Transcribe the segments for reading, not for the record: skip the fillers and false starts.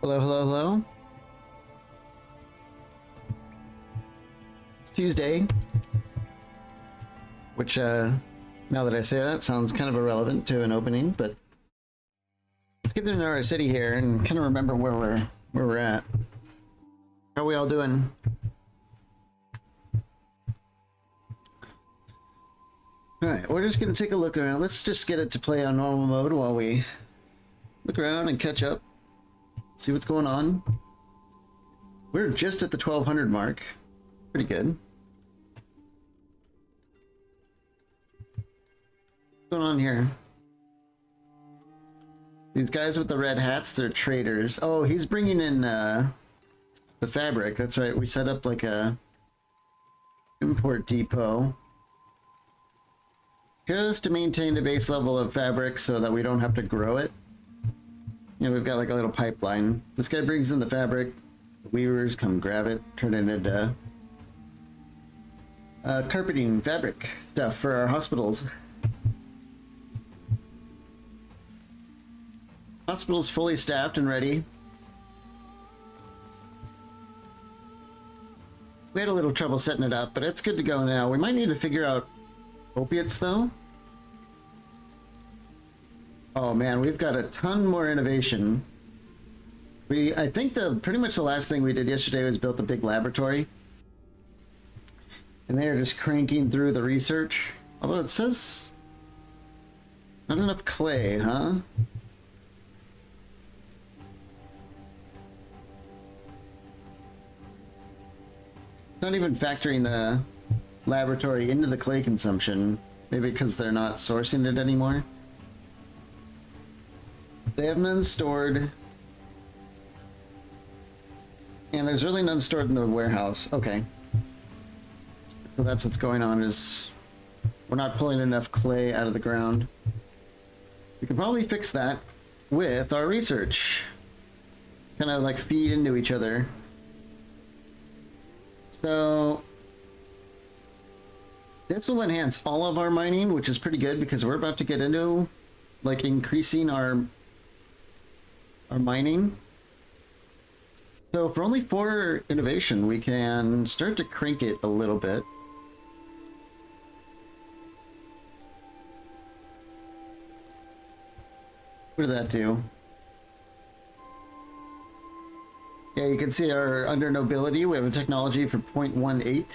Hello, hello, hello. It's Tuesday, which, now that I say that, sounds kind of irrelevant to an opening, but let's get into our city here and kind of remember where we're at. How are we all doing? Alright, we're just gonna take a look around. Let's just get it to play on normal mode while we look around and catch up. See what's going on. We're just at the 1200 mark. Pretty good. What's going on here? These guys with the red hats, they're traders. Oh, he's bringing in the fabric. That's right. We set up like a import depot just to maintain the base level of fabric so that we don't have to grow it. You know, we've got like a little pipeline. This guy brings in the fabric. The weavers come grab it, turn it into carpeting fabric stuff for our hospitals. Hospital's fully staffed and ready. We had a little trouble setting it up, but it's good to go now. We might need to figure out opiates though. Oh man, we've got a ton more innovation. I think pretty much the last thing we did yesterday was built a big laboratory. And they're just cranking through the research. Although it says not enough clay, huh? Not even factoring the laboratory into the clay consumption. Maybe because they're not sourcing it anymore. They have none stored. And there's really none stored in the warehouse. Okay. So that's what's going on, is we're not pulling enough clay out of the ground. We can probably fix that with our research. Kind of like feed into each other. So this will enhance all of our mining, which is pretty good because we're about to get into like increasing our mining. So for only 4 innovation, we can start to crank it a little bit. What did that do? Yeah, you can see our under nobility, we have a technology for 0.18.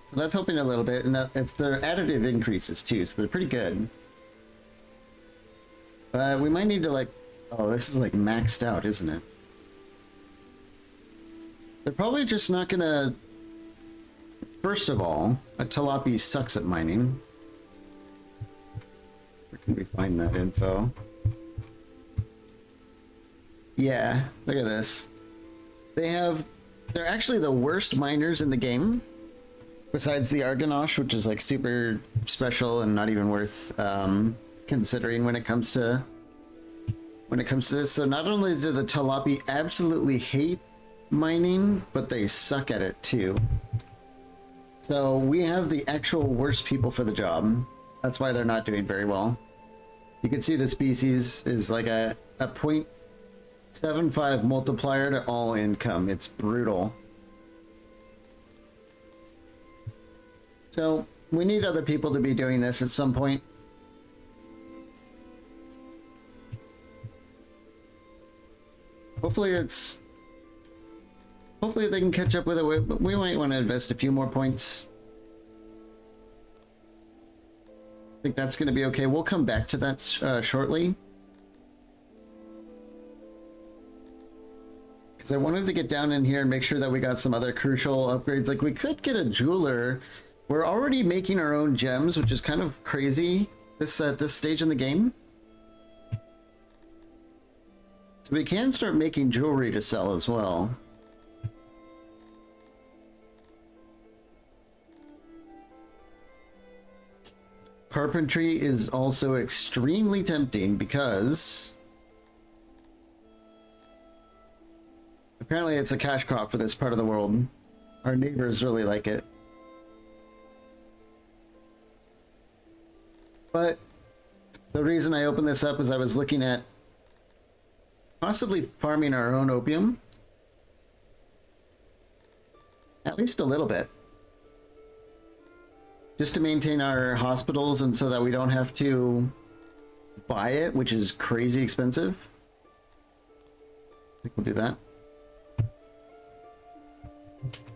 So that's helping a little bit, and it's their additive increases too, so they're pretty good. But we might need to like, oh, this is like maxed out, isn't it? They're probably just not gonna... First of all, a tilapia sucks at mining. Where can we find that info? Yeah, look at this. They're actually the worst miners in the game. Besides the Argonosh, which is like super special and not even worth considering when it comes to this. So not only do the Talapi absolutely hate mining, but they suck at it too. So we have the actual worst people for the job. That's why they're not doing very well. You can see the species is like a 0.75 multiplier to all income. It's brutal. So we need other people to be doing this at some point. Hopefully they can catch up with it, but we might want to invest a few more points. I think that's going to be okay. We'll come back to that shortly. Because I wanted to get down in here and make sure that we got some other crucial upgrades. Like we could get a jeweler. We're already making our own gems, which is kind of crazy at this stage in the game. So we can start making jewelry to sell as well. Carpentry is also extremely tempting because apparently it's a cash crop for this part of the world. Our neighbors really like it. But the reason I opened this up is I was looking at Possibly farming our own opium. At least a little bit. Just to maintain our hospitals and so that we don't have to buy it, which is crazy expensive. I think we'll do that.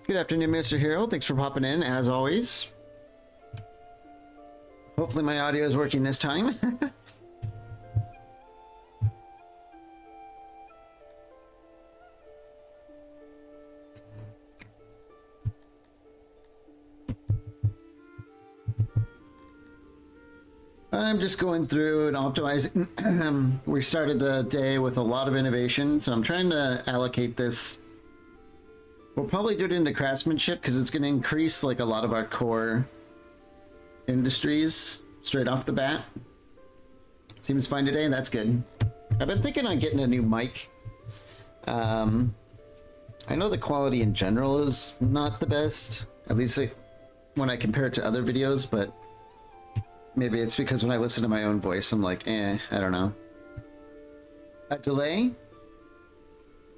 Good afternoon, Mr. Hero. Thanks for popping in, as always. Hopefully my audio is working this time. I'm just going through and optimizing. We started the day with a lot of innovation, so I'm trying to allocate this. We'll probably do it into craftsmanship because it's going to increase like a lot of our core industries straight off the bat. Seems fine today. That's good. I've been thinking on getting a new mic. I know the quality in general is not the best, at least when I compare it to other videos, but maybe it's because when I listen to my own voice, I'm like, I don't know. A delay?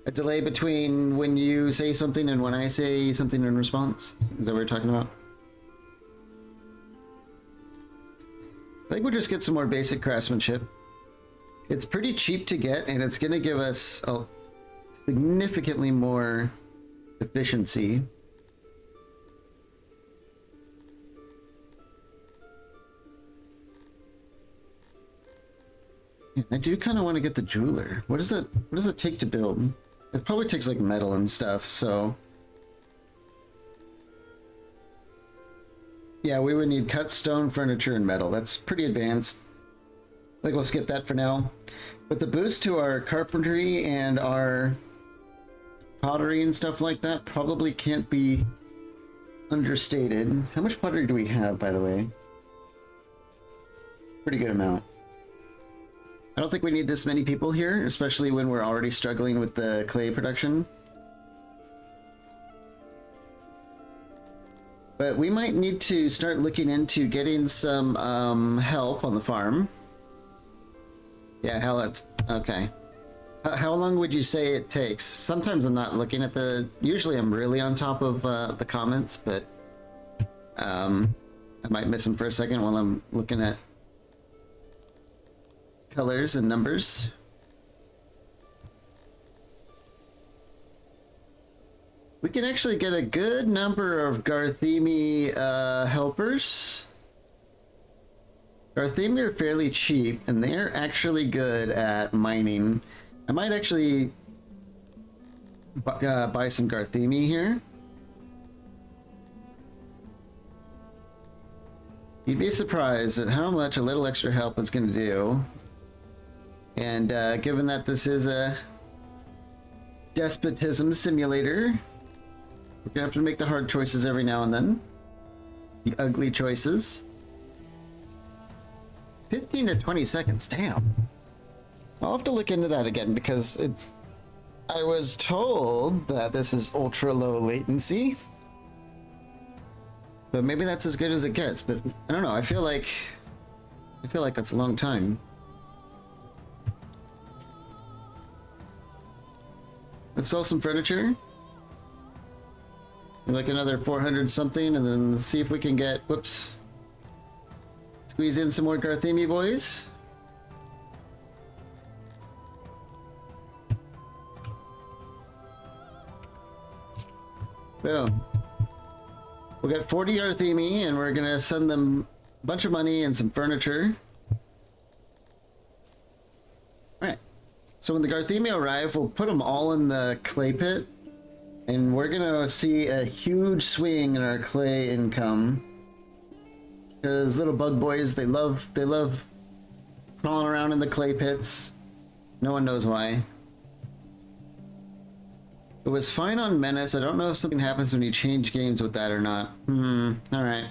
A delay between when you say something and when I say something in response? Is that what we're talking about? I think we'll just get some more basic craftsmanship. It's pretty cheap to get, and it's going to give us a significantly more efficiency. I do kind of want to get the jeweler. What does it take to build? It probably takes like metal and stuff, so yeah, we would need cut stone, furniture, and metal. That's pretty advanced. I think we'll skip that for now. But the boost to our carpentry and our pottery and stuff like that probably can't be understated. How much pottery do we have, by the way? Pretty good amount. I don't think we need this many people here, especially when we're already struggling with the clay production. But we might need to start looking into getting some help on the farm. Yeah, okay. How long would you say it takes? Sometimes I'm not looking at usually I'm really on top of the comments, but I might miss them for a second while I'm looking at colors and numbers. We can actually get a good number of Garthemi helpers. Garthemi are fairly cheap, and they're actually good at mining. I might actually buy some Garthemi here. You'd be surprised at how much a little extra help is going to do. And given that this is a despotism simulator, we're gonna have to make the hard choices every now and then. The ugly choices. 15 to 20 seconds, damn. I'll have to look into that again because I was told that this is ultra low latency. But maybe that's as good as it gets, but I don't know, I feel like that's a long time. Let's sell some furniture. Like another 400 something, and then see if we can get, whoops, squeeze in some more Garthemi boys. Boom. We'll get 40 Garthemi, and we're gonna send them a bunch of money and some furniture. Alright. So when the Garthemi arrive, we'll put them all in the clay pit. And we're gonna see a huge swing in our clay income. Because little bug boys, they love crawling around in the clay pits. No one knows why. It was fine on Menace. I don't know if something happens when you change games with that or not. Alright.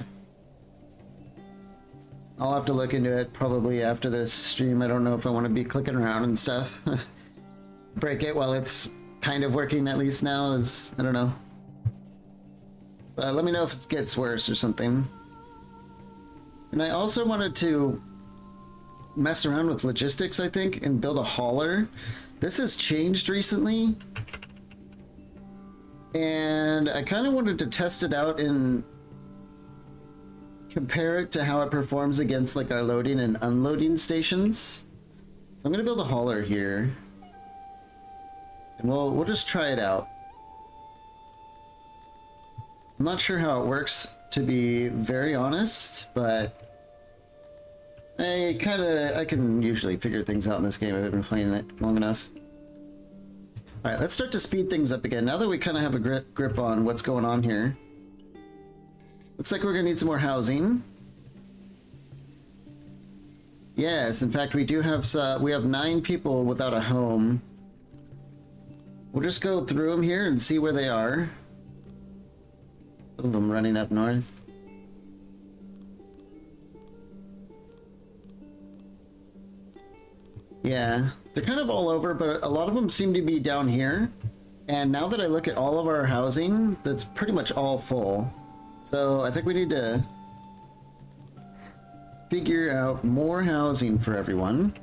I'll have to look into it probably after this stream. I don't know if I want to be clicking around and stuff. Break it while it's kind of working at least now is, I don't know. Let me know if it gets worse or something. And I also wanted to mess around with logistics, I think, and build a hauler. this has changed recently, and I kind of wanted to test it out and compare it to how it performs against like our loading and unloading stations. So I'm gonna build a hauler here, and we'll just try it out. I'm not sure how it works, to be very honest, but I can usually figure things out in this game if I've been playing it long enough. All right, let's start to speed things up again. Now that we kind of have a grip on what's going on here. Looks like we're gonna need some more housing. Yes, in fact, we do have we have 9 people without a home. We'll just go through them here and see where they are. Some of them running up north. Yeah, they're kind of all over, but a lot of them seem to be down here. And now that I look at all of our housing, that's pretty much all full. So I think we need to figure out more housing for everyone.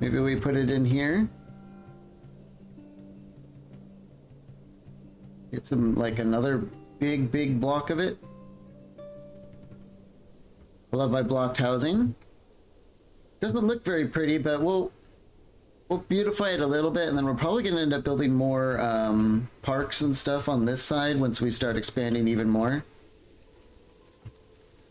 Maybe we put it in here. Get some, like, another big block of it. I love my blocked housing. Doesn't look very pretty, but we'll beautify it a little bit, and then we're probably going to end up building more parks and stuff on this side once we start expanding even more.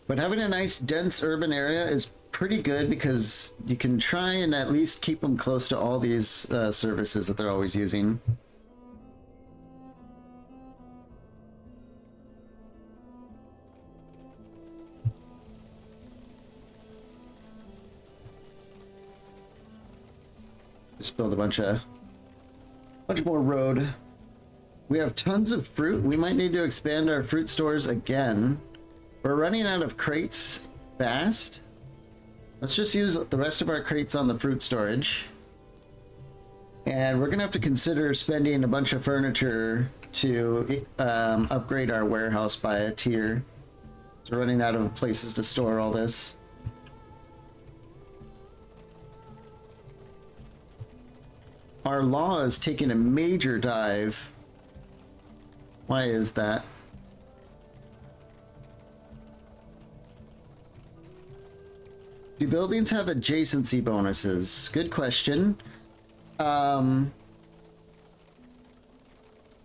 But having a nice dense urban area is pretty good because you can try and at least keep them close to all these services that they're always using. Just build a bunch more road. We have tons of fruit. We might need to expand our fruit stores again. We're running out of crates fast. Let's just use the rest of our crates on the fruit storage. And we're gonna have to consider spending a bunch of furniture to upgrade our warehouse by a tier. So we're running out of places to store all this. Our law is taking a major dive. Why is that? Do buildings have adjacency bonuses? Good question. Not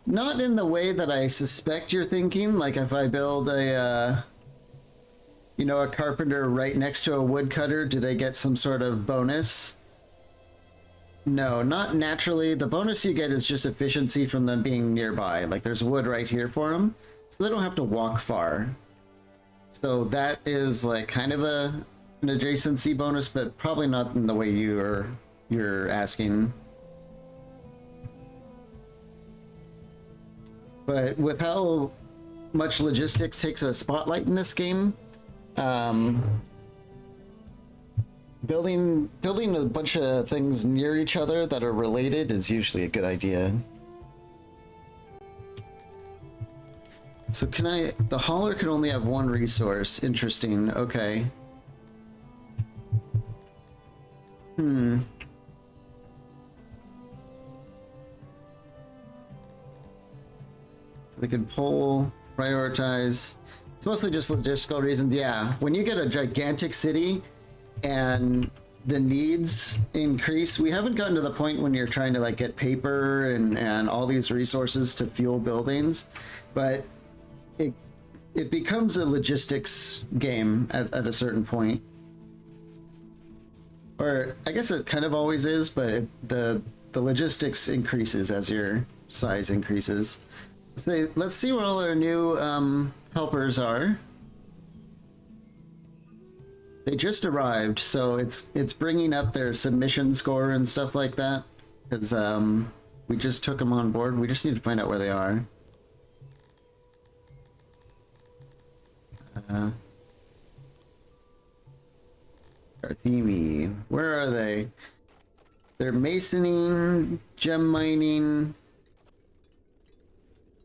in the way that I suspect you're thinking. Like if I build a, you know, a carpenter right next to a woodcutter, do they get some sort of bonus? No, not naturally. The bonus you get is just efficiency from them being nearby. Like there's wood right here for them, so they don't have to walk far. So that is like kind of an adjacency bonus, but probably not in the way you're asking. But with how much logistics takes a spotlight in this game, building a bunch of things near each other that are related is usually a good idea. So the hauler can only have one resource. Interesting. Okay. So they can pull, prioritize. It's mostly just logistical reasons. Yeah, when you get a gigantic city and the needs increase, we haven't gotten to the point when you're trying to like get paper and all these resources to fuel buildings, but it becomes a logistics game at a certain point. Or I guess it kind of always is, but the logistics increases as your size increases. So let's see where all our new helpers are. They just arrived, so it's bringing up their submission score and stuff like that, because we just took them on board. We just need to find out where they are. Arthemi, where are they? They're masoning, gem mining.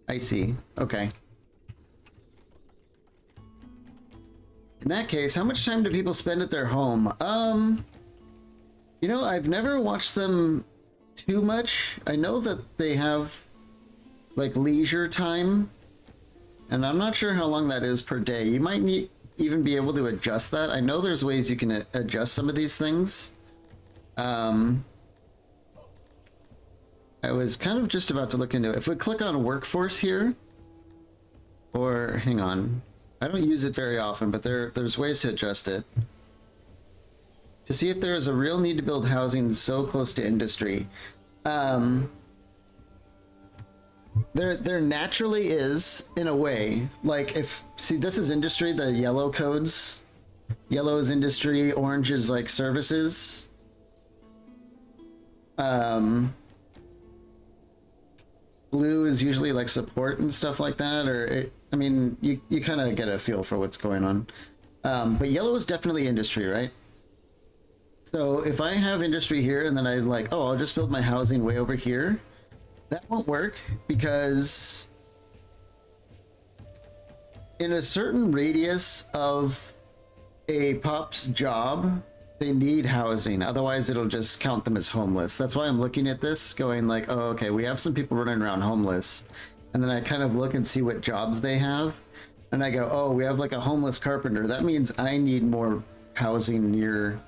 I see. Okay. In that case, how much time do people spend at their home? You know, I've never watched them too much. I know that they have like leisure time, and I'm not sure how long that is per day. You might need even be able to adjust that. I know there's ways you can adjust some of these things. I was kind of just about to look into it. If we click on workforce here, or hang on, I don't use it very often, but there's ways to adjust it. To see if there is a real need to build housing so close to industry. There naturally is, in a way. Like, if, see, this is industry, the yellow codes. Yellow is industry, orange is like services. Blue is usually like support and stuff like that, or I mean, you kind of get a feel for what's going on. But yellow is definitely industry, right? So if I have industry here and then I like, oh, I'll just build my housing way over here, that won't work because in a certain radius of a pop's job, they need housing. Otherwise, it'll just count them as homeless. That's why I'm looking at this going like, oh, okay, we have some people running around homeless. And then I kind of look and see what jobs they have. And I go, oh, we have like a homeless carpenter. That means I need more housing near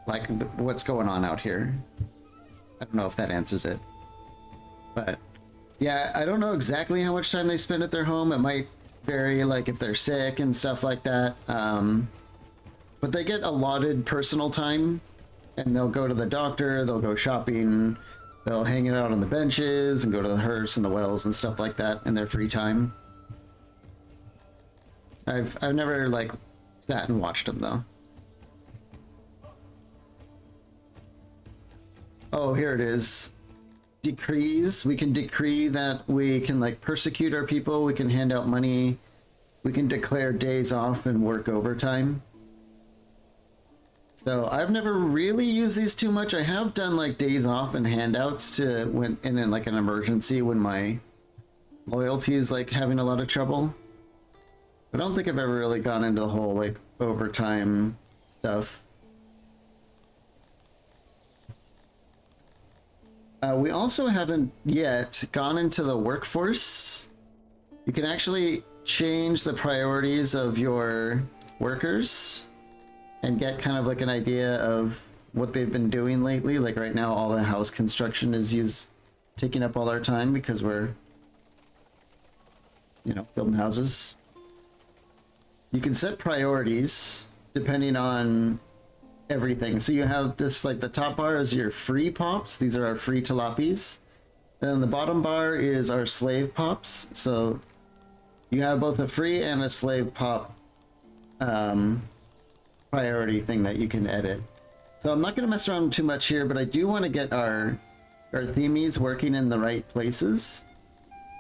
like what's going on out here. I don't know if that answers it. But yeah, I don't know exactly how much time they spend at their home. It might vary, like if they're sick and stuff like that. But they get allotted personal time, and they'll go to the doctor, they'll go shopping, they'll hang it out on the benches and go to the hearths and the wells and stuff like that in their free time. I've never like sat and watched them though. Oh, here it is. Decrees. We can decree that we can like persecute our people, we can hand out money, we can declare days off and work overtime. So I've never really used these too much. I have done like days off and handouts to when in like an emergency when my loyalty is like having a lot of trouble. I don't think I've ever really gone into the whole like overtime stuff. We also haven't yet gone into the workforce. You can actually change the priorities of your workers and get kind of like an idea of what they've been doing lately. Like right now, all the house construction is taking up all our time because we're, you know, building houses. You can set priorities depending on everything. So you have this, like the top bar is your free pops. These are our free tilapis. Then the bottom bar is our slave pops. So you have both a free and a slave pop priority thing that you can edit. So I'm not going to mess around too much here, but I do want to get our themies working in the right places.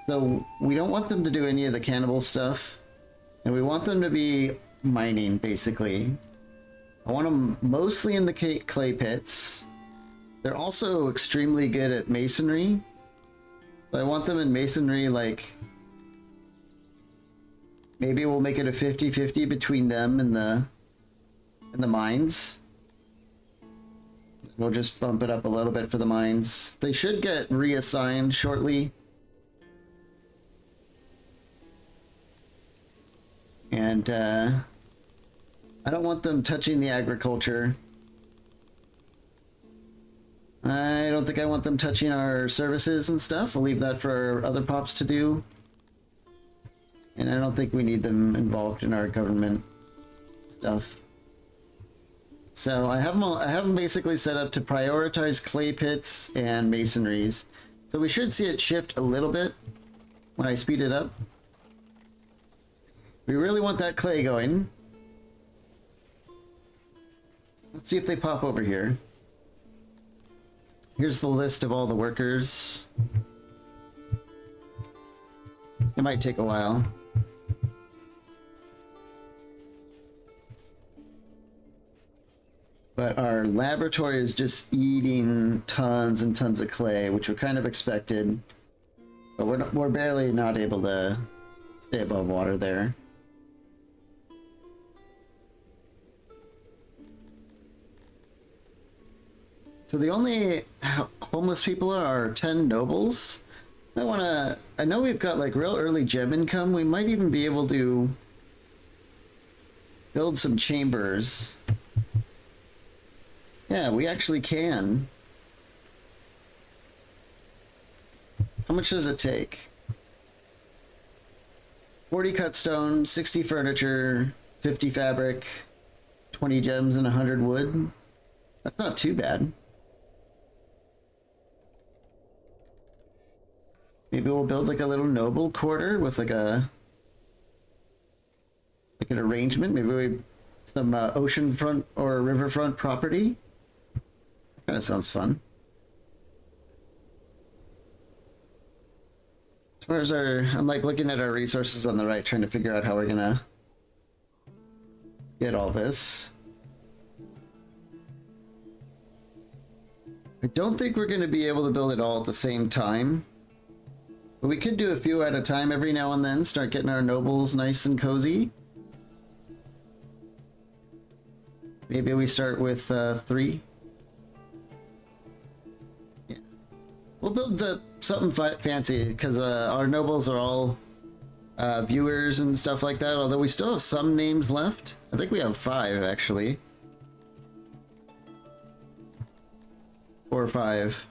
So we don't want them to do any of the cannibal stuff, and we want them to be mining basically. I want them mostly in the clay pits. They're also extremely good at masonry. So I want them in masonry, like maybe we'll make it a 50-50 between them and the mines. We'll just bump it up a little bit for the mines. They should get reassigned shortly. And I don't want them touching the agriculture. I don't think I want them touching our services and stuff. I'll leave that for other pops to do. And I don't think we need them involved in our government stuff. So I have them basically set up to prioritize clay pits and masonries. So we should see it shift a little bit when I speed it up. We really want that clay going. Let's see if they pop over here. Here's the list of all the workers. It might take a while. But our laboratory is just eating tons and tons of clay, which we kind of expected. But we're barely not able to stay above water there. So the only homeless people are 10 nobles. I know we've got like real early gem income. We might even be able to build some chambers. Yeah, we actually can. How much does it take? 40 cut stone, 60 furniture, 50 fabric, 20 gems, and 100 wood. That's not too bad. Maybe we'll build like a little noble quarter with like an arrangement. Maybe we some oceanfront or riverfront property. Kind of sounds fun. As far as I'm like looking at our resources on the right, trying to figure out how we're gonna get all this. I don't think we're gonna be able to build it all at the same time. But we could do a few at a time every now and then, start getting our nobles nice and cozy. Maybe we start with 3. Yeah. We'll build something fancy, because our nobles are all viewers and stuff like that, although we still have some names left. I think we have 5, actually. 4 or 5.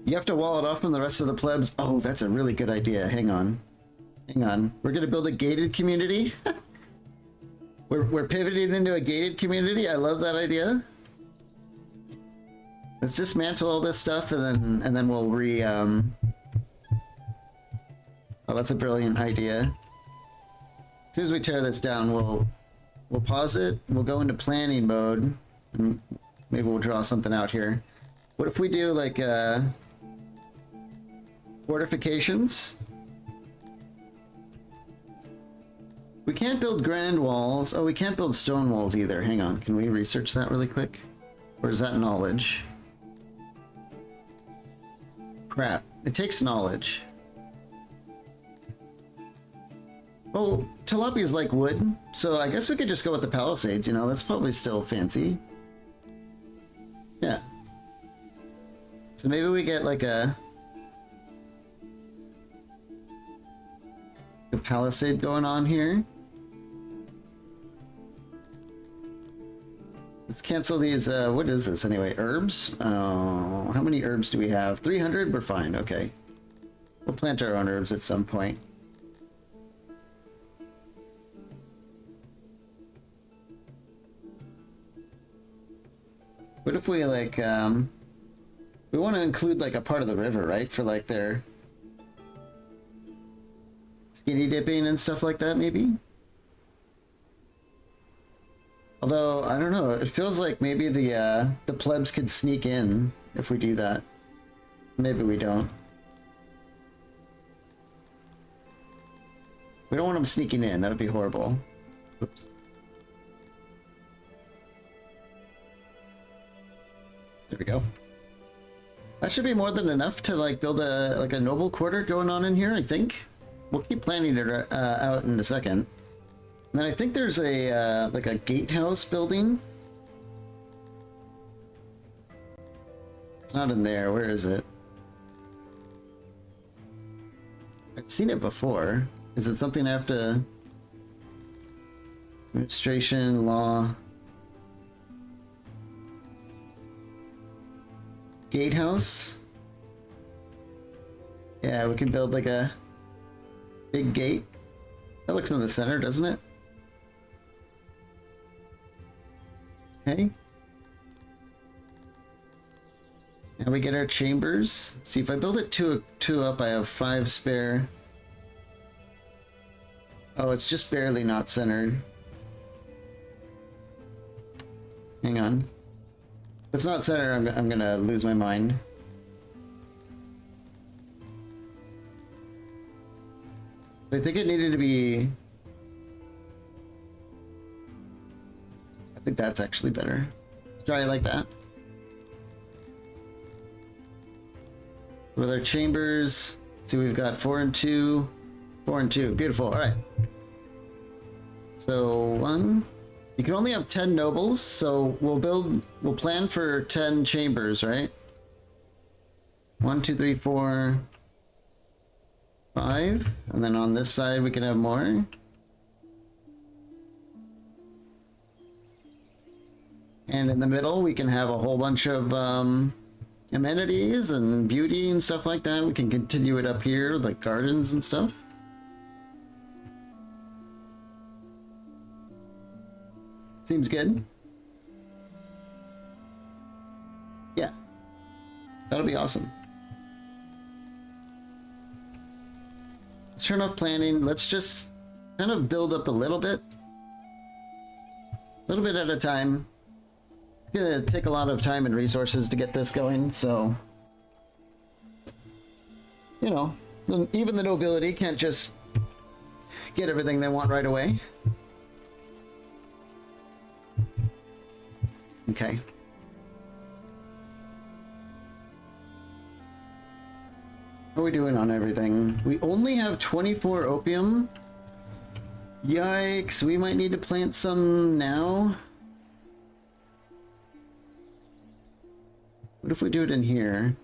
You have to wall it off from the rest of the plebs. Oh, that's a really good idea. Hang on. Hang on. We're going to build a gated community. We're pivoting into a gated community. I love that idea. Let's dismantle all this stuff and then we'll Oh, that's a brilliant idea. As soon as we tear this down, we'll pause it. We'll go into planning mode and maybe we'll draw something out here. What if we do like fortifications? We can't build grand walls. Oh, we can't build stone walls either. Hang on, can we research that really quick? Or is that knowledge? Crap, it takes knowledge. Oh, tilapia is like wood, so I guess we could just go with the palisades, you know, that's probably still fancy. Yeah. So maybe we get like a palisade going on here. Let's cancel these, what is this anyway? Herbs? Oh, how many herbs do we have? 300? We're fine, okay. We'll plant our own herbs at some point. What if we like, we want to include like a part of the river, right? For like their skinny dipping and stuff like that, maybe? Although, I don't know, it feels like maybe the plebs could sneak in if we do that. Maybe we don't. We don't want them sneaking in, that would be horrible. Oops. There we go. That should be more than enough to like build a noble quarter going on in here, I think. We'll keep planning it out in a second. And then I think there's a like a gatehouse building. It's not in there. Where is it? I've seen it before. Is it something I have to... Administration, law... Gatehouse? Yeah, we can build like a big gate. That looks in the center, doesn't it? Okay. Now we get our chambers. See, if I build it two up, I have 5 spare. Oh, it's just barely not centered. Hang on. If it's not centered, I'm gonna lose my mind. I think it needed to be... I think that's actually better. Let's try it like that. With our chambers, see, we've got 4 and 2. 4 and 2. Beautiful. All right. So 1. You can only have 10 nobles, so we'll plan for 10 chambers, right? 1, 2, 3, 4, 5. And then on this side we can have more. And in the middle we can have a whole bunch of amenities and beauty and stuff like that. We can continue it up here, like gardens and stuff. Seems good. Yeah. That'll be awesome. Let's turn off planning. Let's just kind of build up a little bit. A little bit at a time. It's gonna take a lot of time and resources to get this going, so... You know, even the nobility can't just get everything they want right away. Okay. How are we doing on everything? We only have 24 opium. Yikes, we might need to plant some now. What if we do it in here?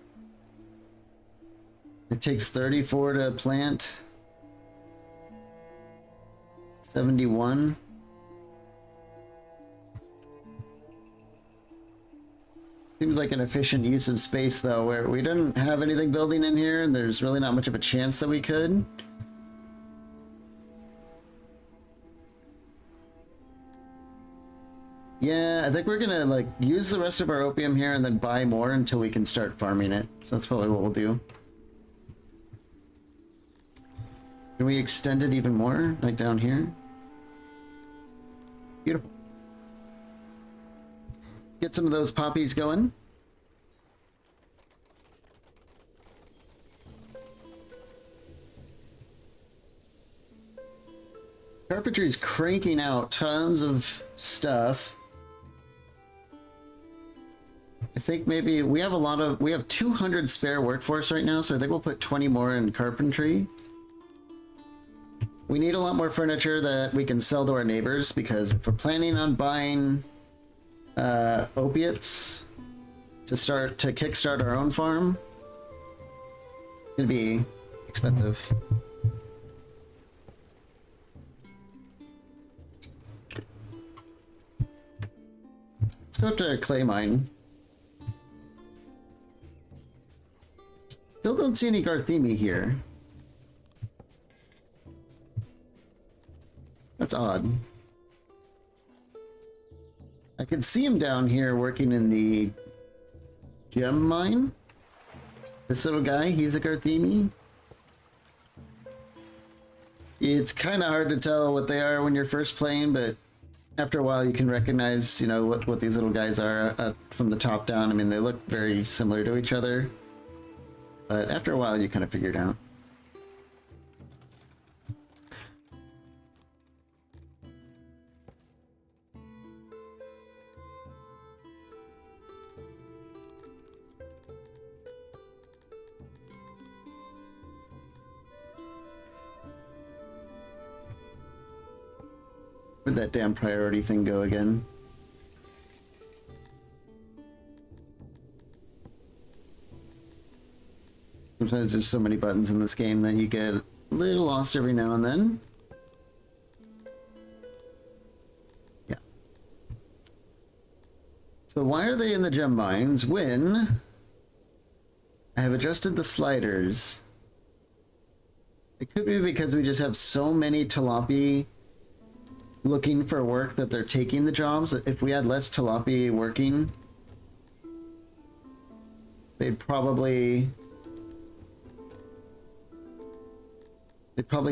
It takes 34 to plant. 71. Seems like an efficient use of space though, where we didn't have anything building in here and there's really not much of a chance that we could. Yeah, I think we're gonna like use the rest of our opium here and then buy more until we can start farming it. So that's probably what we'll do. Can we extend it even more, like down here? Beautiful. Get some of those poppies going. Carpentry's cranking out tons of stuff. I think maybe we have 200 spare workforce right now, so I think we'll put 20 more in carpentry. We need a lot more furniture that we can sell to our neighbors, because if we're planning on buying opiates to kickstart our own farm, it'd be expensive. Let's go up to a clay mine. Still don't see any Garthemi here. That's odd. I can see him down here working in the gem mine. This little guy, he's a Garthemi. It's kind of hard to tell what they are when you're first playing, but after a while you can recognize, you know, what these little guys are from the top down. I mean, they look very similar to each other, but after a while you kind of figure it out. Where'd that damn priority thing go again? Sometimes there's so many buttons in this game that you get a little lost every now and then. Yeah. So why are they in the gem mines when I have adjusted the sliders? It could be because we just have so many Talapi looking for work that they're taking the jobs. If we had less Talapi working, they'd probably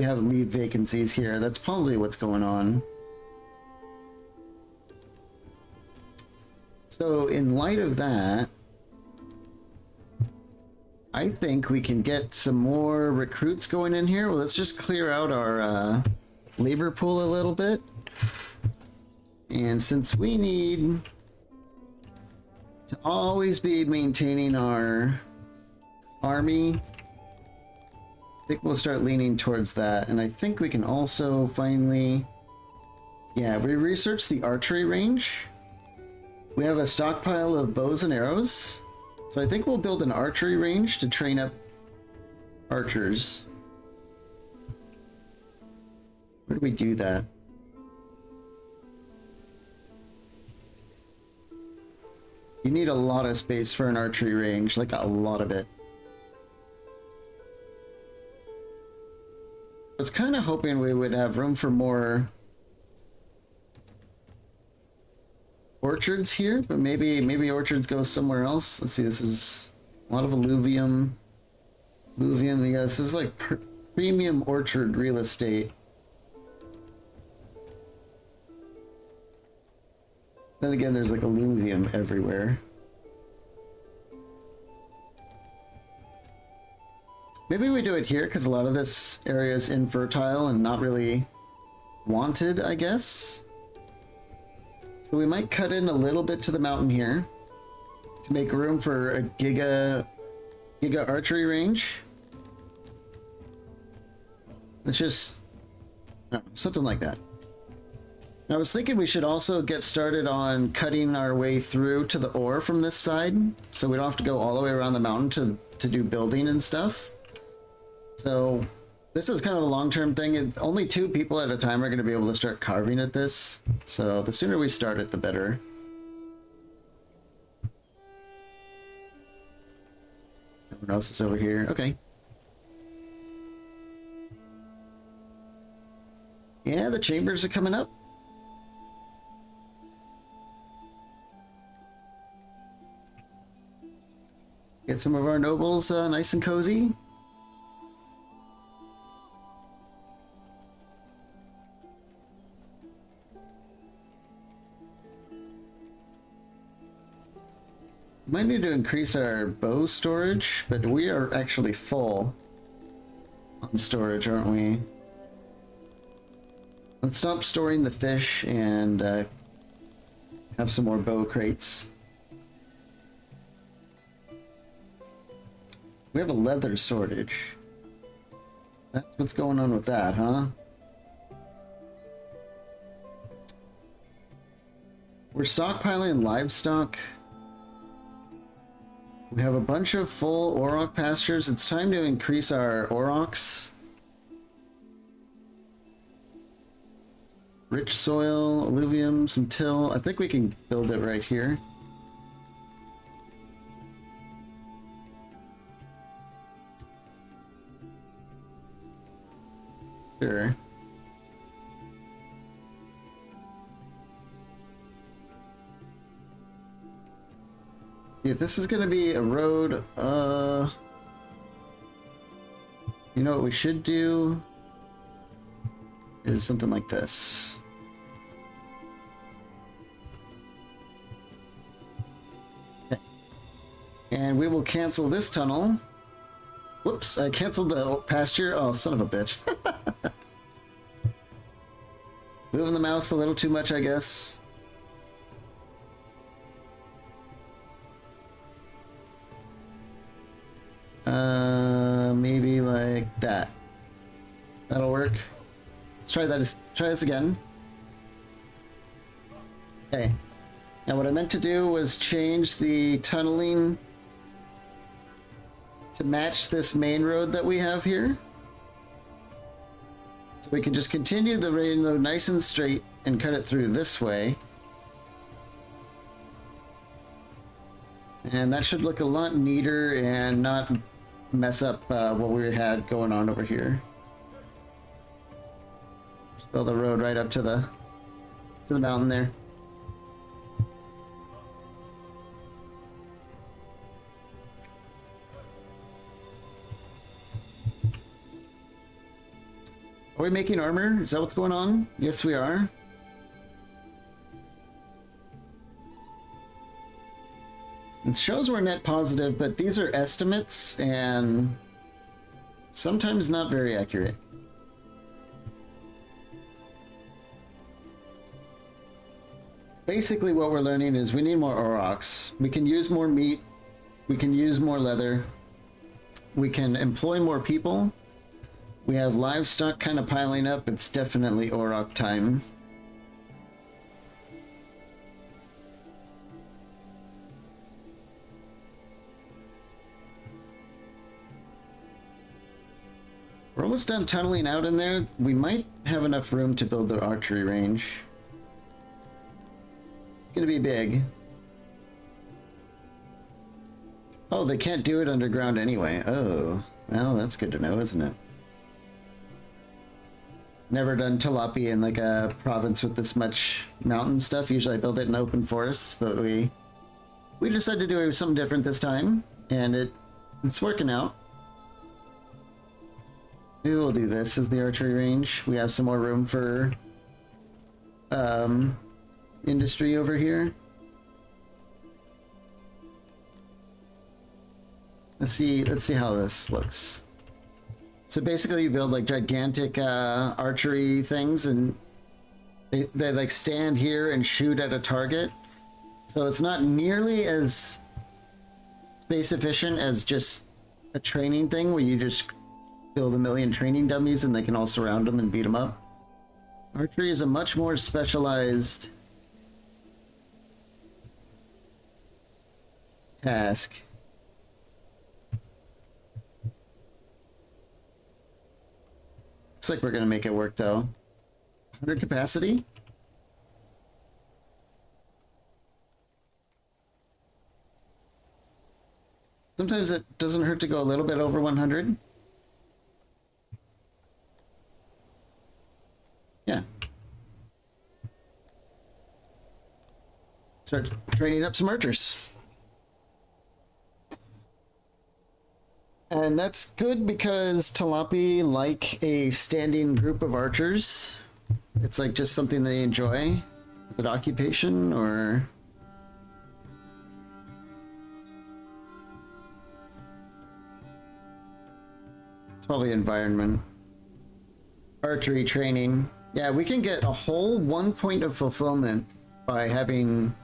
have leave vacancies here. That's probably what's going on. So in light of that, I think we can get some more recruits going in here. Well, let's just clear out our labor pool a little bit. And since we need to always be maintaining our army think we'll start leaning towards that. And I think we can also finally... Yeah, we researched the archery range. We have a stockpile of bows and arrows. So I think we'll build an archery range to train up archers. Where do we do that? You need a lot of space for an archery range, like a lot of it. I was kind of hoping we would have room for more orchards here, but maybe orchards go somewhere else. Let's see, this is a lot of alluvium. Alluvium, yeah, this is like premium orchard real estate. Then again, there's like alluvium everywhere. Maybe we do it here because a lot of this area is infertile and not really wanted, I guess. So we might cut in a little bit to the mountain here to make room for a giga archery range. Let's just something like that. I was thinking we should also get started on cutting our way through to the ore from this side, so we don't have to go all the way around the mountain to do building and stuff. So this is kind of a long-term thing. Only 2 people at a time are going to be able to start carving at this, so the sooner we start it, the better. Everyone else is over here. Okay. Yeah, the chambers are coming up. Get some of our nobles nice and cozy. Might need to increase our bow storage, but we are actually full on storage, aren't we? Let's stop storing the fish and have some more bow crates. We have a leather shortage. That's what's going on with that, huh? We're stockpiling livestock. We have a bunch of full auroch pastures. It's time to increase our aurochs. Rich soil, alluvium, some till. I think we can build it right here. Sure. If this is gonna be a road, you know what we should do is something like this. Okay. And we will cancel this tunnel. Whoops, I canceled the pasture. Oh, son of a bitch. Moving the mouse a little too much, I guess. Maybe like that. That'll work. Let's try that. Try this again. Okay. Now what I meant to do was change the tunneling to match this main road that we have here. So we can just continue the road nice and straight and cut it through this way. And that should look a lot neater and not mess up what we had going on over here. Just build the road right up to the mountain there. Are we making armor? Is that what's going on? Yes, we are. It shows we're net positive, but these are estimates and sometimes not very accurate. Basically what we're learning is we need more aurochs. We can use more meat. We can use more leather. We can employ more people. We have livestock kind of piling up. It's definitely Auroch time. We're almost done tunneling out in there. We might have enough room to build the archery range. It's gonna be big. Oh, they can't do it underground anyway. Oh, well, that's good to know, isn't it? Never done tilapia in like a province with this much mountain stuff. Usually I build it in open forests, but we decided to do something different this time, and it's working out. Maybe we'll do this as the archery range. We have some more room for industry over here. Let's see how this looks. So basically you build like gigantic archery things, and they like stand here and shoot at a target. So it's not nearly as space efficient as just a training thing where you just build a million training dummies and they can all surround them and beat them up. Archery is a much more specialized task. Looks like we're gonna make it work though. 100 capacity? Sometimes it doesn't hurt to go a little bit over 100. Yeah. Start training up some archers. And that's good because Talapi like a standing group of archers. It's like just something they enjoy. Is it occupation or... It's probably environment. Archery training. Yeah, we can get a whole 1 point of fulfillment by having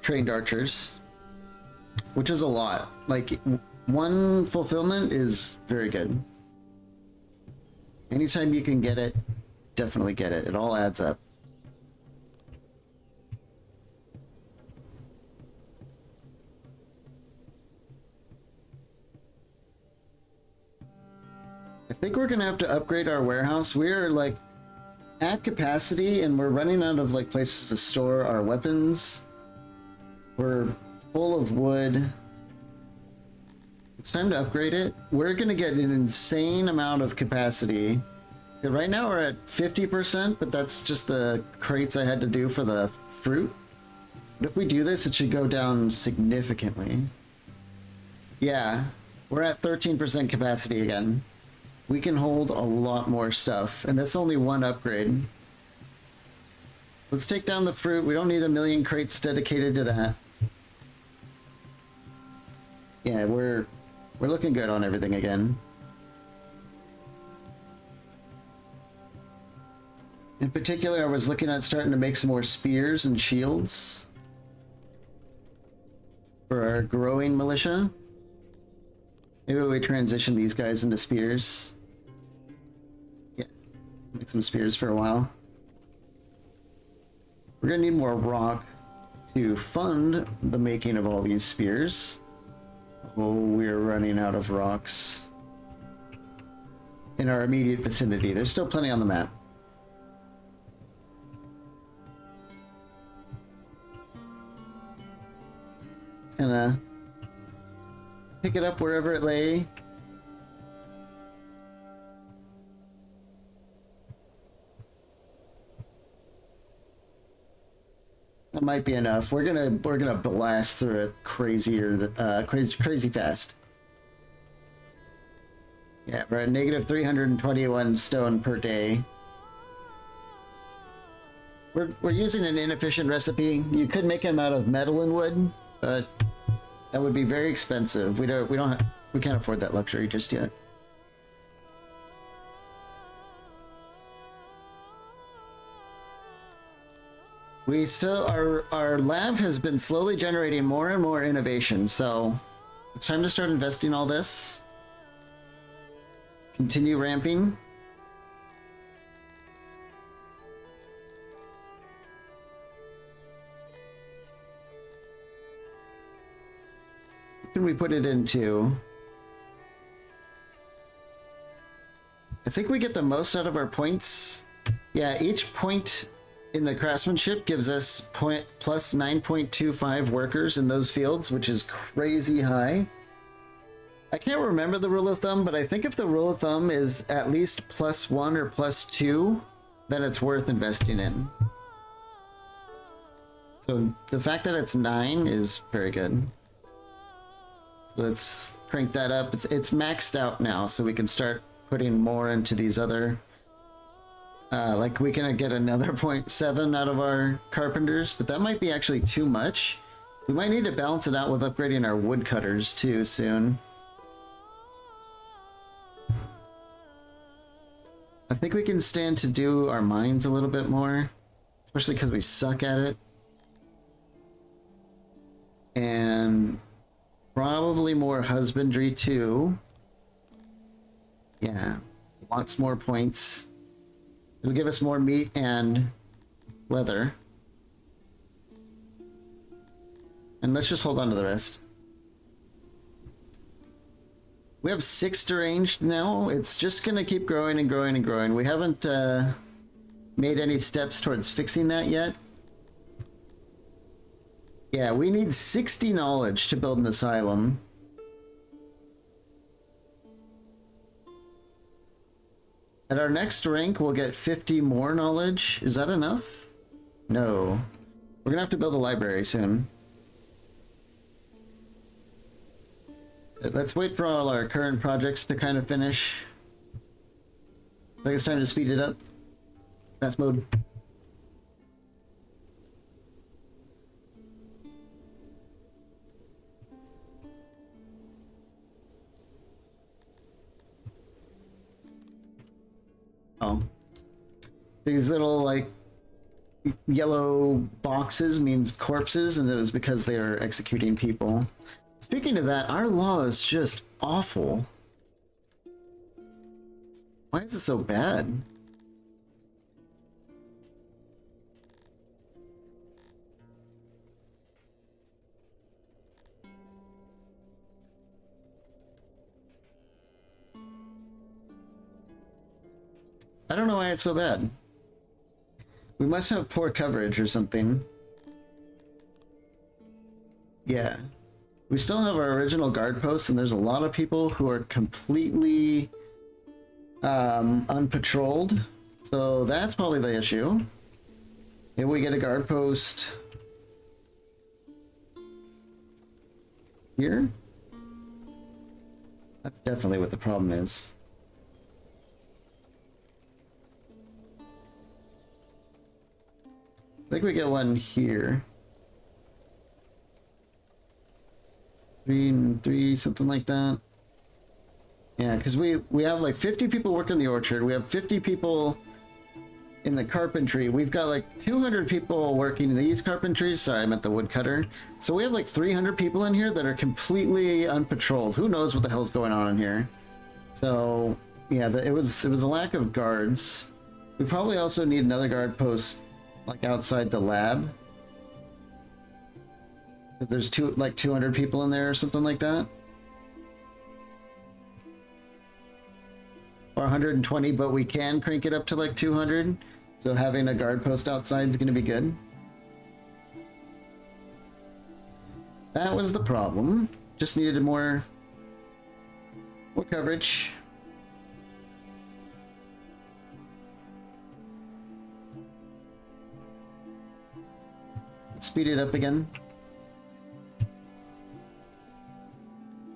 trained archers, which is a lot. Like, 1 fulfillment is very good. Anytime you can get it, definitely get it. It all adds up. I think we're gonna have to upgrade our warehouse. We're like at capacity and we're running out of like places to store our weapons. We're full of wood. It's time to upgrade it. We're gonna get an insane amount of capacity. Right now we're at 50%, but that's just the crates I had to do for the fruit. But if we do this, it should go down significantly. Yeah, we're at 13% capacity again. We can hold a lot more stuff, and that's only 1 upgrade. Let's take down the fruit. We don't need a million crates dedicated to that. Yeah, we're looking good on everything again. In particular, I was looking at starting to make some more spears and shields for our growing militia. Maybe we transition these guys into spears. Yeah, make some spears for a while. We're gonna need more rock to fund the making of all these spears. Oh, we're running out of rocks in our immediate vicinity. There's still plenty on the map. Gonna pick it up wherever it lay. That might be enough. We're gonna blast through it crazy fast. Yeah, we're at negative 321 stone per day. We're using an inefficient recipe. You could make them out of metal and wood, but that would be very expensive. We can't afford that luxury just yet. We still, our lab has been slowly generating more and more innovation, so it's time to start investing all this. continue ramping. What can we put it into? I think we get the most out of our points. Yeah, each point in the craftsmanship gives us plus 9.25 workers in those fields, which is crazy high. I can't remember the rule of thumb, but I think if the rule of thumb is at least +1 or +2, then it's worth investing in. So the fact that it's 9 is very good. So let's crank that up. It's maxed out now, so we can start putting more into these other... like we can get another 0.7 out of our carpenters, but that might be actually too much. We might need to balance it out with upgrading our woodcutters too soon. I think we can stand to do our mines a little bit more, especially because we suck at it. And probably more husbandry too. Yeah, lots more points. It'll give us more meat and leather. And let's just hold on to the rest. We have 6 deranged now. It's just gonna keep growing and growing and growing. We haven't made any steps towards fixing that yet. Yeah, we need 60 knowledge to build an asylum. At our next rank, we'll get 50 more knowledge. Is that enough? No. We're gonna have to build a library soon. Let's wait for all our current projects to kind of finish. I think it's time to speed it up. Fast mode. Oh. These little, like, yellow boxes means corpses, and it was because they are executing people. Speaking of that, our law is just awful. Why is it so bad? I don't know why it's so bad. We must have poor coverage or something. Yeah. We still have our original guard posts, and there's a lot of people who are completely unpatrolled. So that's probably the issue. Maybe we get a guard post here. That's definitely what the problem is. I think we get one here. 3 and 3, something like that. Yeah, because we have like 50 people working the orchard. We have 50 people in the carpentry. We've got like 200 people working in these carpentries. Sorry, I meant the woodcutter. So we have like 300 people in here that are completely unpatrolled. Who knows what the hell's going on in here? So yeah, it was a lack of guards. We probably also need another guard post like outside the lab. There's 200 people in there or something like that. Or 120, but we can crank it up to like 200. So having a guard post outside is going to be good. That was the problem. Just needed more coverage. Let's speed it up again.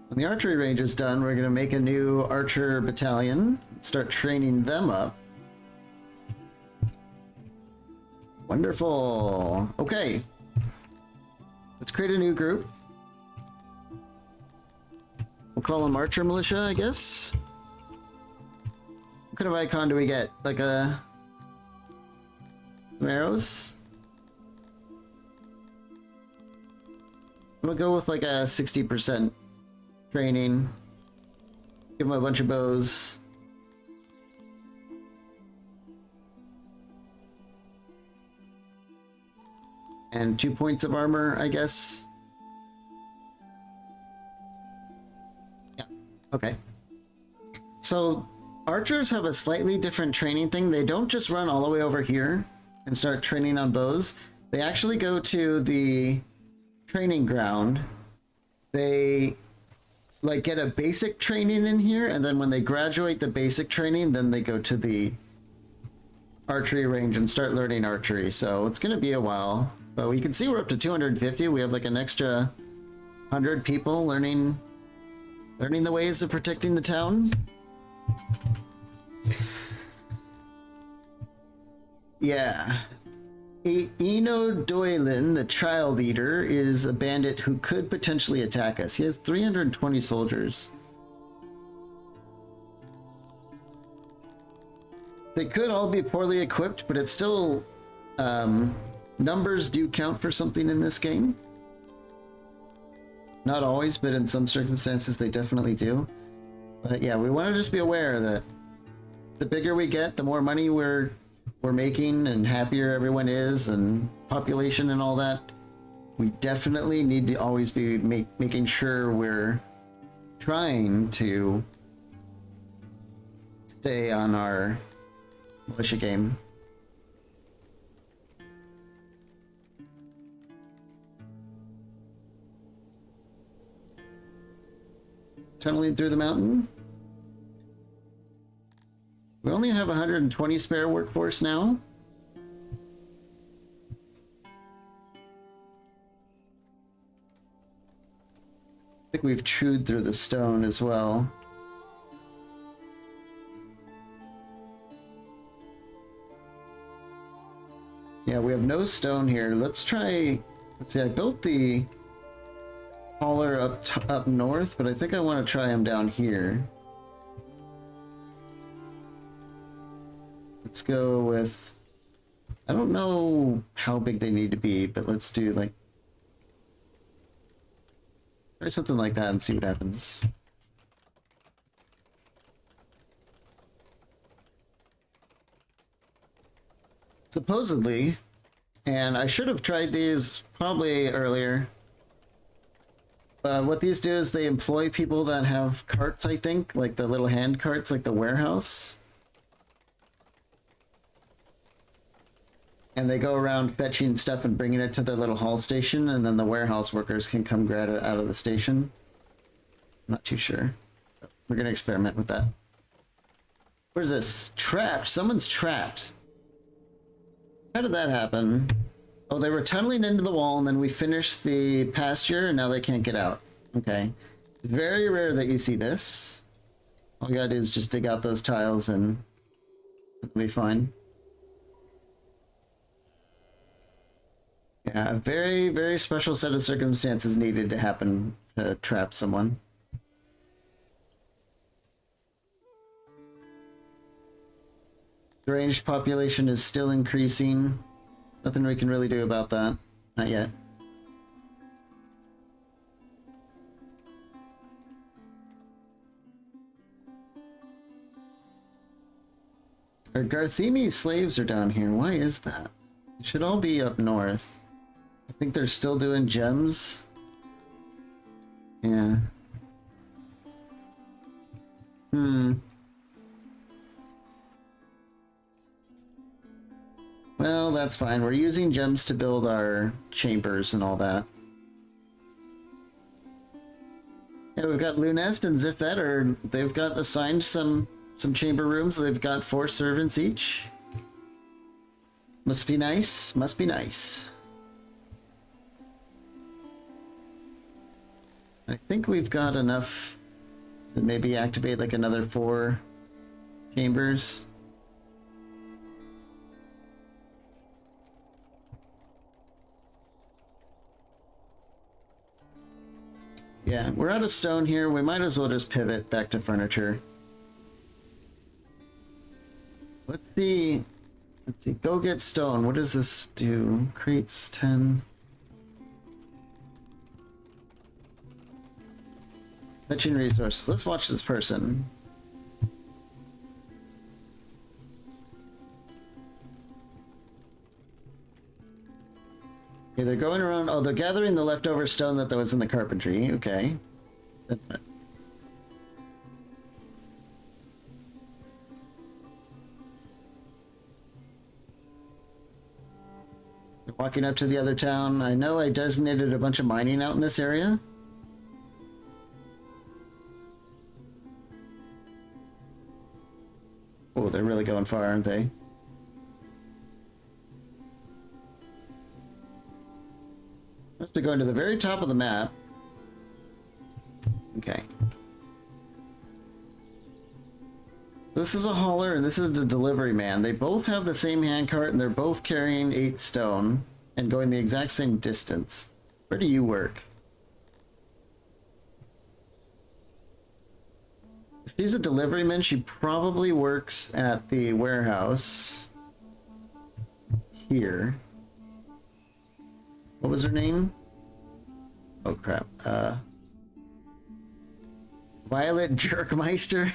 When the archery range is done, we're going to make a new archer battalion, start training them up. Wonderful. Okay. Let's create a new group. We'll call them Archer Militia, I guess. What kind of icon do we get? Like some arrows? I'm gonna go with like a 60% training. Give them a bunch of bows. and 2 points of armor, I guess. Yeah, okay. So archers have a slightly different training thing. They don't just run all the way over here and start training on bows. They actually go to the training ground. They like get a basic training in here, and then when they graduate the basic training, then they go to the archery range and start learning archery. So it's gonna be a while, but we can see we're up to 250. We have like an extra 100 people learning the ways of protecting the town. Yeah. Eno Doylin, the Child Eater, is a bandit who could potentially attack us. He has 320 soldiers. They could all be poorly equipped, but it's still... numbers do count for something in this game. Not always, but in some circumstances they definitely do. But yeah, we want to just be aware that the bigger we get, the more money we're making and happier everyone is, and population and all that. We definitely need to always be making sure we're trying to stay on our militia game. Tunneling through the mountain. We only have 120 spare workforce now. I think we've chewed through the stone as well. Yeah, we have no stone here. Let's see, I built the hauler up north, but I think I want to try him down here. Let's go with, I don't know how big they need to be, but let's do like, try something like that and see what happens. Supposedly, and I should have tried these probably earlier, what these do is they employ people that have carts, I think, like the little hand carts, like the warehouse. And they go around fetching stuff and bringing it to the little haul station, and then the warehouse workers can come grab it out of the station. I'm not too sure. We're gonna experiment with that. What is this? Trapped. Someone's trapped. How did that happen? Oh, they were tunneling into the wall, and then we finished the pasture, and now they can't get out. Okay. It's very rare that you see this. All you gotta do is just dig out those tiles, and it'll be fine. Yeah, a very, very special set of circumstances needed to happen to trap someone. The ranged population is still increasing. There's nothing we can really do about that. Not yet. Our Garthemi slaves are down here. Why is that? It should all be up north. I think they're still doing gems. Yeah. Well, that's fine. We're using gems to build our chambers and all that. Yeah, we've got Lunest and Zifet, they've got assigned some chamber rooms. They've got 4 servants each. Must be nice. Must be nice. I think we've got enough to maybe activate like another 4 chambers. Yeah, we're out of stone here. We might as well just pivot back to furniture. Let's see. Let's see. Go get stone. What does this do? Crates 10. Fetching resources. Let's watch this person. Okay, they're going around. Oh, they're gathering the leftover stone that was in the carpentry. Okay. They're walking up to the other town. I know I designated a bunch of mining out in this area. Oh, they're really going far, aren't they? Must be going to the very top of the map. Okay. This is a hauler and this is the delivery man. They both have the same handcart and they're both carrying 8 stone and going the exact same distance. Where do you work? If she's a deliveryman, she probably works at the warehouse here. What was her name? Oh crap. Violet Jerkmeister?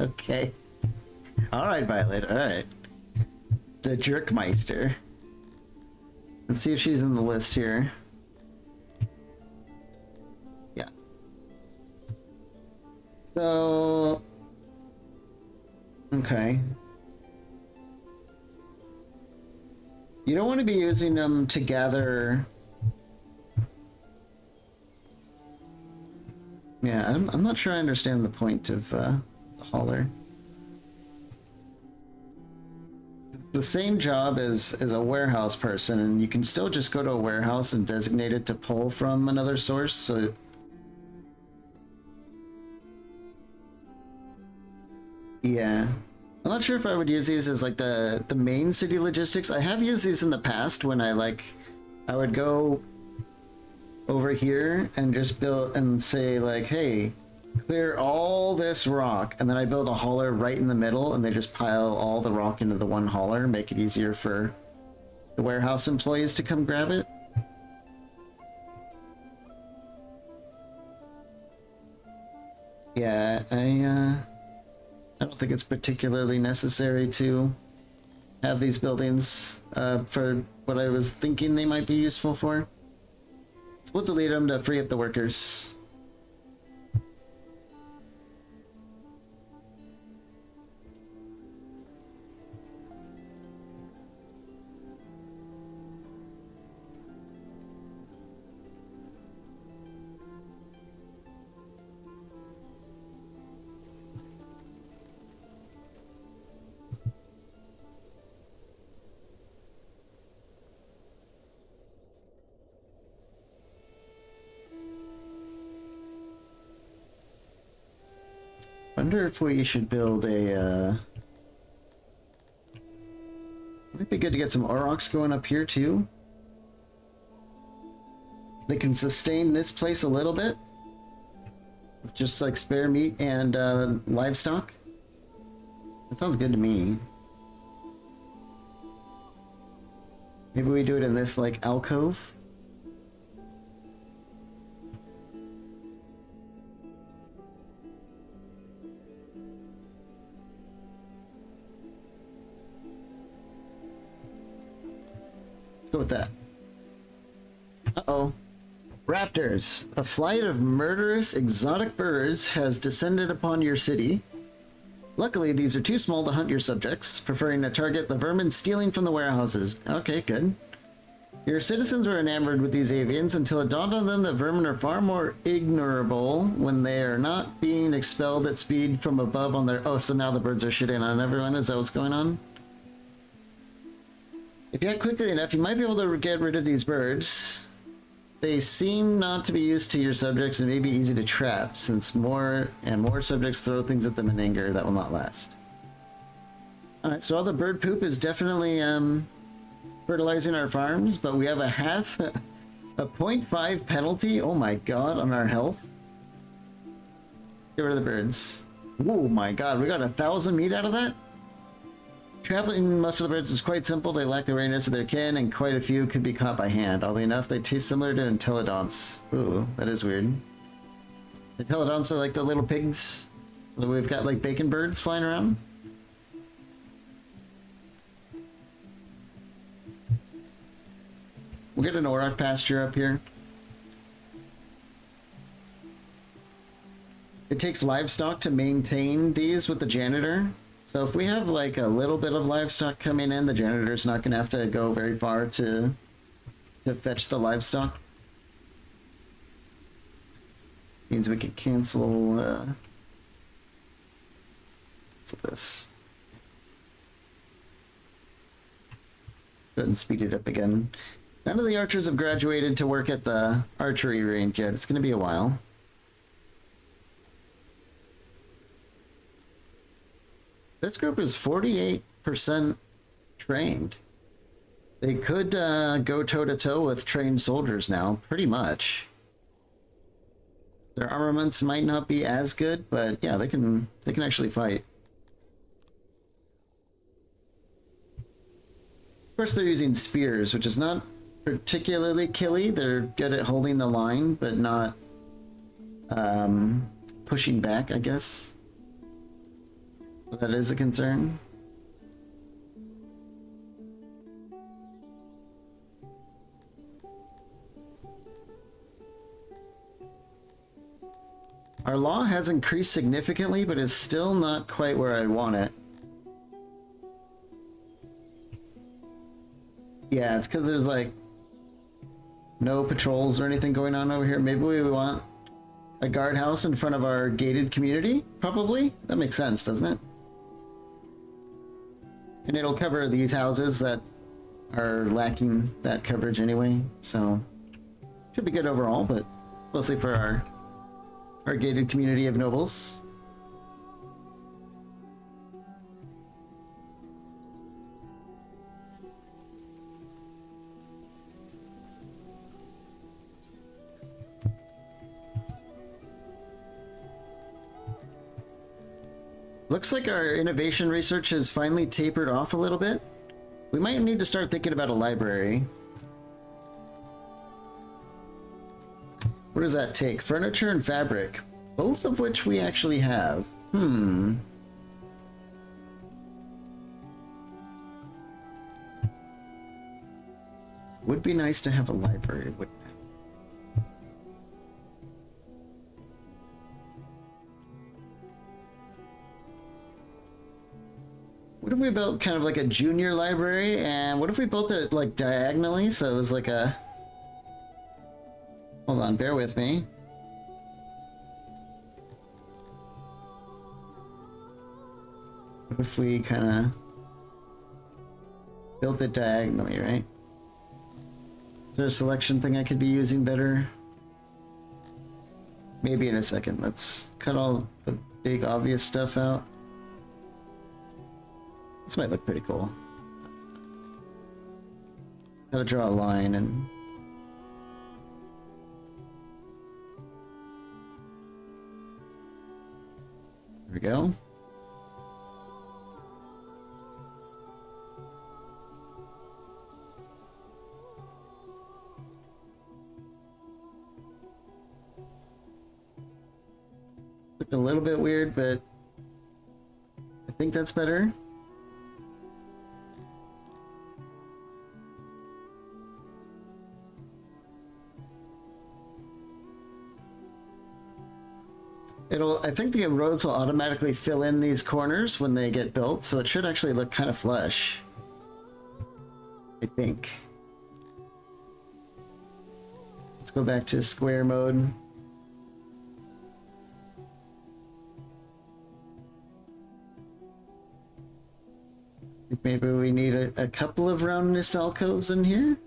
Okay. Alright, Violet, alright. The Jerkmeister. Let's see if she's in the list here. Yeah. So... okay. You don't want to be using them to gather... yeah, I'm not sure I understand the point of the hauler. The same job as a warehouse person, and you can still just go to a warehouse and designate it to pull from another source, so... yeah. I'm not sure if I would use these as like the main city logistics. I have used these in the past when I would go over here and just build and say like, hey, clear all this rock, and then I build a hauler right in the middle and they just pile all the rock into the one hauler, make it easier for the warehouse employees to come grab it. Yeah, I don't think it's particularly necessary to have these buildings for what I was thinking they might be useful for. So we'll delete them to free up the workers. Wonder if we should build a, might be good to get some Aurochs going up here too. They can sustain this place a little bit. With just like spare meat and livestock. That sounds good to me. Maybe we do it in this like alcove. Go with that. Uh-oh. Raptors. A flight of murderous exotic birds has descended upon your city. Luckily, these are too small to hunt your subjects, preferring to target the vermin stealing from the warehouses. Okay, good. Your citizens were enamored with these avians until it dawned on them that vermin are far more ignorable when they are not being expelled at speed from above on their... oh, so now the birds are shitting on everyone? Is that what's going on? If you act quickly enough, you might be able to get rid of these birds. They seem not to be used to your subjects and may be easy to trap, since more and more subjects throw things at them in anger that will not last. Alright, so all the bird poop is definitely fertilizing our farms, but we have a 0.5 penalty, oh my god, on our health. Get rid of the birds. Oh my god, we got 1,000 meat out of that? Trapping most of the birds is quite simple. They lack the awareness of their kin, and quite a few could be caught by hand. Oddly enough, they taste similar to entelodonts. Ooh, that is weird. The entelodonts are like the little pigs. We've got like bacon birds flying around. We'll get an Auroch pasture up here. It takes livestock to maintain these with the janitor. So if we have like a little bit of livestock coming in, the janitor's not going to have to go very far to fetch the livestock. Means we can cancel this. Go ahead and speed it up again. None of the archers have graduated to work at the archery range yet. It's going to be a while. This group is 48% trained. They could go toe-to-toe with trained soldiers now, pretty much. Their armaments might not be as good, but yeah, they can actually fight. Of course, they're using spears, which is not particularly killy. They're good at holding the line, but not pushing back, I guess. So that is a concern. Our law has increased significantly, but is still not quite where I want it. Yeah, it's because there's like no patrols or anything going on over here. Maybe we want a guardhouse in front of our gated community? Probably? That makes sense, doesn't it? And it'll cover these houses that are lacking that coverage anyway, so should be good overall, but mostly for our gated community of nobles. Looks like our innovation research has finally tapered off a little bit. We might need to start thinking about a library. What does that take? Furniture and fabric, both of which we actually have. Would be nice to have a library, wouldn't it? What if we built kind of like a junior library, and what if we built it like diagonally, so it was like a... Hold on, bear with me. What if we kind of built it diagonally, right? Is there a selection thing I could be using better? Maybe in a second. Let's cut all the big obvious stuff out. This might look pretty cool. Have to draw a line and... There we go. Looked a little bit weird, but I think that's better. I think the roads will automatically fill in these corners when they get built, so it should actually look kind of flush. I think. Let's go back to square mode. Maybe we need a couple of roundness alcoves in here.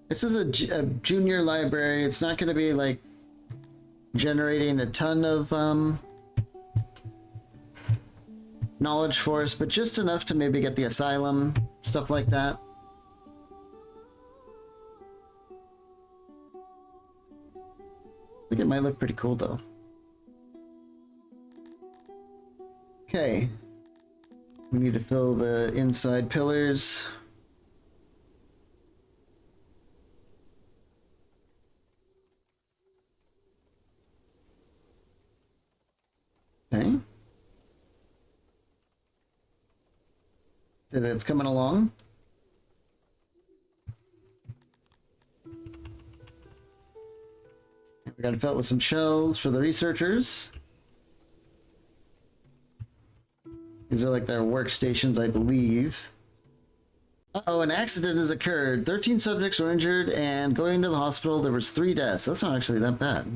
This is a junior library. It's not going to be like generating a ton of knowledge for us, but just enough to maybe get the asylum, stuff like that. I think it might look pretty cool though. Okay. We need to fill the inside pillars. Okay. So that's coming along. We gotta fill it with some shells for the researchers. These are like their workstations, I believe. Uh-oh, an accident has occurred. 13 subjects were injured, and going to the hospital, there was 3 deaths. That's not actually that bad.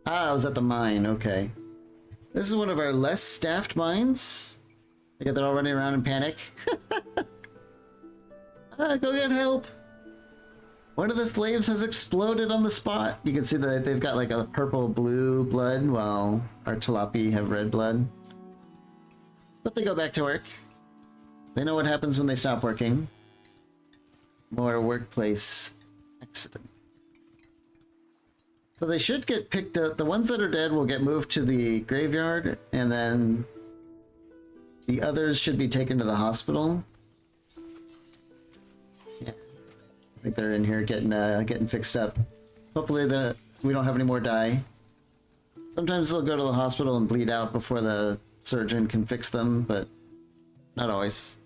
Ah, I was at the mine. Okay. This is one of our less staffed mines. I get they're all running around in panic. Go get help. One of the slaves has exploded on the spot. You can see that they've got like a purple-blue blood, while our tilapia have red blood. But they go back to work. They know what happens when they stop working. More workplace accident. So they should get picked up. The ones that are dead will get moved to the graveyard, and then the others should be taken to the hospital. Yeah, I think they're in here getting fixed up. Hopefully we don't have any more die. Sometimes they'll go to the hospital and bleed out before the surgeon can fix them, but not always.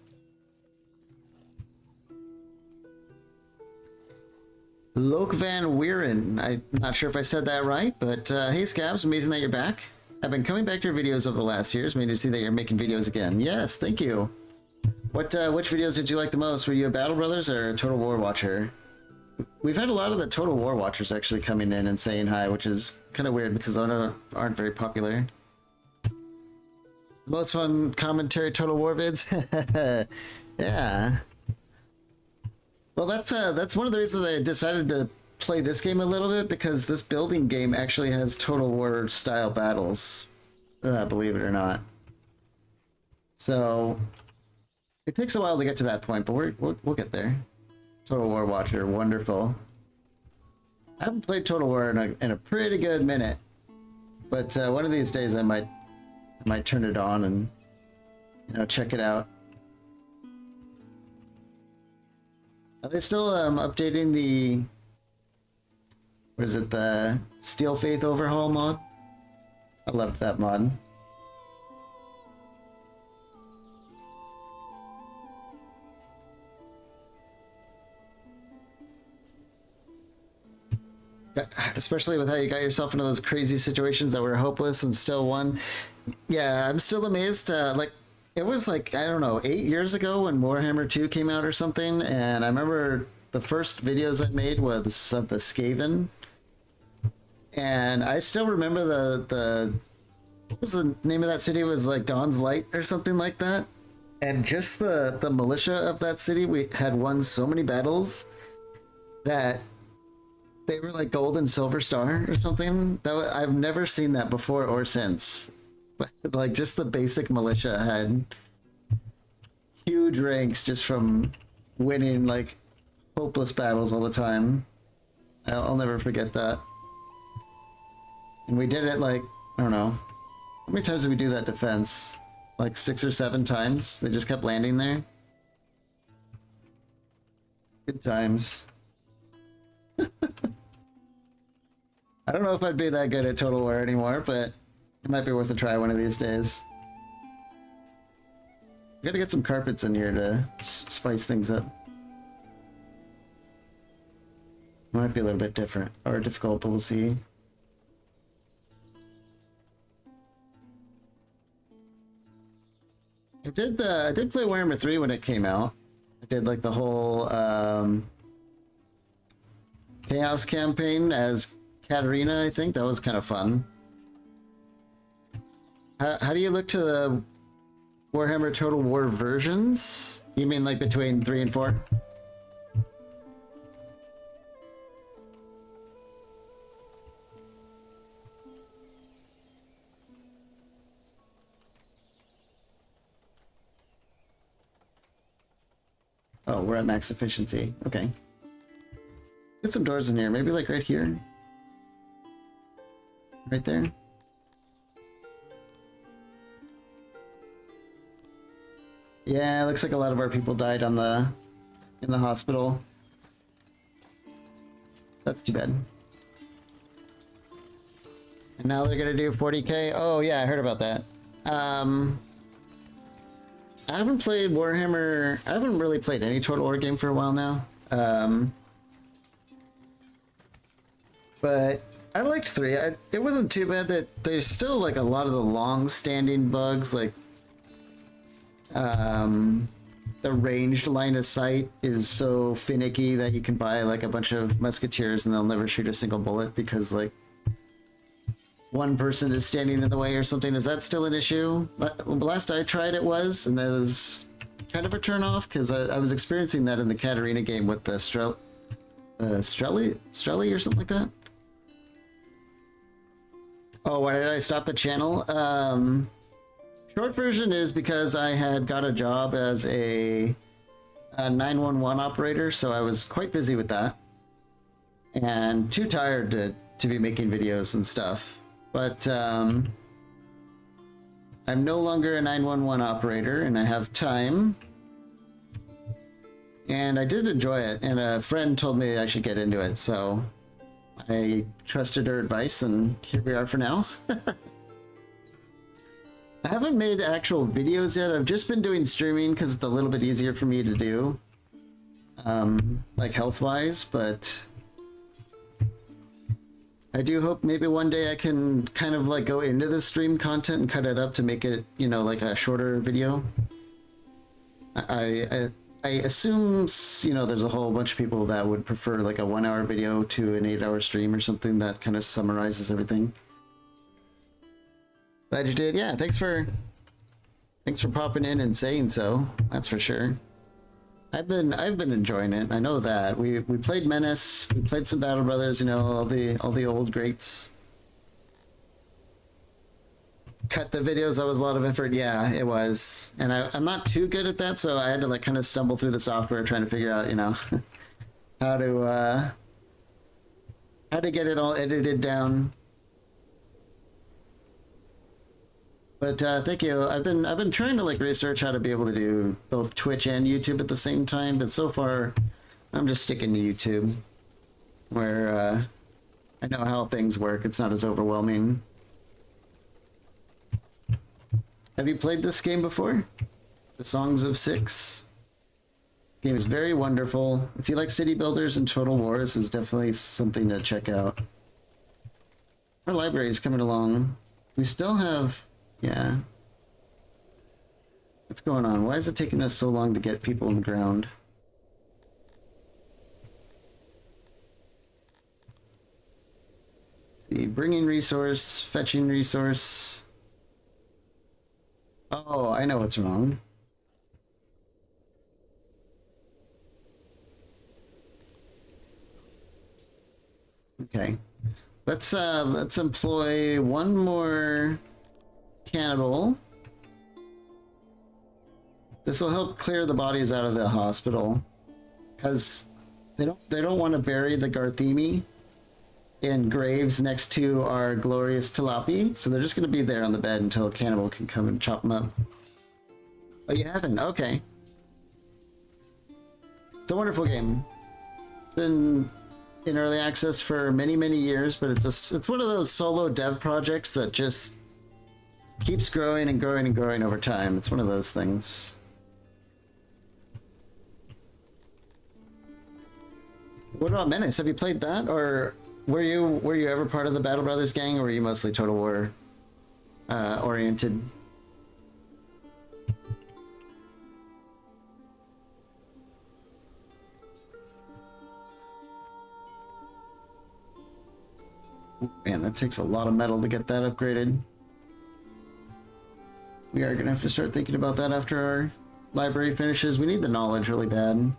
Loke Van Weeren. I'm not sure if I said that right, but hey Skabs, amazing that you're back. I've been coming back to your videos over the last years, made to see that you're making videos again. Yes, thank you. Which videos did you like the most? Were you a Battle Brothers or a Total War watcher? We've had a lot of the Total War watchers actually coming in and saying hi, which is kind of weird because they aren't very popular. The most fun commentary Total War vids? Yeah. Well, that's one of the reasons I decided to play this game a little bit, because this building game actually has Total War style battles, believe it or not. So it takes a while to get to that point, but we'll get there. Total War watcher, wonderful. I haven't played Total War in a pretty good minute, but one of these days I might turn it on and check it out. Are they still updating the, what is it, the Steel Faith overhaul mod? I loved that mod. Especially with how you got yourself into those crazy situations that were hopeless and still won. Yeah, I'm still amazed. Like, it was like, I don't know, 8 years ago when Warhammer 2 came out or something, and I remember the first videos I made was of the Skaven, and I still remember the what was the name of that city? It was like Dawn's Light or something like that, and just the militia of that city, we had won so many battles that they were like gold and silver star or something. I've never seen that before or since. Like, just the basic militia had huge ranks just from winning like hopeless battles all the time. I'll never forget that. And we did it like, I don't know, how many times did we do that defense? Like 6 or 7 times. They just kept landing there. Good times. I don't know if I'd be that good at Total War anymore, but it might be worth a try one of these days. We gotta get some carpets in here to spice things up. Might be a little bit different or difficult, but we'll see. I did play Warhammer 3 when it came out. I did like the whole Chaos campaign as Katarina, I think. That was kind of fun. How do you look to the Warhammer Total War versions? You mean like between 3 and 4? Oh, we're at max efficiency. Okay. Get some doors in here. Maybe like right here. Right there. Yeah, it looks like a lot of our people died in the hospital. That's too bad. And now they're gonna do 40k? Oh yeah, I heard about that. I haven't played Warhammer. I haven't really played any Total War game for a while now. But I liked 3. It wasn't too bad. That there's still like a lot of the long-standing bugs, like the ranged line of sight is so finicky that you can buy like a bunch of musketeers and they'll never shoot a single bullet because like one person is standing in the way or something. Is that still an issue? Last I tried it was, and that was kind of a turn off because I was experiencing that in the Katarina game with the Strelly or something like that. Oh, why did I stop the channel? Short version is because I had got a job as a 911 operator, so I was quite busy with that. And too tired to be making videos and stuff. But I'm no longer a 911 operator, and I have time. And I did enjoy it, and a friend told me I should get into it, so I trusted her advice, and here we are for now. I haven't made actual videos yet. I've just been doing streaming because it's a little bit easier for me to do, like health-wise, but I do hope maybe one day I can kind of like go into the stream content and cut it up to make it, you know, like a shorter video. I assume, you know, there's a whole bunch of people that would prefer like a 1-hour video to an 8-hour stream or something that kind of summarizes everything. Glad you did. Yeah, thanks for popping in and saying so. That's for sure. I've been enjoying it. I know that. We played Menace, we played some Battle Brothers, you know, all the old greats. Cut the videos, that was a lot of effort. Yeah, it was. And I'm not too good at that, so I had to like kind of stumble through the software trying to figure out, you know, how to get it all edited down. But thank you. I've been trying to like research how to be able to do both Twitch and YouTube at the same time, but so far I'm just sticking to YouTube, where I know how things work. It's not as overwhelming. Have you played this game before? The Songs of Six? Game is very wonderful. If you like city builders and Total War, this is definitely something to check out. Our library is coming along. We still have... Yeah. What's going on? Why is it taking us so long to get people on the ground? Let's see, bringing resource, fetching resource. Oh, I know what's wrong. Okay. Let's employ one more cannibal. This will help clear the bodies out of the hospital, because they don't want to bury the Garthemi in graves next to our glorious Talapi, so they're just going to be there on the bed until a cannibal can come and chop them up. Oh, you haven't? Okay. It's a wonderful game. It's been in early access for many years, but it's one of those solo dev projects that just keeps growing and growing and growing over time. It's one of those things. What about Menace? Have you played that, or were you ever part of the Battle Brothers gang, or were you mostly Total War oriented? Man, that takes a lot of metal to get that upgraded. We are gonna have to start thinking about that after our library finishes. We need the knowledge really bad.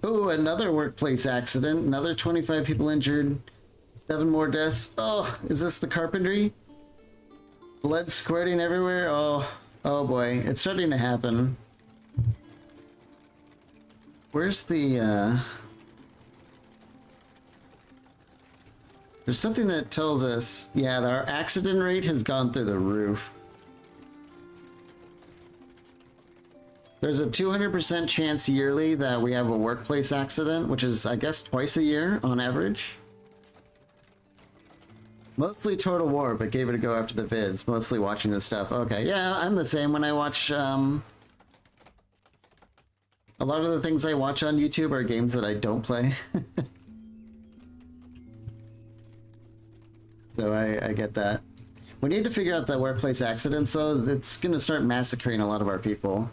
Oh, another workplace accident. Another 25 people injured. 7 more deaths. Oh, is this the carpentry? Blood squirting everywhere? Oh boy. It's starting to happen. Where's the, There's something that tells us, yeah, our accident rate has gone through the roof. There's a 200% chance yearly that we have a workplace accident, which is, I guess, twice a year on average. Mostly Total War, but gave it a go after the vids. Mostly watching this stuff. Okay, yeah, I'm the same when I watch, A lot of the things I watch on YouTube are games that I don't play. So I get that. We need to figure out the workplace accidents, though. It's going to start massacring a lot of our people.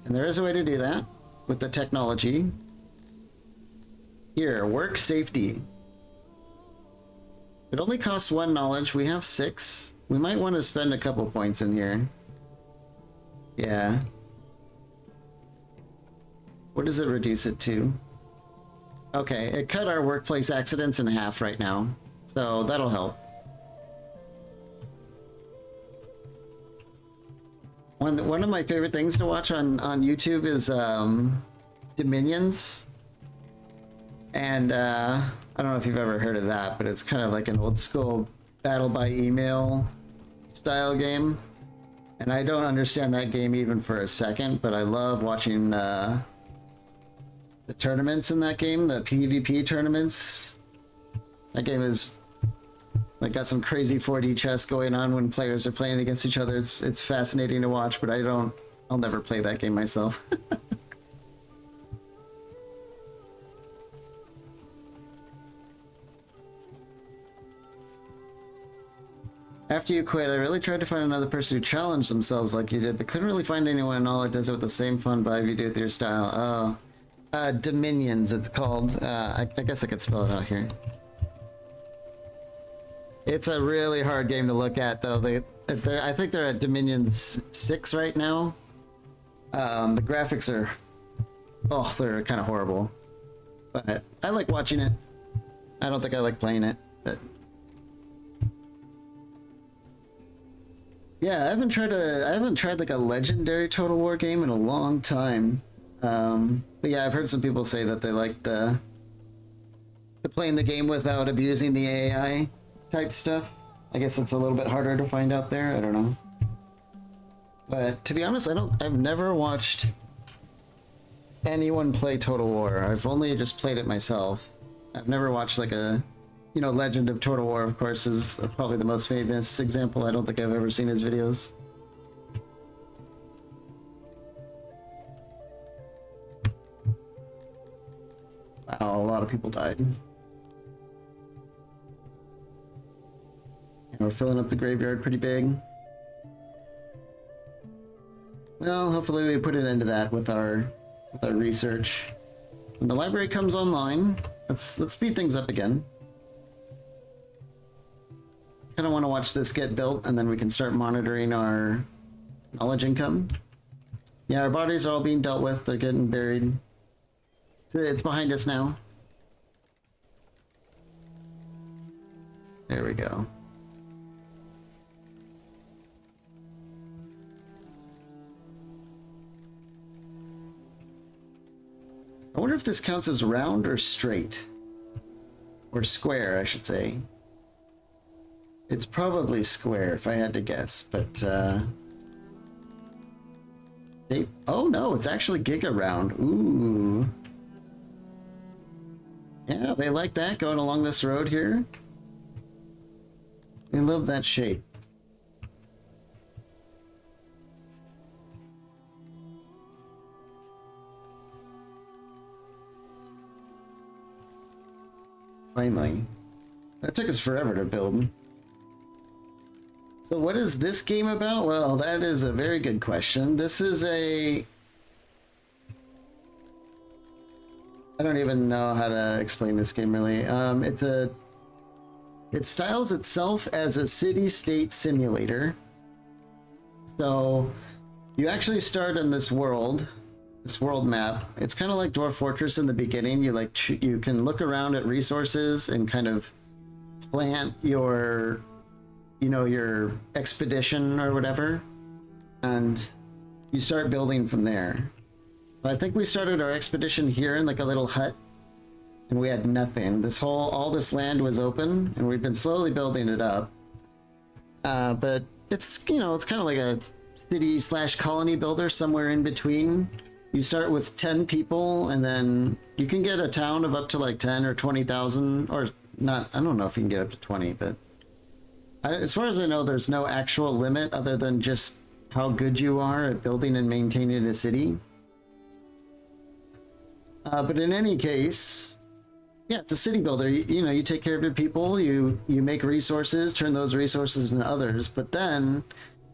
And there is a way to do that with the technology. Here, work safety. It only costs 1 knowledge. We have 6. We might want to spend a couple points in here. Yeah. What does it reduce it to? Okay, it cut our workplace accidents in half right now. So that'll help. One of my favorite things to watch on YouTube is Dominions. And I don't know if you've ever heard of that, but it's kind of like an old school battle by email style game. And I don't understand that game even for a second, but I love watching the tournaments in that game, the PvP tournaments. That game is like got some crazy 4D chess going on when players are playing against each other. It's fascinating to watch, but I'll never play that game myself. After you quit, I really tried to find another person who challenged themselves like you did, but couldn't really find anyone all that does it with the same fun vibe you do with your style. Oh. Dominions, it's called. I guess I could spell it out here. It's a really hard game to look at, though. I think they're at Dominions 6 right now. The graphics are... Oh, they're kind of horrible. But I like watching it. I don't think I like playing it, but... Yeah, I haven't tried like a legendary Total War game in a long time. But yeah, I've heard some people say that they like the playing the game without abusing the AI type stuff. I guess it's a little bit harder to find out there. I don't know. But to be honest, I've never watched anyone play Total War. I've only just played it myself. I've never watched like a, Legend of Total War, of course, is probably the most famous example. I don't think I've ever seen his videos. Wow, a lot of people died. And we're filling up the graveyard pretty big. Well, hopefully we put an end to that with our research. When the library comes online, let's speed things up again. Kind of want to watch this get built, and then we can start monitoring our knowledge income. Yeah, our bodies are all being dealt with. They're getting buried. It's behind us now. There we go. I wonder if this counts as round or straight. Or square, I should say. It's probably square, if I had to guess, but, oh no, it's actually giga round. Ooh. Yeah, they like that, going along this road here. They love that shape. Finally. That took us forever to build. So what is this game about? Well, that is a very good question. This is a... I don't even know how to explain this game really. It styles itself as a city-state simulator. So you actually start in this world map. It's kind of like Dwarf Fortress in the beginning. You can look around at resources and kind of plant your your expedition or whatever, and you start building from there. I think we started our expedition here in like a little hut, and we had nothing. All this land was open, and we've been slowly building it up. But it's, it's kind of like a city/colony builder, somewhere in between. You start with 10 people, and then you can get a town of up to like 10 or 20,000, or not. I don't know if you can get up to 20, but as far as I know, there's no actual limit other than just how good you are at building and maintaining a city. But in any case, yeah, it's a city builder. You know, you take care of your people, you make resources, turn those resources into others. But then,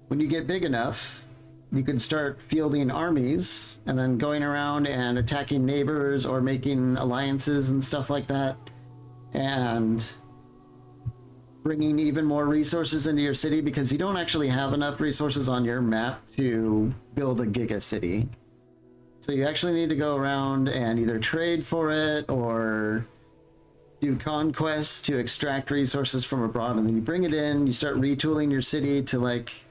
when you get big enough, you can start fielding armies and then going around and attacking neighbors or making alliances and stuff like that, and bringing even more resources into your city because you don't actually have enough resources on your map to build a giga city. So you actually need to go around and either trade for it or do conquests to extract resources from abroad, and then you bring it in, you start retooling your city to like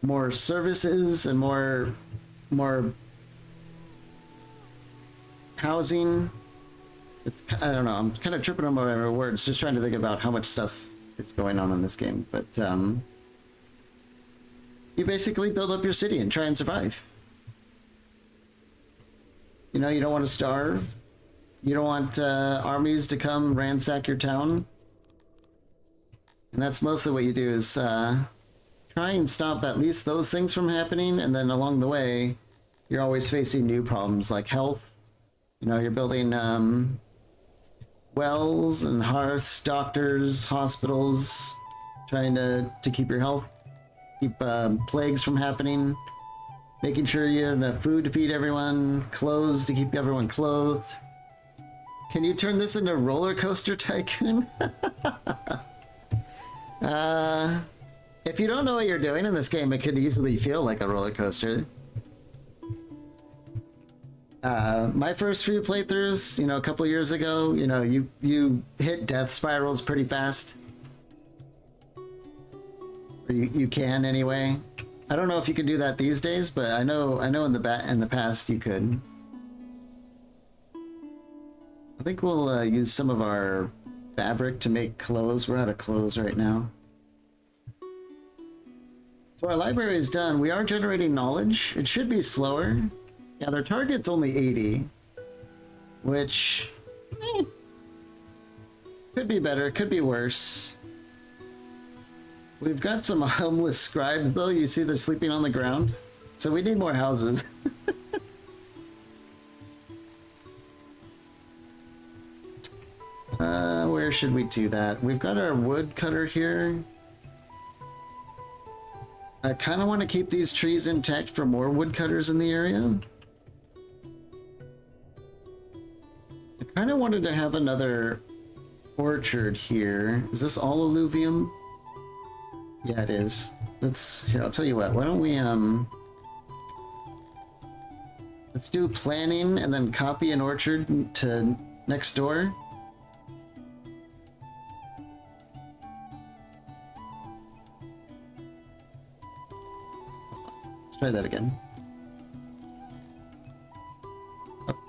more services and more housing. It's, I don't know, I'm kind of tripping on my words, just trying to think about how much stuff is going on in this game. But you basically build up your city and try and survive. You know, you don't want to starve. You don't want armies to come ransack your town. And that's mostly what you do is try and stop at least those things from happening, and then along the way, you're always facing new problems like health. You know, you're building wells and hearths, doctors, hospitals, trying to keep your health, keep plagues from happening, making sure you have enough food to feed everyone, clothes to keep everyone clothed. Can you turn this into Roller Coaster Tycoon? If you don't know what you're doing in this game, it could easily feel like a roller coaster. My first few playthroughs, you know, a couple years ago, you know, you hit death spirals pretty fast. Or you can anyway. I don't know if you can do that these days, but I know in the past you could. I think we'll use some of our fabric to make clothes. We're out of clothes right now. So our library is done. We are generating knowledge. It should be slower. Yeah, their target's only 80, which could be better, could be worse. We've got some homeless scribes though. You see they're sleeping on the ground. So we need more houses. Where should we do that? We've got our woodcutter here. I kind of want to keep these trees intact for more woodcutters in the area. I kind of wanted to have another orchard here. Is this all alluvium? Yeah, it is. Here, I'll tell you what. Why don't we let's do planning and then copy an orchard to next door. Let's try that again.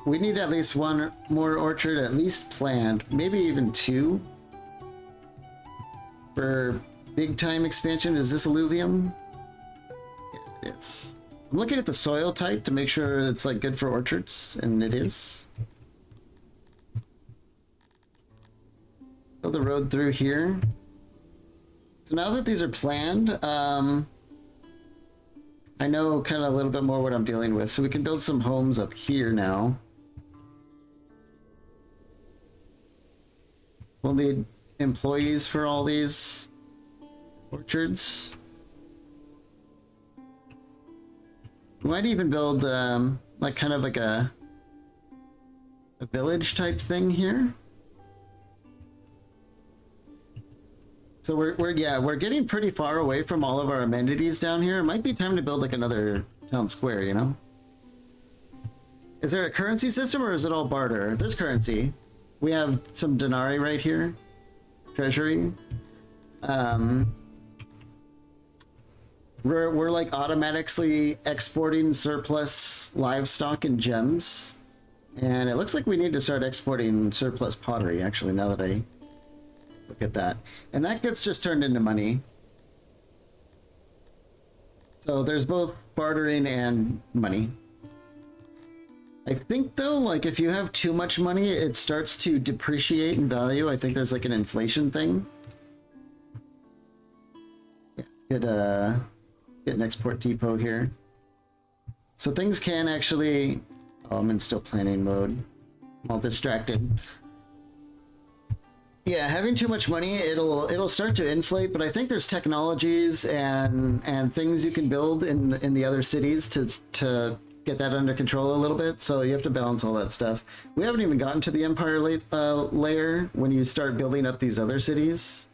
We need at least one more orchard, at least planned, maybe even two for big time expansion. Is this alluvium? Yeah, it is. I'm looking at the soil type to make sure it's like good for orchards, and it is. Build the road through here. So now that these are planned, I know kind of a little bit more what I'm dealing with. So we can build some homes up here now. We'll need employees for all these orchards. We might even build like kind of like a village type thing here. So we're getting pretty far away from all of our amenities down here. It might be time to build like another town square, you know? Is there a currency system or is it all barter? There's currency. We have some denarii right here. Treasury. We're like automatically exporting surplus livestock and gems. And it looks like we need to start exporting surplus pottery, actually, now that I look at that. And that gets just turned into money. So there's both bartering and money. I think though, like if you have too much money, it starts to depreciate in value. I think there's like an inflation thing. Yeah, get an export depot here. So things can actually... Oh, I'm in still planning mode. I'm all distracted. Yeah, having too much money, it'll start to inflate, but I think there's technologies and things you can build in the other cities to get that under control a little bit. So you have to balance all that stuff. We haven't even gotten to the empire layer when you start building up these other cities.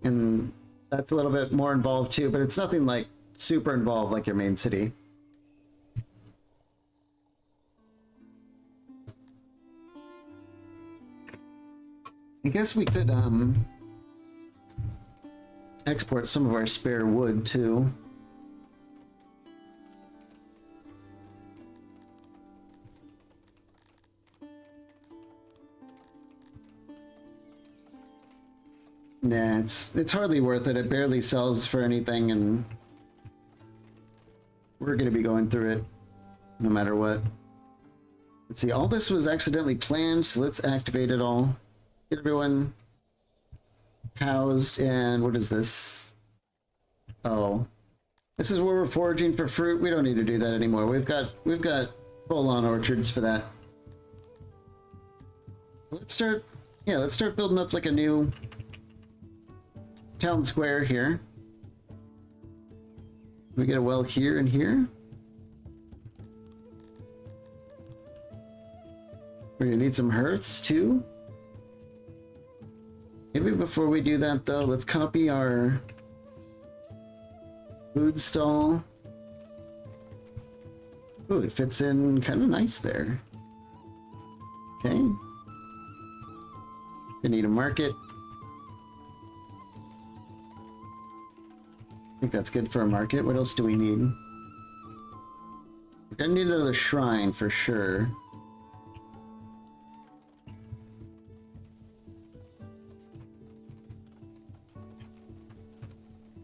And that's a little bit more involved too, but it's nothing like super involved like your main city. I guess we could export some of our spare wood too. Nah, it's hardly worth it. It barely sells for anything, and we're gonna be going through it no matter what. Let's see, all this was accidentally planned, so let's activate it all. Get everyone housed, and what is this? Oh, this is where we're foraging for fruit. We don't need to do that anymore. We've got full-on orchards for that. Let's start building up like a new town square here. We get a well here and here. We're gonna need some hearths too. Maybe before we do that though, let's copy our food stall. Ooh, it fits in kind of nice there. Okay. We need a market. I think that's good for a market. What else do we need? We're gonna need another shrine for sure.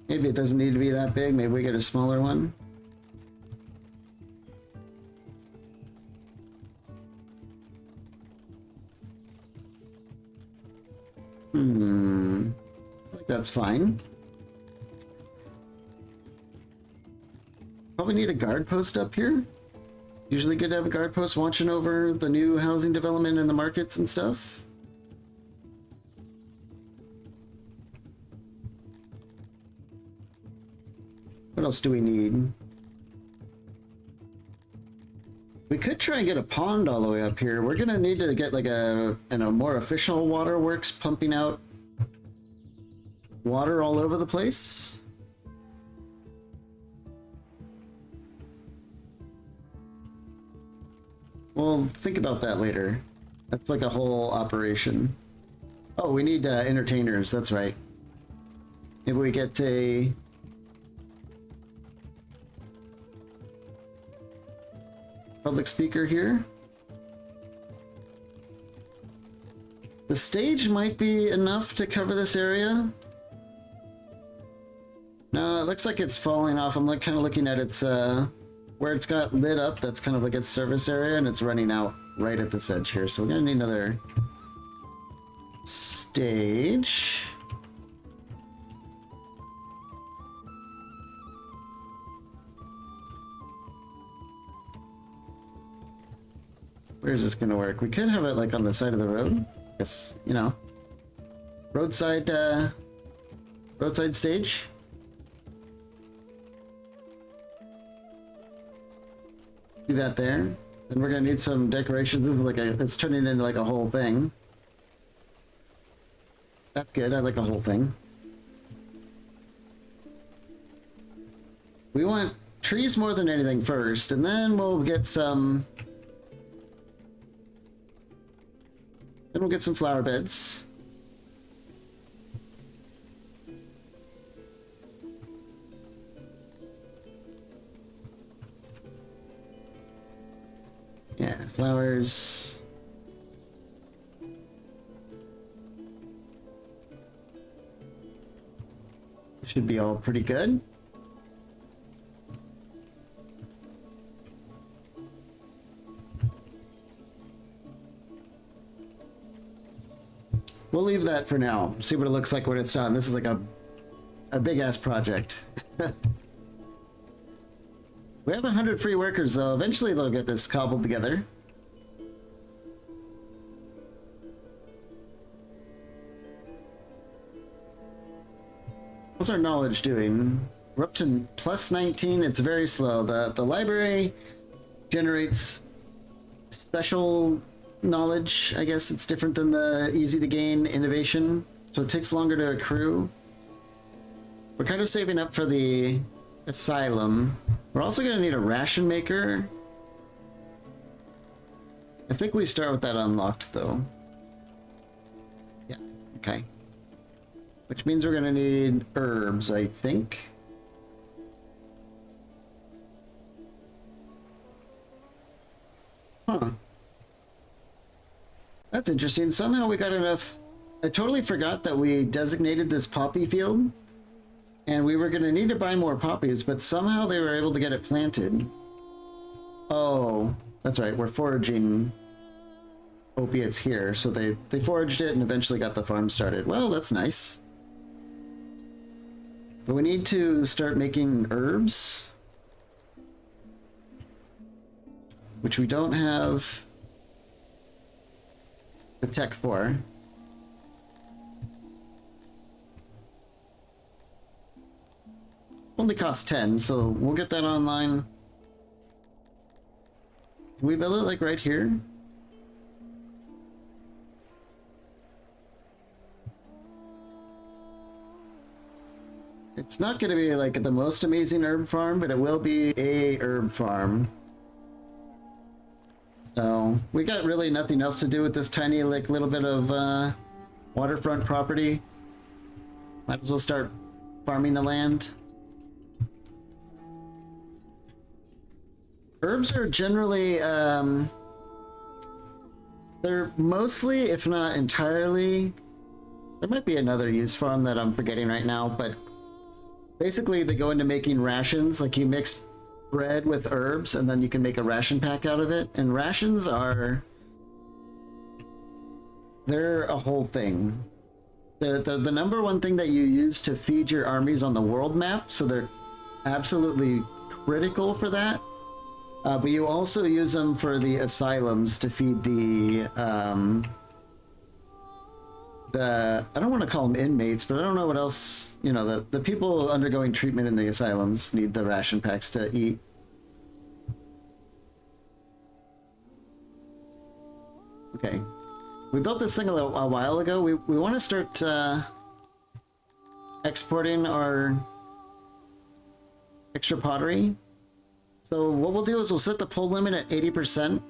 Maybe it doesn't need to be that big. Maybe we get a smaller one. I think that's fine. Probably need a guard post up here. Usually good to have a guard post watching over the new housing development and the markets and stuff. What else do we need? We could try and get a pond all the way up here. We're gonna need to get like a more official waterworks pumping out water all over the place. We'll think about that later. That's like a whole operation. Oh, we need entertainers, that's right. Maybe we get a... public speaker here. The stage might be enough to cover this area. No, it looks like it's falling off. I'm kind of looking at its where it's got lit up. That's kind of like its service area, and it's running out right at this edge here. So we're gonna need another stage. Where's this gonna work? We could have it like on the side of the road. Guess, you know, roadside stage. Do that there. Then we're gonna need some decorations. This is like it's turning into like a whole thing. That's good. I like a whole thing. We want trees more than anything first, and then we'll get some. Then we'll get some flower beds. Yeah, flowers. Should be all pretty good. We'll leave that for now. See what it looks like when it's done. This is like a big ass project. We have 100 free workers, though. Eventually they'll get this cobbled together. What's our knowledge doing? We're up to plus 19. It's very slow. The library generates special knowledge. I guess it's different than the easy to gain innovation, so it takes longer to accrue. We're kind of saving up for the asylum. We're also going to need a ration maker. I think we start with that unlocked, though. Yeah, okay. Which means we're going to need herbs, I think. Huh. That's interesting. Somehow we got enough... I totally forgot that we designated this poppy field. And we were going to need to buy more poppies, but somehow they were able to get it planted. Oh, that's right. We're foraging opiates here. So they foraged it and eventually got the farm started. Well, that's nice. But we need to start making herbs, which we don't have the tech for. Only costs 10, so we'll get that online. Can we build it like right here? It's not going to be like the most amazing herb farm, but it will be a herb farm. So we got really nothing else to do with this tiny like little bit of waterfront property. Might as well start farming the land. Herbs are generally they're mostly, if not entirely, there might be another use for them that I'm forgetting right now, but basically they go into making rations. Like you mix bread with herbs and then you can make a ration pack out of it. And rations are, they're a whole thing. They're the number one thing that you use to feed your armies on the world map, so they're absolutely critical for that. But you also use them for the asylums to feed the I don't want to call them inmates, but I don't know what else, you know, the people undergoing treatment in the asylums need the ration packs to eat. Okay. We built this thing a while ago. We want to start exporting our extra pottery. So what we'll do is we'll set the pull limit at 80%.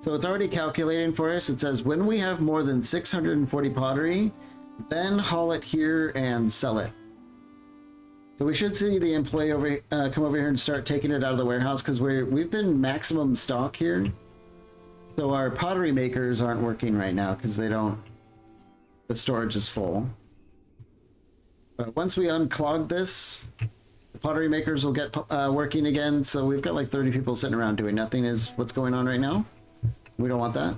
So it's already calculating for us. It says when we have more than 640 pottery, then haul it here and sell it. So we should see the employee come over here and start taking it out of the warehouse, because we've been maximum stock here. So our pottery makers aren't working right now because the storage is full. But once we unclog this, the pottery makers will get working again. So we've got like 30 people sitting around doing nothing is what's going on right now. We don't want that.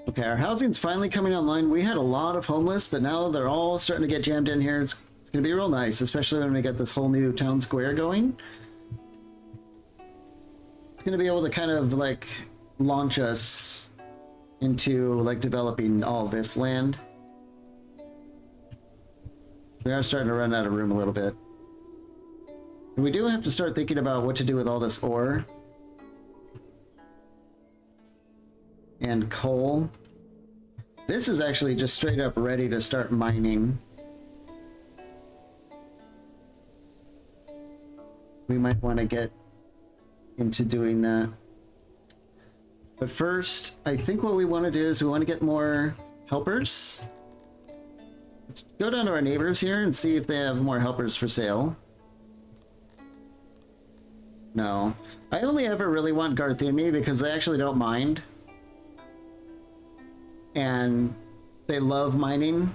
Okay, our housing's finally coming online. We had a lot of homeless, but now they're all starting to get jammed in here. It's going to be real nice, especially when we get this whole new town square going. It's going to be able to kind of like launch us into like developing all this land. We are starting to run out of room a little bit. And we do have to start thinking about what to do with all this ore and coal. This is actually just straight up ready to start mining. We might want to get into doing that. But first, I think what we want to do is we want to get more helpers. Let's go down to our neighbors here and see if they have more helpers for sale. No. I only ever really want Garthemi because they actually don't mind. And they love mining.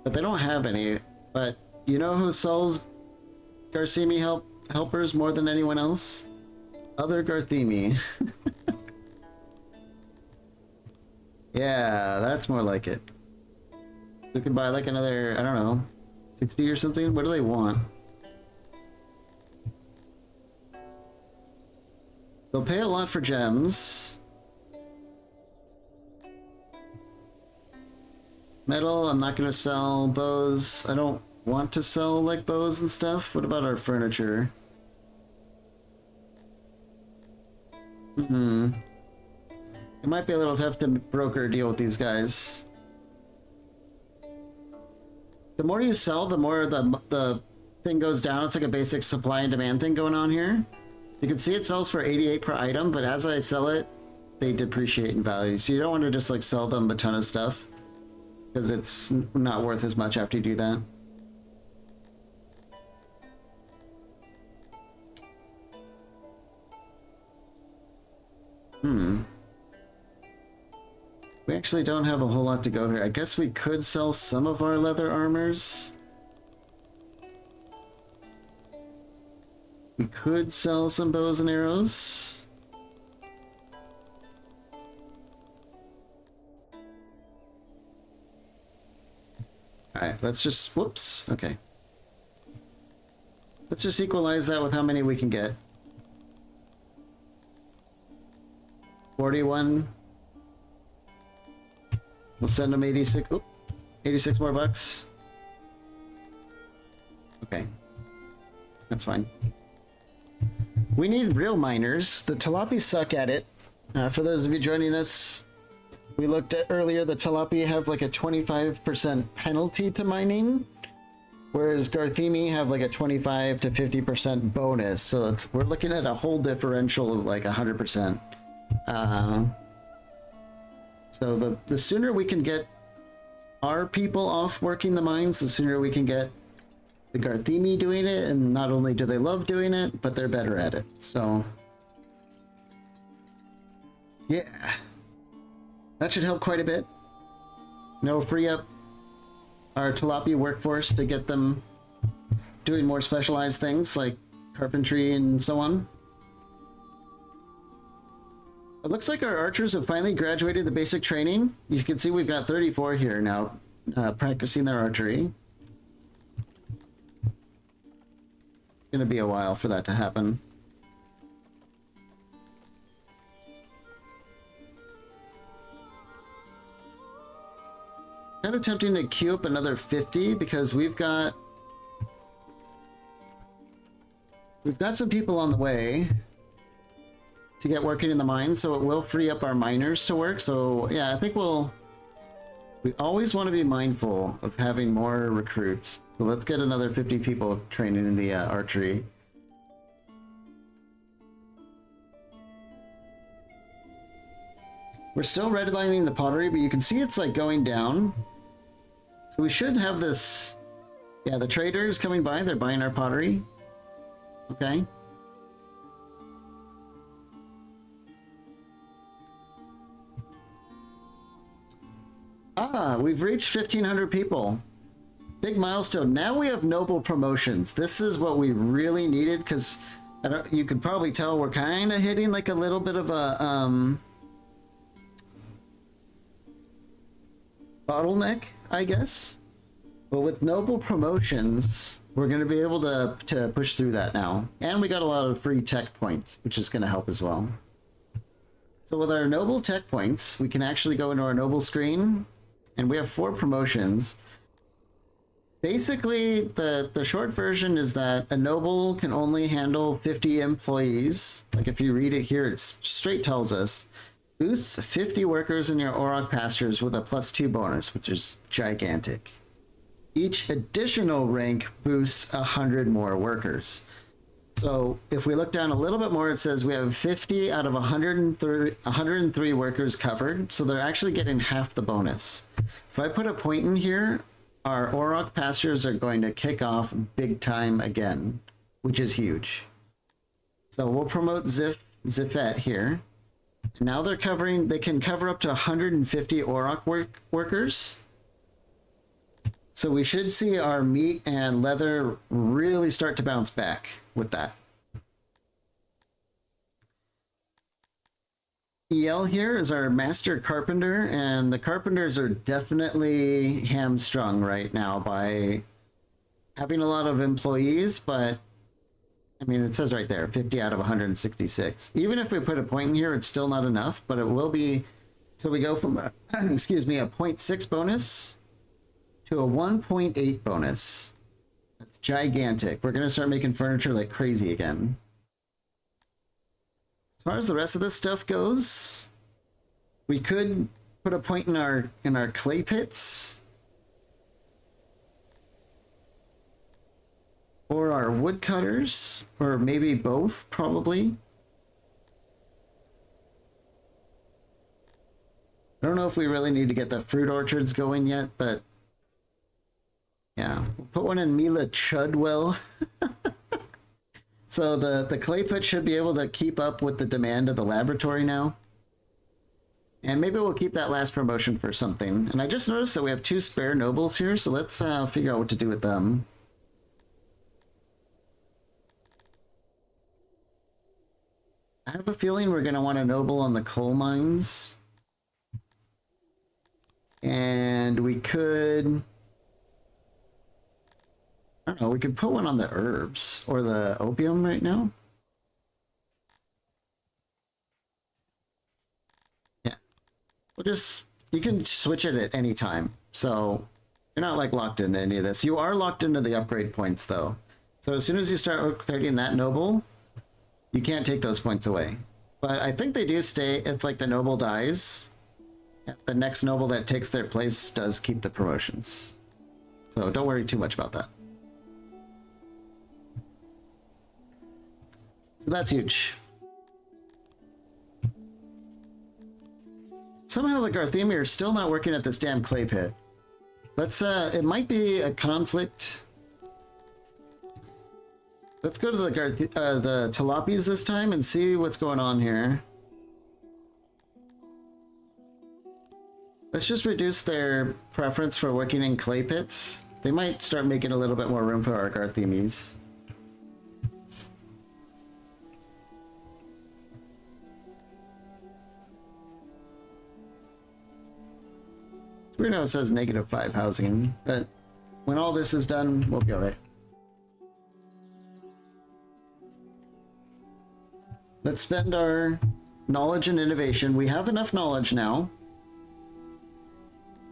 But they don't have any. But you know who sells Garthemi helpers more than anyone else? Other Garthemi. Yeah, that's more like it. We could buy like another, I don't know, 60 or something. What do they want? They'll pay a lot for gems. Metal, I'm not gonna sell bows. I don't want to sell like bows and stuff. What about our furniture? Hmm. It might be a little tough to broker a deal with these guys. The more you sell, the more the thing goes down. It's like a basic supply and demand thing going on here. You can see it sells for 88 per item, but as I sell it, they depreciate in value. So you don't want to just like sell them a ton of stuff, because it's not worth as much after you do that. We actually don't have a whole lot to go here. I guess we could sell some of our leather armors. We could sell some bows and arrows. Alright, let's just... Whoops. Okay. Let's just equalize that with how many we can get. 41. We'll send them 86. Oop, 86 more bucks. Okay. That's fine. We need real miners. The Talapi suck at it. For those of you joining us, we looked at earlier, the Talapi have like a 25% penalty to mining, whereas Garthemi have like a 25 to 50% bonus. So we're looking at a whole differential of like 100%. So the sooner we can get our people off working the mines, the sooner we can get the Garthemi doing it, and not only do they love doing it, but they're better at it. So yeah, that should help quite a bit. No, free up our Talapi workforce to get them doing more specialized things like carpentry and so on. It looks like our archers have finally graduated the basic training. You can see we've got 34 here now practicing their archery. It's gonna be a while for that to happen. Kind of tempting to queue up another 50 because we've got some people on the way to get working in the mine, so it will free up our miners to work. So yeah, I think we always want to be mindful of having more recruits. So let's get another 50 people training in the archery. We're still redlining the pottery, but you can see it's like going down. So we should have this. Yeah, the traders coming by, they're buying our pottery. Okay. Ah, we've reached 1,500 people. Big milestone. Now we have noble promotions. This is what we really needed, because you could probably tell we're kind of hitting like a little bit of a bottleneck, I guess. But with noble promotions, we're going to be able to push through that now. And we got a lot of free tech points, which is going to help as well. So with our noble tech points, we can actually go into our noble screen, and we have 4 promotions. Basically, the short version is that a noble can only handle 50 employees. Like if you read it here, it straight tells us, boosts 50 workers in your Orog pastures with a +2 bonus, which is gigantic. Each additional rank boosts 100 more workers. So if we look down a little bit more, it says we have 50 out of 103 workers covered. So they're actually getting half the bonus. If I put a point in here, our Orog pastures are going to kick off big time again, which is huge. So we'll promote Zifet here. Now they can cover up to 150 Orog workers. So we should see our meat and leather really start to bounce back with that. EL here is our master carpenter, and the carpenters are definitely hamstrung right now by having a lot of employees, but I mean, it says right there, 50 out of 166. Even if we put a point in here, it's still not enough, but it will be. So we go from a, excuse me, a 0.6 bonus to a 1.8 bonus. That's gigantic. We're gonna start making furniture like crazy again. As far as the rest of this stuff goes, we could put a point in our clay pits. Or our woodcutters, or maybe both, probably. I don't know if we really need to get the fruit orchards going yet, but yeah, we'll put one in Mila Chudwell. So the clay pit should be able to keep up with the demand of the laboratory now. And maybe we'll keep that last promotion for something. And I just noticed that we have 2 spare nobles here, so let's figure out what to do with them. I have a feeling we're going to want a noble on the coal mines. And we could... I don't know, we could put one on the herbs or the opium right now. Yeah. We'll just... You can switch it at any time. So you're not like locked into any of this. You are locked into the upgrade points though. So as soon as you start upgrading that noble, you can't take those points away. But I think they do stay if like the noble dies. The next noble that takes their place does keep the promotions. So don't worry too much about that. So that's huge. Somehow the Garthemir is still not working at this damn clay pit. Let's it might be a conflict. Let's go to the Tilapis this time and see what's going on here. Let's just reduce their preference for working in clay pits. They might start making a little bit more room for our Garthemis. It's weird how it says -5 housing, but when all this is done, we'll be alright. Let's spend our knowledge and innovation. We have enough knowledge now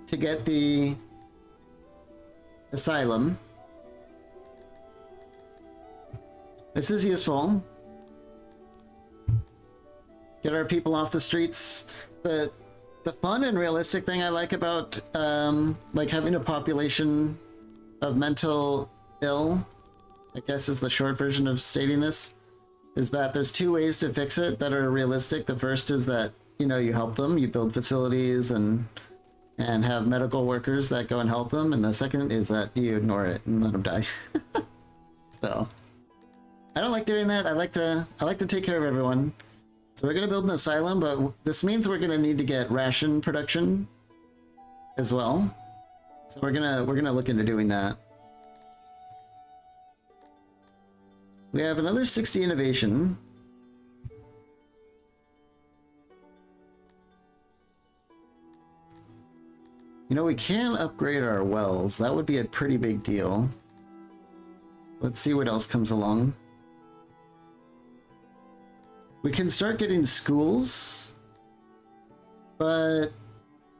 to get the asylum. This is useful. Get our people off the streets. The fun and realistic thing I like about like having a population of mental ill, I guess is the short version of stating this, is that there's 2 ways to fix it that are realistic. The first is that, you know, you help them, you build facilities and have medical workers that go and help them, and the second is that you ignore it and let them die. So I don't like doing that. I like to take care of everyone. So we're gonna build an asylum, but this means we're gonna need to get ration production as well. So we're gonna look into doing that. We have another 60 innovation. You know, we can upgrade our wells. That would be a pretty big deal. Let's see what else comes along. We can start getting schools, but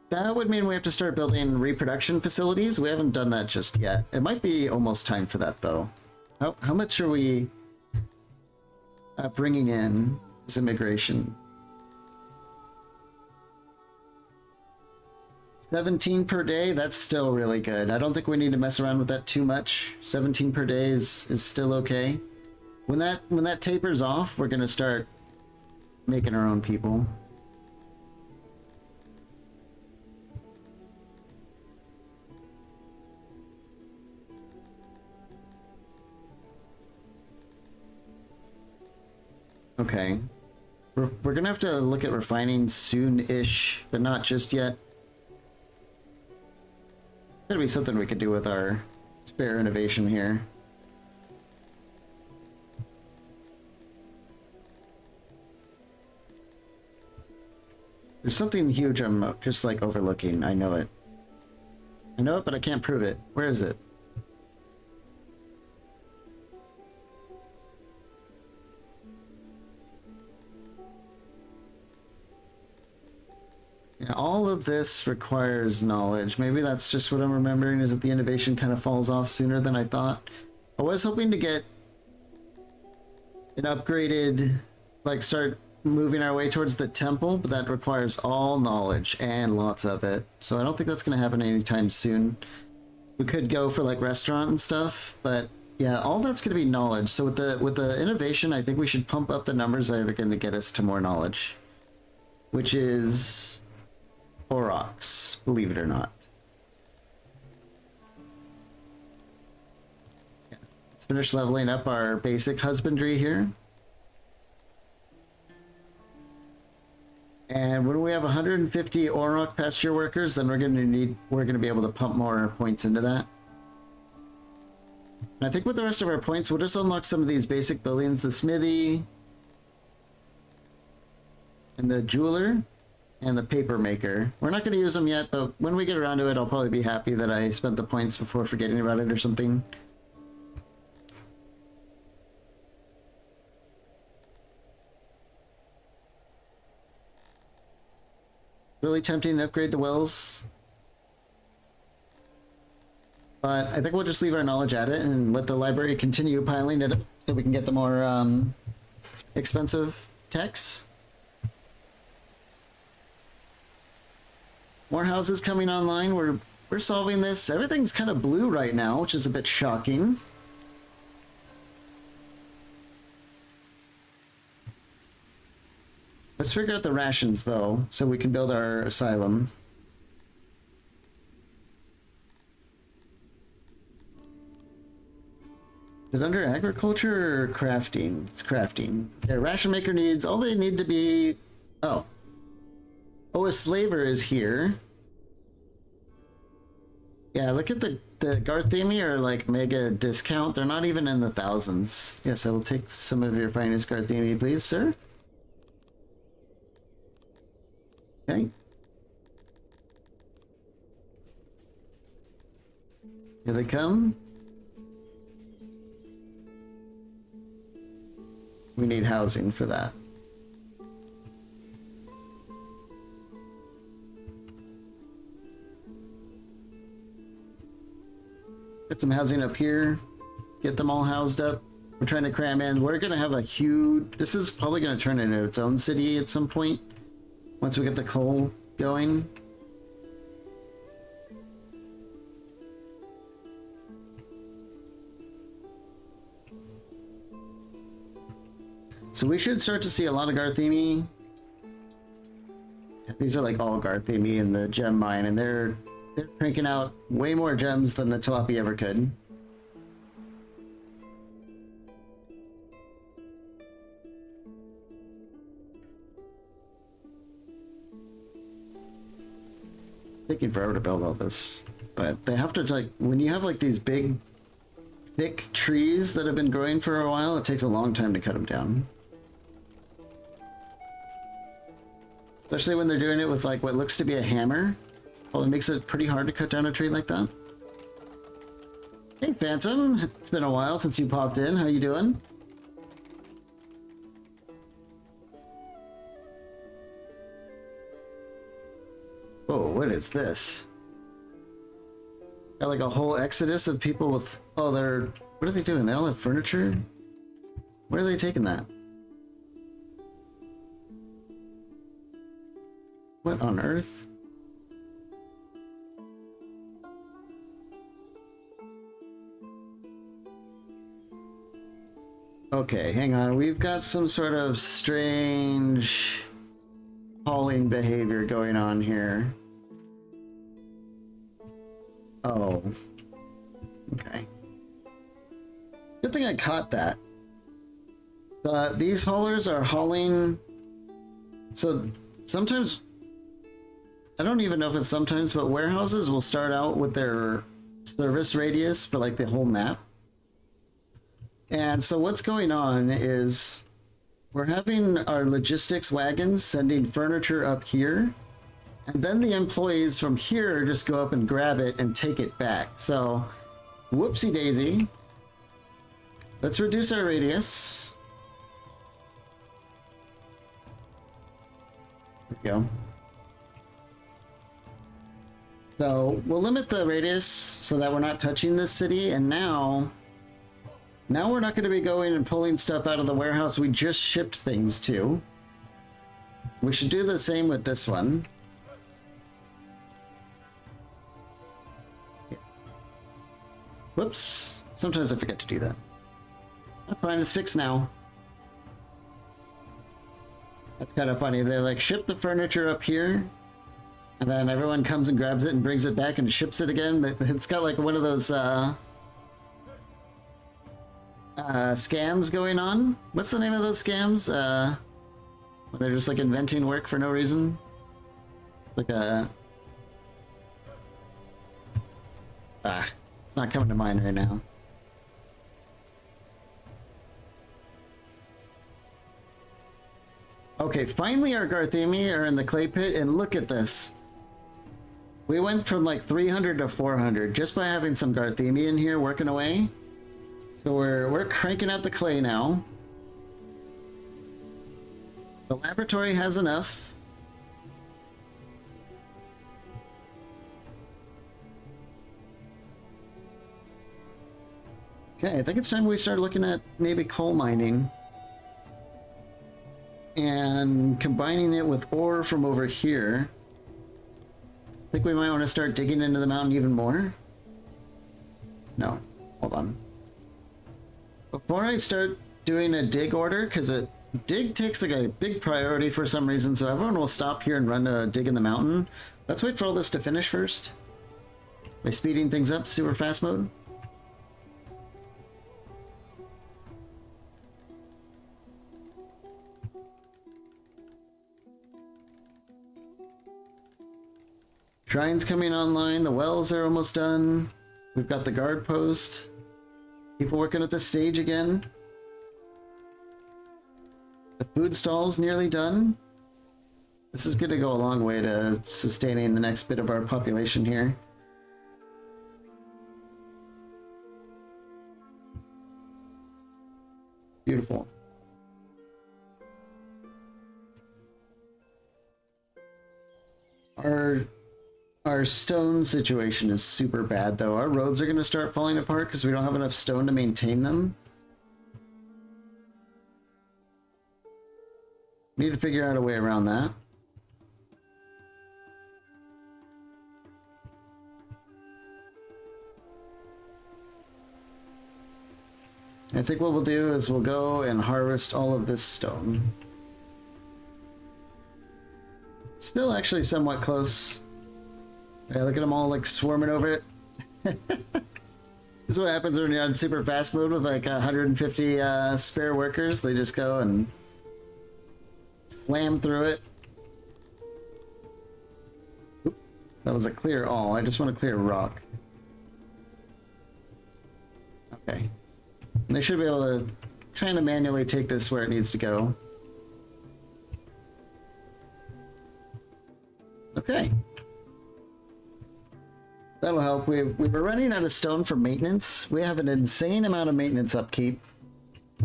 that would mean we have to start building reproduction facilities. We haven't done that just yet. It might be almost time for that, though. How much are we bringing in as immigration? 17 per day, that's still really good. I don't think we need to mess around with that too much. 17 per day is still okay. When that tapers off, we're gonna start making our own people. Okay. We're gonna have to look at refining soon-ish, but not just yet. Gotta be something we could do with our spare innovation here. There's something huge I'm just like overlooking. I know it. I know it, but I can't prove it. Where is it? Yeah, all of this requires knowledge. Maybe that's just what I'm remembering, is that the innovation kind of falls off sooner than I thought. I was hoping to get an upgraded, like start moving our way towards the temple, but that requires all knowledge and lots of it. So I don't think that's going to happen anytime soon. We could go for like restaurant and stuff, but yeah, all that's going to be knowledge. So with the innovation, I think we should pump up the numbers that are going to get us to more knowledge, which is Aurochs, believe it or not. Yeah. Let's finish leveling up our basic husbandry here. And when we have 150 Auroch pasture workers, then we're gonna be able to pump more points into that. And I think with the rest of our points, we'll just unlock some of these basic buildings, the smithy, and the jeweler, and the paper maker. We're not gonna use them yet, but when we get around to it, I'll probably be happy that I spent the points before forgetting about it or something. Really tempting to upgrade the wells, but I think we'll just leave our knowledge at it and let the library continue piling it up so we can get the more expensive techs. More houses coming online. We're solving this. Everything's kind of blue right now, which is a bit shocking. Let's figure out the rations, though, so we can build our asylum. Is it under agriculture or crafting? It's crafting. Yeah, ration maker needs, all they need to be... Oh. Oh, a slaver is here. Yeah, look at the Garthemi are like mega discount. They're not even in the thousands. Yes, I will take some of your finest Garthemi, please, sir. Okay. Here they come. We need housing for that. Get some housing up here. Get them all housed up. We're trying to cram in. We're going to have a huge... This is probably going to turn into its own city at some point. Once we get the coal going. So we should start to see a lot of Garthemi. These are like all Garthemi in the gem mine, and they're cranking out way more gems than the Tilapia ever could. Taking forever to build all this, but they have to, like, when you have like these big thick trees that have been growing for a while, it takes a long time to cut them down, especially when they're doing it with like what looks to be a hammer. Well, it makes it pretty hard to cut down a tree like that. Hey Phantom, it's been a while since you popped in. How you doing? Oh, what is this? Got like a whole exodus of people with... Oh, they're... What are they doing? They all have furniture? Where are they taking that? What on earth? Okay, hang on. We've got some sort of strange hauling behavior going on here. Oh. Okay. Good thing I caught that. These haulers are hauling... So, sometimes... I don't even know if it's sometimes, but warehouses will start out with their service radius for like the whole map. And so what's going on is we're having our logistics wagons sending furniture up here, and then the employees from here just go up and grab it and take it back. So, whoopsie daisy. Let's reduce our radius. There we go. So we'll limit the radius so that we're not touching this city, and now we're not going to be going and pulling stuff out of the warehouse we just shipped things to. We should do the same with this one. Yeah. Whoops. Sometimes I forget to do that. That's fine, it's fixed now. That's kind of funny. They like ship the furniture up here, and then everyone comes and grabs it and brings it back and ships it again. But it's got like one of those scams going on. What's the name of those scams? Where they're just like inventing work for no reason. Like a it's not coming to mind right now. Okay, finally our Garthemi are in the clay pit, and look at this. We went from like 300 to 400 just by having some Garthemi in here working away. So we're cranking out the clay now. The laboratory has enough. Okay, I think it's time we start looking at maybe coal mining and combining it with ore from over here. I think we might want to start digging into the mountain even more. No, hold on. Before I start doing a dig order, because a dig takes like a big priority for some reason, so everyone will stop here and run a dig in the mountain. Let's wait for all this to finish first by speeding things up super fast mode. Shrines coming online, the wells are almost done. We've got the guard post. People working at the stage again. The food stall's nearly done. This is going to go a long way to sustaining the next bit of our population here. Beautiful. Our stone situation is super bad, though. Our roads are going to start falling apart because we don't have enough stone to maintain them. Need to figure out a way around that. I think what we'll do is we'll go and harvest all of this stone. It's still actually somewhat close. Yeah, look at them all like swarming over it. This is what happens when you're on super fast mode with like 150 spare workers. They just go and slam through it. Oops, that was a clear all. I just want to clear rock. Okay. And they should be able to kind of manually take this where it needs to go. Okay. That'll help. We were running out of stone for maintenance. We have an insane amount of maintenance upkeep.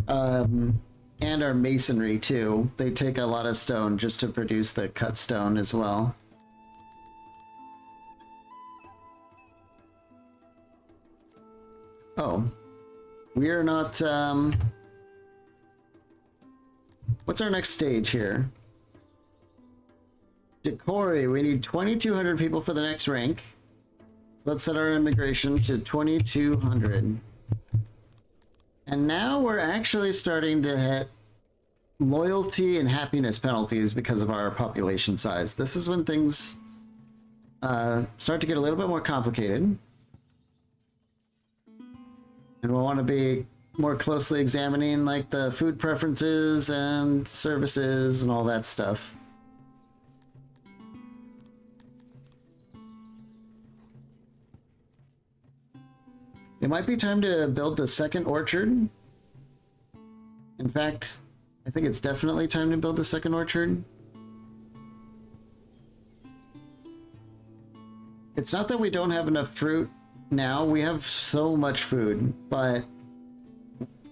And our masonry, too. They take a lot of stone just to produce the cut stone as well. Oh. We are not, what's our next stage here? Decory, we need 2,200 people for the next rank. So let's set our immigration to 2,200. And now we're actually starting to hit loyalty and happiness penalties because of our population size. This is when things start to get a little bit more complicated. And we'll want to be more closely examining like the food preferences and services and all that stuff. It might be time to build the second orchard. In fact, I think it's definitely time to build a second orchard. It's not that we don't have enough fruit now, we have so much food, but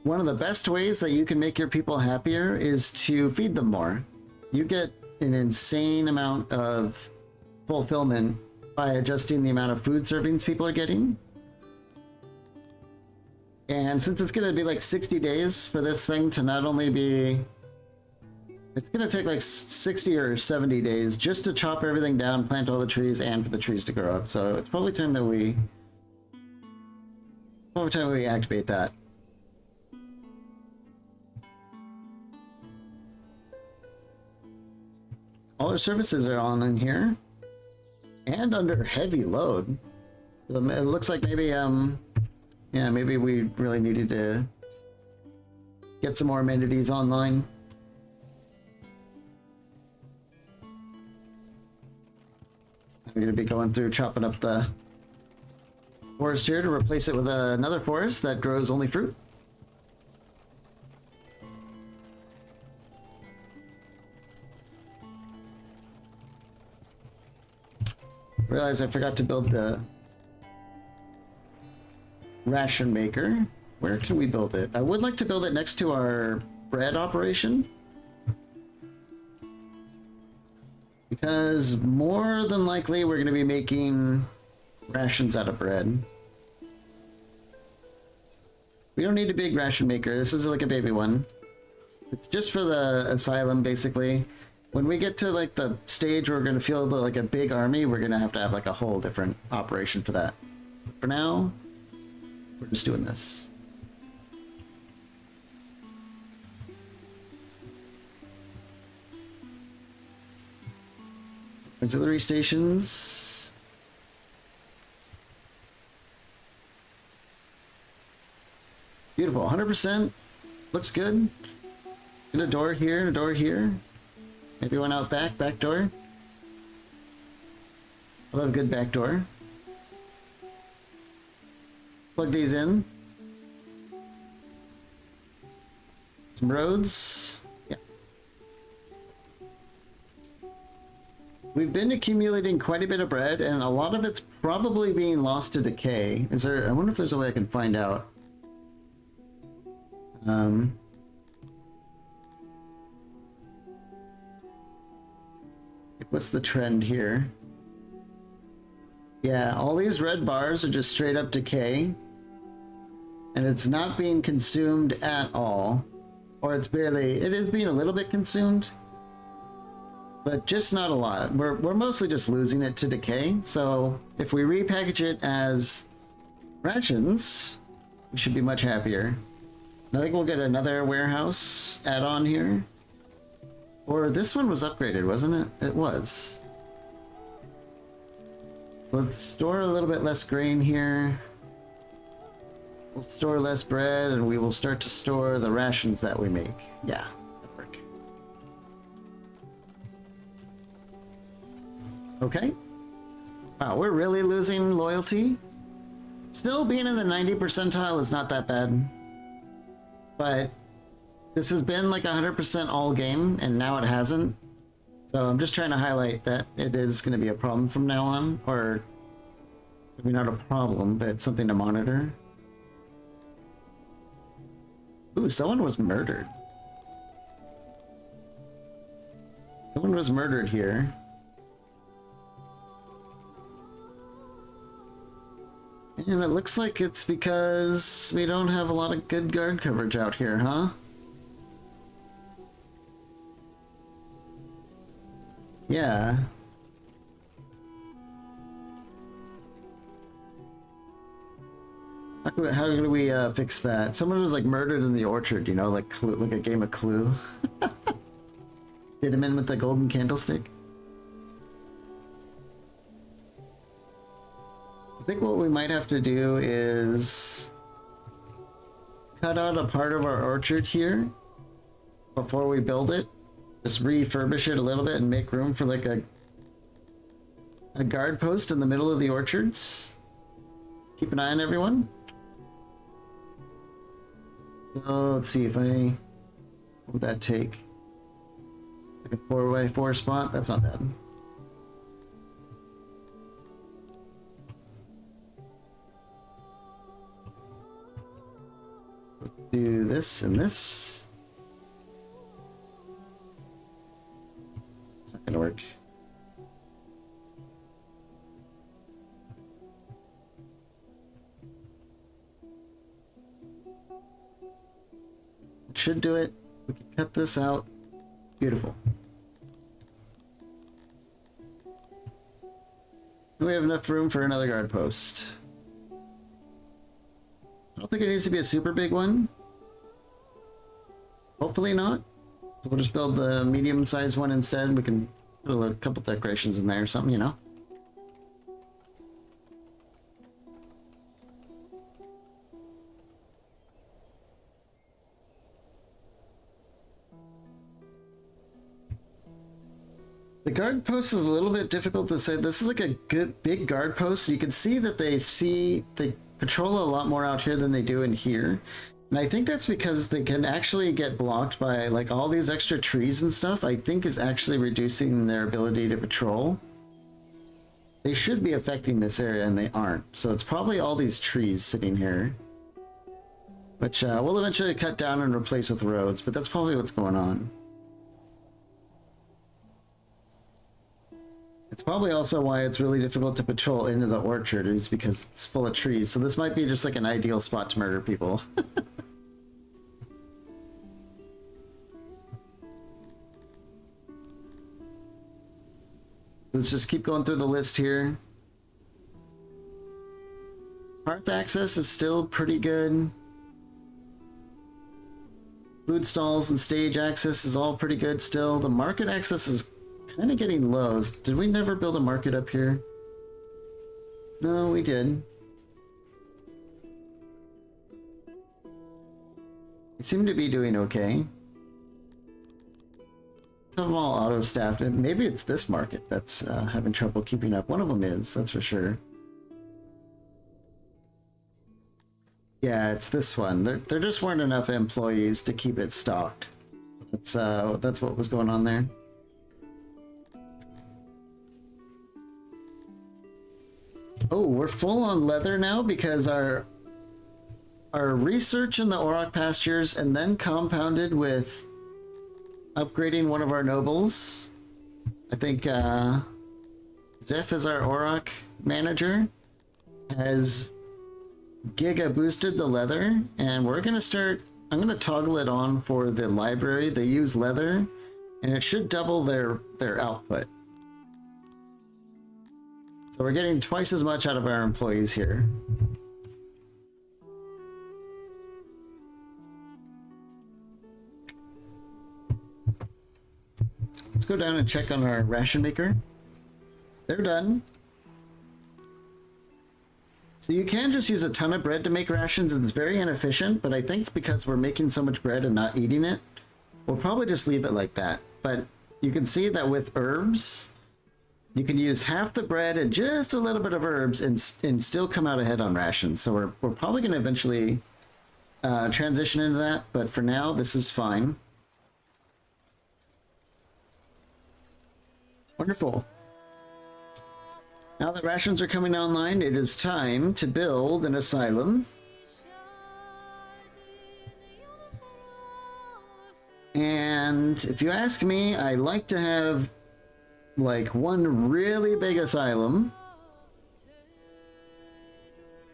one of the best ways that you can make your people happier is to feed them more. You get an insane amount of fulfillment by adjusting the amount of food servings people are getting. And since it's gonna be like 60 days for this thing to not only be... It's gonna take like 60 or 70 days just to chop everything down, plant all the trees, and for the trees to grow up. So it's probably time that we... activate that. All our services are on in here. And under heavy load. It looks like maybe, yeah, maybe we really needed to get some more amenities online. I'm going to be going through chopping up the forest here to replace it with another forest that grows only fruit. Realize I forgot to build the ration maker. Where can we build it? I would like to build it next to our bread operation, because more than likely we're going to be making rations out of bread. We don't need a big ration maker. This is like a baby one. It's just for the asylum, basically. When we get to like the stage where we're going to feel like a big army, we're going to have like a whole different operation for that. For now, we're just doing this. Auxiliary stations. Beautiful, 100%. Looks good. Get a door here, and a door here. Maybe one out back door. I love a good back door. Plug these in. Some roads. Yeah. We've been accumulating quite a bit of bread, and a lot of it's probably being lost to decay. Is there... I wonder if there's a way I can find out. What's the trend here? Yeah, all these red bars are just straight up decay. And it's not being consumed at all. Or it's barely... It is being a little bit consumed. But just not a lot. We're mostly just losing it to decay. So if we repackage it as rations, we should be much happier. I think we'll get another warehouse add-on here. Or this one was upgraded, wasn't it? It was. So let's store a little bit less grain here. We'll store less bread, and we will start to store the rations that we make. Yeah, that'll work. Okay. Wow, we're really losing loyalty. Still being in the 90 percentile is not that bad. But this has been like 100% all game, and now it hasn't. So I'm just trying to highlight that it is going to be a problem from now on. Or maybe not a problem, but something to monitor. Ooh, someone was murdered. Someone was murdered here. And it looks like it's because we don't have a lot of good guard coverage out here, huh? Yeah. How do we fix that? Someone was like murdered in the orchard, you know, like a game of Clue. Did him in with the golden candlestick. I think what we might have to do is cut out a part of our orchard here before we build it. Just refurbish it a little bit and make room for like a guard post in the middle of the orchards. Keep an eye on everyone. So let's see if I What would that take? Like a 4x4 spot? That's not bad. Let's do this and this. It's not gonna work. It should do it. We can cut this out. Beautiful. We have enough room for another guard post. I don't think it needs to be a super big one. Hopefully not. So we'll just build the medium-sized one instead. We can put a couple decorations in there or something, you know? The guard post is a little bit difficult to say. This is like a good big guard post. You can see that they patrol a lot more out here than they do in here. And I think that's because they can actually get blocked by like all these extra trees and stuff. I think is actually reducing their ability to patrol. They should be affecting this area and they aren't. So it's probably all these trees sitting here. Which we'll eventually cut down and replace with roads, but that's probably what's going on. It's probably also why it's really difficult to patrol into the orchard, is because it's full of trees. So this might be just like an ideal spot to murder people. Let's just keep going through the list here. Hearth access is still pretty good. Food stalls and stage access is all pretty good still. The market access is kind of getting low. Did we never build a market up here? No, we did. We seem to be doing okay. Some of them all auto-staffed, and maybe it's this market that's having trouble keeping up. One of them is, that's for sure. Yeah, it's this one. There just weren't enough employees to keep it stocked. That's what was going on there. Oh, we're full on leather now because our research in the Auroch pastures and then compounded with upgrading one of our nobles. I think Zeph is our Auroch manager, has giga boosted the leather, and we're gonna start. I'm gonna toggle it on for the library. They use leather, and it should double their output. So we're getting twice as much out of our employees here. Let's go down and check on our ration maker. They're done. So you can just use a ton of bread to make rations. It's very inefficient, but I think it's because we're making so much bread and not eating it. We'll probably just leave it like that. But you can see that with herbs, you can use half the bread and just a little bit of herbs and still come out ahead on rations. So we're probably going to eventually transition into that, but for now, this is fine. Wonderful. Now that rations are coming online, it is time to build an asylum. And if you ask me, I like to have like one really big asylum,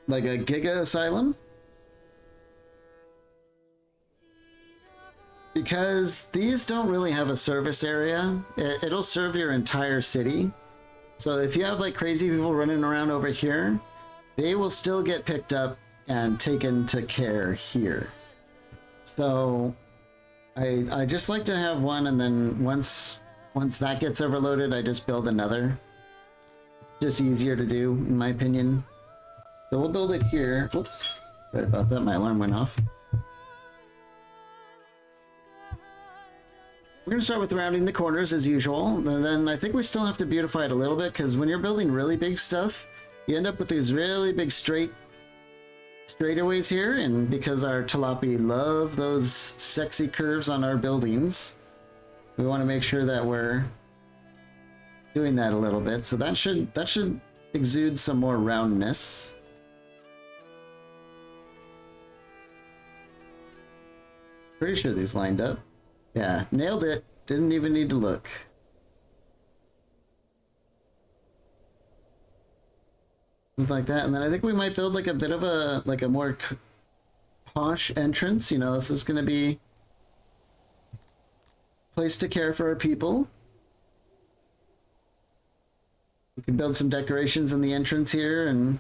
like a giga asylum, because these don't really have a service area. It'll serve your entire city. So if you have like crazy people running around over here, they will still get picked up and taken to care here. So I just like to have one, and then once that gets overloaded, I just build another. It's just easier to do, in my opinion. So we'll build it here. Oops, sorry about that, my alarm went off. We're going to start with rounding the corners as usual, and then I think we still have to beautify it a little bit, because when you're building really big stuff, you end up with these really big straight straightaways here, and because our Talapi love those sexy curves on our buildings, we want to make sure that we're doing that a little bit. So that should exude some more roundness. Pretty sure these lined up. Yeah, nailed it. Didn't even need to look. Something like that, and then I think we might build like a bit of a more posh entrance. You know, this is going to be a place to care for our people. We can build some decorations in the entrance here and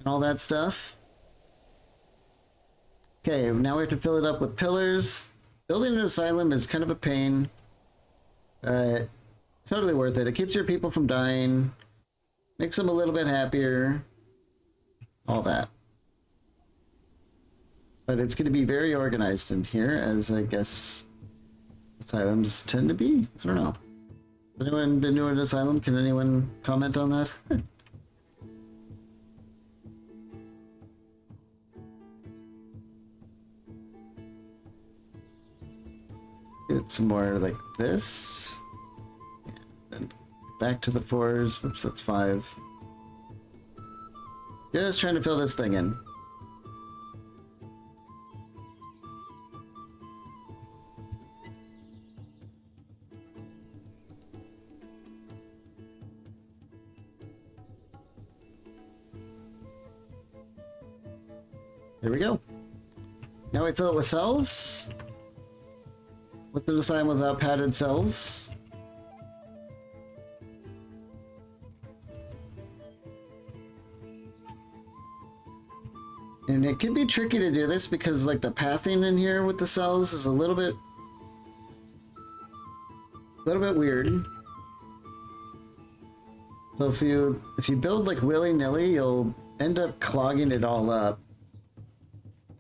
all that stuff. Okay, now we have to fill it up with pillars. Building an asylum is kind of a pain. Totally worth it. It keeps your people from dying. Makes them a little bit happier. All that. But it's going to be very organized in here, as I guess asylums tend to be. I don't know. Has anyone been to an asylum? Can anyone comment on that? Get some more like this. And back to the 4s. Oops, that's 5. Just trying to fill this thing in. There we go. Now we fill it with cells. What's the design without padded cells? And it can be tricky to do this because like the pathing in here with the cells is a little bit weird. So if you build like willy-nilly, you'll end up clogging it all up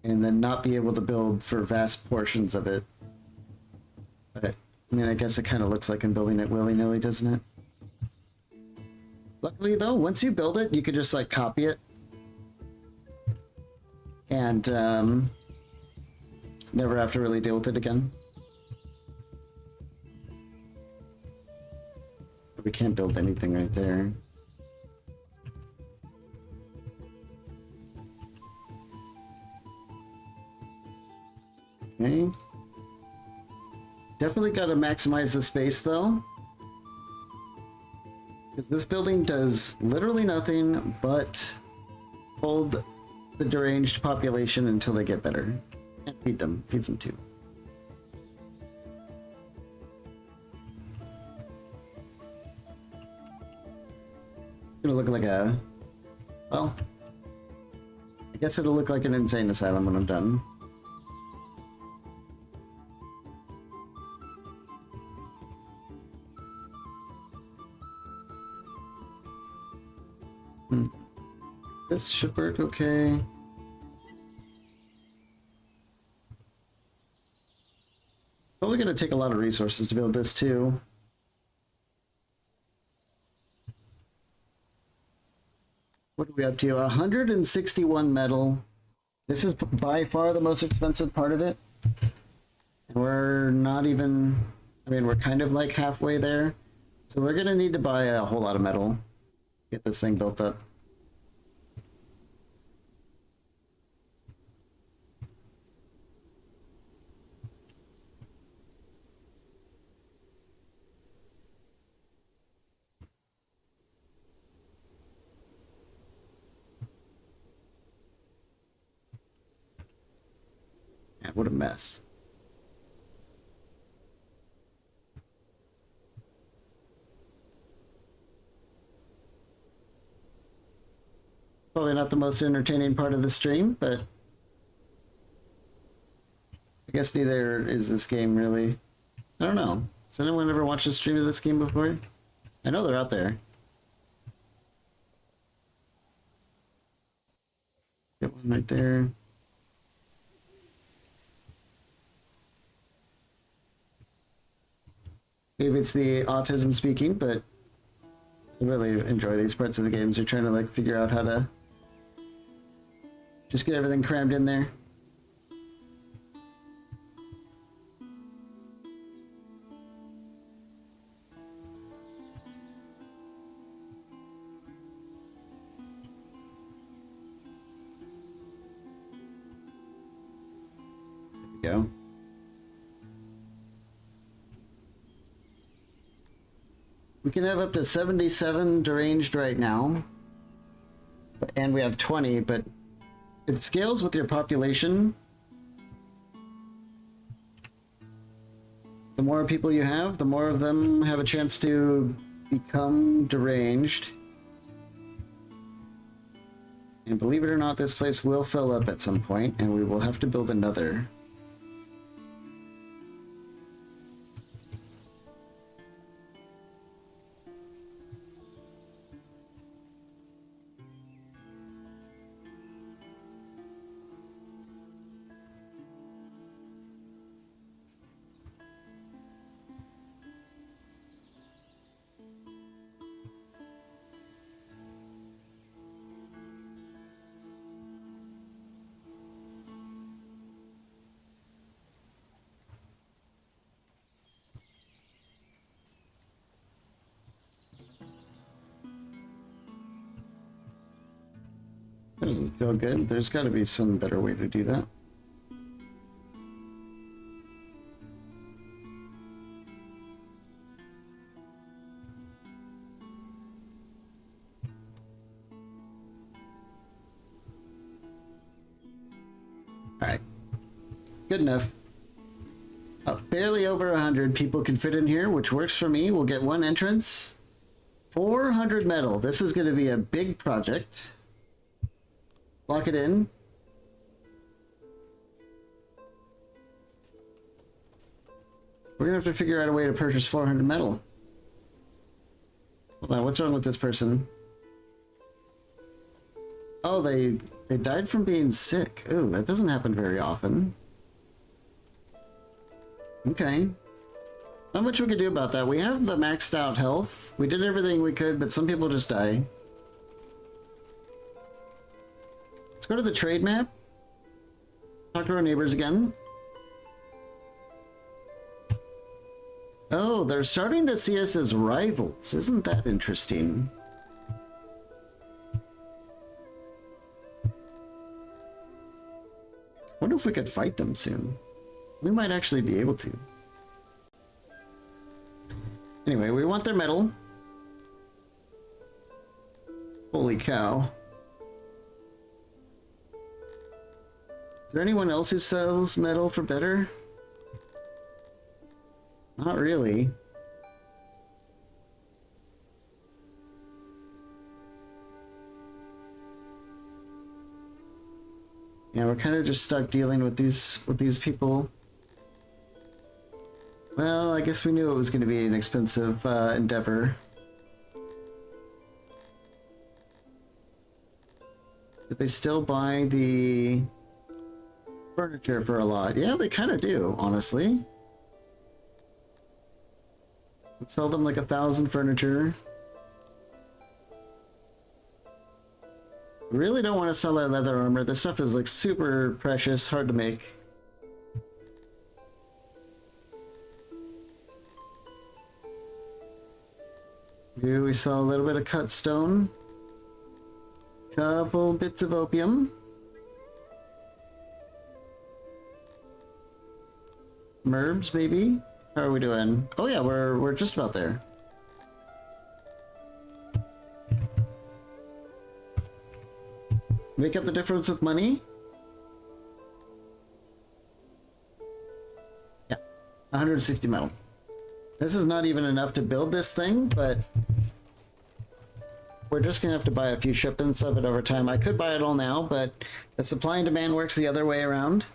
and then not be able to build for vast portions of it. But I mean, I guess it kind of looks like I'm building it willy-nilly, doesn't it? Luckily though, once you build it, you could just like copy it and never have to really deal with it again. We can't build anything right there. Okay. Definitely got to maximize the space though, because this building does literally nothing but hold the deranged population until they get better. And feed them too. It's gonna look like a, well, I guess it'll look like an insane asylum when I'm done. This should work okay. Probably gonna take a lot of resources to build this too. What are we up to? 161 metal. This is by far the most expensive part of it. And we're not even, I mean, we're kind of like halfway there. So we're gonna need to buy a whole lot of metal. Get this thing built up. Man, what a mess. Probably not the most entertaining part of the stream, but I guess neither is this game really. I don't know. Has anyone ever watched a stream of this game before? I know they're out there. Get one right there. Maybe it's the autism speaking, but I really enjoy these parts of the games. You're trying to like figure out how to Just get everything crammed in there. There we go. We can have up to 77 deranged right now. And we have 20, but it scales with your population. The more people you have, the more of them have a chance to become deranged. And believe it or not, this place will fill up at some point, and we will have to build another. That doesn't feel good. There's got to be some better way to do that. Alright. Good enough. Barely over 100 people can fit in here, which works for me. We'll get one entrance. 400 metal. This is going to be a big project. Lock it in. We're gonna have to figure out a way to purchase 400 metal. Hold on, what's wrong with this person? Oh, they died from being sick. Ooh, that doesn't happen very often. Okay. Not much we can do about that. We have the maxed out health. We did everything we could, but some people just die. Let's go to the trade map. Talk to our neighbors again. Oh, they're starting to see us as rivals. Isn't that interesting? Wonder if we could fight them soon. We might actually be able to. Anyway, we want their metal. Holy cow. Is there anyone else who sells metal for better? Not really. Yeah, we're kind of just stuck dealing with these people. Well, I guess we knew it was going to be an expensive endeavor. Did they still buy the furniture for a lot? Yeah, they kind of do, honestly. Let's sell them like 1,000 furniture. We really don't want to sell our leather armor. This stuff is like super precious, hard to make. Here we saw a little bit of cut stone. Couple bits of opium. Merbs, maybe? How are we doing? Oh yeah, we're just about there. Make up the difference with money? Yeah, 160 metal. This is not even enough to build this thing, but we're just gonna have to buy a few shipments of it over time. I could buy it all now, but the supply and demand works the other way around.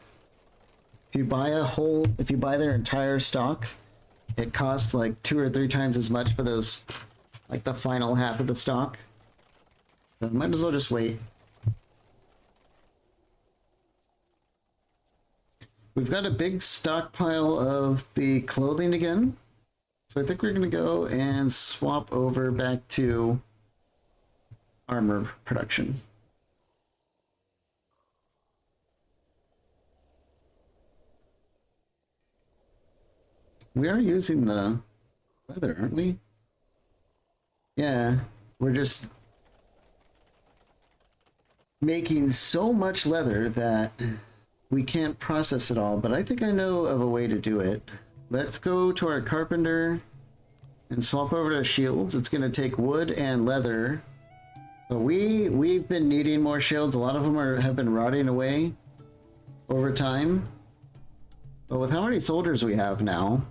If you buy their entire stock, it costs like 2 or 3 times as much for those, like the final half of the stock. So might as well just wait. We've got a big stockpile of the clothing again. So I think we're gonna go and swap over back to armor production. We are using the leather, aren't we? Yeah, we're just making so much leather that we can't process it all, but I think I know of a way to do it. Let's go to our carpenter and swap over to shields. It's going to take wood and leather. But we've been needing more shields. A lot of them have been rotting away over time. But with how many soldiers we have now,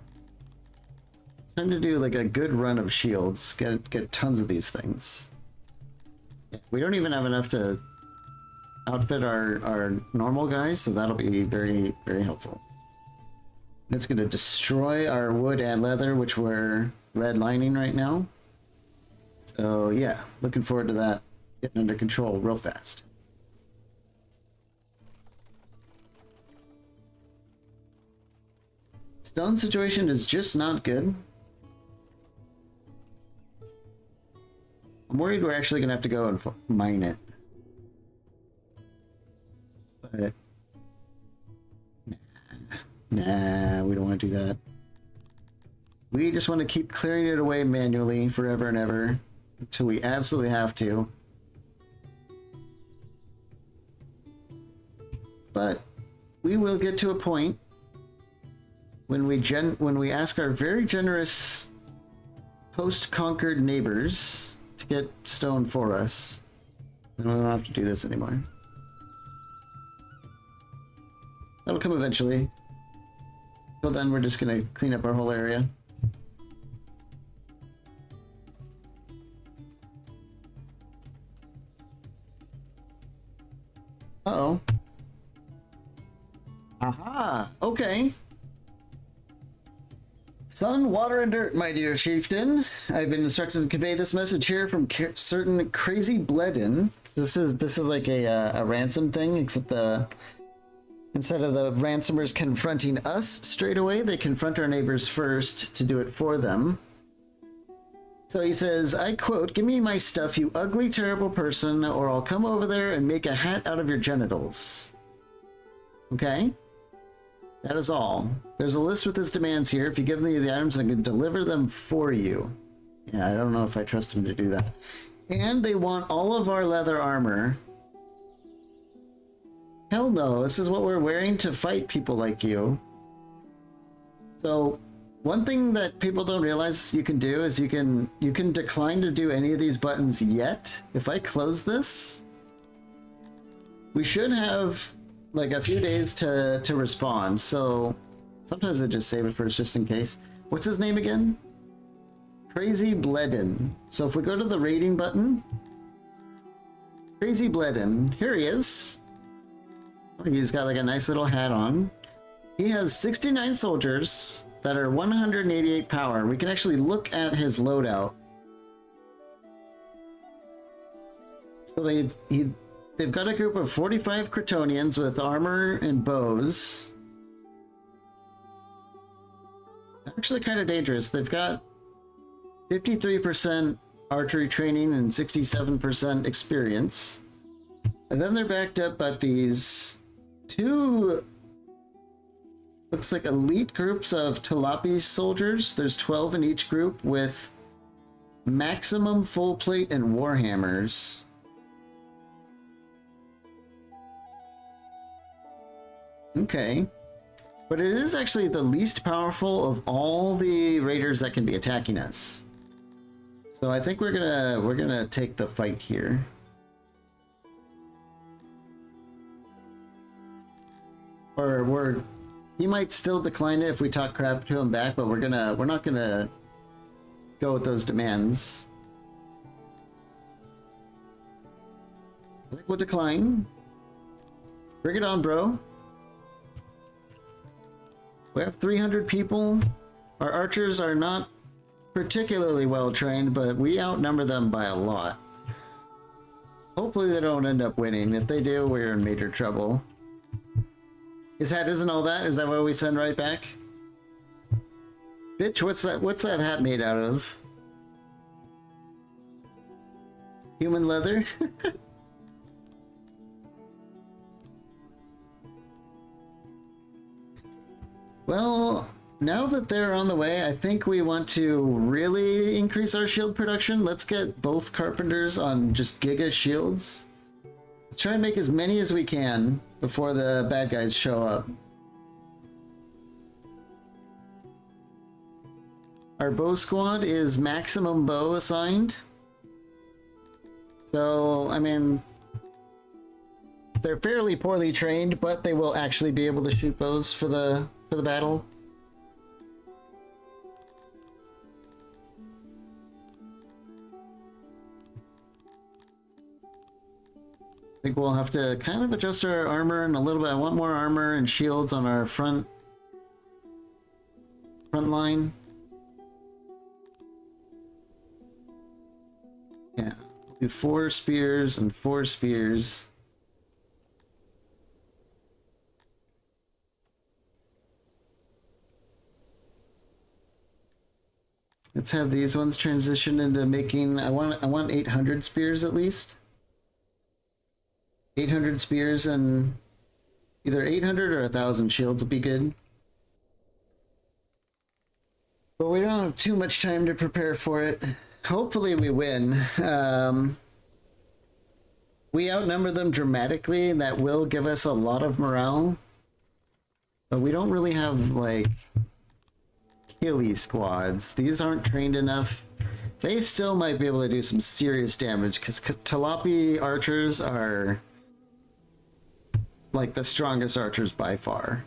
it's time to do like a good run of shields. Get tons of these things. Yeah, we don't even have enough to outfit our normal guys, so that'll be very, very helpful. It's going to destroy our wood and leather, which we're redlining right now. So yeah, looking forward to that getting under control real fast. Stone situation is just not good. I'm worried we're actually going to have to go and mine it. But nah, we don't want to do that. We just want to keep clearing it away manually forever and ever until we absolutely have to. But we will get to a point when we ask our very generous post-conquered neighbors to get stone for us. Then we don't have to do this anymore. That'll come eventually. Till then, we're just gonna clean up our whole area. Uh-oh. Aha! Okay. Sun, water, and dirt, my dear chieftain. I've been instructed to convey this message here from certain crazy Bledin. This is like a ransom thing, except instead of the ransomers confronting us straight away, they confront our neighbors first to do it for them. So he says, I quote, "Give me my stuff, you ugly, terrible person, or I'll come over there and make a hat out of your genitals." Okay? That is all. There's a list with his demands here. If you give me the items, I can deliver them for you. Yeah, I don't know if I trust him to do that. And they want all of our leather armor. Hell no, this is what we're wearing to fight people like you. So, one thing that people don't realize you can do is you can decline to do any of these buttons yet. If I close this, we should have like a few days to respond. So sometimes I just save it first just in case. What's his name again? Crazy Bledin. So if we go to the rating button, Crazy Bledin, here he is. He's got like a nice little hat on. He has 69 soldiers that are 188 power. We can actually look at his loadout. So they've got a group of 45 Kryptonians with armor and bows. Actually kind of dangerous. They've got 53% archery training and 67% experience. And then they're backed up by these two, looks like elite groups of Talapi soldiers. There's 12 in each group with maximum full plate and warhammers. Okay. But it is actually the least powerful of all the raiders that can be attacking us. So I think we're gonna take the fight here. Or he might still decline it if we talk crap to him back, but we're not gonna go with those demands. I think we'll decline. Bring it on, bro. We have 300 people. Our archers are not particularly well trained, but we outnumber them by a lot. Hopefully they don't end up winning. If they do, we're in major trouble. His hat isn't all that? Is that what we send right back? Bitch, what's that hat made out of? Human leather? Well, now that they're on the way, I think we want to really increase our shield production. Let's get both carpenters on just giga shields. Let's try and make as many as we can before the bad guys show up. Our bow squad is maximum bow assigned. So, I mean, they're fairly poorly trained, but they will actually be able to shoot bows for the battle. I think we'll have to kind of adjust our armor and a little bit. I want more armor and shields on our front line. Yeah, we'll do 4 spears and 4 spears. Let's have these ones transition into making. I want 800 spears at least. 800 spears and either 800 or 1,000 shields will be good. But we don't have too much time to prepare for it. Hopefully we win. We outnumber them dramatically, and that will give us a lot of morale. But we don't really have, like, killy squads. These aren't trained enough. They still might be able to do some serious damage, because Talapi archers are, like, the strongest archers by far.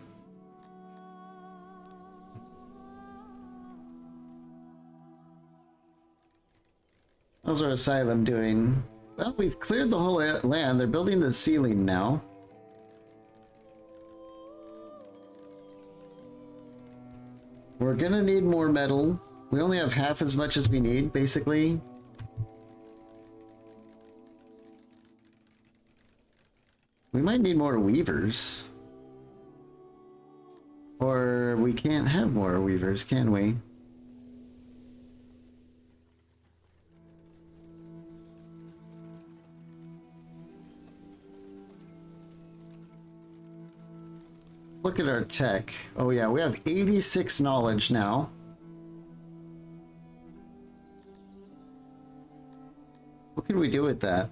How's our asylum doing? Well, we've cleared the whole land. They're building the ceiling now. We're gonna need more metal. We only have half as much as we need, basically. We might need more weavers. Or we can't have more weavers, can we? Look at our tech. Oh yeah, we have 86 knowledge now. What can we do with that?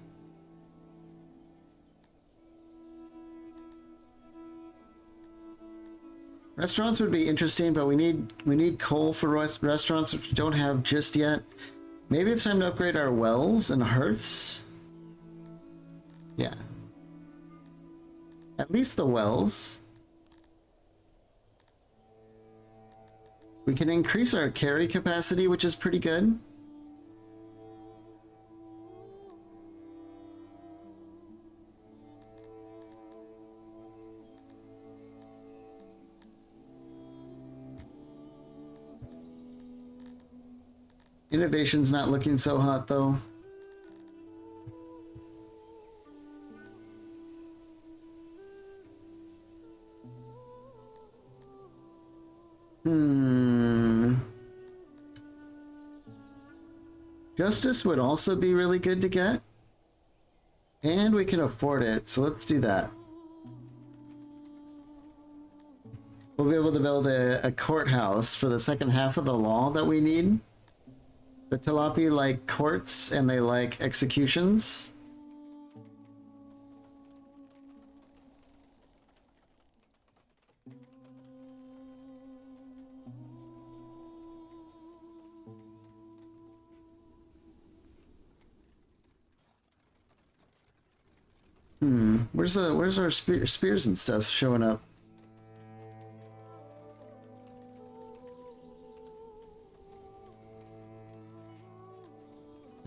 Restaurants would be interesting, but we need coal for restaurants, which we don't have just yet. Maybe it's time to upgrade our wells and hearths. Yeah. At least the wells. We can increase our carry capacity, which is pretty good. Innovation's not looking so hot, though. Justice would also be really good to get. And we can afford it, so let's do that. We'll be able to build a courthouse for the second half of the law that we need. The Talapi like courts and they like executions. Where's our spears and stuff showing up?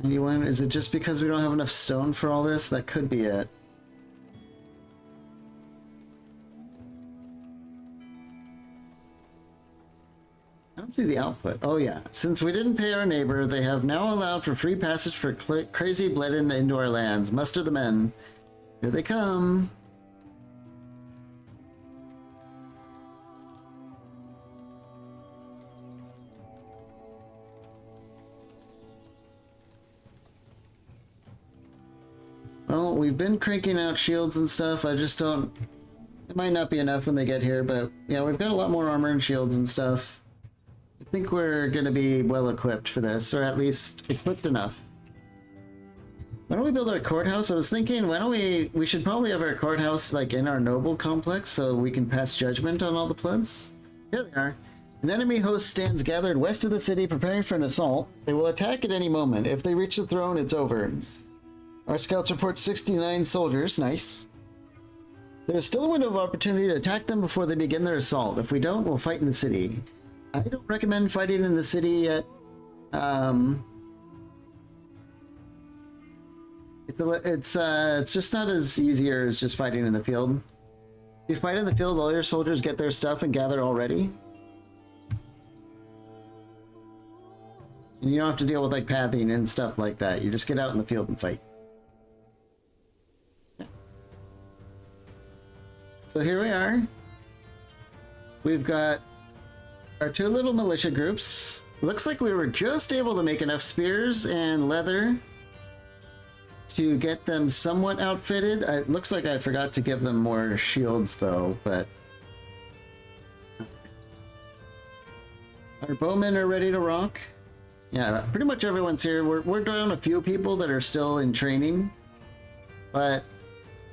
Anyone? Is it just because we don't have enough stone for all this? That could be it. I don't see the output. Oh yeah. Since we didn't pay our neighbor, they have now allowed for free passage for crazy bled into our lands. Muster the men. Here they come. Well, we've been cranking out shields and stuff. I just don't... It might not be enough when they get here, but yeah, we've got a lot more armor and shields and stuff. think we're gonna be well equipped for this, or at least equipped enough. Why don't we build our courthouse? I was thinking, why don't we should probably have our courthouse like in our noble complex so we can pass judgment on all the plebs. Here they are. An enemy host stands gathered west of the city preparing for an assault. They will attack at any moment. If they reach the throne, it's over. Our scouts report 69 soldiers. Nice. There's still a window of opportunity to attack them before they begin their assault. If we don't, we'll fight in the city. I don't recommend fighting in the city yet. It's just not as easier as just fighting in the field. If you fight in the field, all your soldiers get their stuff and gather already. And you don't have to deal with like pathing and stuff like that. You just get out in the field and fight. Yeah. So here we are. We've got our two little militia groups. Looks like we were just able to make enough spears and leather to get them somewhat outfitted. It looks like I forgot to give them more shields though, but our bowmen are ready to rock. Yeah, pretty much everyone's here. We're down a few people that are still in training, but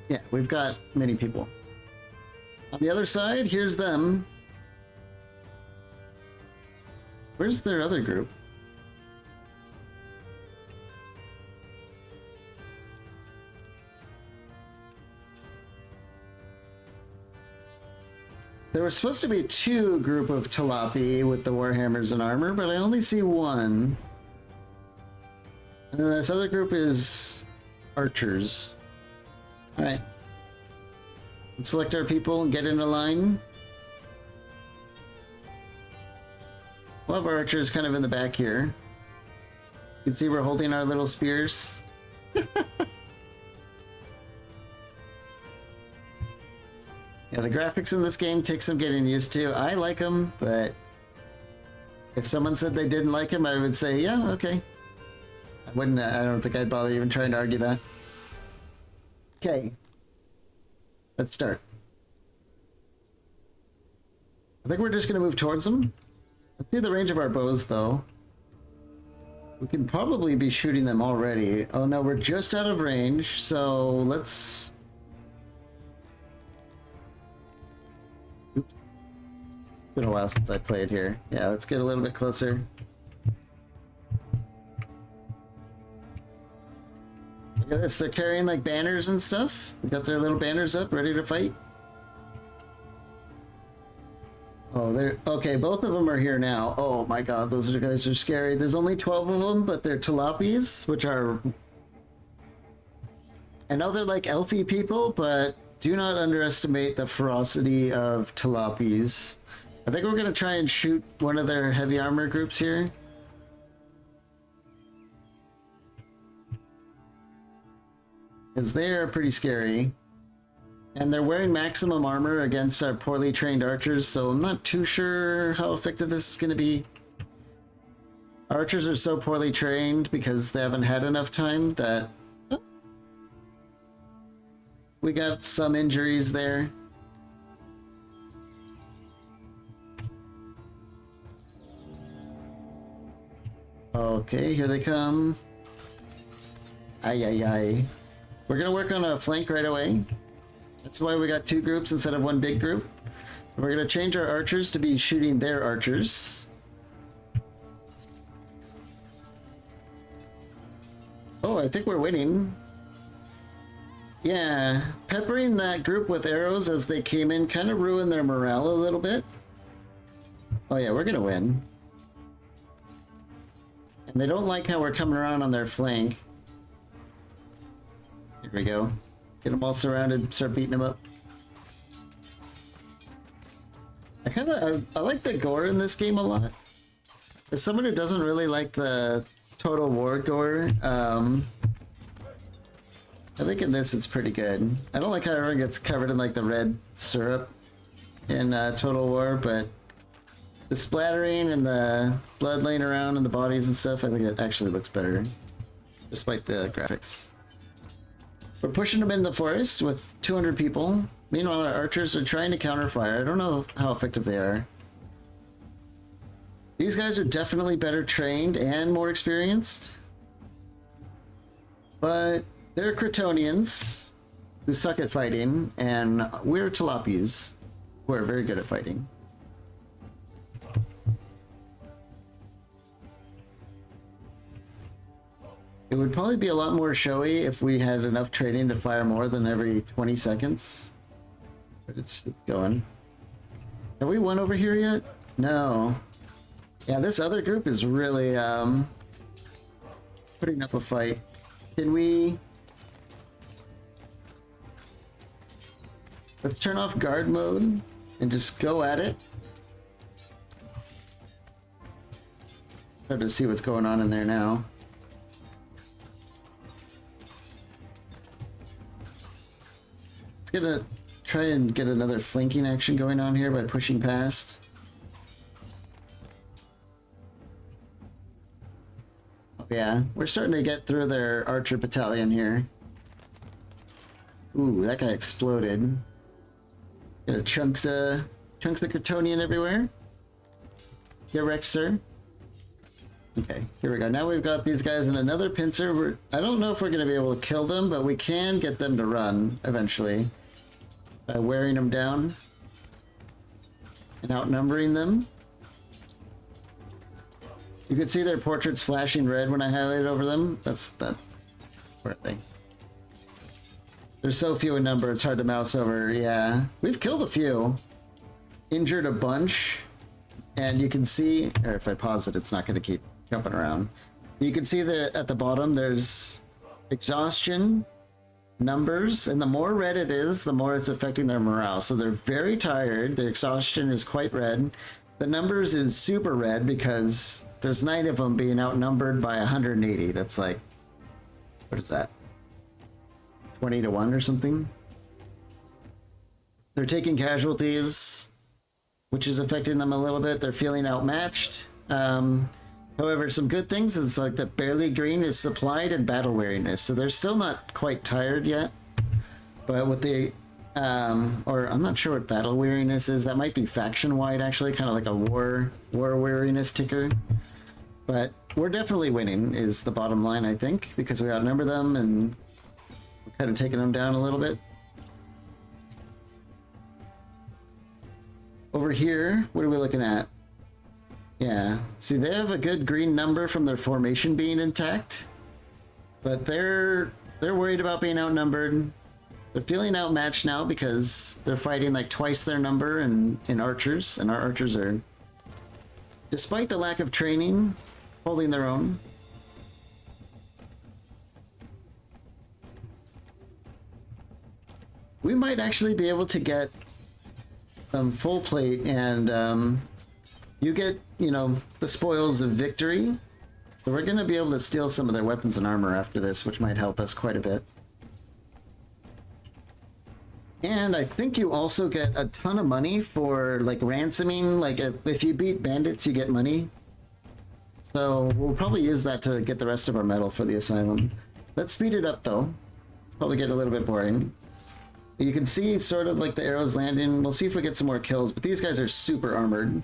yeah, we've got many people. On the other side, here's them. Where's their other group? There was supposed to be two group of Talapi with the Warhammers and armor, but I only see one. And then this other group is archers. Alright. Let's select our people and get in a line. We'll have our archers kind of in the back here. You can see we're holding our little spears. Yeah, the graphics in this game take some getting used to. I like them, but if someone said they didn't like them, I would say, yeah, okay. I don't think I'd bother even trying to argue that. Okay. Let's start. I think we're just going to move towards them. Let's see the range of our bows, though. We can probably be shooting them already. Oh no, we're just out of range, so let's... Oops. It's been a while since I played here. Yeah, let's get a little bit closer. Look at this, they're carrying like banners and stuff. They got their little banners up, ready to fight. Oh, they're okay. Both of them are here now. Oh my god, those guys are scary. There's only 12 of them, but they're Talapis, which are... I know they're like elfy people, but do not underestimate the ferocity of Talapis. I think we're going to try and shoot one of their heavy armor groups here. Because they are pretty scary. And they're wearing maximum armor against our poorly trained archers, so I'm not too sure how effective this is going to be. Archers are so poorly trained because they haven't had enough time that... Oh, we got some injuries there. Okay, here they come. Ay, ay, ay. We're going to work on a flank right away. That's why we got two groups instead of one big group. We're going to change our archers to be shooting their archers. Oh, I think we're winning. Yeah, peppering that group with arrows as they came in kind of ruined their morale a little bit. Oh yeah, we're going to win. And they don't like how we're coming around on their flank. Here we go. Get them all surrounded, start beating them up. I like the gore in this game a lot. As someone who doesn't really like the Total War gore, I think in this it's pretty good. I don't like how everyone gets covered in like the red syrup in Total War, but the splattering and the blood laying around in the bodies and stuff, I think it actually looks better, despite the graphics. We're pushing them in the forest with 200 people. Meanwhile, our archers are trying to counterfire. I don't know how effective they are. These guys are definitely better trained and more experienced. But they're Kryptonians who suck at fighting, and we're Tilapis who are very good at fighting. It would probably be a lot more showy if we had enough training to fire more than every 20 seconds. But it's going. Have we won over here yet? No. Yeah, this other group is really putting up a fight. Can we... Let's turn off guard mode and just go at it. Hard to see what's going on in there now. It's gonna try and get another flanking action going on here by pushing past. Yeah, we're starting to get through their archer battalion here. Ooh, that guy exploded. Got chunks of Kryptonian everywhere. Get wrecked, sir. Okay, here we go. Now we've got these guys in another pincer. I don't know if we're going to be able to kill them, but we can get them to run eventually by wearing them down and outnumbering them. You can see their portraits flashing red when I highlight over them. That's that poor thing. There's so few in number, it's hard to mouse over. Yeah, we've killed a few, injured a bunch, and you can see, or if I pause it, it's not going to keep jumping around. You can see that at the bottom there's exhaustion, numbers, and the more red it is, the more it's affecting their morale. So they're very tired. The exhaustion is quite red. The numbers is super red because there's 9 of them being outnumbered by 180. That's like, what is that? 20 to 1 or something? They're taking casualties, which is affecting them a little bit. They're feeling outmatched. However, some good things is like that barely green is supplied and battle weariness. So they're still not quite tired yet. But with the, or I'm not sure what battle weariness is. That might be faction wide actually, kind of like a war weariness ticker. But we're definitely winning is the bottom line, I think, because we outnumber them and we're kind of taking them down a little bit. Over here, what are we looking at? Yeah, see, they have a good green number from their formation being intact, but they're worried about being outnumbered. They're feeling outmatched now because they're fighting like twice their number in archers, and our archers are, despite the lack of training, holding their own. We might actually be able to get some full plate and you get, you know, the spoils of victory. So we're going to be able to steal some of their weapons and armor after this, which might help us quite a bit. And I think you also get a ton of money for like ransoming. Like if you beat bandits, you get money. So we'll probably use that to get the rest of our metal for the asylum. Let's speed it up though. It's probably getting a little bit boring. You can see sort of like the arrows landing. We'll see if we get some more kills, but these guys are super armored.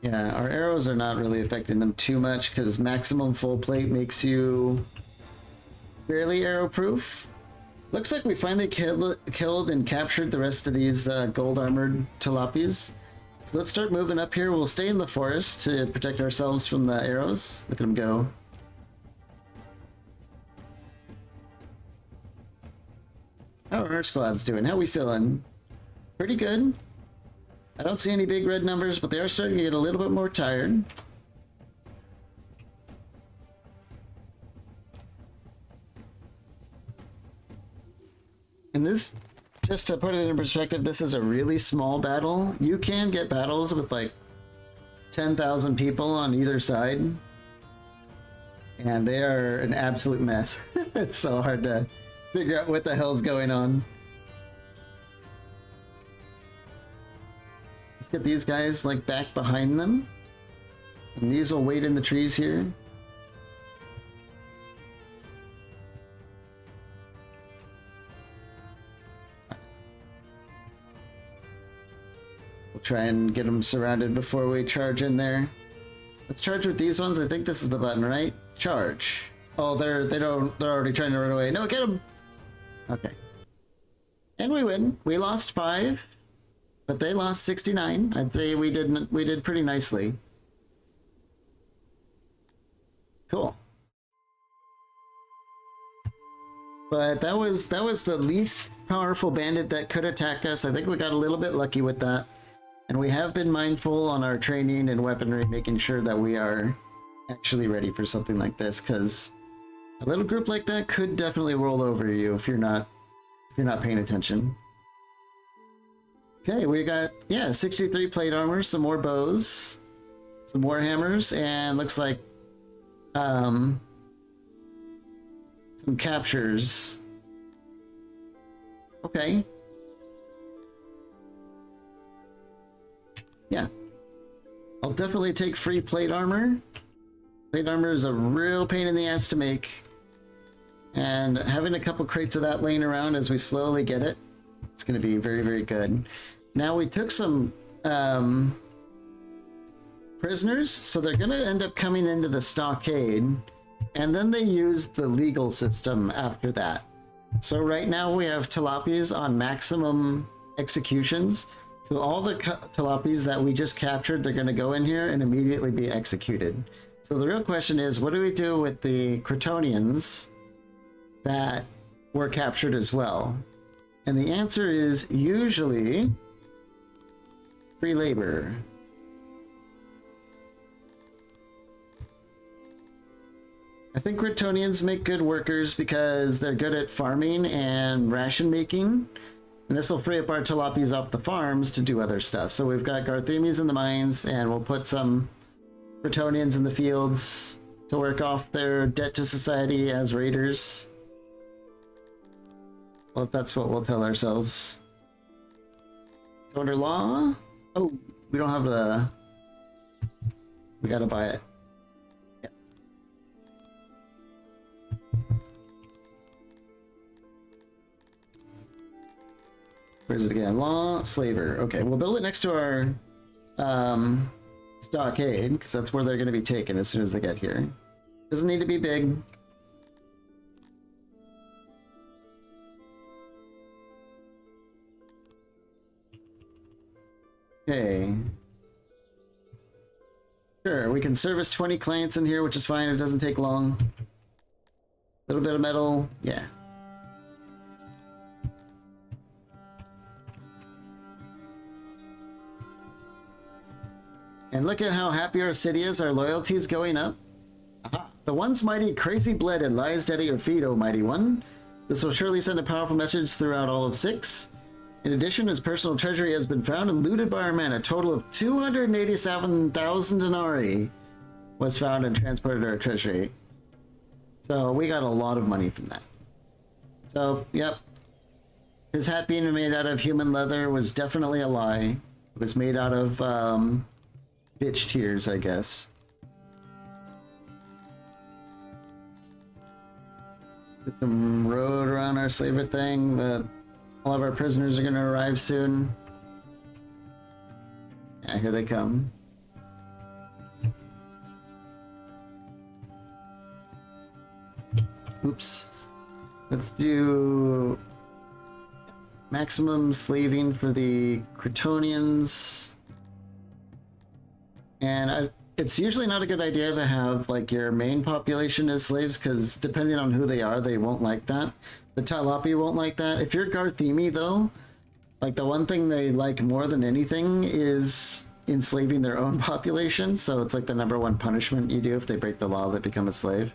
Yeah, our arrows are not really affecting them too much because maximum full plate makes you fairly arrow proof. Looks like we finally killed and captured the rest of these gold armored tilapis. So let's start moving up here. We'll stay in the forest to protect ourselves from the arrows. Look at them go. How are our squads doing? How are we feeling? Pretty good. I don't see any big red numbers, but they are starting to get a little bit more tired. And this, just to put it in perspective, this is a really small battle. You can get battles with like 10,000 people on either side. And they are an absolute mess. It's so hard to figure out what the hell's going on. Let's get these guys like back behind them. And these will wait in the trees here. We'll try and get them surrounded before we charge in there. Let's charge with these ones. I think this is the button, right? Charge. Oh, they're already trying to run away. No, get them. Okay. And we win. We lost 5, but they lost 69. I'd say we did pretty nicely. Cool. But that was the least powerful bandit that could attack us. I think we got a little bit lucky with that. And we have been mindful on our training and weaponry, making sure that we are actually ready for something like this, because a little group like that could definitely roll over you if you're not paying attention. Okay, we got 63 plate armor, some more bows, some more hammers, and looks like some captures. Okay. Yeah. I'll definitely take free plate armor. Plate armor is a real pain in the ass to make. And having a couple crates of that laying around as we slowly get it, it's going to be very, very good. Now we took some prisoners, so they're going to end up coming into the stockade. And then they use the legal system after that. So right now we have tilapis on maximum executions. So all the tilapis that we just captured, they're going to go in here and immediately be executed. So the real question is, what do we do with the Crotonians that were captured as well? And the answer is usually free labor. I think Crotonians make good workers because they're good at farming and ration making. And this will free up our tilapis off the farms to do other stuff. So we've got Garthemis in the mines, and we'll put some Crotonians in the fields to work off their debt to society as raiders. Well, that's what we'll tell ourselves. So under law? Oh, we don't have the... We gotta buy it. Where's it again? Law, slaver. Okay, we'll build it next to our stockade, because that's where they're going to be taken as soon as they get here. Doesn't need to be big. Okay. Sure, we can service 20 clients in here, which is fine. It doesn't take long. A little bit of metal. Yeah. And look at how happy our city is. Our loyalty is going up. Aha. The once mighty crazy blooded lies dead at your feet, O mighty one. This will surely send a powerful message throughout all of 6. In addition, his personal treasury has been found and looted by our men. A total of 287,000 denarii was found and transported to our treasury. So we got a lot of money from that. So, yep. His hat being made out of human leather was definitely a lie. It was made out of, bitch tears, I guess. Get some road around our slaver thing. All of our prisoners are going to arrive soon. Yeah, here they come. Oops. Let's do maximum slaving for the Crotonians. And it's usually not a good idea to have like your main population as slaves, because depending on who they are, they won't like that. The Talapi won't like that. If you're Garthemi though, like the one thing they like more than anything is enslaving their own population. So it's like the #1 punishment you do if they break the law, they become a slave.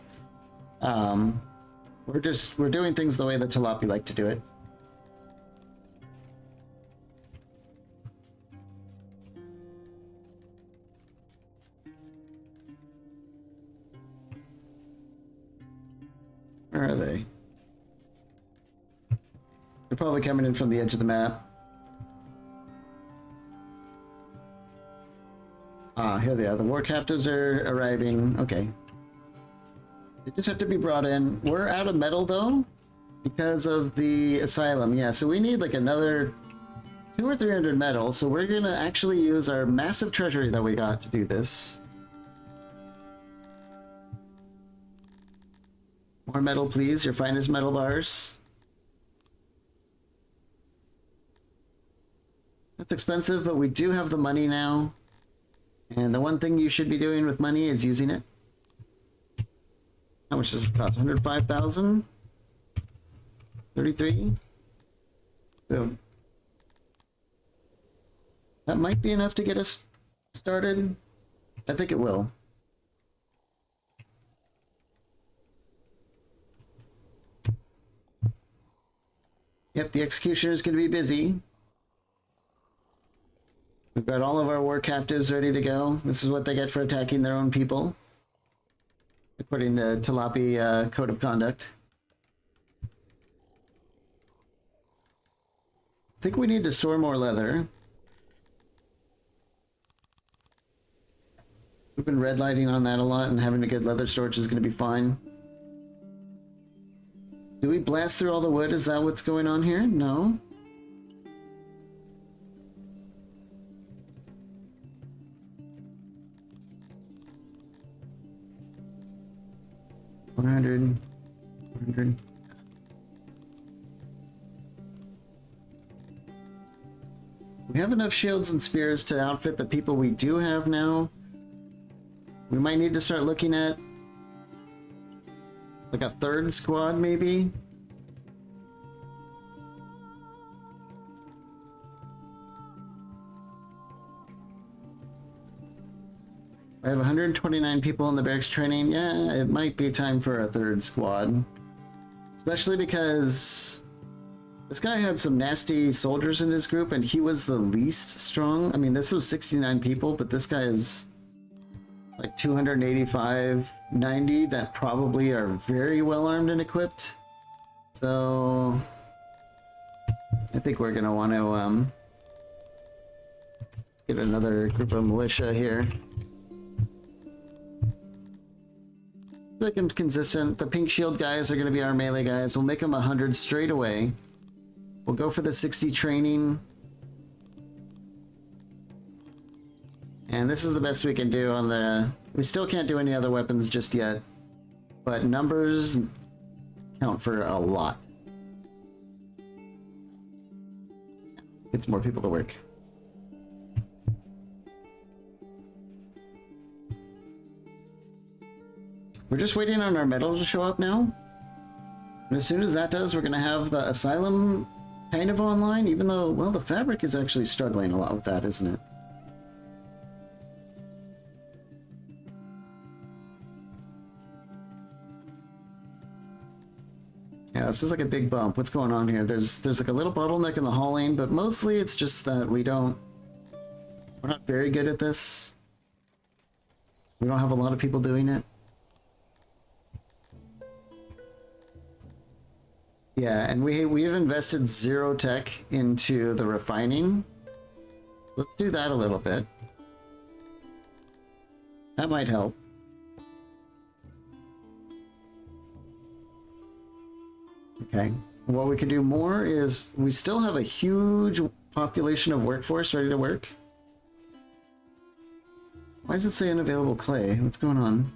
We're doing things the way the Talapi like to do it. Where are they? They're probably coming in from the edge of the map. Ah, here they are. The war captives are arriving. Okay. They just have to be brought in. We're out of metal though, because of the asylum. Yeah, so we need like another 2 or 300 metal, so we're gonna actually use our massive treasury that we got to do this. More metal, please. Your finest metal bars. That's expensive, but we do have the money now. And the one thing you should be doing with money is using it. How much does it cost? 105,000? 33? Boom. That might be enough to get us started. I think it will. Yep, the executioner is going to be busy. We've got all of our war captives ready to go. This is what they get for attacking their own people, according to Talapi Code of Conduct. I think we need to store more leather. We've been redlighting on that a lot, and having a good leather storage is going to be fine. Do we blast through all the wood? Is that what's going on here? No. $100. We have enough shields and spears to outfit the people we do have now. We might need to start looking at like a third squad, maybe. I have 129 people in the barracks training. Yeah, it might be time for a third squad. Especially because this guy had some nasty soldiers in his group and he was the least strong. I mean, this was 69 people, but this guy is like 285, 90 that probably are very well armed and equipped. So I think we're gonna want to get another group of militia here. Make them consistent. The pink shield guys are gonna be our melee guys. We'll make them 100 straight away. We'll go for the 60 training. And this is the best we can do on the... We still can't do any other weapons just yet. But numbers count for a lot. Gets more people to work. We're just waiting on our metal to show up now. And as soon as that does, we're going to have the asylum kind of online, even though, well, the fabric is actually struggling a lot with that, isn't it? Yeah, it's just like a big bump. What's going on here? There's like a little bottleneck in the hauling, but mostly it's just that we're not very good at this. We don't have a lot of people doing it. Yeah, and we've invested 0 tech into the refining. Let's do that a little bit. That might help. Okay. What we could do more is we still have a huge population of workforce ready to work. Why does it say unavailable clay? What's going on?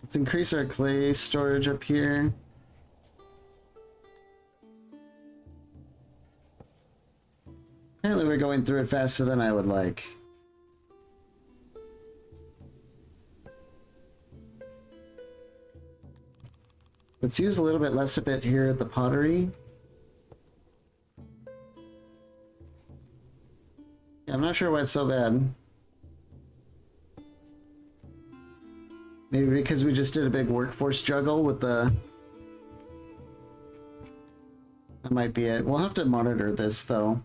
Let's increase our clay storage up here. Apparently we're going through it faster than I would like. Let's use a little bit less of it here at the pottery. Yeah, I'm not sure why it's so bad. Maybe because we just did a big workforce juggle with the... That might be it. We'll have to monitor this, though.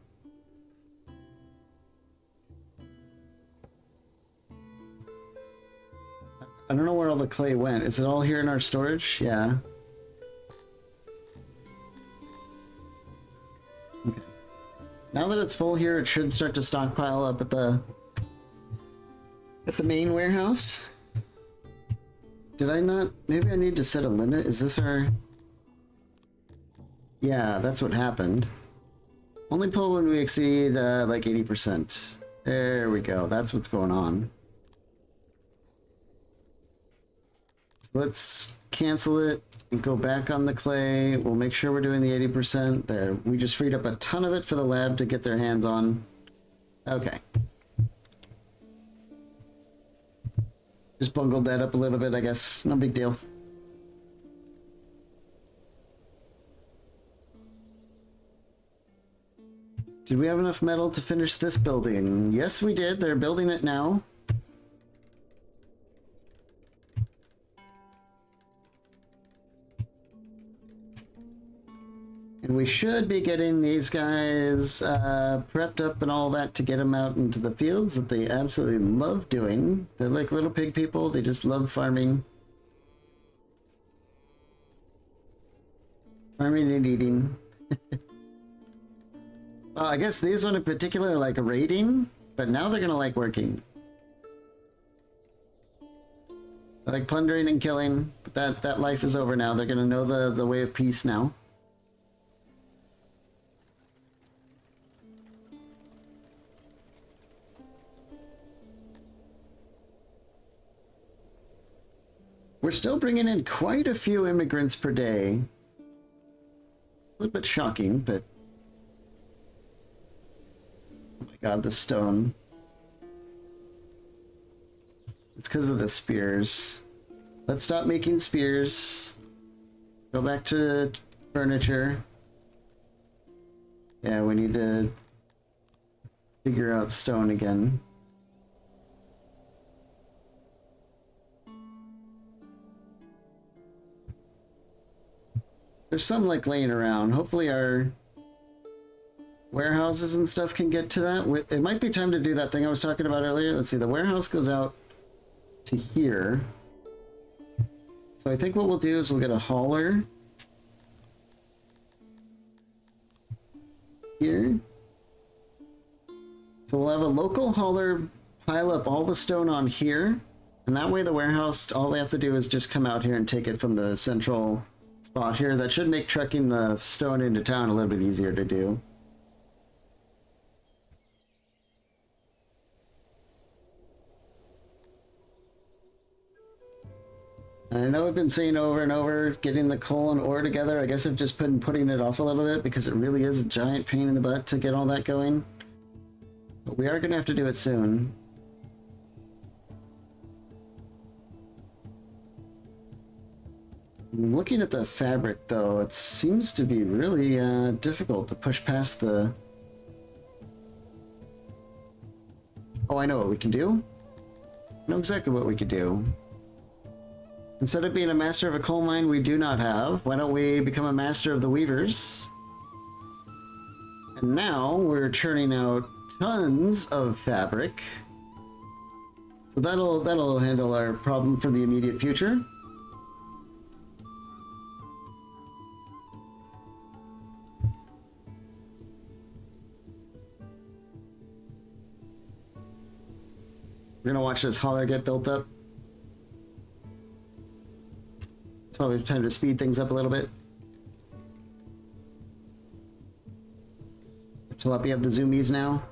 I don't know where all the clay went. Is it all here in our storage? Yeah. Okay. Now that it's full here, it should start to stockpile up at the At the main warehouse? Did I not? Maybe I need to set a limit. Is this our... Yeah, that's what happened. Only pull when we exceed like 80%. There we go. That's what's going on. So let's cancel it and go back on the clay. We'll make sure we're doing the 80% there. We just freed up a ton of it for the lab to get their hands on. Okay. Just bungled that up a little bit, I guess. No big deal. Did we have enough metal to finish this building? Yes, we did. They're building it now. And we should be getting these guys prepped up and all that to get them out into the fields that they absolutely love doing. They're like little pig people. They just love farming. Farming and eating. Well, I guess these one in particular are like raiding, but now they're gonna like working. They like plundering and killing, but that life is over now. They're gonna know the way of peace now. We're still bringing in quite a few immigrants per day. A little bit shocking, but... Oh my god, the stone. It's because of the spears. Let's stop making spears. Go back to furniture. Yeah, we need to figure out stone again. There's some like laying around. Hopefully our warehouses and stuff can get to that. It might be time to do that thing I was talking about earlier. Let's see, the warehouse goes out to here. So I think what we'll do is we'll get a hauler here. So we'll have a local hauler pile up all the stone on here, and that way the warehouse, all they have to do is just come out here and take it from the central spot here. That should make trucking the stone into town a little bit easier to do. And I know I've been saying over and over, getting the coal and ore together. I guess I've just been putting it off a little bit because it really is a giant pain in the butt to get all that going. But we are going to have to do it soon. Looking at the fabric, though, it seems to be really difficult to push past the... Oh, I know what we can do. I know exactly what we could do. Instead of being a master of a coal mine we do not have, why don't we become a master of the weavers? And now we're churning out tons of fabric. So that'll handle our problem for the immediate future. We're gonna watch this hauler get built up. It's probably time to speed things up a little bit. Jalopy have the zoomies now.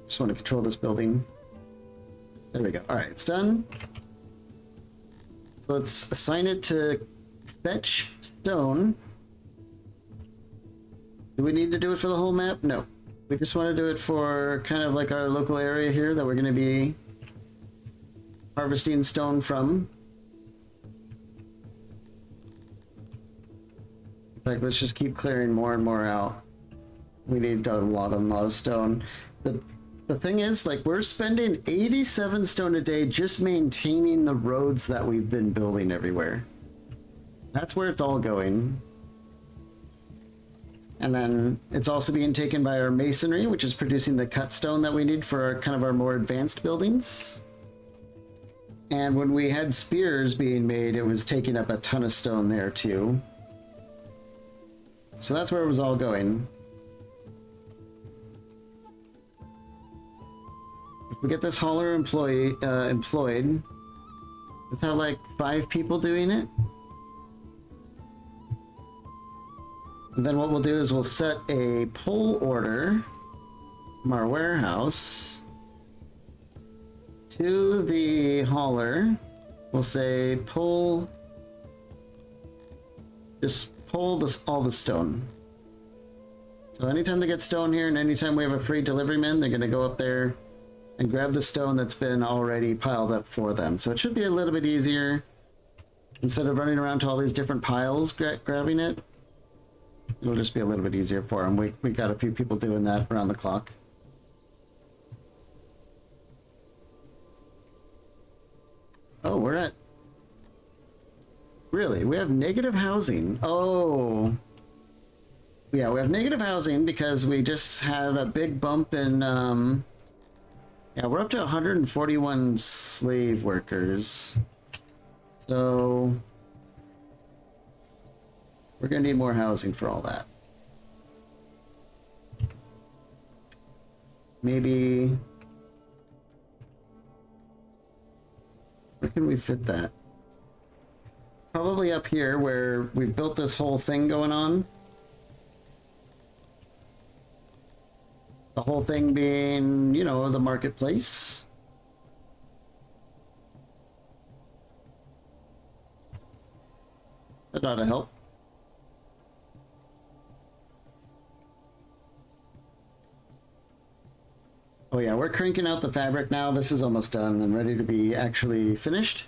Just want to control this building. There we go. All right, it's done. So let's assign it to fetch stone. Do we need to do it for the whole map? No. We just want to do it for kind of like our local area here that we're going to be harvesting stone from. In fact, let's just keep clearing more and more out. We need a lot of stone. The thing is, like, we're spending 87 stone a day just maintaining the roads that we've been building everywhere. That's where it's all going. And then it's also being taken by our masonry, which is producing the cut stone that we need for kind of our more advanced buildings. And when we had spears being made, it was taking up a ton of stone there too. So that's where it was all going. If we get this hauler employed, let's have like 5 people doing it. And then what we'll do is we'll set a pull order from our warehouse to the hauler. We'll say pull, just pull this, all the stone. So anytime they get stone here and anytime we have a free delivery man, they're gonna go up there and grab the stone that's been already piled up for them. So it should be a little bit easier. Instead of running around to all these different piles grabbing it, it'll just be a little bit easier for them. We got a few people doing that around the clock. Oh, we're at... Really? We have negative housing. Oh. Yeah, we have negative housing because we just had a big bump in... Yeah, we're up to 141 slave workers. So... we're gonna need more housing for all that. Maybe... where can we fit that? Probably up here where we've built this whole thing going on. The whole thing being, you know, the marketplace. That ought to help. Oh yeah, we're cranking out the fabric now. This is almost done and ready to be actually finished.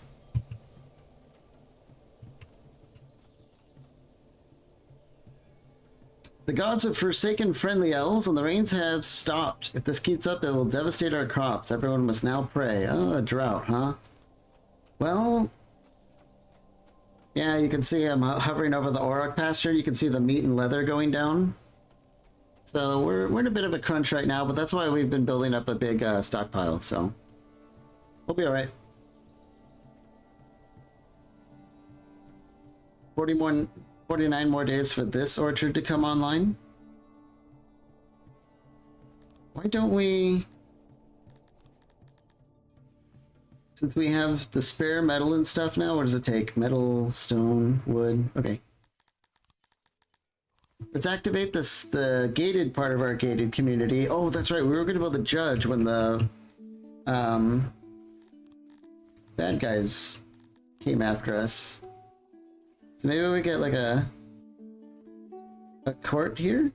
The gods have forsaken friendly elves, and the rains have stopped. If this keeps up, it will devastate our crops. Everyone must now pray. Oh, a drought, huh? Well... yeah, you can see I'm hovering over the Auroch pasture. You can see the meat and leather going down. So we're in a bit of a crunch right now, but that's why we've been building up a big stockpile, so... we'll be alright. 49 more days for this orchard to come online. Why don't we... since we have the spare metal and stuff now, what does it take? Metal, stone, wood... okay. Let's activate this, the gated part of our gated community. Oh, that's right, we were going to be able to judge when the bad guys came after us. So maybe we get like a court here?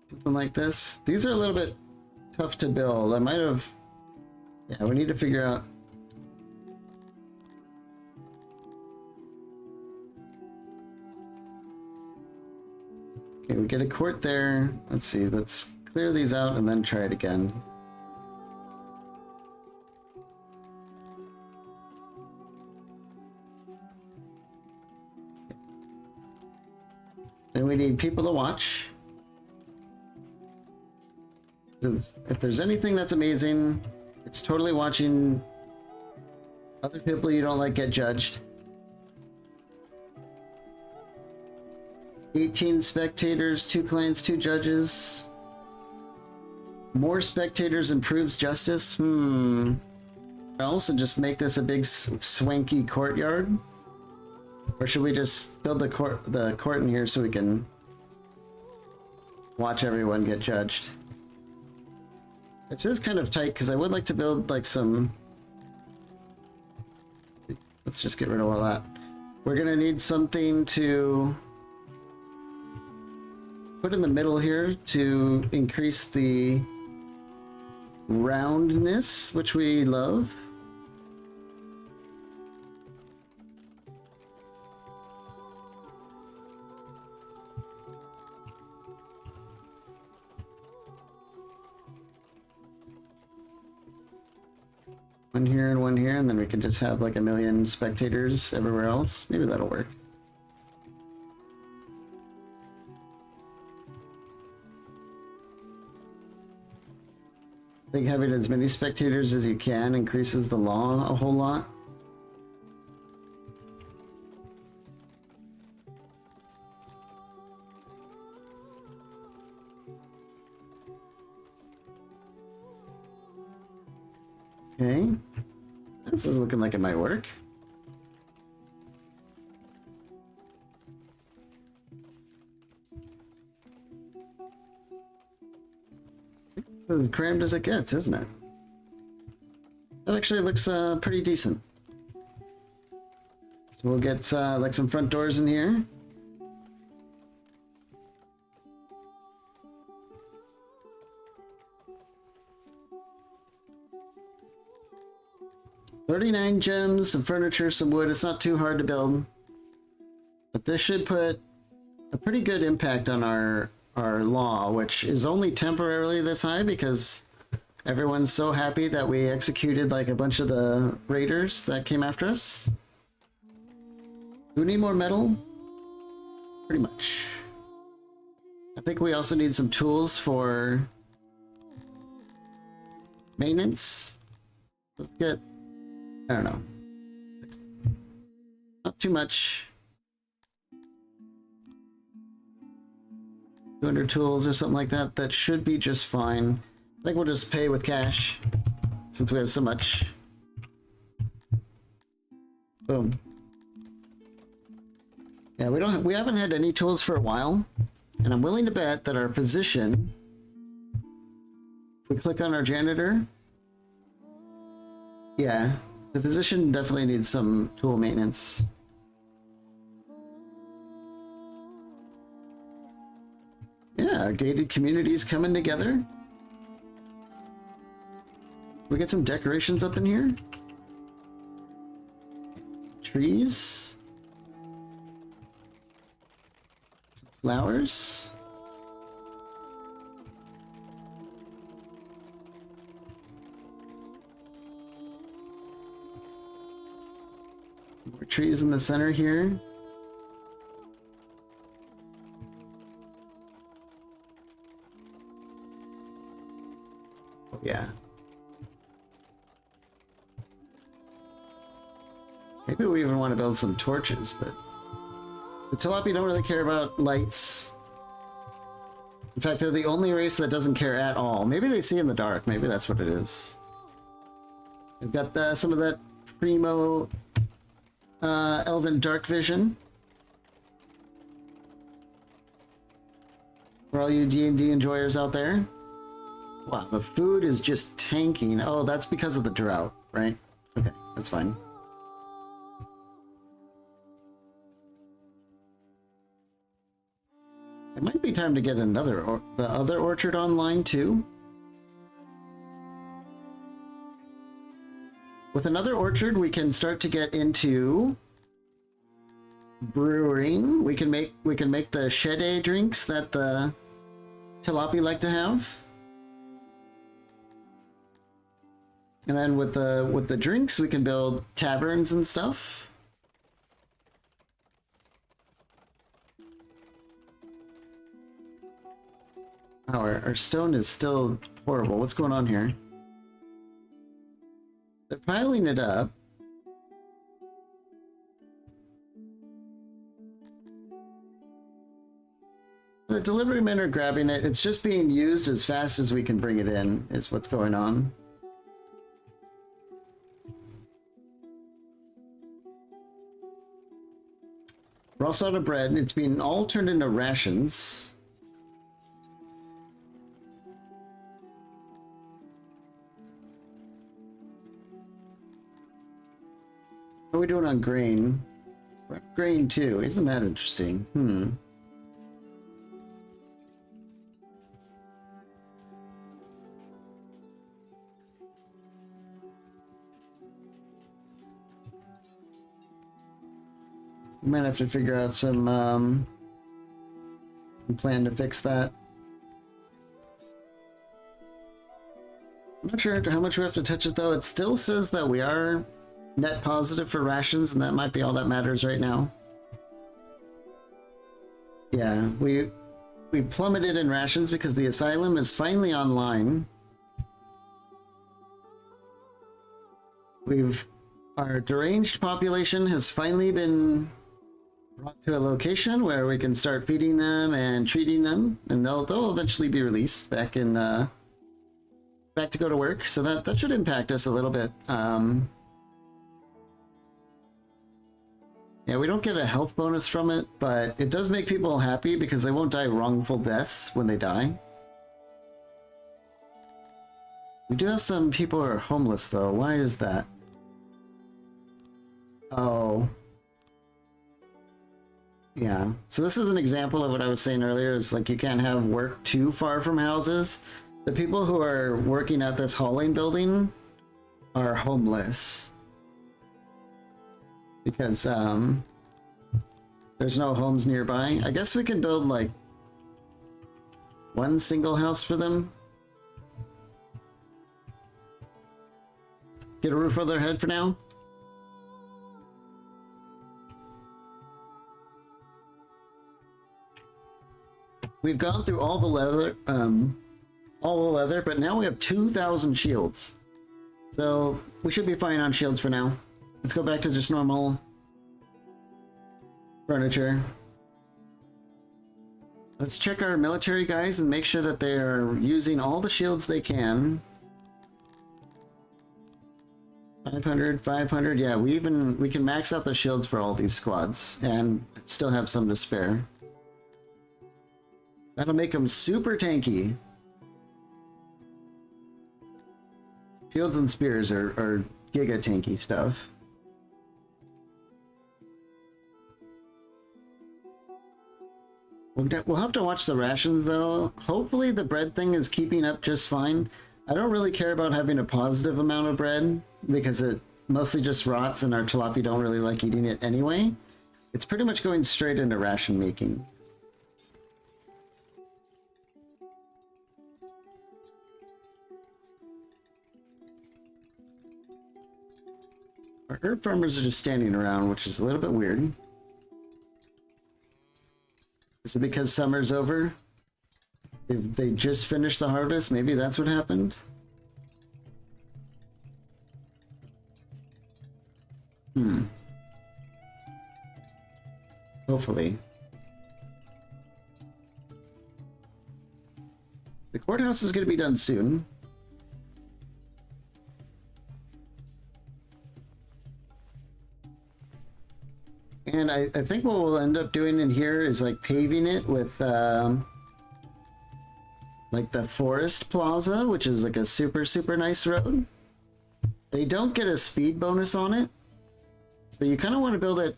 Something like this. These are a little bit tough to build. I might have... yeah, we need to figure out... okay, we get a court there. Let's see, let's clear these out and then try it again. Then we need people to watch. If there's anything that's amazing, it's totally watching other people you don't like get judged. 18 spectators, 2 clients, 2 judges. More spectators improves justice. Also just make this a big swanky courtyard. Or should we just build the court in here so we can watch everyone get judged? It is kind of tight because I would like to build like some... let's just get rid of all that. We're gonna need something to put in the middle here to increase the roundness, which we love. One here and one here, and then we can just have like a million spectators everywhere else. Maybe that'll work. I think having as many spectators as you can increases the law a whole lot. Okay. This is looking like it might work. It's as crammed as it gets, isn't it? That actually looks pretty decent. So we'll get like some front doors in here. $39 gems, some furniture, some wood. It's not too hard to build. But this should put a pretty good impact on our law, which is only temporarily this high because everyone's so happy that we executed like a bunch of the raiders that came after us. Do we need more metal? Pretty much. I think we also need some tools for maintenance. Let's get, I don't know, not too much. 200 tools or something like that. That should be just fine. I think we'll just pay with cash since we have so much. Boom. Yeah, we haven't had any tools for a while, and I'm willing to bet that our physician, if we click on our janitor, yeah, the physician definitely needs some tool maintenance. Yeah, our gated community's coming together. We get some decorations up in here. Trees. Some flowers. More trees in the center here. Yeah. Maybe we even want to build some torches, but the Tilapia don't really care about lights. In fact, they're the only race that doesn't care at all. Maybe they see in the dark. Maybe that's what it is. They've got some of that primo elven dark vision. For all you D&D enjoyers out there. Wow, the food is just tanking. Oh, that's because of the drought, right? Okay, that's fine. It might be time to get another, the other orchard online too. With another orchard, we can start to get into brewing. We can make the shede drinks that the Tilapia like to have. And then with the drinks, we can build taverns and stuff. Oh, our stone is still horrible. What's going on here? They're piling it up. The delivery men are grabbing it. It's just being used as fast as we can bring it in, is what's going on. We're also out of bread. It's being all turned into rations. What are we doing on grain? We're at grain too. Isn't that interesting? We might have to figure out some plan to fix that. I'm not sure how much we have to touch it though. It still says that we are net positive for rations, and that might be all that matters right now. Yeah, we plummeted in rations because the asylum is finally online. Our deranged population has finally been brought to a location where we can start feeding them and treating them, and they'll eventually be released back in back to go to work. So that should impact us a little bit. Yeah, we don't get a health bonus from it, but it does make people happy because they won't die wrongful deaths when they die. We do have some people who are homeless though. Why is that? Oh. Yeah. So this is an example of what I was saying earlier, is like you can't have work too far from houses. The people who are working at this hauling building are homeless. Because there's no homes nearby. I guess we could build like one single house for them. Get a roof over their head for now. We've gone through all the leather, but now we have 2,000 shields. So we should be fine on shields for now. Let's go back to just normal furniture. Let's check our military guys and make sure that they are using all the shields they can. 500, 500. Yeah, we can max out the shields for all these squads and still have some to spare. That'll make them super tanky. Shields and spears are giga tanky stuff. We'll have to watch the rations though. Hopefully the bread thing is keeping up just fine. I don't really care about having a positive amount of bread because it mostly just rots and our tilapia don't really like eating it anyway. It's pretty much going straight into ration making. Our herb farmers are just standing around, which is a little bit weird. Is it because summer's over? They just finished the harvest? Maybe that's what happened? Hopefully. The courthouse is going to be done soon. And I think what we'll end up doing in here is like paving it with like the Forest Plaza, which is like a super nice road. They don't get a speed bonus on it, so you kind of want to build it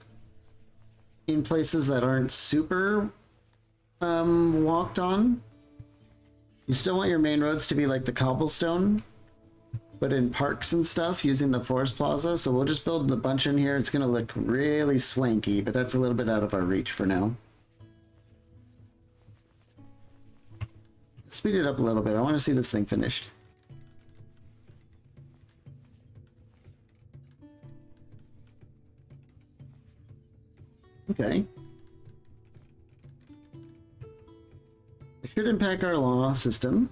in places that aren't super walked on. You still want your main roads to be like the cobblestone, but in parks and stuff using the Forest Plaza. So we'll just build a bunch in here. It's gonna look really swanky, but that's a little bit out of our reach for now. Speed it up a little bit. I want to see this thing finished. Okay. It should impact our law system.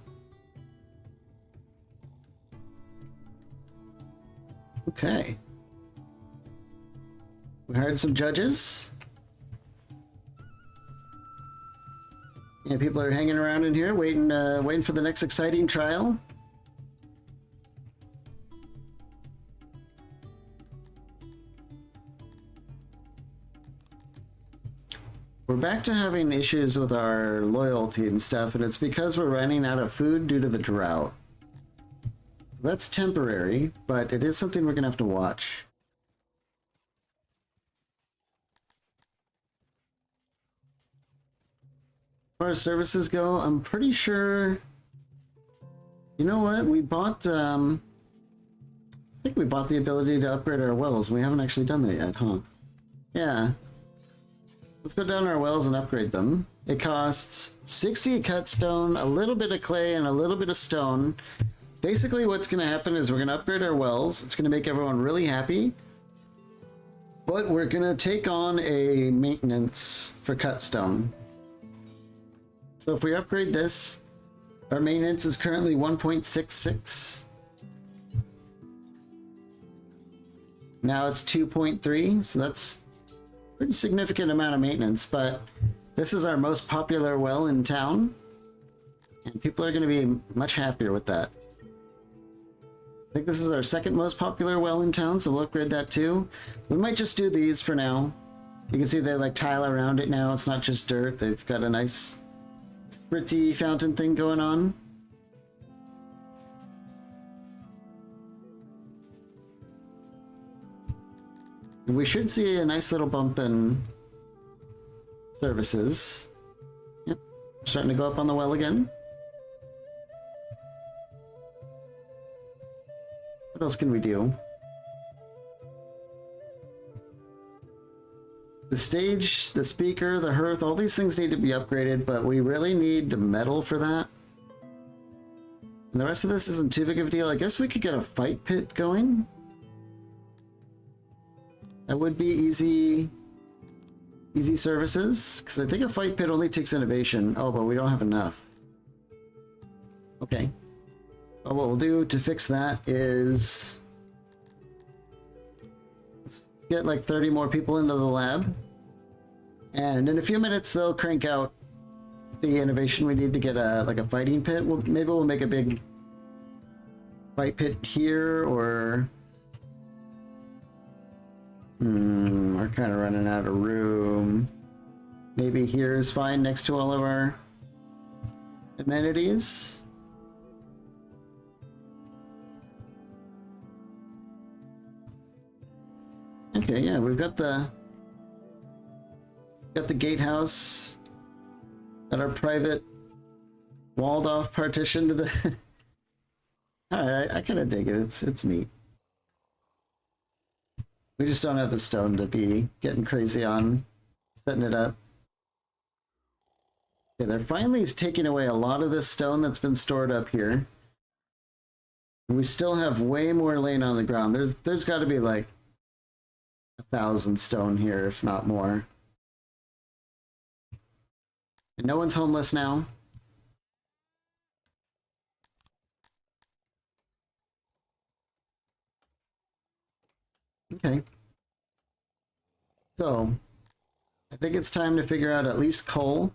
Okay. We hired some judges. Yeah, people are hanging around in here, waiting for the next exciting trial. We're back to having issues with our loyalty and stuff, and it's because we're running out of food due to the drought. So that's temporary, but it is something we're gonna have to watch. As far as services go, I'm pretty sure... You know what? We bought, I think we bought the ability to upgrade our wells. We haven't actually done that yet, huh? Yeah. Let's go down our wells and upgrade them. It costs 60 cut stone, a little bit of clay, and a little bit of stone. Basically, what's going to happen is we're going to upgrade our wells. It's going to make everyone really happy. But we're going to take on a maintenance for cut stone. So if we upgrade this, our maintenance is currently 1.66. Now it's 2.3, so that's a pretty significant amount of maintenance, but this is our most popular well in town, and people are going to be much happier with that. I think this is our second most popular well in town, so we'll upgrade that too. We might just do these for now. You can see they like tile around it now. It's not just dirt. They've got a nice spritzy fountain thing going on. And we should see a nice little bump in services. Yep, starting to go up on the well again. What else can we do? The stage, the speaker, the hearth, all these things need to be upgraded, but we really need metal for that. And the rest of this isn't too big of a deal. I guess we could get a fight pit going. That would be easy services, because I think a fight pit only takes innovation. Oh, but we don't have enough. Okay. Well, what we'll do to fix that is let's get like 30 more people into the lab, and in a few minutes they'll crank out the innovation we need to get a like a fighting pit. Maybe we'll make a big fight pit here, or we're kind of running out of room. Maybe here is fine next to all of our amenities. Okay, yeah, we've got the gatehouse, got our private walled off partition to the Alright, I kind of dig it. It's neat. We just don't have the stone to be getting crazy on setting it up. Okay, they're finally taking away a lot of this stone that's been stored up here. We still have way more laying on the ground. There's got to be like 1,000 stone here, if not more. And no one's homeless now. Okay. So, I think it's time to figure out at least coal.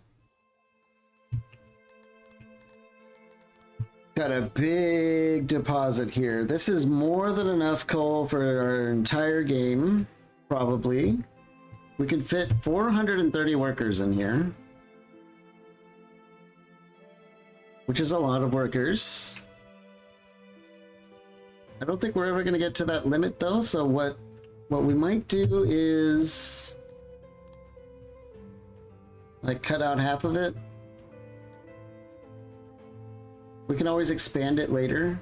Got a big deposit here. This is more than enough coal for our entire game, probably. We can fit 430 workers in here, which is a lot of workers. I don't think we're ever going to get to that limit though, so what we might do is like cut out half of it. We can always expand it later.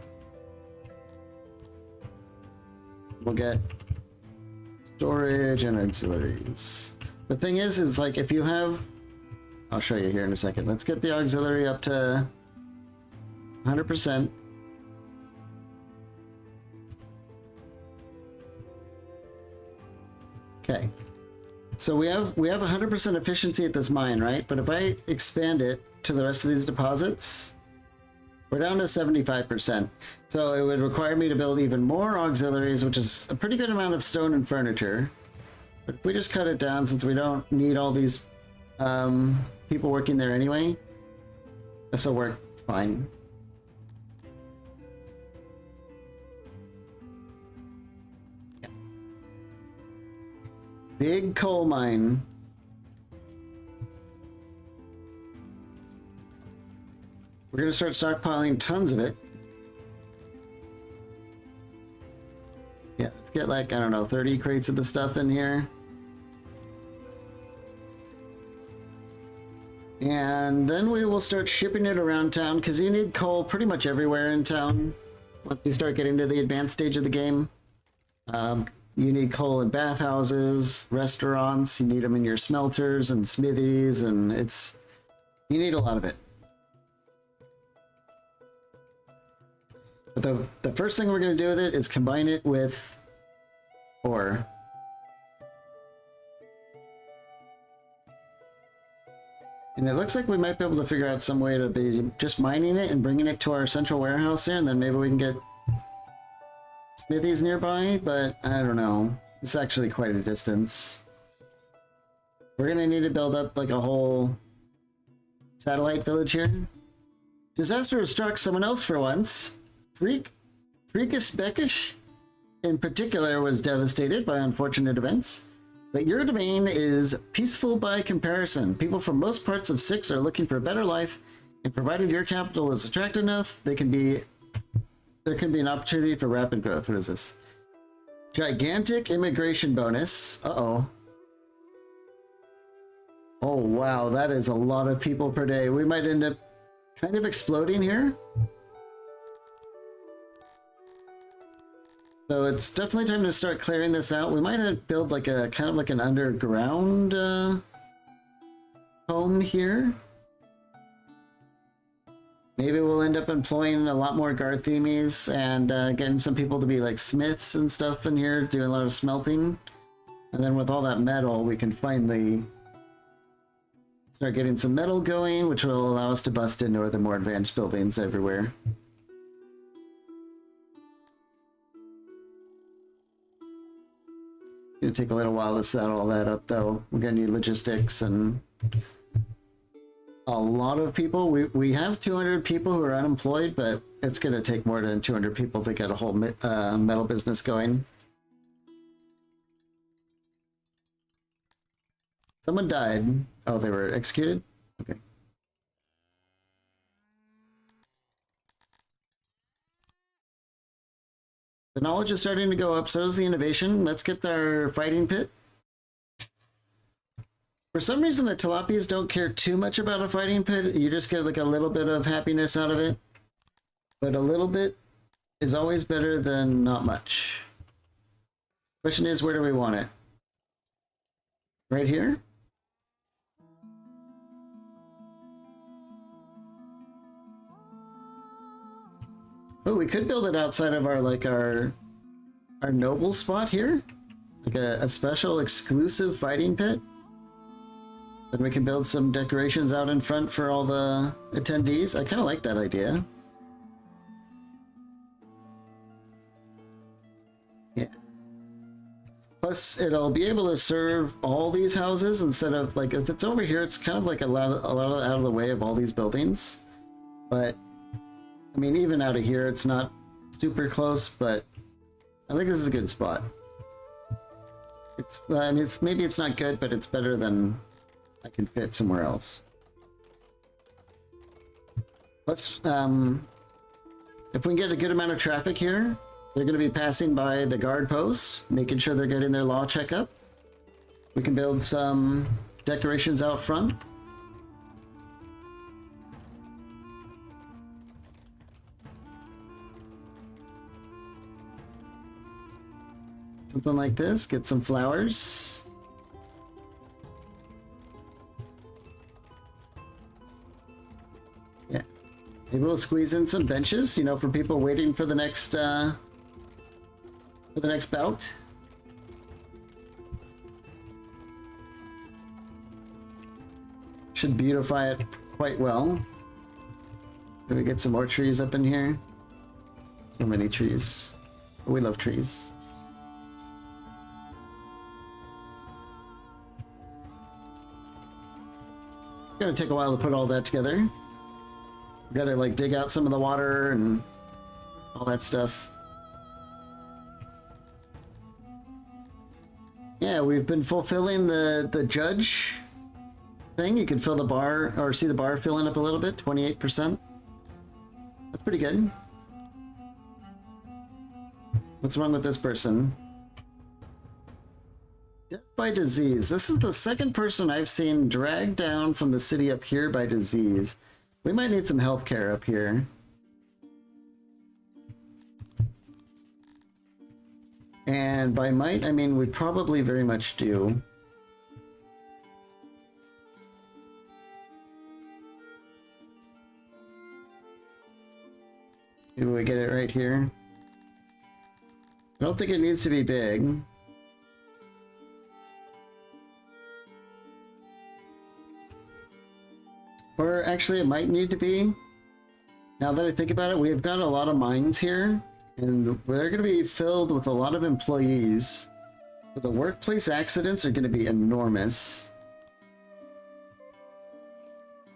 We'll get storage and auxiliaries. The thing is like if you have, I'll show you here in a second. Let's get the auxiliary up to 100%. Okay, so we have 100% efficiency at this mine, right? But if I expand it to the rest of these deposits, we're down to 75%. So it would require me to build even more auxiliaries, which is a pretty good amount of stone and furniture. But if we just cut it down, since we don't need all these people working there anyway, this will work fine. Big coal mine. We're gonna start stockpiling tons of it. Yeah, let's get like, I don't know, 30 crates of the stuff in here. And then we will start shipping it around town, because you need coal pretty much everywhere in town once you start getting to the advanced stage of the game. You need coal in bathhouses, restaurants, you need them in your smelters and smithies, and you need a lot of it. But the first thing we're going to do with it is combine it with ore. And it looks like we might be able to figure out some way to be just mining it and bringing it to our central warehouse here, and then maybe we can get smithies nearby, but I don't know. It's actually quite a distance. We're gonna need to build up like a whole satellite village here. Disaster has struck someone else for once. Freakish Beckish, in particular, was devastated by unfortunate events. But your domain is peaceful by comparison. People from most parts of Six are looking for a better life, and provided your capital is attractive enough, there can be an opportunity for rapid growth. What is this? Gigantic immigration bonus. Uh-oh. Oh, wow, that is a lot of people per day. We might end up kind of exploding here. So it's definitely time to start clearing this out. We might have built like a kind of like an underground home here. Maybe we'll end up employing a lot more Garthemies and getting some people to be like smiths and stuff in here, doing a lot of smelting. And then with all that metal, we can finally start getting some metal going, which will allow us to bust into the more advanced buildings everywhere. It's gonna take a little while to set all that up, though. We're gonna need logistics and a lot of people. We have 200 people who are unemployed, but it's gonna take more than 200 people to get a whole metal business going. Someone died. Oh, they were executed? Okay. The knowledge is starting to go up, so is the innovation. Let's get our fighting pit. For some reason, the tilapias don't care too much about a fighting pit. You just get like a little bit of happiness out of it. But a little bit is always better than not much. Question is, where do we want it? Right here? Oh, we could build it outside of our noble spot here, like a special exclusive fighting pit. Then we can build some decorations out in front for all the attendees. I kind of like that idea. Yeah. Plus, it'll be able to serve all these houses instead of like if it's over here, it's kind of like a lot of out of the way of all these buildings, but. I mean, even out of here, it's not super close, but I think this is a good spot. It's, I mean, maybe it's not good, but it's better than I can fit somewhere else. Let's, if we can get a good amount of traffic here, they're going to be passing by the guard post, making sure they're getting their law checkup. We can build some decorations out front. Something like this, get some flowers. Yeah. Maybe we'll squeeze in some benches, you know, for people waiting for the next bout. Should beautify it quite well. Maybe get some more trees up in here. So many trees. We love trees. Gonna take a while to put all that together. We gotta like dig out some of the water and all that stuff. Yeah, we've been fulfilling the judge thing. You can fill the bar or see the bar filling up a little bit, 28%. That's pretty good. What's wrong with this person? Death by disease. This is the second person I've seen dragged down from the city up here by disease. We might need some healthcare up here. And by might, I mean we probably very much do. Maybe we get it right here. I don't think it needs to be big. Or actually it might need to be. Now that I think about it, we've got a lot of mines here. And they're going to be filled with a lot of employees. So the workplace accidents are going to be enormous.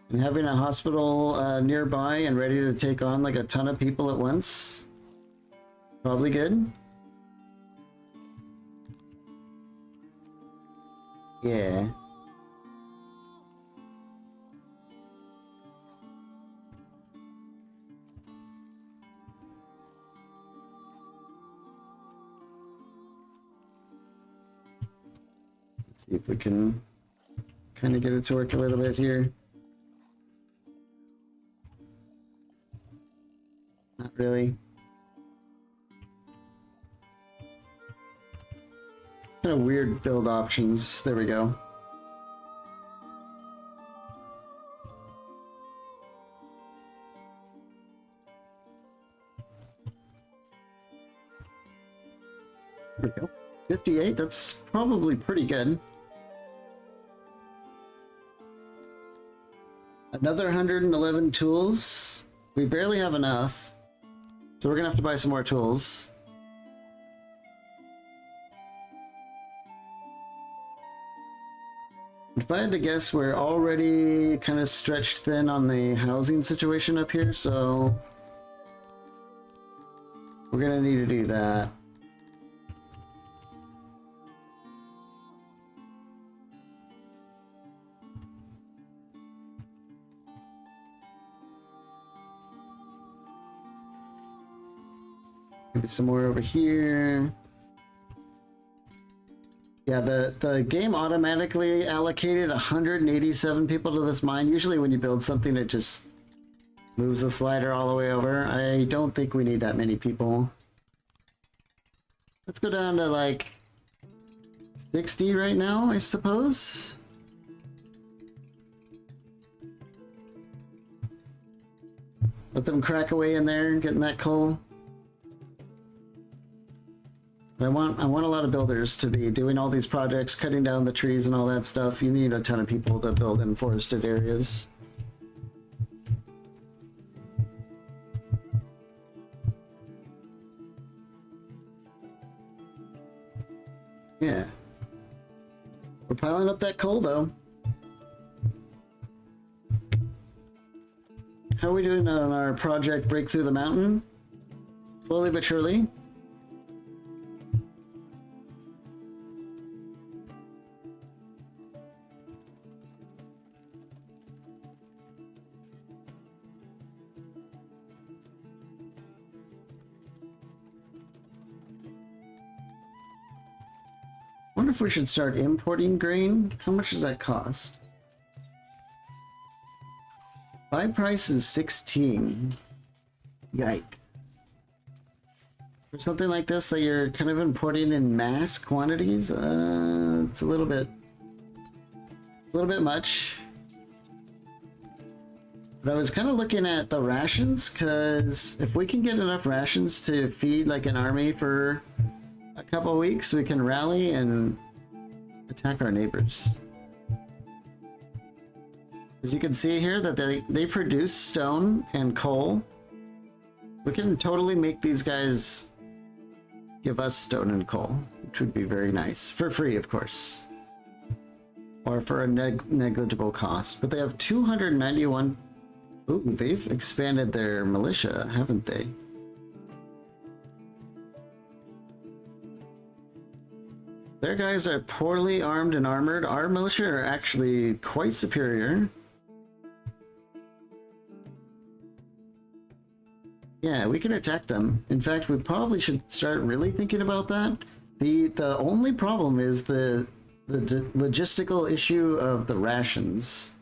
And having a hospital nearby and ready to take on like a ton of people at once, probably good. Yeah. Let's see if we can kind of get it to work a little bit here. Not really. Kind of weird build options. There we go. There we go. 58, that's probably pretty good. Another 111 tools. We barely have enough. So we're gonna have to buy some more tools. If I had to guess, we're already kind of stretched thin on the housing situation up here, so we're gonna need to do that. Maybe some more over here. Yeah, the game automatically allocated 187 people to this mine. Usually when you build something, it just moves the slider all the way over. I don't think we need that many people. Let's go down to like 60 right now, I suppose. Let them crack away in there, getting that coal. I want a lot of builders to be doing all these projects, cutting down the trees and all that stuff. You need a ton of people to build in forested areas. Yeah. We're piling up that coal though. How are we doing on our project Break Through the Mountain? Slowly but surely. Wonder if we should start importing grain. How much does that cost? Buy price is 16. Yikes. For something like this that you're kind of importing in mass quantities, it's a little bit much. But I was kind of looking at the rations, because if we can get enough rations to feed like an army for a couple of weeks, we can rally and attack our neighbors. As you can see here that they produce stone and coal. We can totally make these guys give us stone and coal, which would be very nice. For free, of course. Or for a negligible cost. But they have 291... Ooh, they've expanded their militia, haven't they? Their guys are poorly armed and armored. Our militia are actually quite superior. Yeah, we can attack them. In fact, we probably should start really thinking about that. The only problem is the logistical issue of the rations.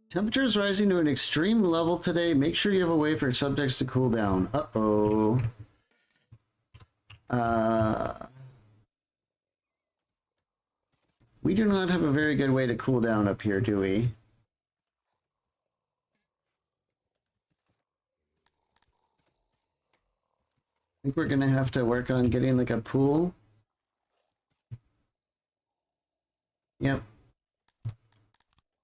Temperature is rising to an extreme level today. Make sure you have a way for subjects to cool down. Uh-oh. We do not have a very good way to cool down up here, do we? I think we're gonna have to work on getting like a pool. Yep.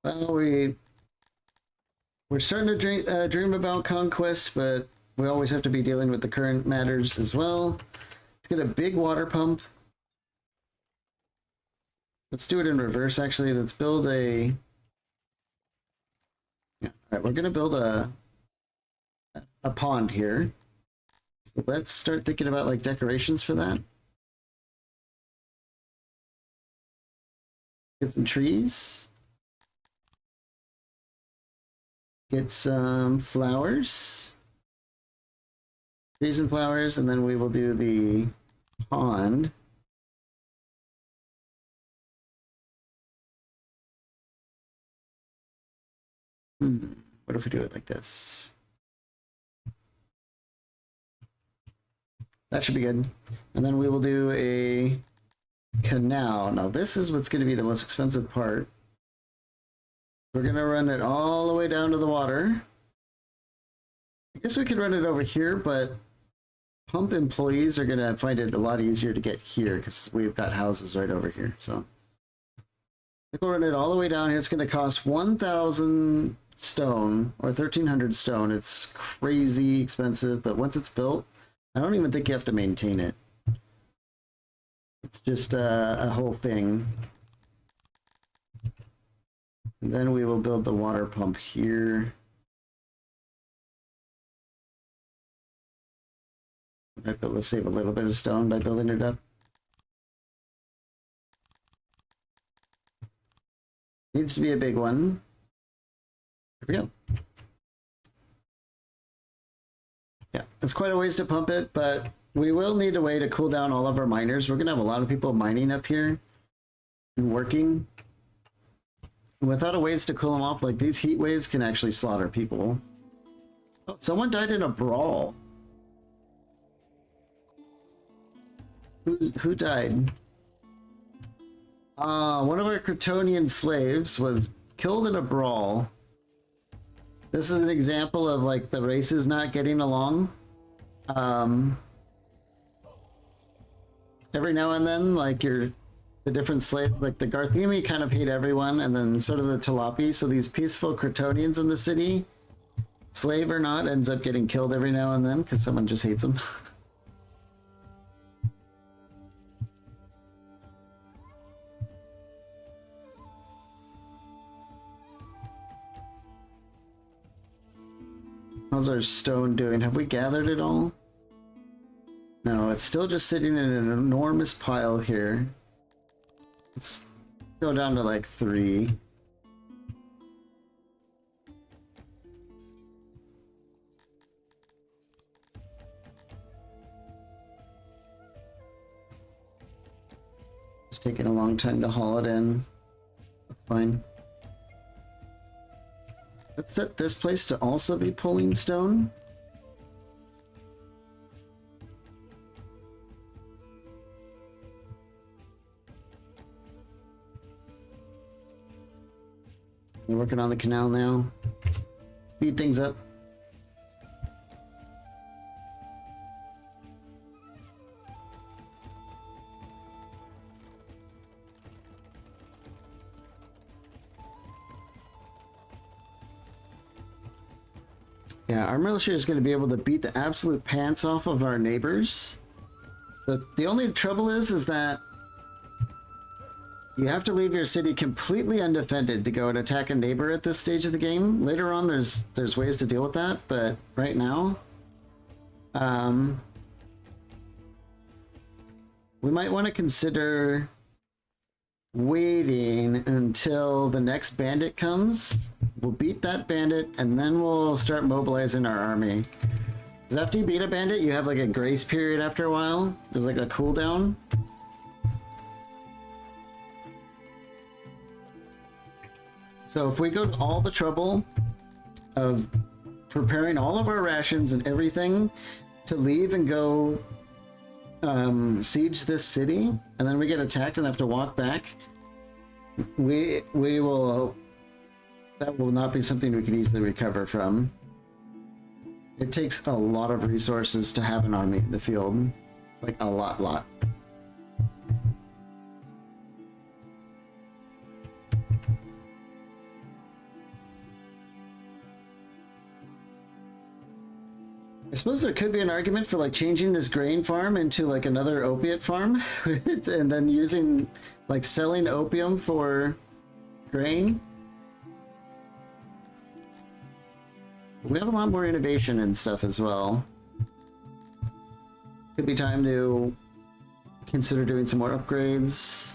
Well, we're starting to dream about conquest, but we always have to be dealing with the current matters as well. Let's get a big water pump. Let's do it in reverse, actually. Let's build a... Yeah, all right, we're going to build a pond here. So let's start thinking about like decorations for that. Get some trees. Get some flowers. Trees and flowers, and then we will do the pond. What if we do it like this? That should be good. And then we will do a canal. Now this is what's going to be the most expensive part. We're going to run it all the way down to the water. I guess we could run it over here, but pump employees are going to find it a lot easier to get here because we've got houses right over here. So we'll run it all the way down here. It's going to cost 1,000 stone or 1,300 stone. It's crazy expensive, but once it's built, I don't even think you have to maintain it. It's just a whole thing. And then we will build the water pump here. Might be able to save a little bit of stone by building it up. Needs to be a big one. Here we go. Yeah, it's quite a ways to pump it, but we will need a way to cool down all of our miners. We're going to have a lot of people mining up here and working. Without a ways to cool them off, like these heat waves can actually slaughter people. Oh, someone died in a brawl. Who died? One of our Kryptonian slaves was killed in a brawl. This is an example of like the races not getting along. Every now and then, like the different slaves, like the Garthemi kind of hate everyone, and then sort of the Talapi. So these peaceful Kryptonians in the city, slave or not, ends up getting killed every now and then because someone just hates them. How's our stone doing? Have we gathered it all? No, it's still just sitting in an enormous pile here. Let's go down to like 3. It's taking a long time to haul it in. That's fine. Let's set this place to also be pulling stone. We're working on the canal now. Speed things up. Yeah, our militia is going to be able to beat the absolute pants off of our neighbors. The only trouble is that you have to leave your city completely undefended to go and attack a neighbor at this stage of the game. Later on, there's ways to deal with that, but right now, we might want to consider waiting until the next bandit comes. We'll beat that bandit, and then we'll start mobilizing our army. Because after you beat a bandit, you have like a grace period after a while. There's like a cooldown. So if we go to all the trouble of preparing all of our rations and everything to leave and go siege this city, and then we get attacked and have to walk back, we will... That will not be something we can easily recover from. It takes a lot of resources to have an army in the field. Like, a lot. I suppose there could be an argument for like changing this grain farm into like another opiate farm and then using like selling opium for grain. We have a lot more innovation and stuff as well. Could be time to consider doing some more upgrades.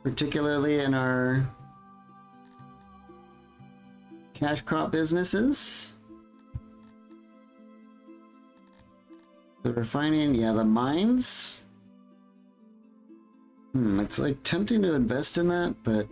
Particularly in our cash crop businesses. The refining, yeah, the mines. It's like tempting to invest in that, but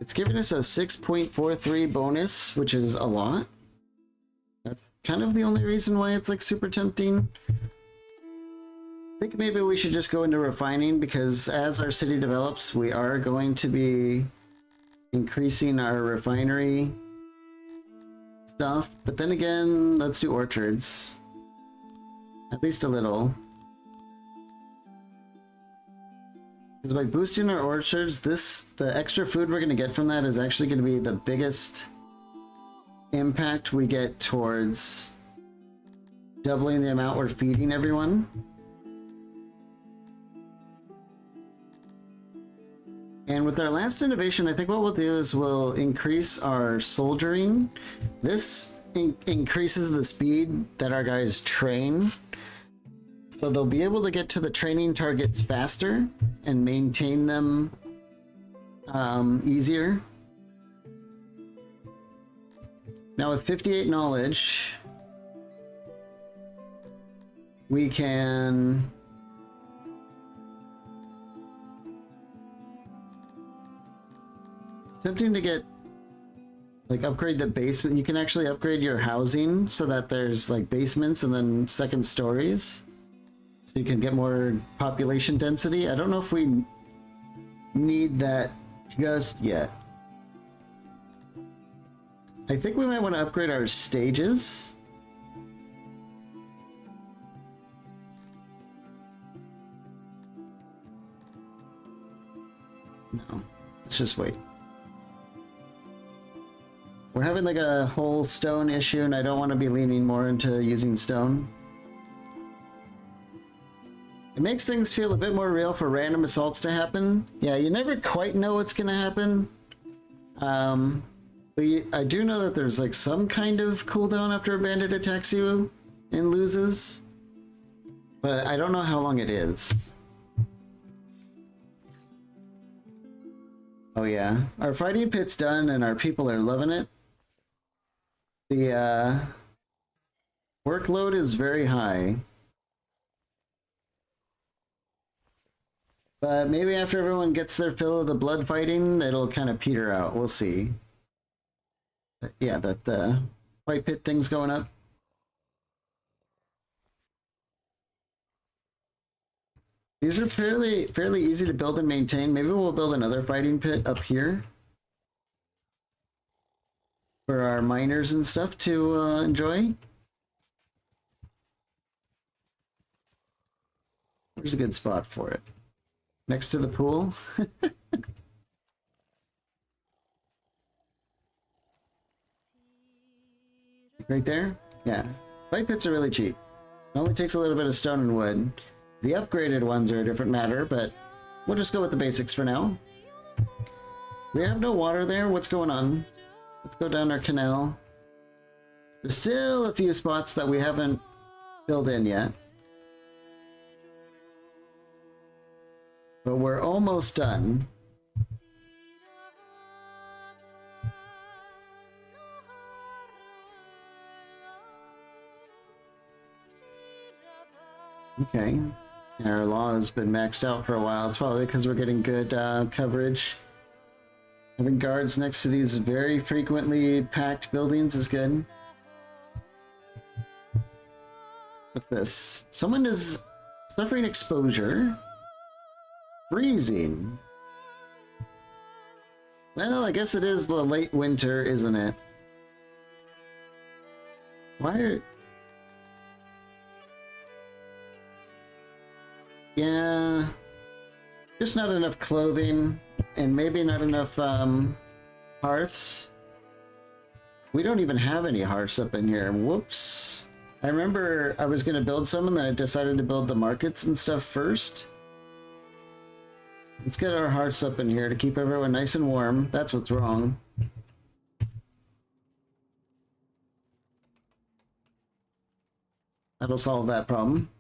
It's giving us a 6.43 bonus, which is a lot. That's kind of the only reason why it's like super tempting. I think maybe we should just go into refining, because as our city develops, we are going to be increasing our refinery stuff. But then again, let's do orchards. At least a little. Because by boosting our orchards, the extra food we're going to get from that is actually going to be the biggest impact we get towards doubling the amount we're feeding everyone. And with our last innovation, I think what we'll do is we'll increase our soldiering. This increases the speed that our guys train. So they'll be able to get to the training targets faster and maintain them easier. Now with 58 knowledge, we can it's tempting to get like upgrade the basement. You can actually upgrade your housing so that there's like basements and then second stories. So you can get more population density. I don't know if we need that just yet. I think we might want to upgrade our stages. No, let's just wait. We're having like a whole stone issue, and I don't want to be leaning more into using stone. It makes things feel a bit more real for random assaults to happen. Yeah, you never quite know what's gonna happen. But I do know that there's like some kind of cooldown after a bandit attacks you and loses. But I don't know how long it is. Oh yeah, our fighting pit's done and our people are loving it. The workload is very high. But maybe after everyone gets their fill of the blood fighting, it'll kind of peter out. We'll see. But yeah, that the fight pit thing's going up. These are fairly easy to build and maintain. Maybe we'll build another fighting pit up here for our miners and stuff to enjoy. Where's a good spot for it? Next to the pool? Right there? Yeah. Fight pits are really cheap. It only takes a little bit of stone and wood. The upgraded ones are a different matter, but we'll just go with the basics for now. We have no water there. What's going on? Let's go down our canal. There's still a few spots that we haven't filled in yet. But we're almost done. Okay. Our law has been maxed out for a while. It's probably because we're getting good coverage. Having guards next to these very frequently packed buildings is good. What's this? Someone is suffering exposure. Freezing. Well, I guess it is the late winter, isn't it? Why are... Yeah... Just not enough clothing, and maybe not enough, hearths. We don't even have any hearths up in here. Whoops. I remember I was gonna build some, and then I decided to build the markets and stuff first. Let's get our hearths up in here to keep everyone nice and warm. That's what's wrong. That'll solve that problem.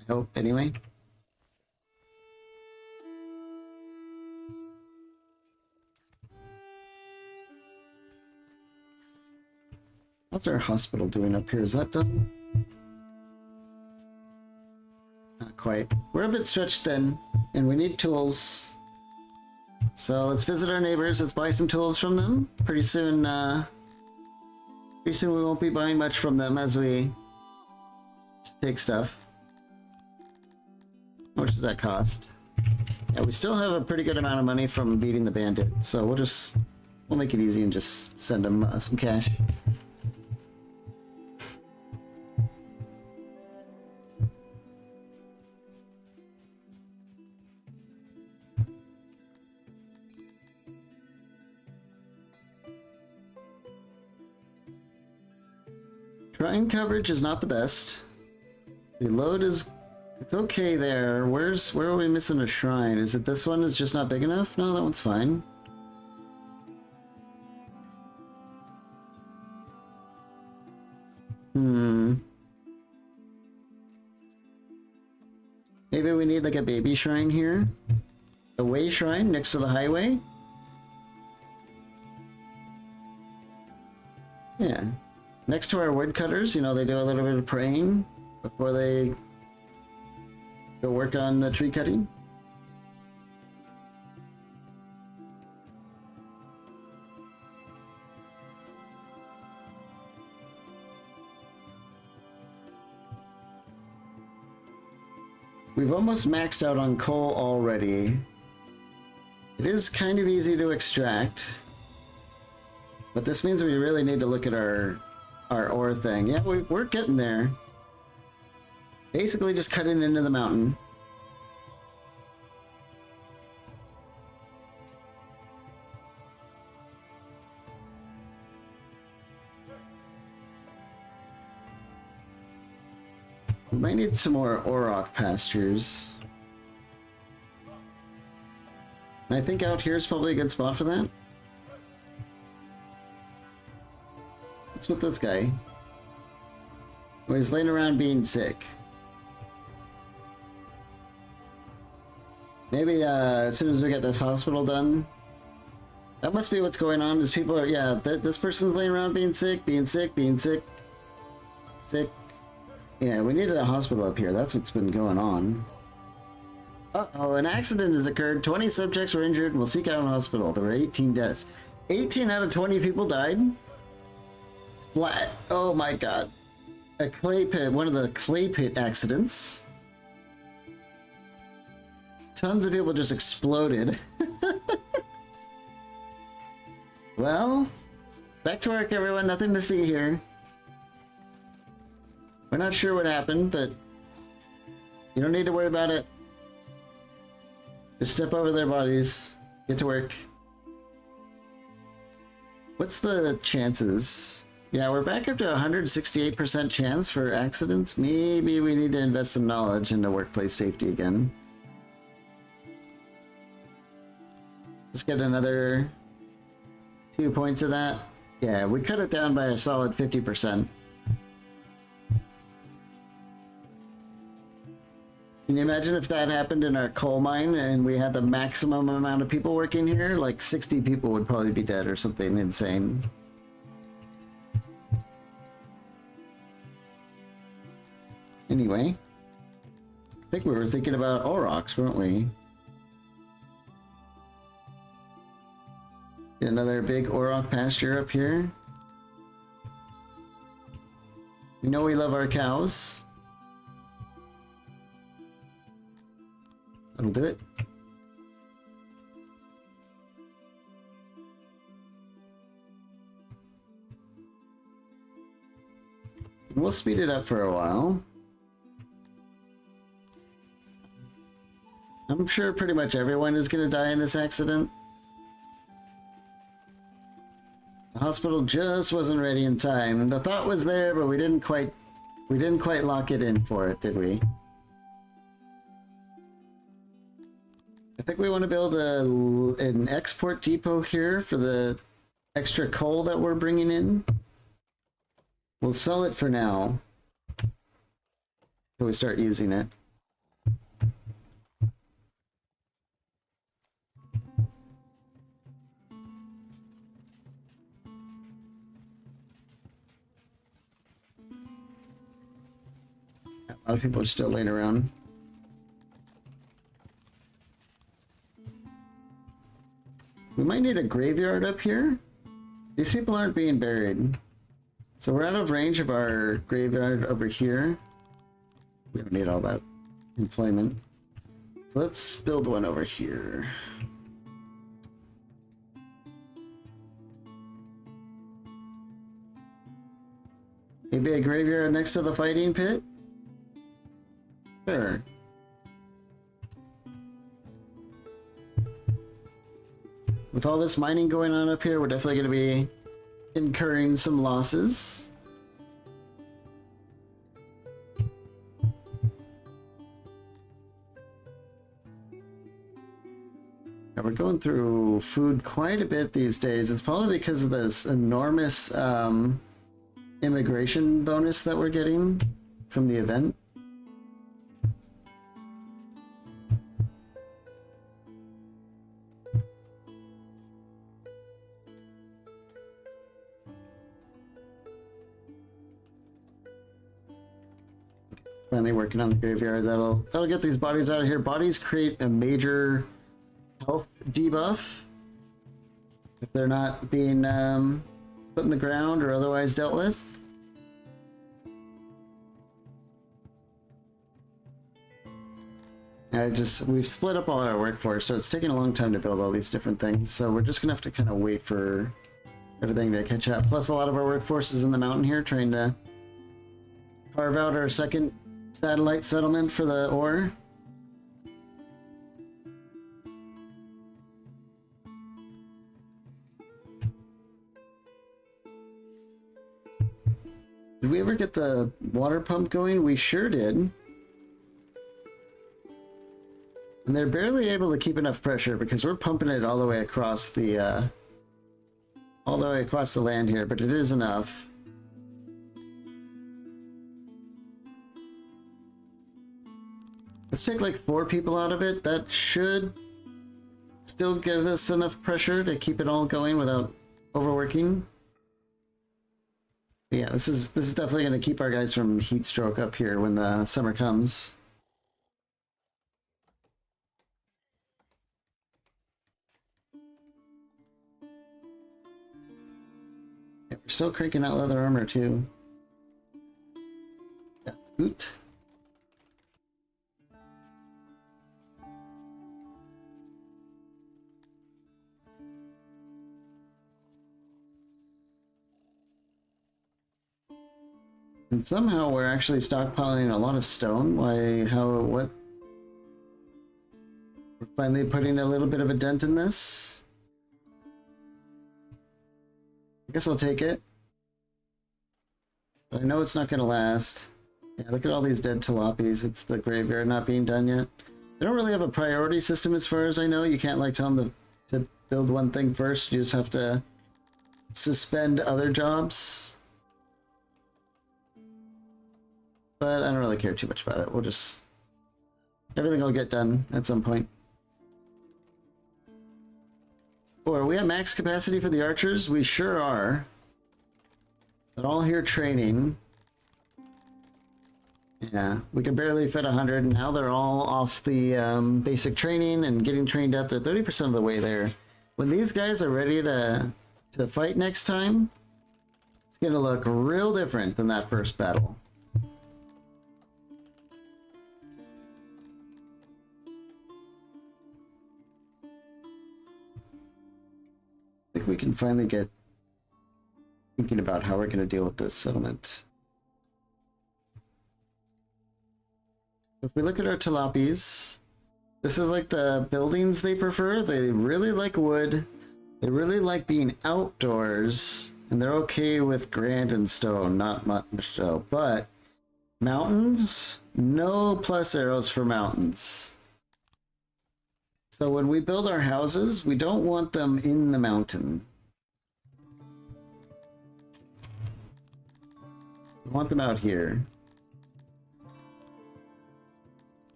I hope, anyway. How's our hospital doing up here? Is that done? Not quite. We're a bit stretched thin, and we need tools. So let's visit our neighbors. Let's buy some tools from them. Pretty soon we won't be buying much from them as we just take stuff. How much does that cost? Yeah, we still have a pretty good amount of money from beating the bandit, so we'll make it easy and just send them some cash. Shrine coverage is not the best. The load is... It's okay there. Where are we missing a shrine? Is it this one is just not big enough? No, that one's fine. Maybe we need like a baby shrine here? A way shrine next to the highway? Yeah. Next to our woodcutters, you know, they do a little bit of praying before they go work on the tree cutting. We've almost maxed out on coal already. It is kind of easy to extract, but this means we really need to look at our ore thing. Yeah, we're getting there. Basically just cutting into the mountain. We might need some more auroch pastures. And I think out here is probably a good spot for that. What's with this guy? Well, he's laying around being sick. Maybe as soon as we get this hospital done. That must be what's going on, is people are, yeah, this person's laying around being sick, sick. Yeah, we needed a hospital up here. That's what's been going on. Uh-oh, an accident has occurred. 20 subjects were injured and will seek out a hospital. There were 18 deaths. 18 out of 20 people died? Splat. Oh my god. A clay pit, one of the clay pit accidents. Tons of people just exploded. Well, back to work everyone, nothing to see here. We're not sure what happened, but you don't need to worry about it. Just step over their bodies, get to work. What's the chances? Yeah, we're back up to 168% chance for accidents. Maybe we need to invest some knowledge into workplace safety again. Let's get another 2 points of that. Yeah, we cut it down by a solid 50%. Can you imagine if that happened in our coal mine and we had the maximum amount of people working here? Like 60 people would probably be dead or something insane. Anyway, I think we were thinking about aurochs, weren't we? Another big auroch pasture up here. You know we love our cows. That'll do it. We'll speed it up for a while. I'm sure pretty much everyone is going to die in this accident. The hospital just wasn't ready in time. The thought was there, but we didn't quite lock it in for it, did we? I think we want to build an export depot here for the extra coal that we're bringing in. We'll sell it for now until we start using it. A lot of people are still laying around. We might need a graveyard up here. These people aren't being buried. So we're out of range of our graveyard over here. We don't need all that employment. So let's build one over here. Maybe a graveyard next to the fighting pit? Sure. With all this mining going on up here, we're definitely going to be incurring some losses. Now we're going through food quite a bit these days. It's probably because of this enormous immigration bonus that we're getting from the event. Finally working on the graveyard. That'll get these bodies out of here. Bodies create a major health debuff if they're not being put in the ground or otherwise dealt with. We've split up all our workforce, so it's taking a long time to build all these different things. So we're just gonna have to kind of wait for everything to catch up. Plus, a lot of our workforce is in the mountain here, trying to carve out our second satellite settlement for the ore. Did we ever get the water pump going? We sure did. And they're barely able to keep enough pressure because we're pumping it all the way across the land here, but it is enough. Let's take like 4 people out of it. That should still give us enough pressure to keep it all going without overworking. But yeah, this is definitely going to keep our guys from heat stroke up here when the summer comes. Yeah, we're still cranking out leather armor too. That's good. And somehow we're actually stockpiling a lot of stone. What? We're finally putting a little bit of a dent in this. I guess I'll take it. But I know it's not going to last. Yeah, look at all these dead tilapies. It's the graveyard not being done yet. They don't really have a priority system as far as I know. You can't like tell them to build one thing first. You just have to suspend other jobs. But I don't really care too much about it. We'll just... everything will get done at some point. Or are we at max capacity for the archers? We sure are. They're all here training. Yeah, we can barely fit 100, and now they're all off the basic training and getting trained up. They're 30% of the way there. When these guys are ready to fight next time, it's gonna look real different than that first battle. I think we can finally get thinking about how we're going to deal with this settlement. If we look at our tilapies, this is like the buildings they prefer. They really like wood. They really like being outdoors. And they're okay with granite and stone, not much so. But mountains, no plus arrows for mountains. So when we build our houses, we don't want them in the mountain. We want them out here.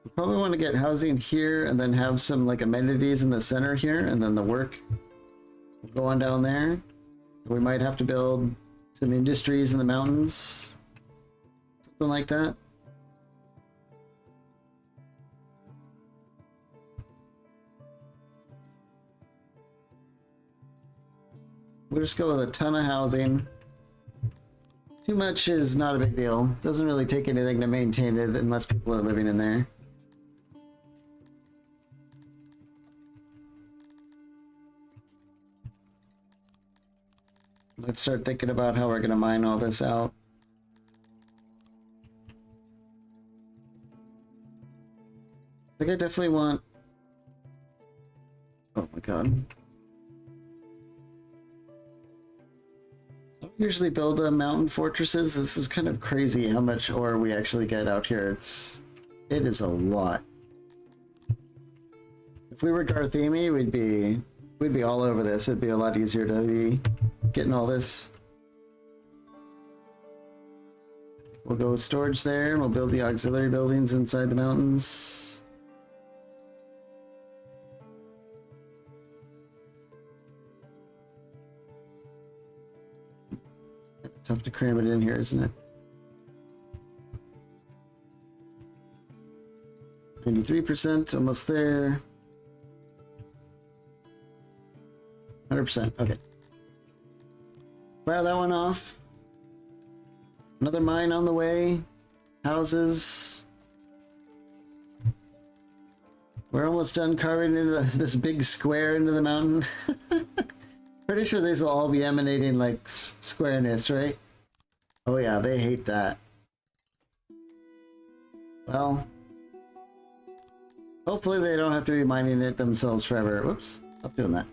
We probably want to get housing here and then have some like amenities in the center here, and then the work will go on down there. We might have to build some industries in the mountains. Something like that. We'll just go with a ton of housing. Too much is not a big deal. Doesn't really take anything to maintain it unless people are living in there. Let's start thinking about how we're going to mine all this out. I think I definitely want... Oh my god. I don't usually build mountain fortresses. This is kind of crazy how much ore we actually get out here. It is a lot. If we were Garthemi, we'd be all over this. It'd be a lot easier to be getting all this. We'll go with storage there, and we'll build the auxiliary buildings inside the mountains. Tough to cram it in here, isn't it? 93%, almost there. 100%, okay. Fire that one off. Another mine on the way. Houses. We're almost done carving into this big square into the mountain. Pretty sure these will all be emanating like squareness, right? Oh yeah, they hate that. Well, hopefully they don't have to be mining it themselves forever. Whoops, stop doing that.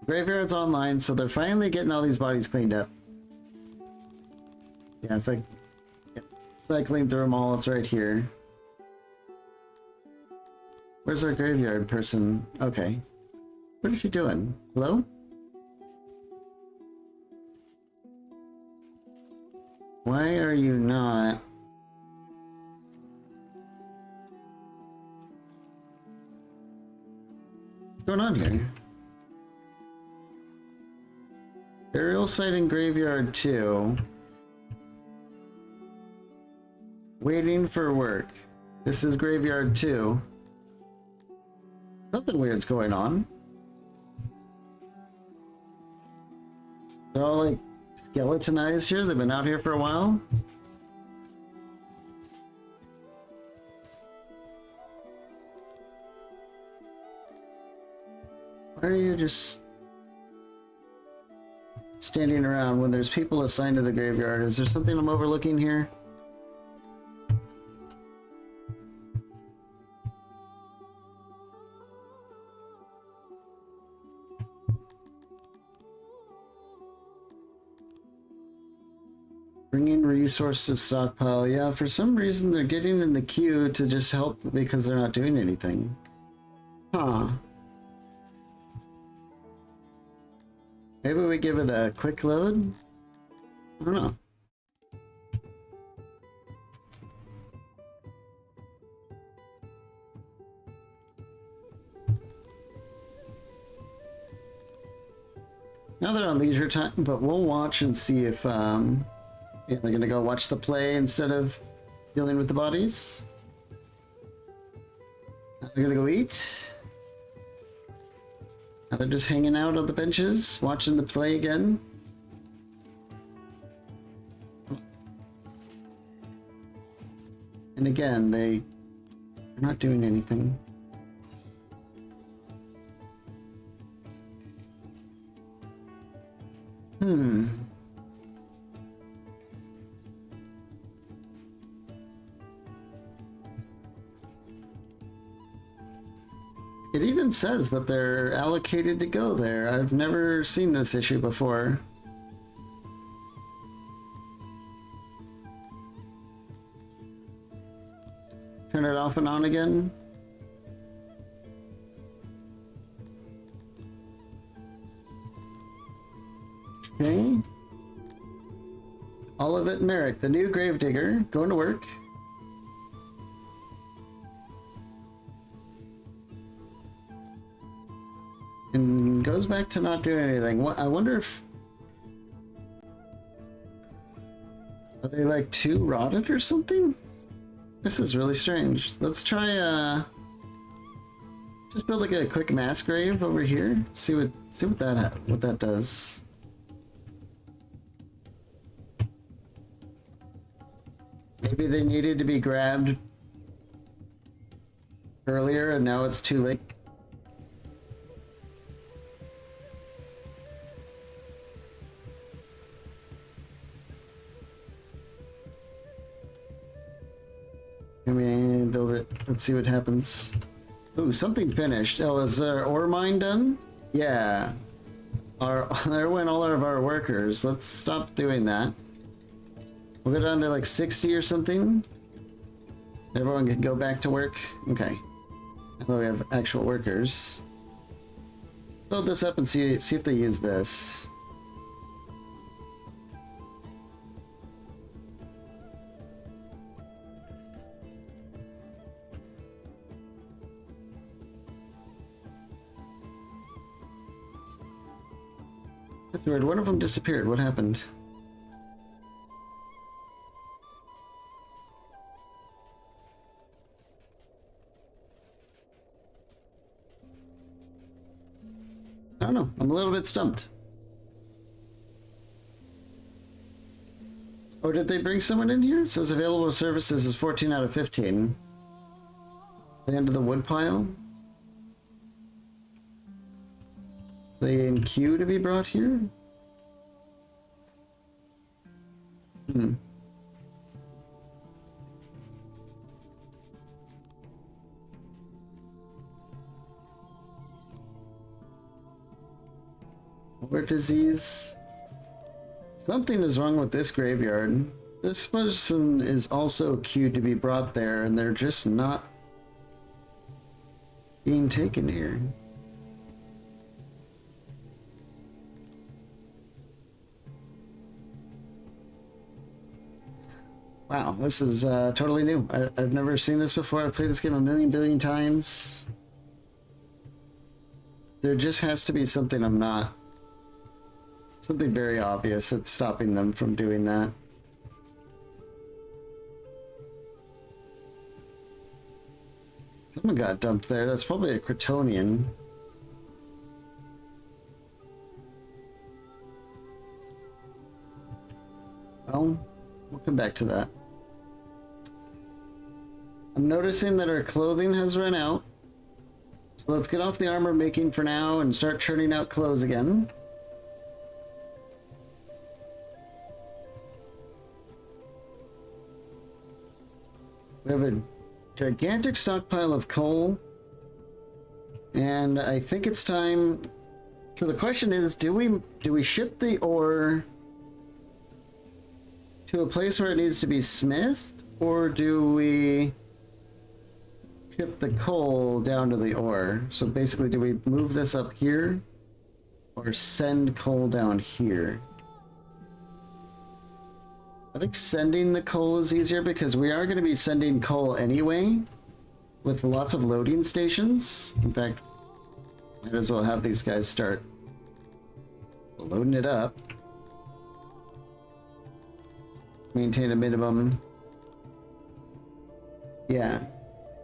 Graveyard's online, so they're finally getting all these bodies cleaned up. Yeah, if I... Yep. So I cleaned through them all, it's right here. Where's our graveyard person? Okay. What is she doing? Hello? Why are you not... What's going on here? Burial site and graveyard 2. Waiting for work. This is graveyard 2. Nothing weird's going on. They're all like skeletonized here. They've been out here for a while. Why are you just standing around when there's people assigned to the graveyard? Is there something I'm overlooking here? Bringing resource to stockpile. Yeah, for some reason they're getting in the queue to just help because they're not doing anything. Huh. Maybe we give it a quick load? I don't know. Now they're on leisure time, but we'll watch and see if yeah, they're gonna go watch the play instead of dealing with the bodies. Now they're gonna go eat. Now they're just hanging out on the benches, watching the play again. And again, they're not doing anything. Hmm. It even says that they're allocated to go there. I've never seen this issue before. Turn it off and on again. Okay. Olivet Merrick, the new gravedigger, going to work. And goes back to not doing anything. What, I wonder if... Are they like too rotted or something? This is really strange. Let's try just build like a quick mass grave over here. See what that does. Maybe they needed to be grabbed earlier and now it's too late. Let me build it. Let's see what happens. Ooh, something finished. Oh, is our ore mine done? Yeah. There went all of our workers. Let's stop doing that. We'll go down to like 60 or something. Everyone can go back to work. Okay. Now we have actual workers. Build this up and see if they use this. That's weird. One of them disappeared. What happened? I don't know. I'm a little bit stumped. Oh, did they bring someone in here? It says available services is 14 out of 15. The end of the woodpile. They in queue to be brought here? Hmm. Heart disease. Something is wrong with this graveyard. This person is also queued to be brought there, and they're just not being taken here. Wow, this is totally new. I've never seen this before. I've played this game a billion times. There just has to be something I'm not... Something very obvious that's stopping them from doing that. Someone got dumped there. That's probably a Kryptonian. Well, we'll come back to that. I'm noticing that our clothing has run out. So let's get off the armor making for now and start churning out clothes again. We have a gigantic stockpile of coal. And I think it's time... So the question is, do we ship the ore to a place where it needs to be smithed? Or do we ship the coal down to the ore? So basically, do we move this up here? Or send coal down here? I think sending the coal is easier because we are going to be sending coal anyway with lots of loading stations. In fact, might as well have these guys start loading it up. Maintain a minimum. Yeah.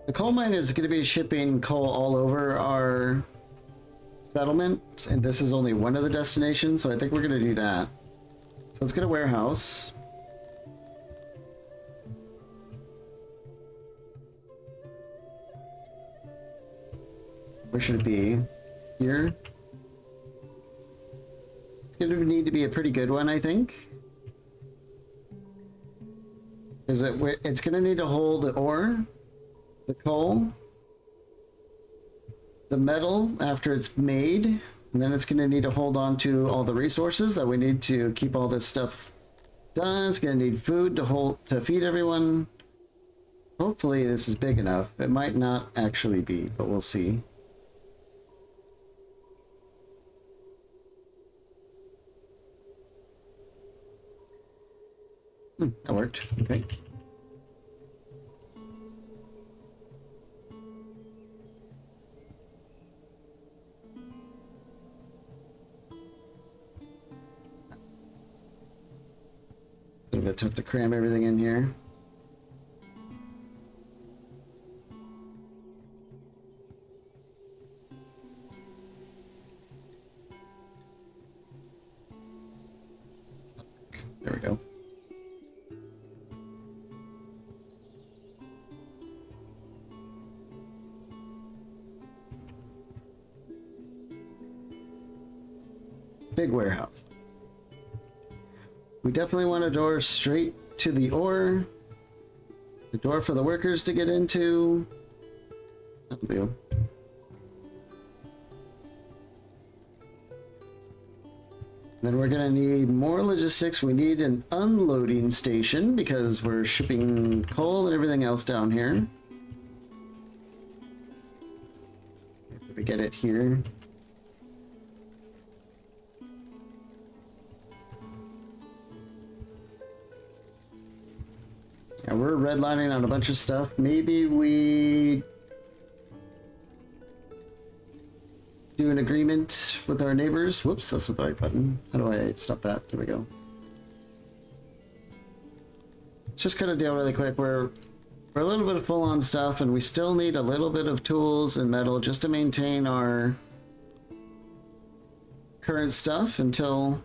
The coal mine is going to be shipping coal all over our settlement, and this is only one of the destinations, so I think we're going to do that. So let's get a warehouse. Where should it be? Here? It's gonna need to be a pretty good one, I think. It's gonna need to hold the ore, the coal, the metal after it's made, and then it's gonna need to hold on to all the resources that we need to keep all this stuff done. It's gonna need food to feed everyone. Hopefully this is big enough. It might not actually be, but we'll see. That worked. Okay. A little bit tough to cram everything in here. There we go. Big warehouse. We definitely want a door straight to the ore. The door for the workers to get into. That'll do. Then we're gonna need more logistics. We need an unloading station because we're shipping coal and everything else down here. If we get it here. Yeah, we're redlining on a bunch of stuff. Maybe we do an agreement with our neighbors. Whoops, that's the right button. How do I stop that? There we go. Let's just cut a deal really quick. We're a little bit full on stuff, and we still need a little bit of tools and metal just to maintain our current stuff until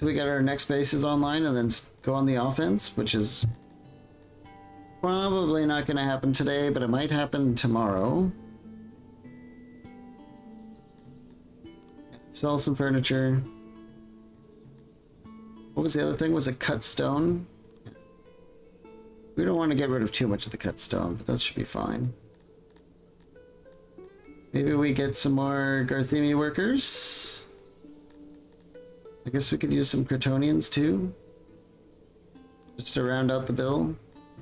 we get our next bases online and then go on the offense, which is probably not going to happen today, but it might happen tomorrow. Sell some furniture. What was the other thing? Was it cut stone? We don't want to get rid of too much of the cut stone, but that should be fine. Maybe we get some more Garthemi workers. I guess we could use some Crotonians too. Just to round out the bill.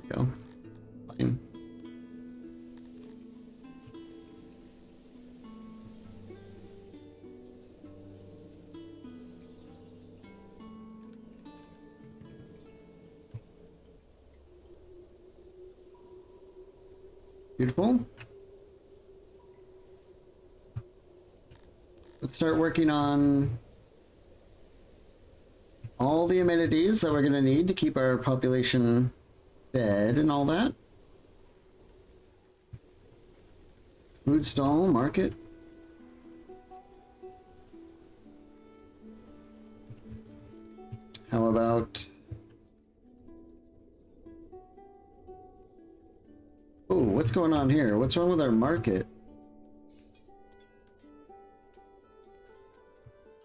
There we go. Fine. Beautiful. Let's start working on all the amenities that we're going to need to keep our population fed and all that. Food stall, market. How about... Oh, what's going on here? What's wrong with our market?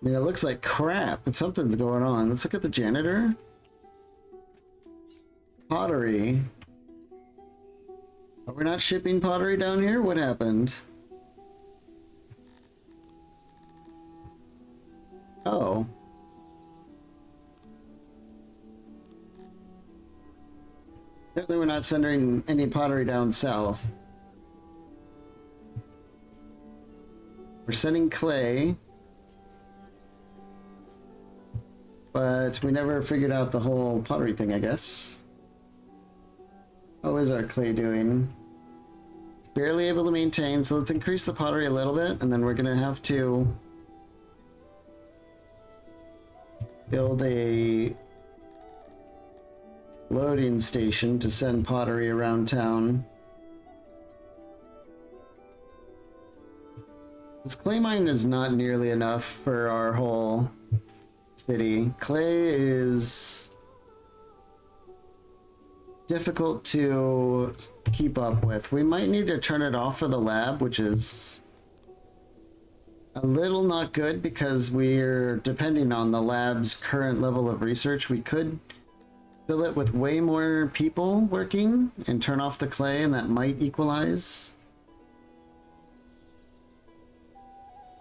I mean, it looks like crap, but something's going on. Let's look at the janitor. Pottery. Are we not shipping pottery down here? What happened? Oh. Apparently we're not sending any pottery down south. We're sending clay. But we never figured out the whole pottery thing, I guess. How is our clay doing? Barely able to maintain, so let's increase the pottery a little bit, and then we're gonna have to build a loading station to send pottery around town. This clay mine is not nearly enough for our whole city. Clay is difficult to keep up with. We might need to turn it off for the lab, which is a little not good because we're depending on the lab's current level of research. We could fill it with way more people working and turn off the clay, and that might equalize.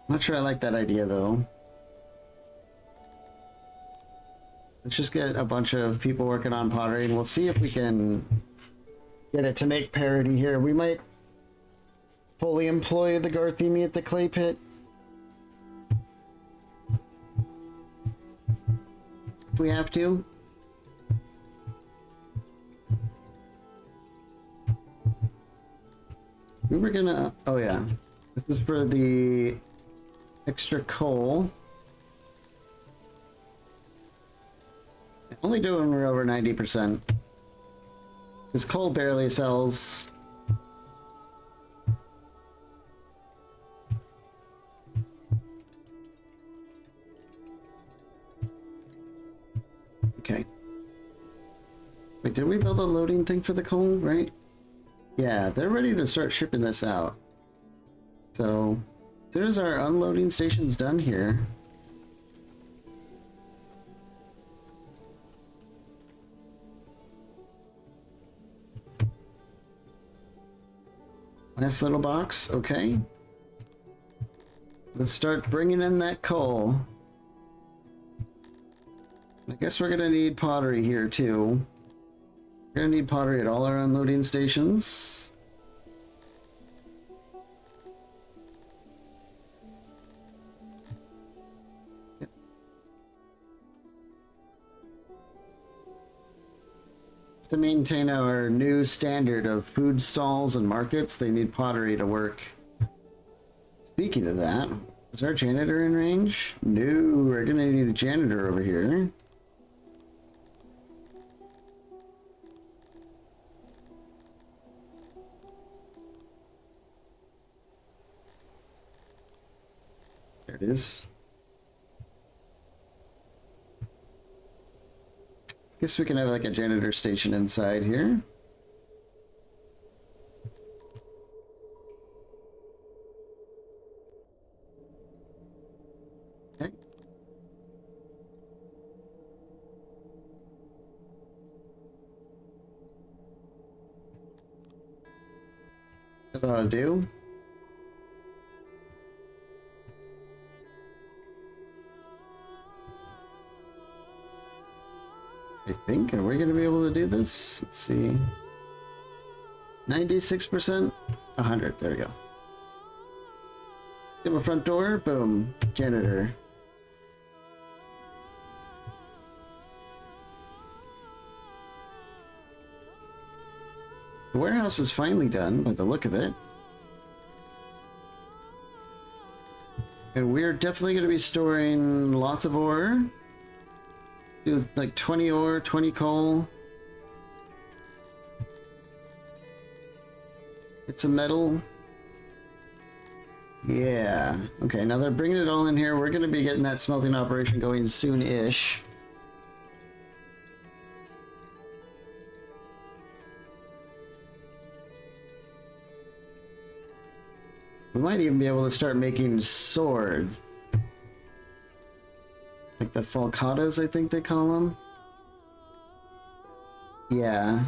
Not sure I like that idea though. Let's just get a bunch of people working on pottery and we'll see if we can get it to make parity here. We might fully employ the Garthemi at the clay pit. If we have to. We were gonna, oh yeah. This is for the extra coal. Only doing we're over 90%. This coal barely sells. Okay. Wait, did we build a loading thing for the coal, right? Yeah, they're ready to start shipping this out. So, as soon as our unloading station's done here. Nice little box, okay. Let's start bringing in that coal. I guess we're gonna need pottery here too. We're gonna need pottery at all our unloading stations. Yep. To maintain our new standard of food stalls and markets, they need pottery to work. Speaking of that, is our janitor in range? No, we're gonna need a janitor over here. There it is. Guess we can have like a janitor station inside here. Okay. That ought to do. I think. Are we going to be able to do this? Let's see. 96%? 100. There we go. Give a front door. Boom. Janitor. The warehouse is finally done by the look of it. And we're definitely going to be storing lots of ore. Do like 20 ore, 20 coal. It's a metal. Yeah. Okay, now they're bringing it all in here. We're going to be getting that smelting operation going soon-ish. We might even be able to start making swords. Like the falcatos, I think they call them. Yeah.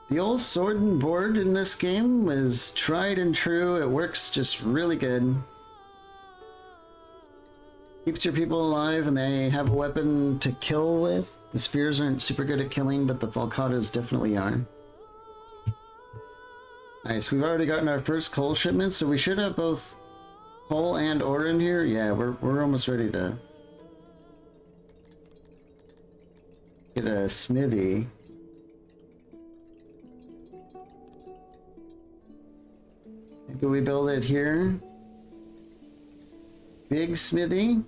The old sword and board in this game is tried and true. It works just really good. Keeps your people alive and they have a weapon to kill with. The spears aren't super good at killing, but the falcatos definitely are. Nice, we've already gotten our first coal shipment, so we should have both coal and ore in here. Yeah, we're almost ready to get a smithy. Maybe we build it here. Big smithy.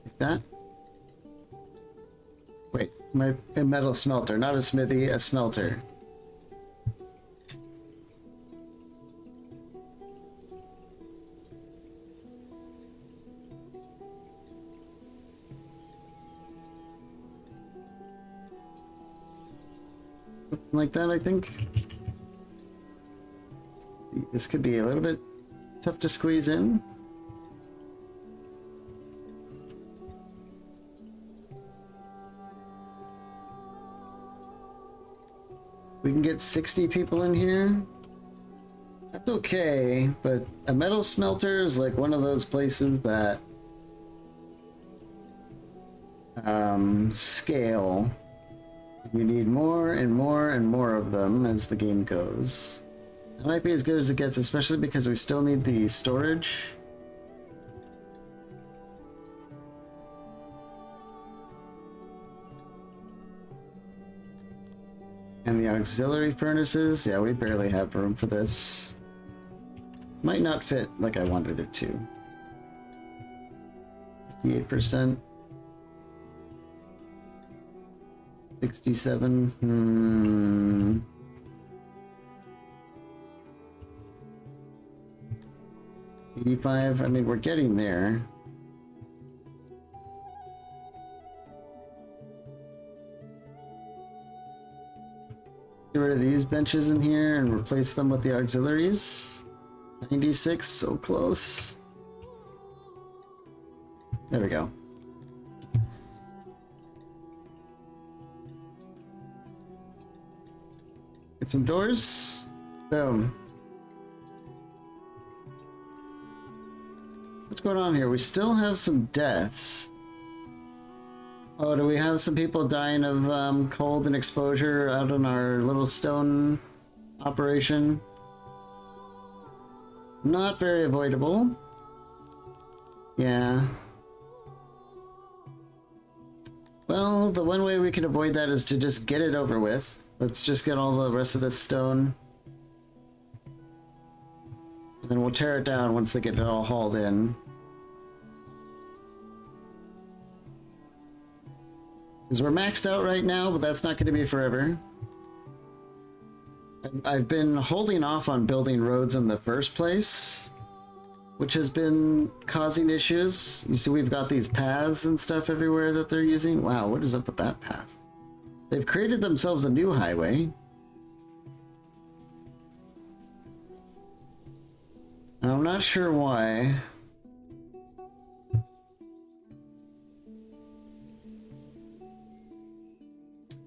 Like that. Wait, a metal smelter, not a smithy, a smelter. like that, I think. This could be a little bit tough to squeeze in. We can get 60 people in here. That's okay, but a metal smelter is like one of those places that scale. You need more and more and more of them as the game goes. That might be as good as it gets, especially because we still need the storage. And the auxiliary furnaces, yeah, we barely have room for this. Might not fit like I wanted it to. 58%. 67. 85. I mean, we're getting there. Get rid of these benches in here and replace them with the auxiliaries. 96, so close. There we go. Get some doors. Boom. What's going on here? We still have some deaths. Oh, do we have some people dying of cold and exposure out on our little stone operation? Not very avoidable. Yeah. Well, the one way we can avoid that is to just get it over with. Let's just get all the rest of this stone. And then we'll tear it down once they get it all hauled in. Because we're maxed out right now, but that's not going to be forever. I've been holding off on building roads in the first place, which has been causing issues. You see, we've got these paths and stuff everywhere that they're using. Wow, what is up with that path? They've created themselves a new highway. And I'm not sure why.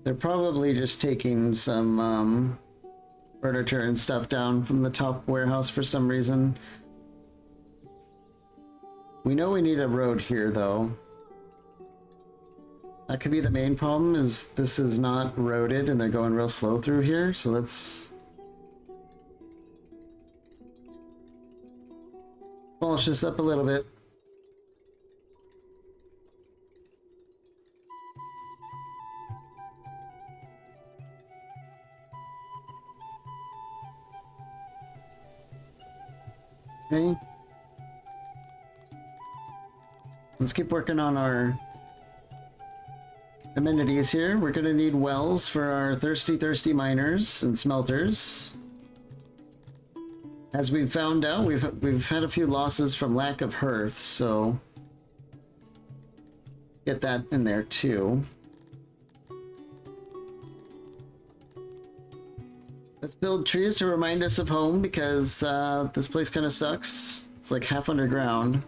They're probably just taking some furniture and stuff down from the top warehouse for some reason. We know we need a road here, though. That could be the main problem, is this is not roaded and they're going real slow through here, so let's polish this up a little bit. Okay. Let's keep working on our amenities here. We're gonna need wells for our thirsty miners and smelters. As we've found out, we've had a few losses from lack of hearths, so get that in there too. Let's build trees to remind us of home, because this place kind of sucks. It's like half underground.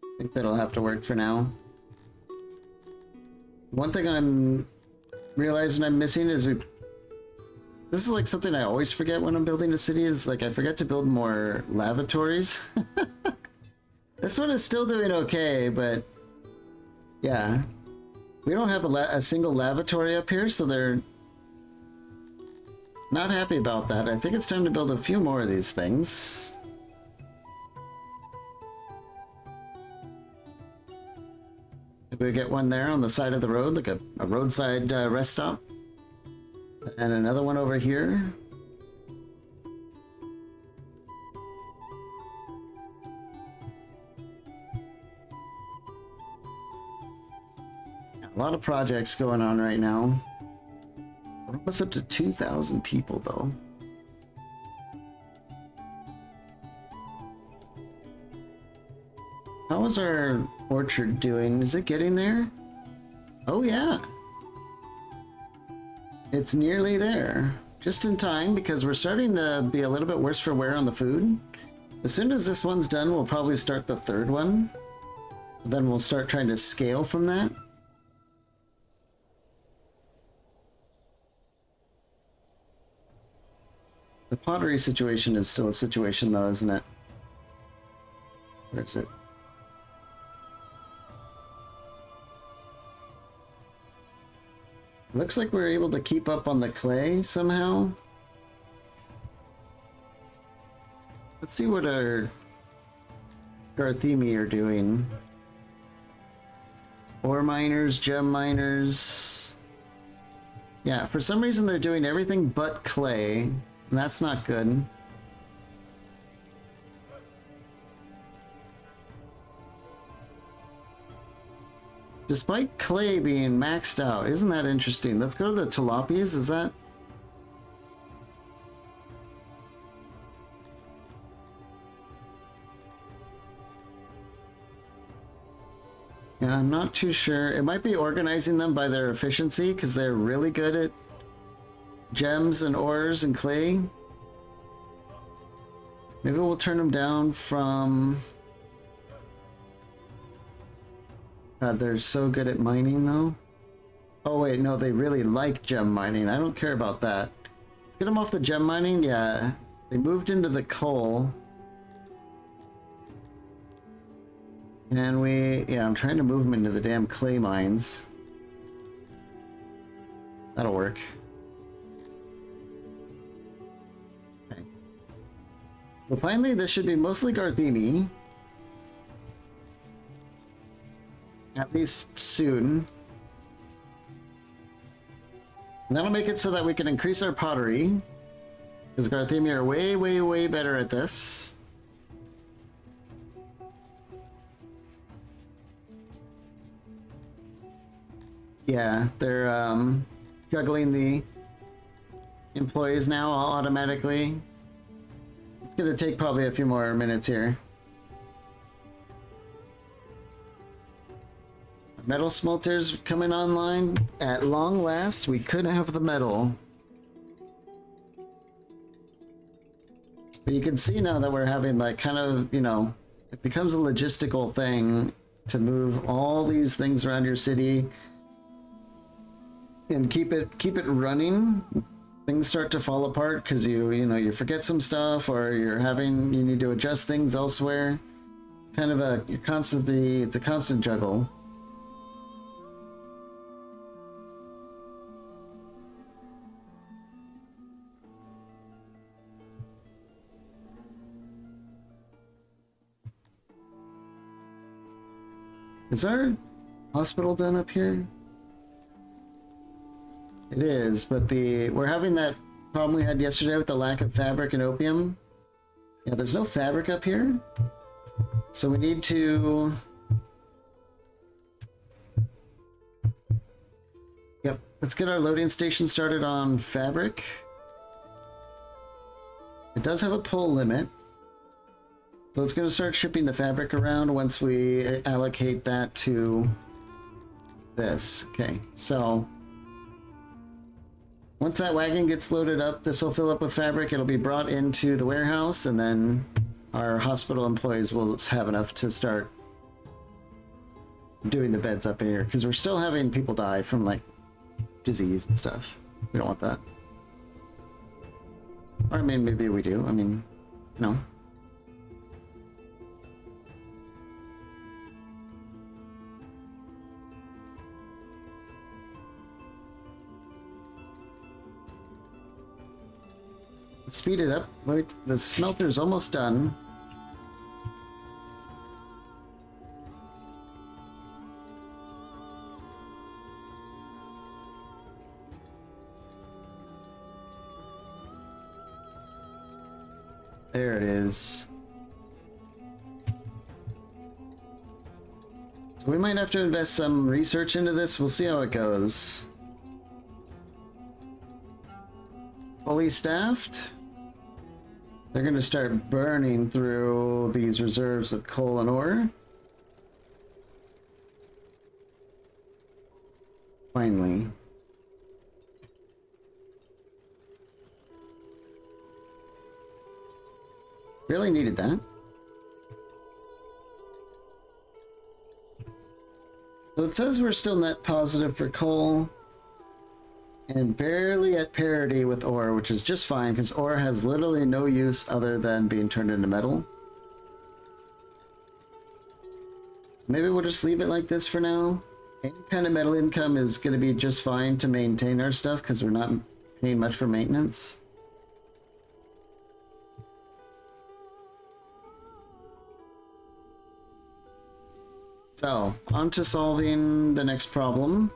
I think that'll have to work for now. One thing I'm realizing I'm missing is this is like something I always forget when I'm building a city, is like I forget to build more lavatories. This one is still doing okay, but yeah. We don't have a single lavatory up here, so they're not happy about that. I think it's time to build a few more of these things. If we get one there on the side of the road, like a roadside rest stop. And another one over here. A lot of projects going on right now. We're almost up to 2,000 people, though. How is our orchard doing? Is it getting there? Oh yeah. It's nearly there. Just in time, because we're starting to be a little bit worse for wear on the food. As soon as this one's done, we'll probably start the third one. Then we'll start trying to scale from that. The pottery situation is still a situation though, isn't it? Where is it? Looks like we're able to keep up on the clay somehow. Let's see what our Garthemi are doing. Ore miners, gem miners. Yeah, for some reason they're doing everything but clay, and that's not good. Despite clay being maxed out, isn't that interesting? Let's go to the tilapias, is that? Yeah, I'm not too sure. It might be organizing them by their efficiency, because they're really good at gems and ores and clay. Maybe we'll turn them down from... God, they're so good at mining, though. Oh, wait, no, they really like gem mining. I don't care about that. Let's get them off the gem mining. Yeah, they moved into the coal. And yeah, I'm trying to move them into the damn clay mines. That'll work. Okay. So finally, this should be mostly Garthemi. At least soon. And that'll make it so that we can increase our pottery. Because Garthemi are way, way, way better at this. Yeah, they're juggling the employees now automatically. It's gonna take probably a few more minutes here. Metal smelters coming online. At long last, we could have the metal. But you can see now that we're having like kind of, you know, it becomes a logistical thing to move all these things around your city and keep it running. Things start to fall apart because you know, you forget some stuff, or you need to adjust things elsewhere. It's kind of it's a constant juggle. Is our hospital done up here? It is, but we're having that problem we had yesterday with the lack of fabric and opium. Yeah, there's no fabric up here. So we need to... Yep, let's get our loading station started on fabric. It does have a pull limit. So it's going to start shipping the fabric around once we allocate that to this. Okay, so once that wagon gets loaded up, this will fill up with fabric. It'll be brought into the warehouse, and then our hospital employees will have enough to start doing the beds up in here, because we're still having people die from like disease and stuff. We don't want that. Or I mean, maybe we do. I mean, no. Speed it up. Wait, the smelter's almost done. There it is. So we might have to invest some research into this. We'll see how it goes. Fully staffed. They're going to start burning through these reserves of coal and ore. Finally. Really needed that. So it says we're still net positive for coal. And barely at parity with ore, which is just fine, because ore has literally no use other than being turned into metal. Maybe we'll just leave it like this for now. Any kind of metal income is going to be just fine to maintain our stuff, because we're not paying much for maintenance. So, on to solving the next problem.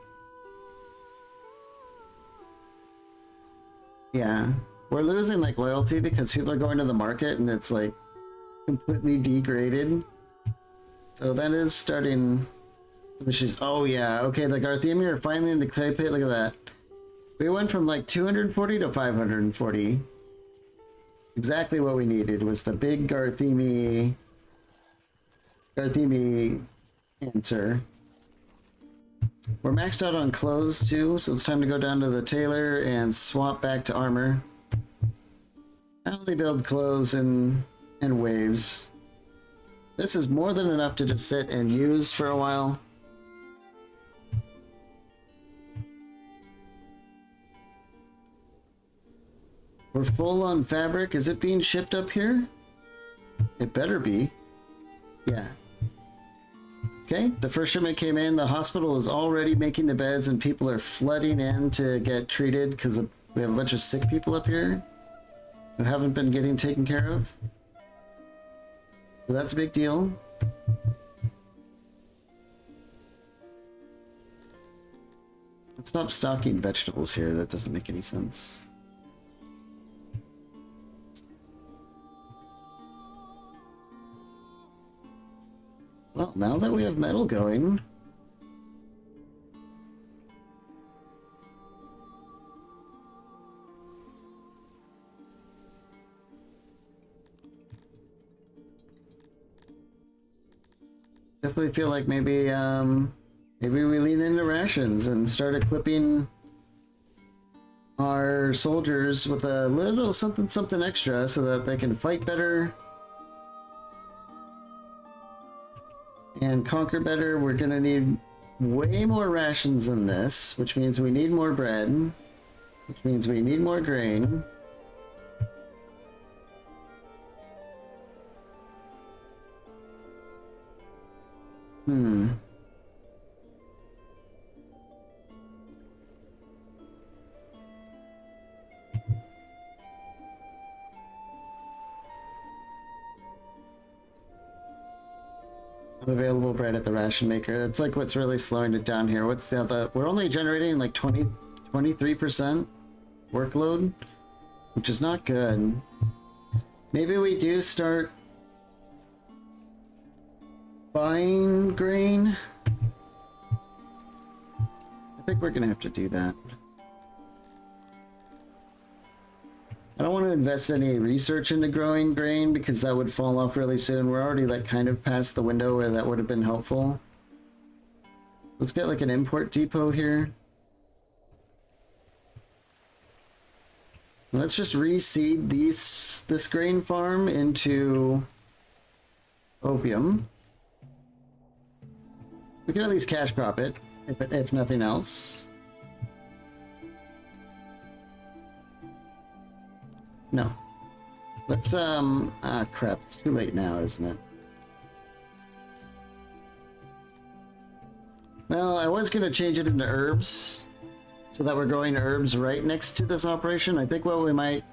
Yeah, we're losing like loyalty because people are going to the market and it's like completely degraded. So that is starting some issues. Oh yeah, okay, the Garthemi are finally in the clay pit. Look at that. We went from like 240 to 540. Exactly what we needed was the big Garthemi answer. We're maxed out on clothes too, so it's time to go down to the tailor and swap back to armor. I only build clothes in waves. This is more than enough to just sit and use for a while. We're full on fabric. Is it being shipped up here? It better be. Yeah. Okay, the first shipment came in. The hospital is already making the beds and people are flooding in to get treated because we have a bunch of sick people up here who haven't been getting taken care of. So that's a big deal. Let's stop stocking vegetables here. That doesn't make any sense. Well, now that we have metal going... Definitely feel like maybe maybe we lean into rations and start equipping our soldiers with a little something extra so that they can fight better and conquer better. We're gonna need way more rations than this, which means we need more bread, which means we need more grain. Unavailable bread at the ration maker. That's like what's really slowing it down here. What's the other? We're only generating like 23% workload, which is not good. Maybe we do start buying grain. I think we're gonna have to do that. I don't want to invest any research into growing grain because that would fall off really soon. We're already like kind of past the window where that would have been helpful. Let's get like an import depot here. Let's just reseed this grain farm into opium. We can at least cash crop it, if nothing else. No. Let's, crap, it's too late now, isn't it? Well, I was gonna change it into herbs, so that we're growing herbs right next to this operation. I think what we might...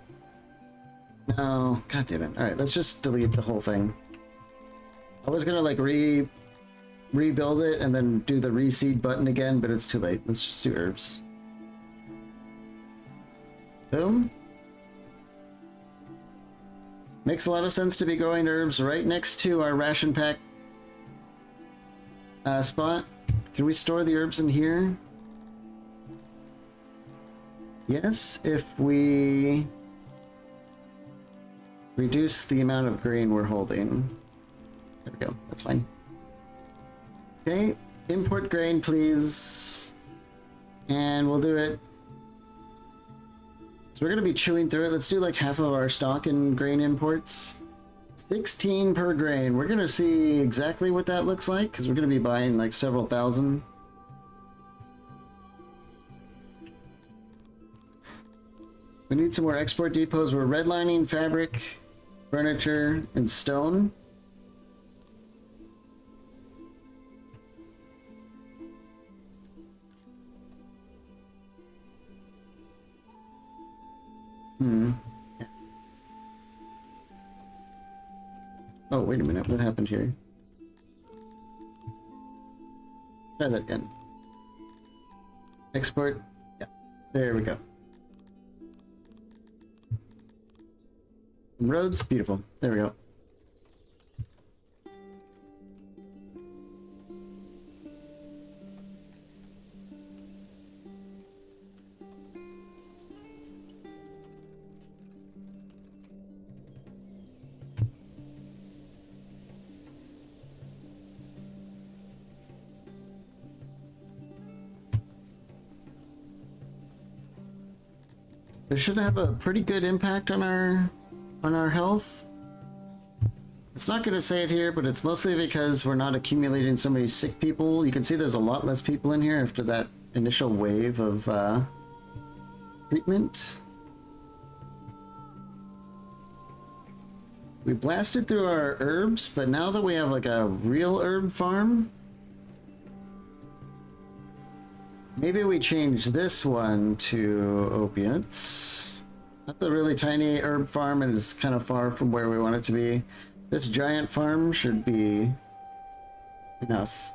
No, god damn it. Alright, let's just delete the whole thing. I was gonna, like, rebuild it and then do the reseed button again, but it's too late. Let's just do herbs. Boom. Makes a lot of sense to be growing herbs right next to our ration pack spot. Can we store the herbs in here? Yes, if we reduce the amount of grain we're holding. There we go, that's fine. Okay, import grain, please. And we'll do it. So we're going to be chewing through it. Let's do like half of our stock in grain imports. 16 per grain. We're going to see exactly what that looks like because we're going to be buying like several thousand. We need some more export depots. We're redlining fabric, furniture, and stone. Yeah. Oh, wait a minute. What happened here? Try that again. Export. Yeah. There we go. Roads. Beautiful. There we go. This should have a pretty good impact on our health. It's not going to say it here, but it's mostly because we're not accumulating so many sick people. You can see there's a lot less people in here after that initial wave of treatment. We blasted through our herbs, but now that we have like a real herb farm, maybe we change this one to opiates. That's a really tiny herb farm and it's kind of far from where we want it to be. This giant farm should be enough.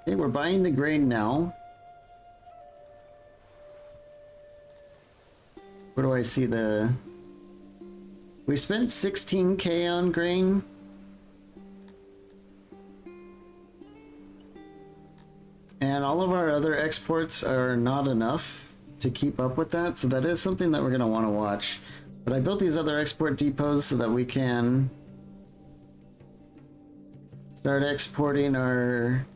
Okay, we're buying the grain now. Where do I see the... We spent 16K on grain. And all of our other exports are not enough to keep up with that, so that is something that we're going to want to watch. But I built these other export depots so that we can start exporting our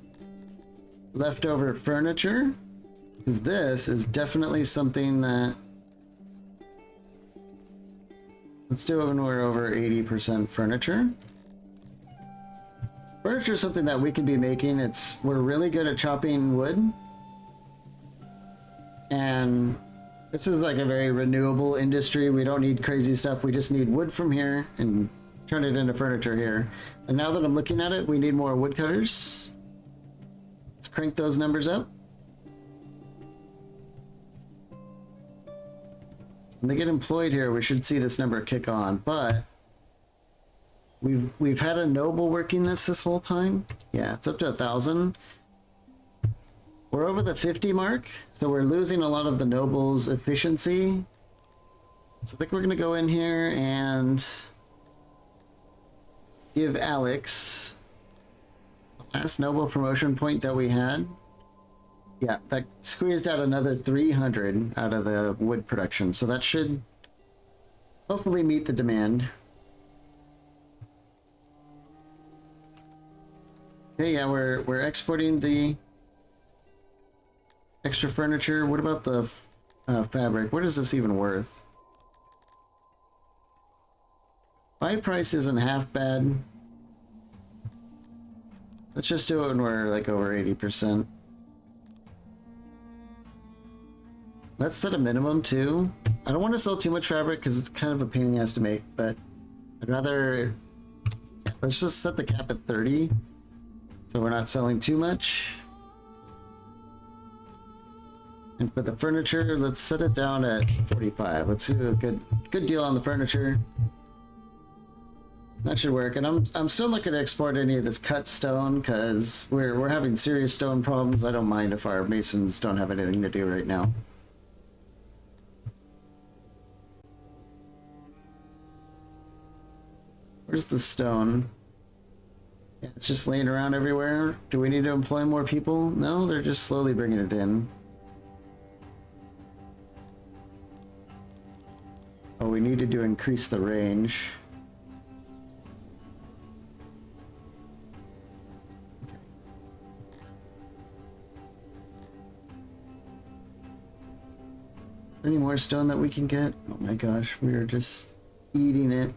leftover furniture, because this is definitely something that... Let's do it when we're over 80% furniture. Furniture is something that we could be making. We're really good at chopping wood. And this is like a very renewable industry. We don't need crazy stuff. We just need wood from here and turn it into furniture here. And now that I'm looking at it, we need more woodcutters. Let's crank those numbers up. When they get employed here, we should see this number kick on, but we've had a noble working this whole time. Yeah, it's up to 1,000. We're over the 50 mark, so we're losing a lot of the nobles' efficiency. So I think we're gonna go in here and give Alex the last noble promotion point that we had. Yeah, that squeezed out another 300 out of the wood production, so that should hopefully meet the demand. Okay, yeah, we're exporting the extra furniture. What about the fabric? What is this even worth? Buy price isn't half bad. Let's just do it when we're like over 80%. Let's set a minimum too. I don't want to sell too much fabric because it's kind of a pain in the ass to make, but I'd rather... Let's just set the cap at 30 so we're not selling too much. And for the furniture, let's set it down at 45. Let's do a good deal on the furniture. That should work. And I'm still not going to export any of this cut stone because we're having serious stone problems. I don't mind if our masons don't have anything to do right now. Where's the stone? Yeah, it's just laying around everywhere. Do we need to employ more people? No, they're just slowly bringing it in. Oh, we needed to increase the range. Okay. Any more stone that we can get? Oh my gosh, we are just eating it.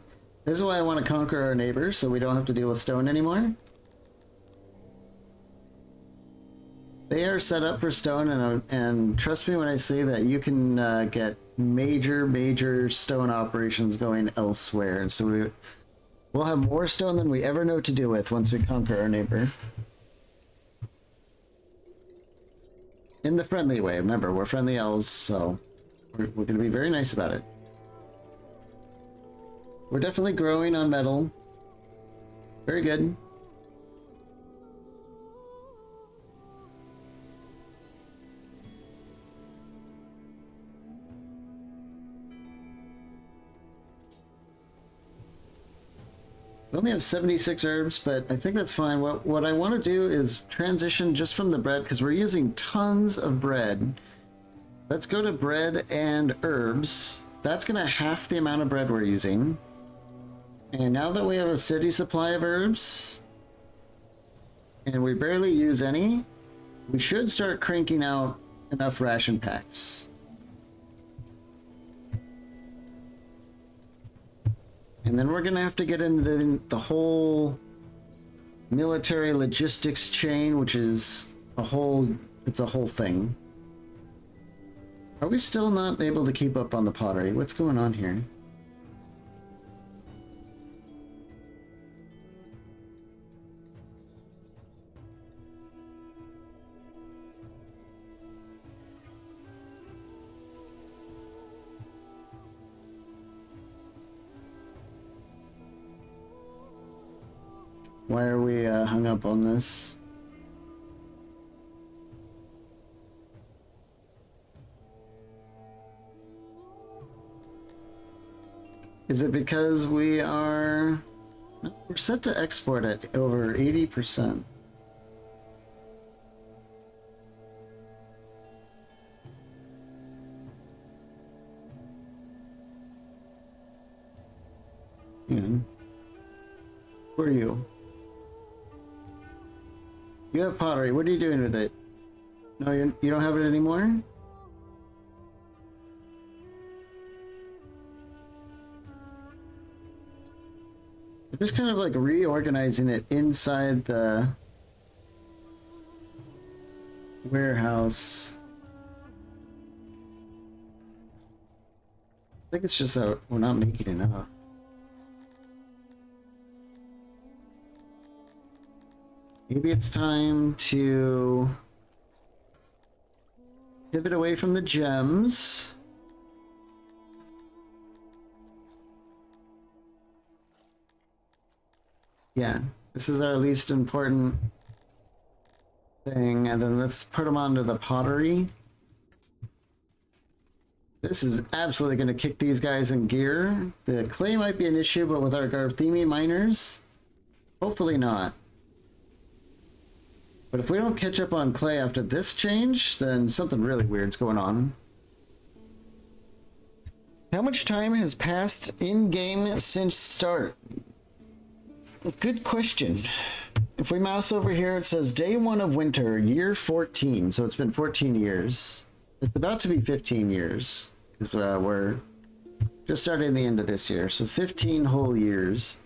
This is why I want to conquer our neighbors, so we don't have to deal with stone anymore. They are set up for stone, and trust me when I say that you can get major stone operations going elsewhere. So we'll have more stone than we ever know what to do with once we conquer our neighbor. In the friendly way. Remember, we're friendly elves, so we're going to be very nice about it. We're definitely growing on metal. Very good. We only have 76 herbs, but I think that's fine. What I want to do is transition just from the bread, because we're using tons of bread. Let's go to bread and herbs. That's going to half the amount of bread we're using. And now that we have a steady supply of herbs, and we barely use any, we should start cranking out enough ration packs. And then we're going to have to get into the whole military logistics chain, which is it's a whole thing. Are we still not able to keep up on the pottery? What's going on here? Why are we hung up on this? Is it because we're set to export at over 80%? Yeah. Who are you? You have pottery. What are you doing with it? No, you don't have it anymore? They're just kind of like reorganizing it inside the warehouse. I think it's just that we're not making enough. Maybe it's time to pivot away from the gems. Yeah, this is our least important thing, and then let's put them onto the pottery. This is absolutely going to kick these guys in gear. The clay might be an issue, but with our Garthemi miners, hopefully not. But if we don't catch up on clay after this change, then something really weird's going on. How much time has passed in-game since start? Good question. If we mouse over here, it says day 1 of winter, year 14. So it's been 14 years. It's about to be 15 years. Because we're just starting the end of this year. So 15 whole years.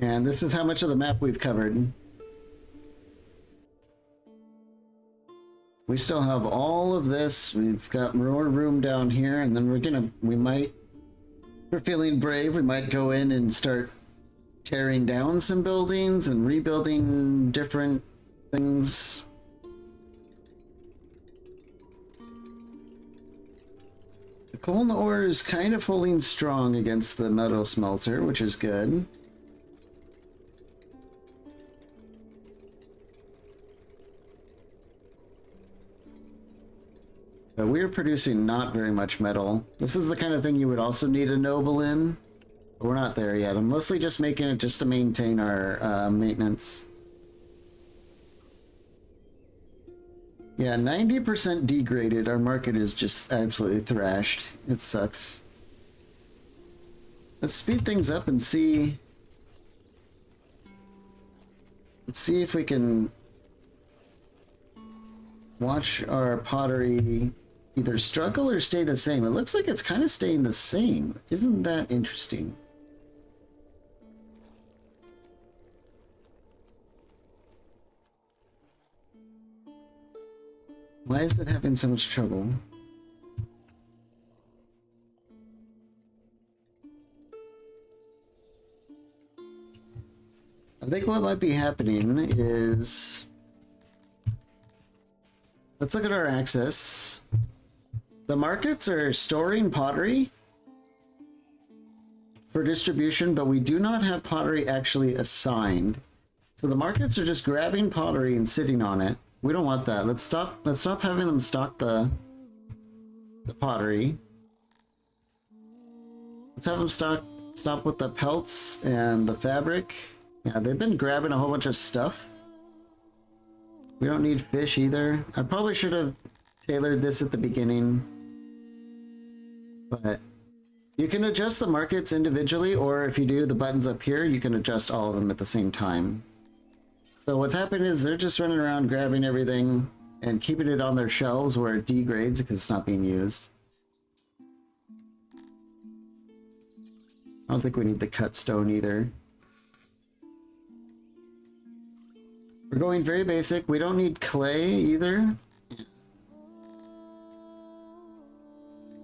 And this is how much of the map we've covered. We still have all of this. We've got more room down here, and then if we're feeling brave, we might go in and start tearing down some buildings and rebuilding different things. The coal ore is kind of holding strong against the metal smelter, which is good. But we're producing not very much metal. This is the kind of thing you would also need a noble in. But we're not there yet. I'm mostly just making it just to maintain our maintenance. Yeah, 90% degraded. Our market is just absolutely thrashed. It sucks. Let's speed things up and see. Let's see if we can watch our pottery either struggle or stay the same. It looks like it's kind of staying the same. Isn't that interesting? Why is it having so much trouble? I think what might be happening is... Let's look at our access. The markets are storing pottery for distribution, but we do not have pottery actually assigned. So the markets are just grabbing pottery and sitting on it. We don't want that. Let's stop having them stock the pottery. Let's have them stop with the pelts and the fabric. Yeah, they've been grabbing a whole bunch of stuff. We don't need fish either. I probably should have tailored this at the beginning. But you can adjust the markets individually, or if you do the buttons up here, you can adjust all of them at the same time. So what's happening is they're just running around grabbing everything and keeping it on their shelves where it degrades because it's not being used. I don't think we need the cut stone either. We're going very basic. We don't need clay either.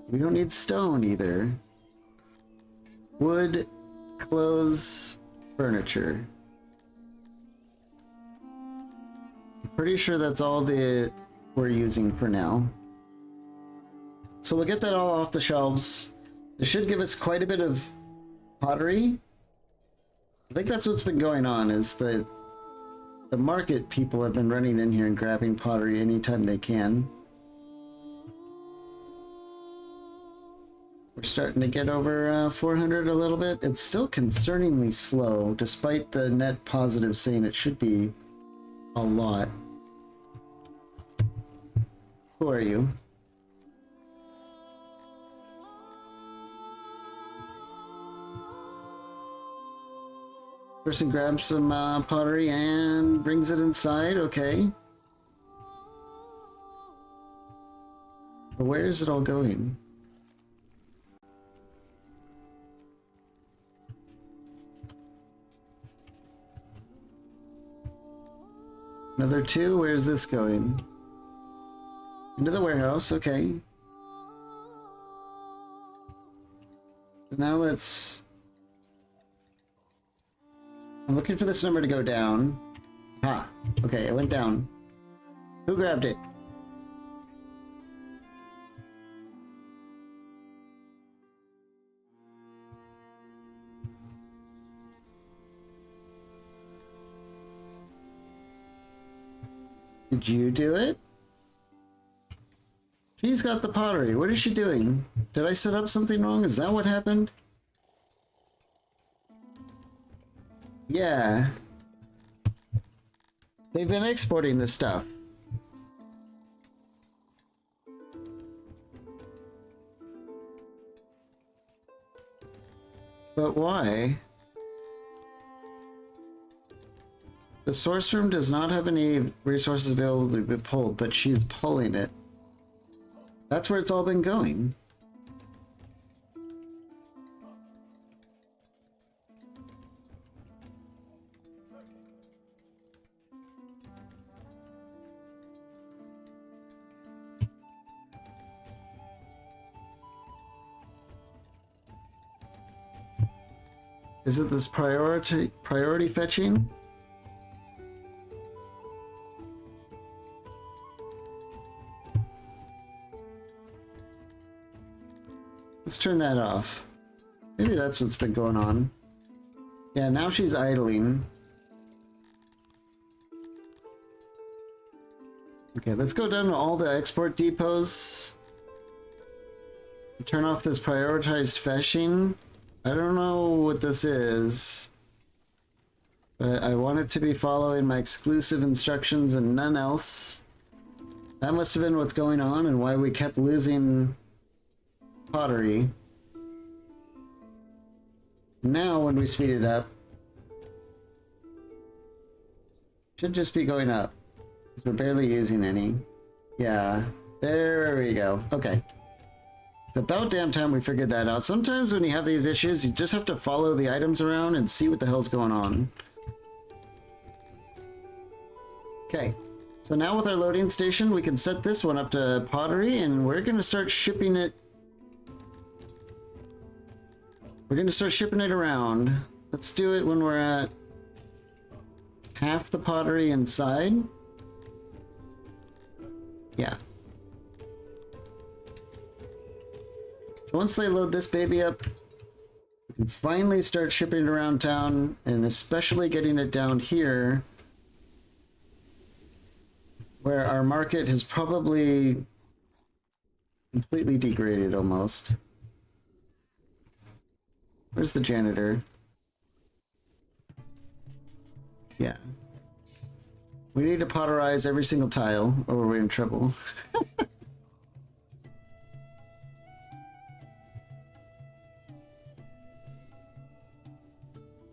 We don't need stone either. Wood, clothes, furniture. I'm pretty sure that's all that we're using for now. So we'll get that all off the shelves. This should give us quite a bit of pottery. I think that's what's been going on, is the market people have been running in here and grabbing pottery anytime they can. We're starting to get over 400 a little bit. It's still concerningly slow, despite the net positive saying it should be a lot. Who are you? Person grabs some pottery and brings it inside, okay. But where is it all going? Another two? Where's this going? Into the warehouse, okay. So now let's... I'm looking for this number to go down. Ah, okay, it went down. Who grabbed it? Did you do it? She's got the pottery. What is she doing? Did I set up something wrong? Is that what happened? Yeah. They've been exporting this stuff. But why? The source room does not have any resources available to be pulled, but she's pulling it. That's where it's all been going. Is it this priority fetching? Let's turn that off. Maybe that's what's been going on. Yeah, now she's idling. Okay, let's go down to all the export depots. Turn off this prioritized fetching. I don't know what this is, but I want it to be following my exclusive instructions and none else. That must have been what's going on and why we kept losing pottery. Now when we speed it up, should just be going up. Because we're barely using any. Yeah, there we go. Okay. It's about damn time we figured that out. Sometimes when you have these issues, you just have to follow the items around and see what the hell's going on. Okay. So now with our loading station, we can set this one up to pottery, and we're going to start shipping it. We're going to start shipping it around. Let's do it when we're at half the pottery inside. Yeah. So once they load this baby up, we can finally start shipping it around town, and especially getting it down here, where our market has probably completely degraded almost. Where's the janitor? Yeah. We need to potterize every single tile, or we're in trouble.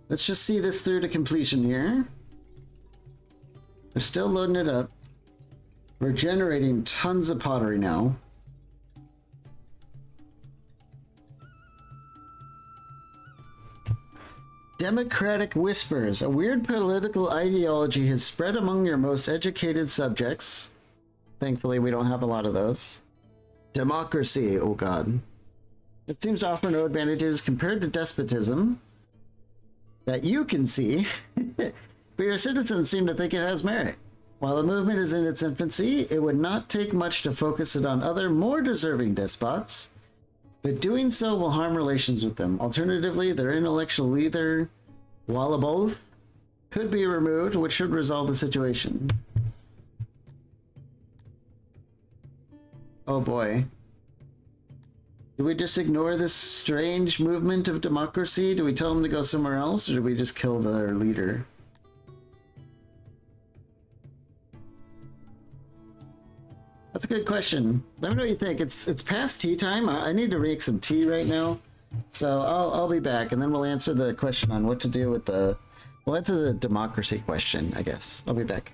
Let's just see this through to completion here. We're still loading it up. We're generating tons of pottery now. Democratic whispers. A weird political ideology has spread among your most educated subjects. Thankfully, we don't have a lot of those. Democracy, oh god. It seems to offer no advantages compared to despotism that you can see, but your citizens seem to think it has merit. While the movement is in its infancy, it would not take much to focus it on other, more deserving despots, but doing so will harm relations with them. Alternatively, their intellectual leader, Wallaboth, could be removed, which should resolve the situation. Oh boy. Do we just ignore this strange movement of democracy? Do we tell them to go somewhere else, or do we just kill their leader? That's a good question. Let me know what you think. It's past tea time. I need to make some tea right now, so I'll be back, and then we'll answer the question on what to do with the. We'll answer the democracy question, I guess. I'll be back.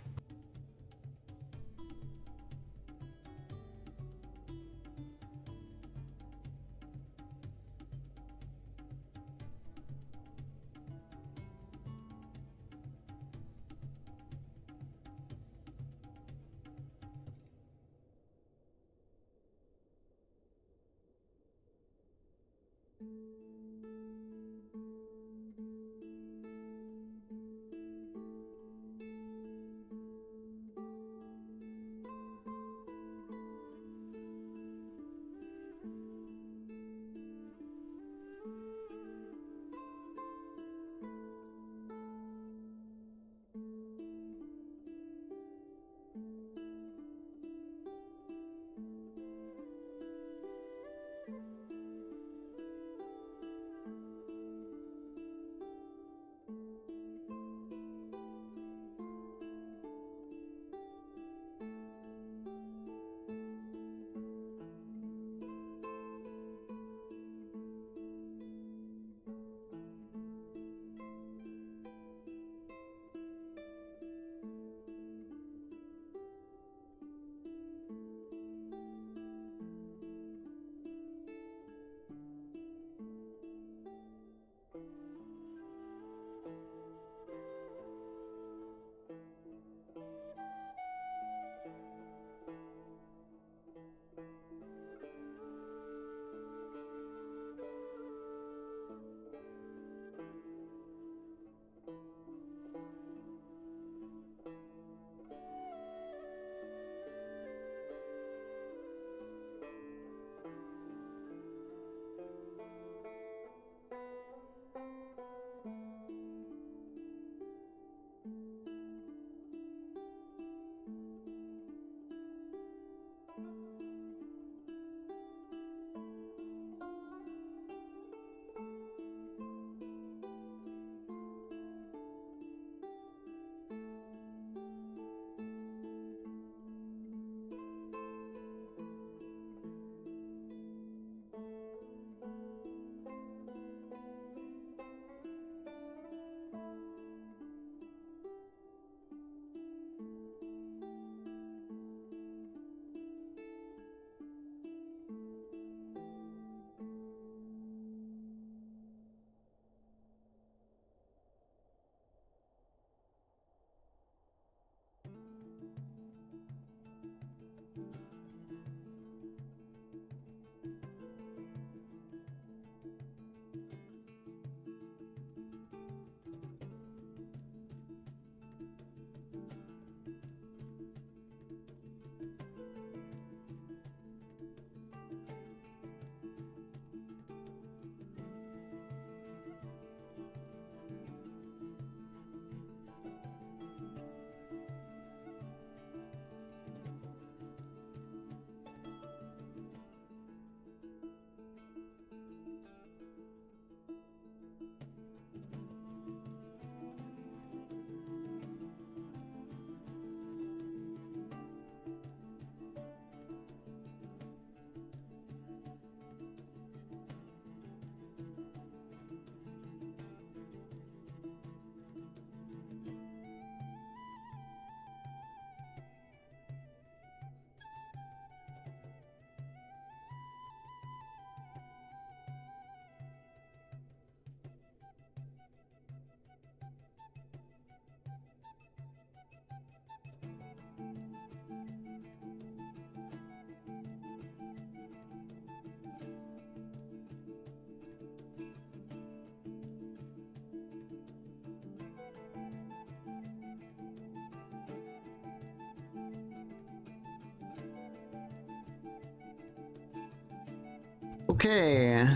Okay.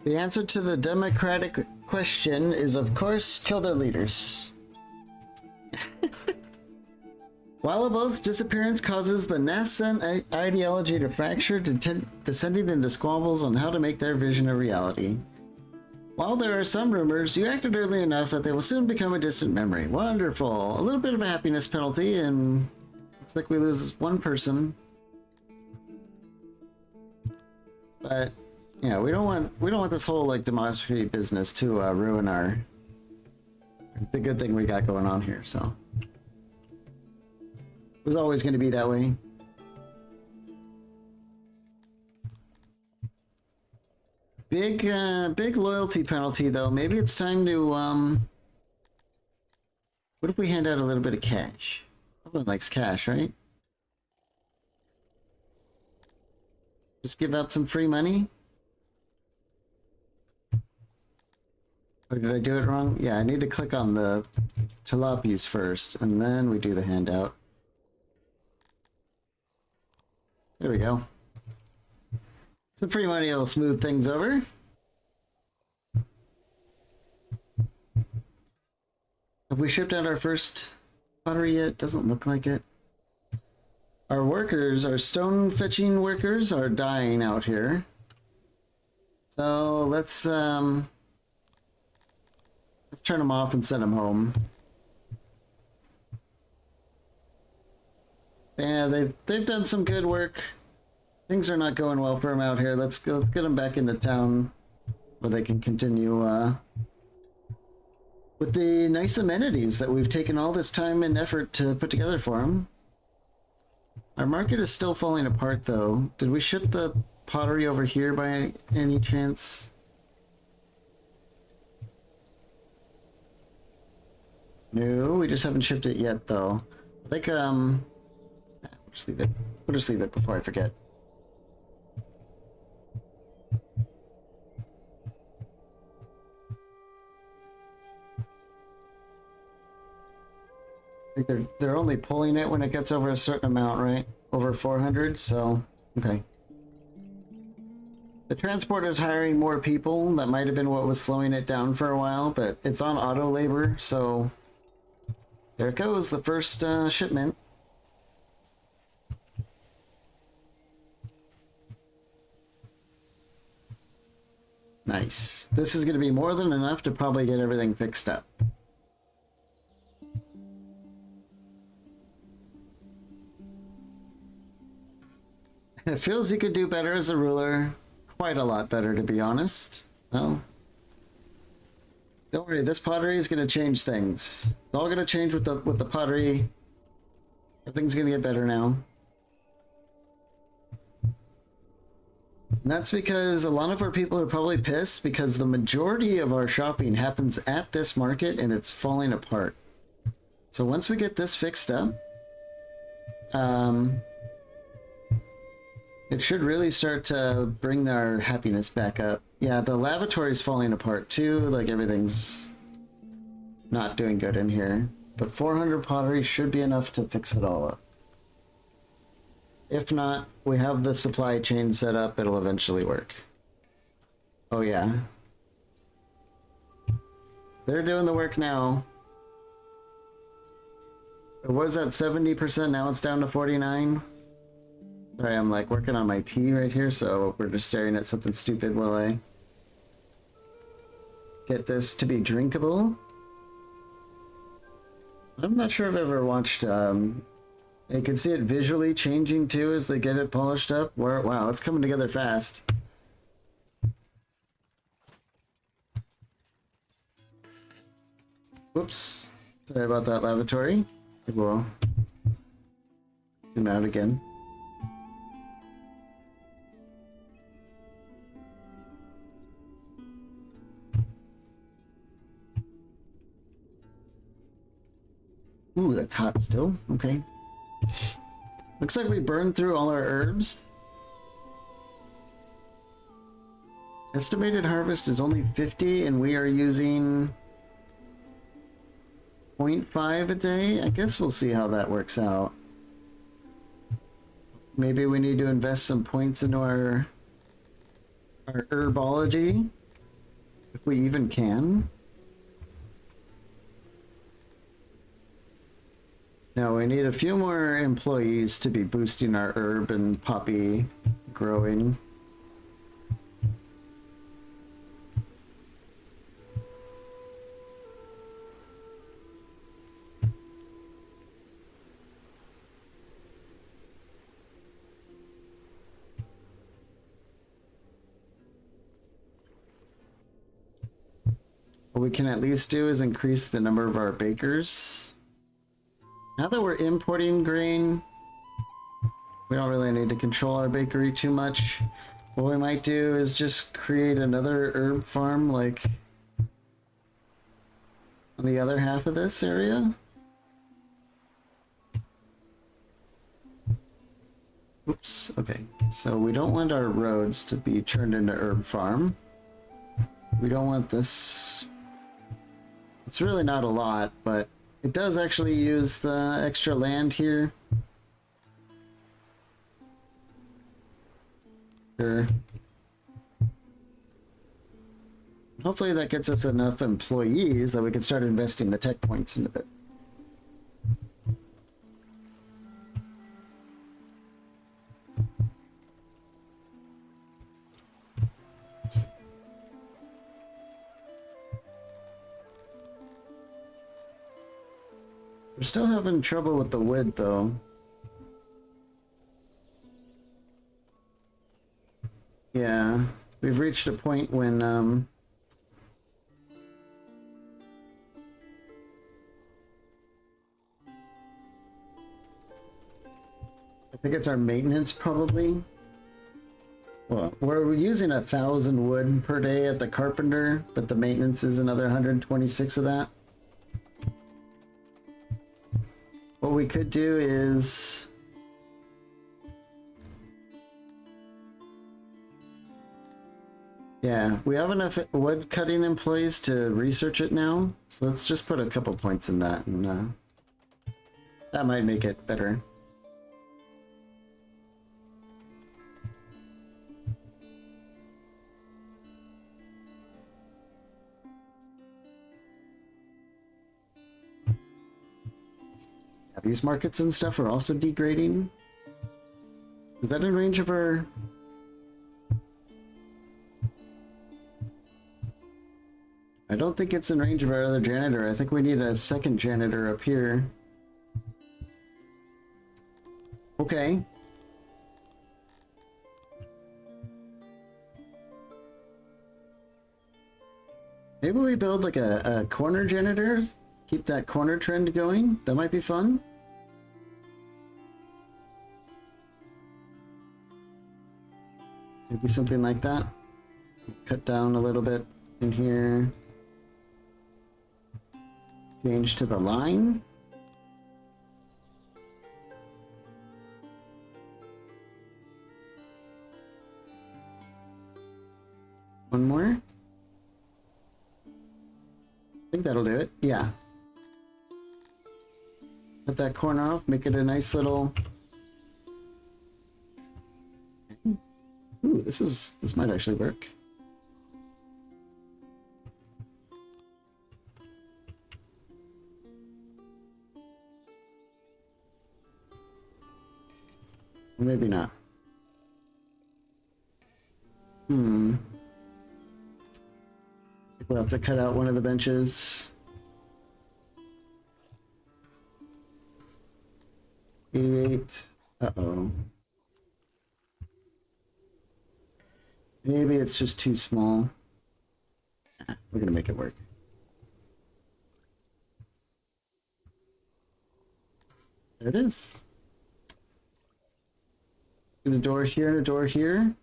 The answer to the democratic question is, of course, kill their leaders. While both disappearance causes the nascent ideology to fracture, descending into squabbles on how to make their vision a reality. While there are some rumors, you acted early enough that they will soon become a distant memory. Wonderful. A little bit of a happiness penalty, and looks like we lose one person. But yeah, we don't want this whole like democracy business to ruin the good thing we got going on here. So it was always going to be that way. Big loyalty penalty though. Maybe it's time to what if we hand out a little bit of cash? Everyone likes cash, right? Just give out some free money? Or did I do it wrong? Yeah, I need to click on the tilapis first, and then we do the handout. There we go. Some free money will smooth things over. Have we shipped out our first pottery yet? Doesn't look like it. Our workers, our stone fetching workers are dying out here. So let's turn them off and send them home. Yeah, they've done some good work. Things are not going well for them out here. Let's get them back into town where they can continue with the nice amenities that we've taken all this time and effort to put together for them. Our market is still falling apart though. Did we ship the pottery over here by any chance? No, we just haven't shipped it yet though. I think we'll just leave it. We'll just leave it before I forget. I think they're only pulling it when it gets over a certain amount, right? Over 400, so okay. The transporter is hiring more people. That might have been what was slowing it down for a while, but it's on auto labor, so there it goes, the first shipment. Nice. This is going to be more than enough to probably get everything fixed up. It feels you could do better as a ruler. Quite a lot better, to be honest. Well, don't worry, this pottery is going to change things. It's all going to change with the pottery. Everything's going to get better now. And that's because a lot of our people are probably pissed because the majority of our shopping happens at this market and it's falling apart. So once we get this fixed up, it should really start to bring our happiness back up. Yeah, the lavatory is falling apart too. Like everything's not doing good in here. But 400 pottery should be enough to fix it all up. If not, we have the supply chain set up. It'll eventually work. Oh yeah. They're doing the work now. It was at 70%, now it's down to 49%. Sorry, I'm like working on my tea right here, so we're just staring at something stupid while I get this to be drinkable. I'm not sure I've ever watched, you can see it visually changing too as they get it polished up. Wow, it's coming together fast. Whoops. Sorry about that, lavatory. We'll zoom out again. Ooh, that's hot still. Okay. Looks like we burned through all our herbs. Estimated harvest is only 50 and we are using 0.5 a day. I guess we'll see how that works out. Maybe we need to invest some points into our our herbology, if we even can. No, we need a few more employees to be boosting our herb and poppy growing. What we can at least do is increase the number of our bakers. Now that we're importing grain, we don't really need to control our bakery too much. What we might do is just create another herb farm, like on the other half of this area. Oops, okay. So we don't want our roads to be turned into herb farm. We don't want this. It's really not a lot, but it does actually use the extra land here. Sure. Hopefully that gets us enough employees that we can start investing the tech points into it. We're still having trouble with the wood, though. Yeah, we've reached a point when, I think it's our maintenance, probably. Well, we're using 1,000 wood per day at the carpenter, but the maintenance is another 126 of that. What we could do is... Yeah, we have enough wood cutting employees to research it now, so let's just put a couple points in that, and that might make it better. Yeah, these markets and stuff are also degrading. Is that in range of our... I don't think it's in range of our other janitor. I think we need a second janitor up here. Okay. Maybe we build like a corner janitor? Keep that corner trend going? That might be fun. Maybe something like that. Cut down a little bit in here. Change to the line. One more. I think that'll do it. Yeah. Cut that corner off, make it a nice little... Ooh, this might actually work. Maybe not. We'll have to cut out one of the benches. 88. Uh-oh. Maybe it's just too small. We're gonna make it work. There it is. And a door here and a door here.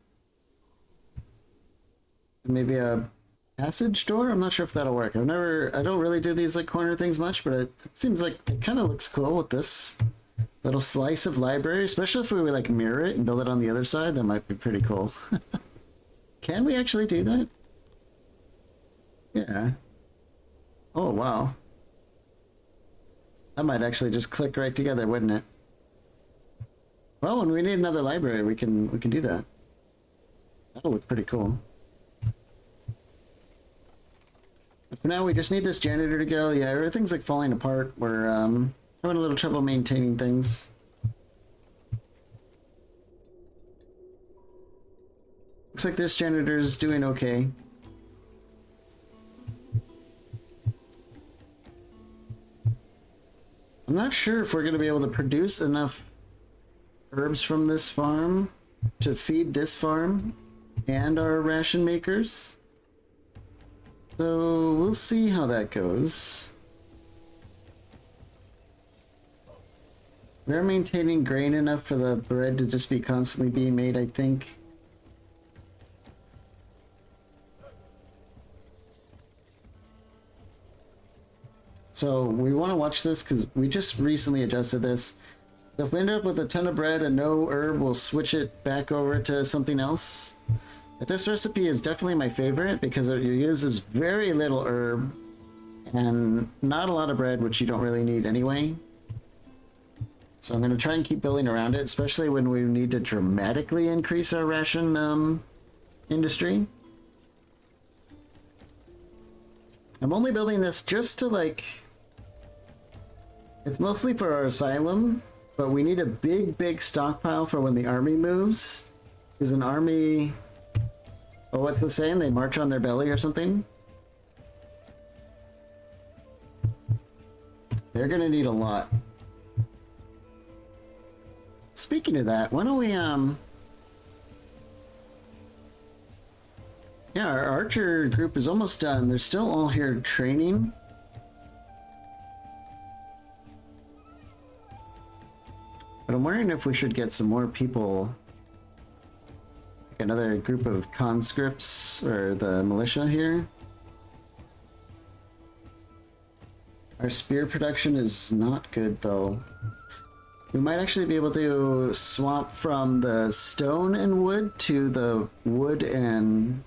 And maybe a passage door? I'm not sure if that'll work. I don't really do these like corner things much, but it seems like it kind of looks cool with this little slice of library, especially if we like mirror it and build it on the other side. That might be pretty cool. Can we actually do that? Yeah. Oh, wow. That might actually just click right together, wouldn't it? Well, when we need another library, we can do that. That'll look pretty cool. For now, we just need this janitor to go. Yeah, everything's like falling apart. We're having a little trouble maintaining things. Looks like this janitor's doing okay. I'm not sure if we're going to be able to produce enough herbs from this farm to feed this farm and our ration makers. So we'll see how that goes. We're maintaining grain enough for the bread to just be constantly being made, I think. So we want to watch this because we just recently adjusted this. So if we end up with a ton of bread and no herb, we'll switch it back over to something else. But this recipe is definitely my favorite because it uses very little herb and not a lot of bread, which you don't really need anyway. So I'm going to try and keep building around it, especially when we need to dramatically increase our ration industry. I'm only building this just to like... It's mostly for our asylum, but we need a big stockpile for when the army moves. Is an army... Oh, what's the saying? They march on their belly or something? They're gonna need a lot. Speaking of that, why don't we, yeah, our archer group is almost done. They're still all here training. But I'm wondering if we should get some more people, like another group of conscripts or the militia here. Our spear production is not good though. We might actually be able to swap from the stone and wood to the wood and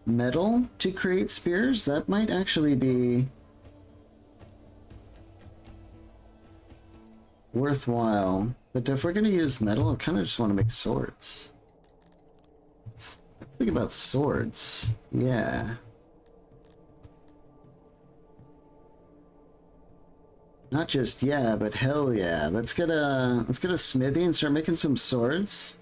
metal to create spears. That might actually be worthwhile. But if we're going to use metal, I kind of just want to make swords. Let's think about swords. Yeah. Not just yeah, but hell yeah. Let's get a smithy and start making some swords.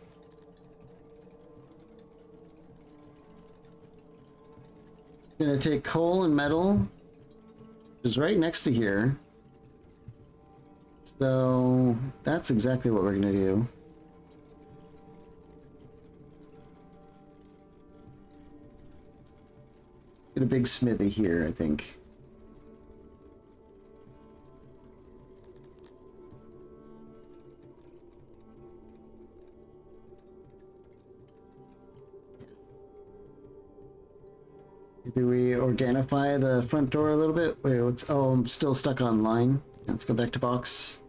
Gonna take coal and metal, which is right next to here. So that's exactly what we're gonna do. Get a big smithy here, I think. Do we organify the front door a little bit? Wait, what's... Oh, I'm still stuck on line. Let's go back to box.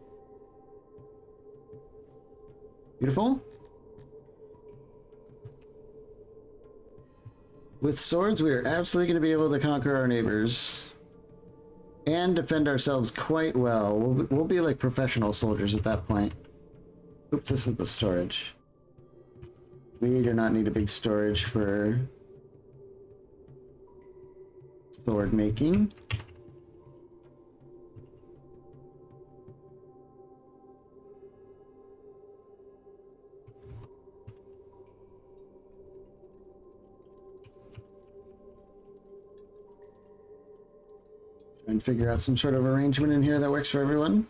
Beautiful. With swords, we are absolutely going to be able to conquer our neighbors. And defend ourselves quite well. We'll be like professional soldiers at that point. Oops, this is the storage. We do not need a big storage for... sword making. Try and figure out some sort of arrangement in here that works for everyone.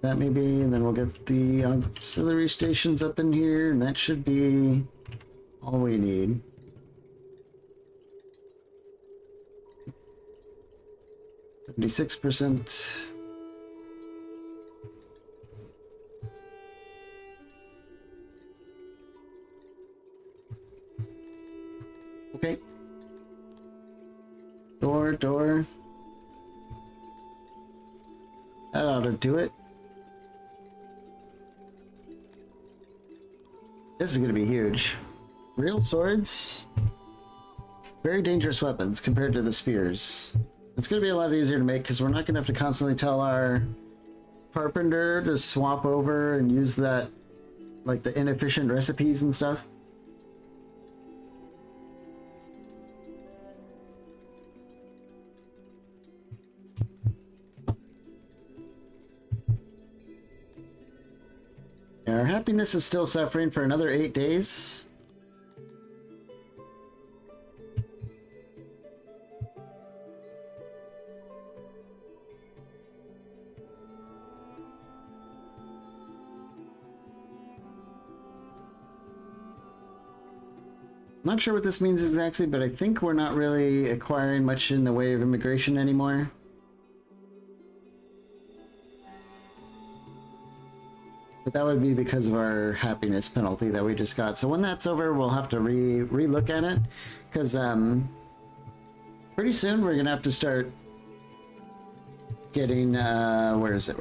That maybe, and then we'll get the auxiliary stations up in here, and that should be all we need. $76%. Okay. Door. That ought to do it. This is going to be huge. Real swords, very dangerous weapons compared to the spears. It's going to be a lot easier to make because we're not going to have to constantly tell our carpenter to swap over and use that, like the inefficient recipes and stuff. Our happiness is still suffering for another 8 days. Not sure what this means exactly, but I think we're not really acquiring much in the way of immigration anymore. But that would be because of our happiness penalty that we just got. So when that's over, we'll have to re-look at it. Because pretty soon we're going to have to start getting... where is it?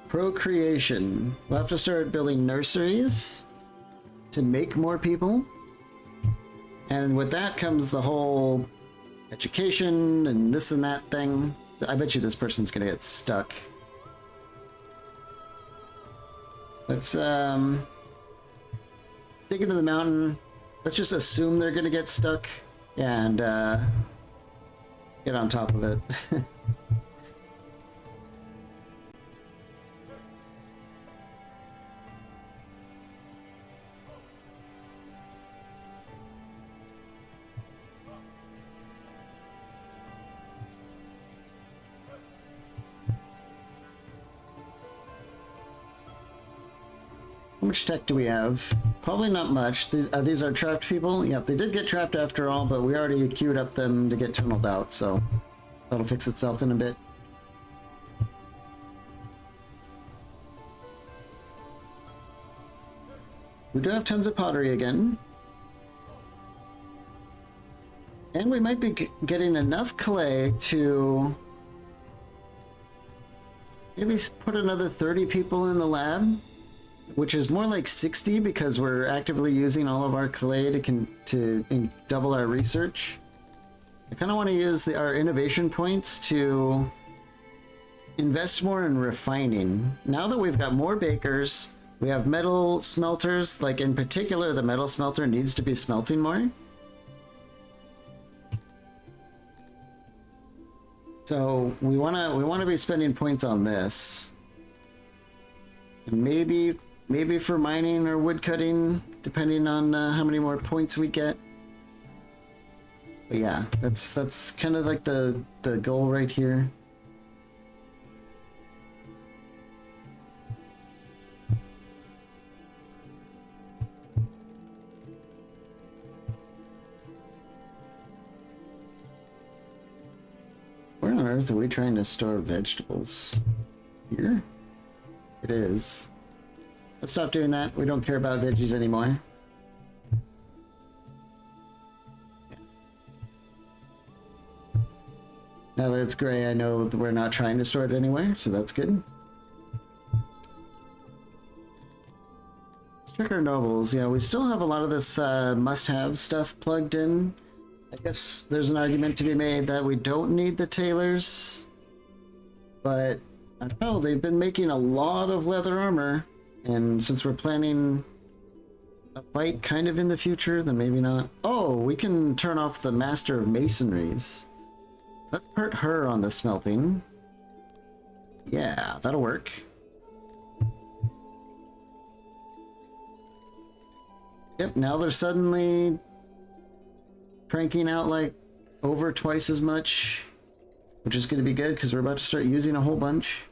Procreation. We'll have to start building nurseries to make more people. And with that comes the whole education and this and that thing. I bet you this person's gonna get stuck. Let's dig into the mountain. Let's just assume they're gonna get stuck and get on top of it. How much tech do we have? Probably not much. These are trapped people? Yep, they did get trapped after all, but we already queued up them to get tunneled out, so that'll fix itself in a bit. We do have tons of pottery again. And we might be getting enough clay to maybe put another 30 people in the lab. Which is more like 60 because we're actively using all of our clay to double our research. I kind of want to use our innovation points to invest more in refining. Now that we've got more bakers, we have metal smelters, like in particular the metal smelter needs to be smelting more. So we want to be spending points on this. And maybe for mining or wood cutting, depending on how many more points we get. But yeah, that's kind of like the goal right here. Where on earth are we trying to store vegetables? Here? It is. Let's stop doing that. We don't care about veggies anymore. Now that it's gray, I know that we're not trying to store it anywhere, so that's good. Let's check our nobles. Yeah, we still have a lot of this must-have stuff plugged in. I guess there's an argument to be made that we don't need the tailors. But, I don't know, they've been making a lot of leather armor. And since we're planning a fight kind of in the future, then maybe not. Oh, we can turn off the Master of Masonries. Let's put her on the smelting. Yeah, that'll work. Yep, now they're suddenly cranking out like over twice as much, which is going to be good because we're about to start using a whole bunch.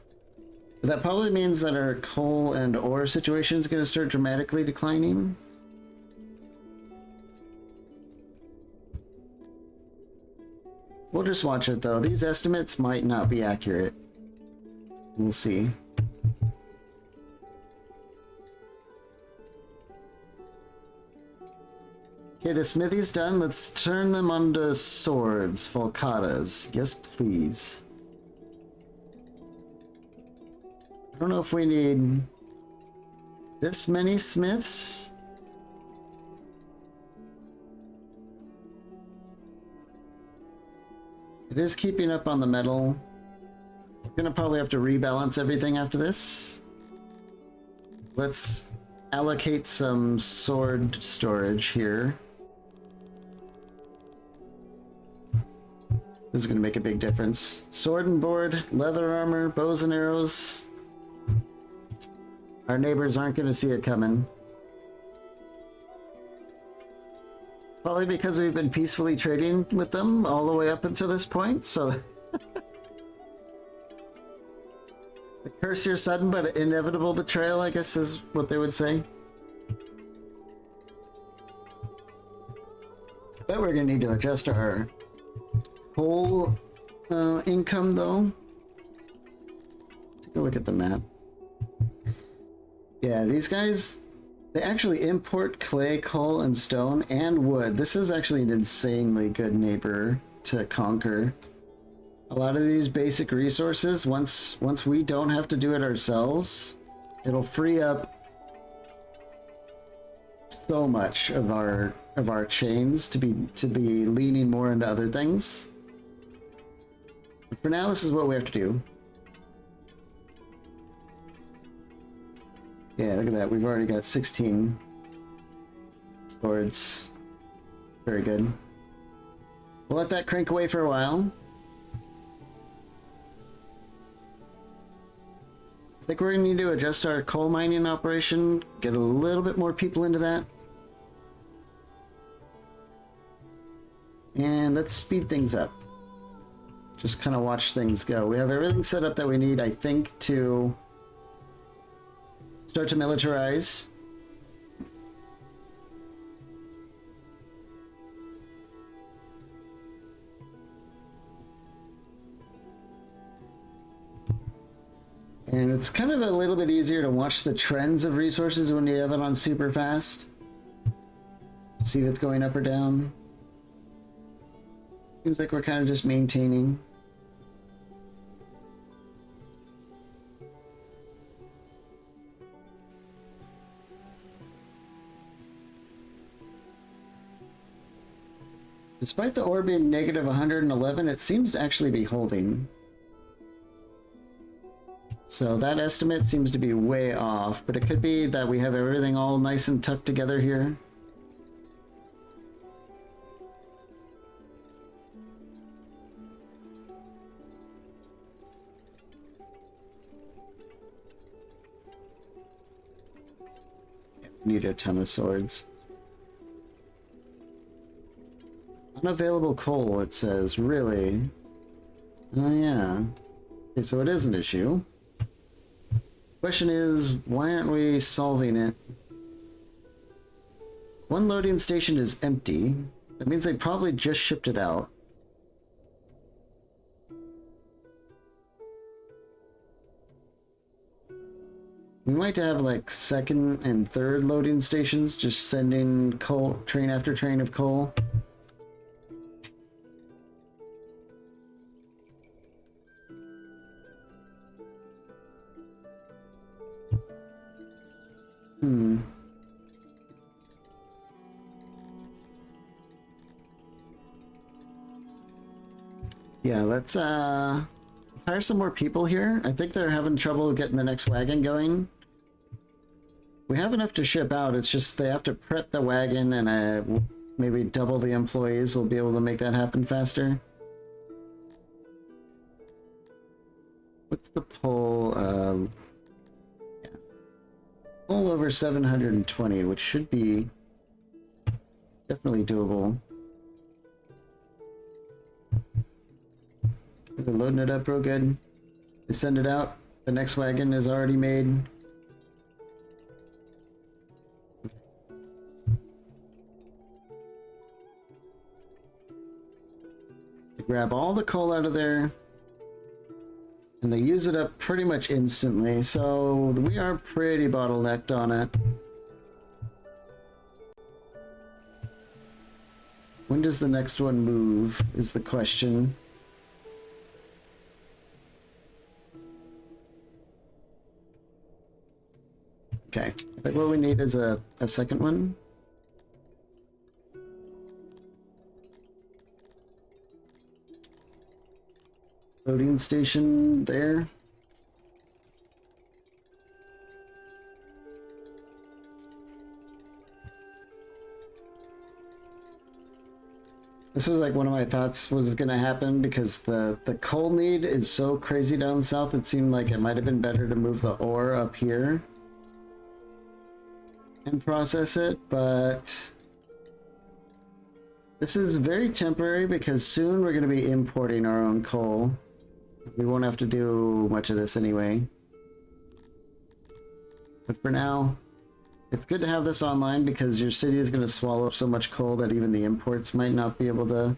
That probably means that our coal and ore situation is going to start dramatically declining. We'll just watch it though. These estimates might not be accurate. We'll see. Okay, the smithy's done. Let's turn them onto swords, falcatas. Yes, please. I don't know if we need this many smiths. It is keeping up on the metal. We're gonna probably have to rebalance everything after this. Let's allocate some sword storage here. This is gonna make a big difference. Sword and board, leather armor, bows and arrows. Our neighbors aren't gonna see it coming. Probably because we've been peacefully trading with them all the way up until this point, so... The curse your sudden but inevitable betrayal, I guess is what they would say. I bet we're gonna need to adjust our coal income, though. Take a look at the map. Yeah, these guys... They actually import clay, coal, and stone, and wood. This is actually an insanely good neighbor to conquer. A lot of these basic resources, once we don't have to do it ourselves, it'll free up so much of our chains to be leaning more into other things. But for now, this is what we have to do. Yeah, look at that. We've already got 16 swords. Very good. We'll let that crank away for a while. I think we're going to need to adjust our coal mining operation, get a little bit more people into that. And let's speed things up. Just kind of watch things go. We have everything set up that we need, I think, to start to militarize. And it's kind of a little bit easier to watch the trends of resources when you have it on super fast. See if it's going up or down. Seems like we're kind of just maintaining. Despite the ore being negative 111, it seems to actually be holding. So that estimate seems to be way off, but it could be that we have everything all nice and tucked together here. Need a ton of swords. Unavailable coal, it says. Really? Oh, yeah. Okay, so it is an issue. Question is, why aren't we solving it? One loading station is empty. That means they probably just shipped it out. We might have like second and third loading stations just sending coal, train after train of coal. Yeah, let's hire some more people here. I think they're having trouble getting the next wagon going. We have enough to ship out, it's just they have to prep the wagon and maybe double the employees will be able to make that happen faster. What's the pull? Yeah. Pull over 720, which should be definitely doable. They're loading it up real good. They send it out. The next wagon is already made. They grab all the coal out of there. And they use it up pretty much instantly. So we are pretty bottlenecked on it. When does the next one move is the question. Okay, I think what we need is a second one. loading station there. This was like one of my thoughts was going to happen because the coal need is so crazy down south. It seemed like it might have been better to move the ore up here and process it, but this is very temporary because soon we're going to be importing our own coal. We won't have to do much of this anyway. But for now, it's good to have this online because your city is going to swallow up so much coal that even the imports might not be able to...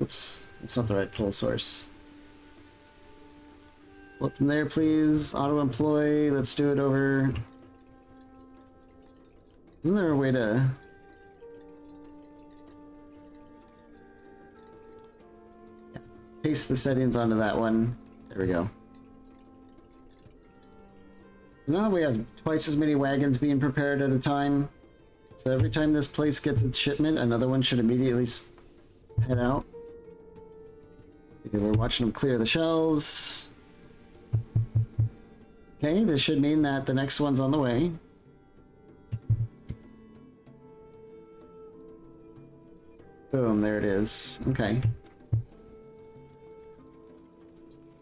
oops, that's not the right coal source. Flip from there, please. Auto-employ, let's do it over... Isn't there a way to... Yeah. Paste the settings onto that one. There we go. Now we have twice as many wagons being prepared at a time. So every time this place gets its shipment, another one should immediately head out. Okay, we're watching them clear the shelves. Okay, this should mean that the next one's on the way. Boom, there it is. Okay.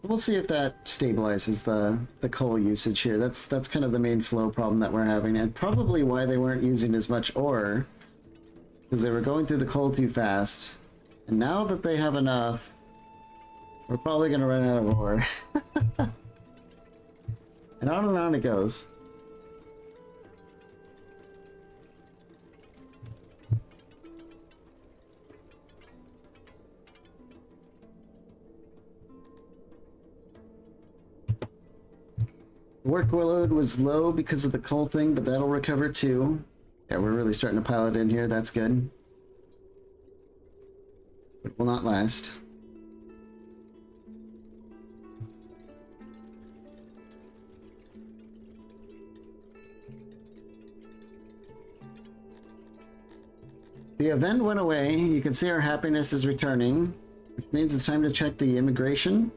We'll see if that stabilizes the coal usage here. That's kind of the main flow problem that we're having, and probably why they weren't using as much ore, because they were going through the coal too fast. And now that they have enough, we're probably going to run out of ore. And on it goes. Workload was low because of the coal thing, but that'll recover too. Yeah, we're really starting to pile it in here. That's good. It will not last. The event went away. You can see our happiness is returning, which means it's time to check the immigration.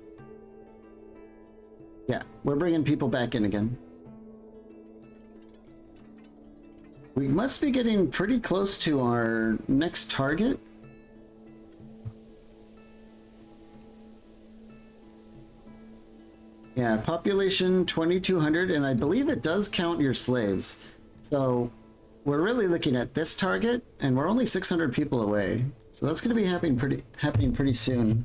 Yeah, we're bringing people back in again. We must be getting pretty close to our next target. Yeah, population 2,200, and I believe it does count your slaves. So we're really looking at this target, and we're only 600 people away. So that's going to be happening pretty soon.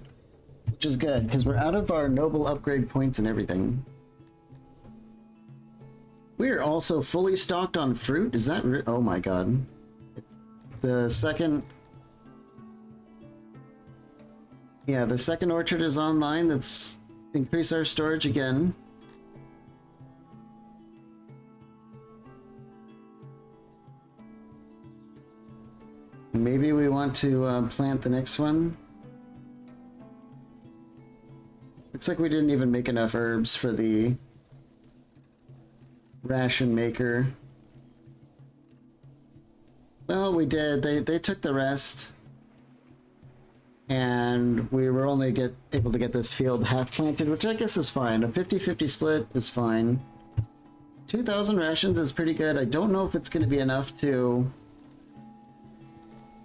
Which is good, because we're out of our noble upgrade points and everything. We are also fully stocked on fruit. Is that oh my god. It's the second... Yeah, the second orchard is online. That's increased our storage again. Maybe we want to plant the next one. Looks like we didn't even make enough herbs for the ration maker. Well, we did. They took the rest. And we were only able to get this field half planted, which I guess is fine. A 50-50 split is fine. 2,000 rations is pretty good. I don't know if it's going to be enough to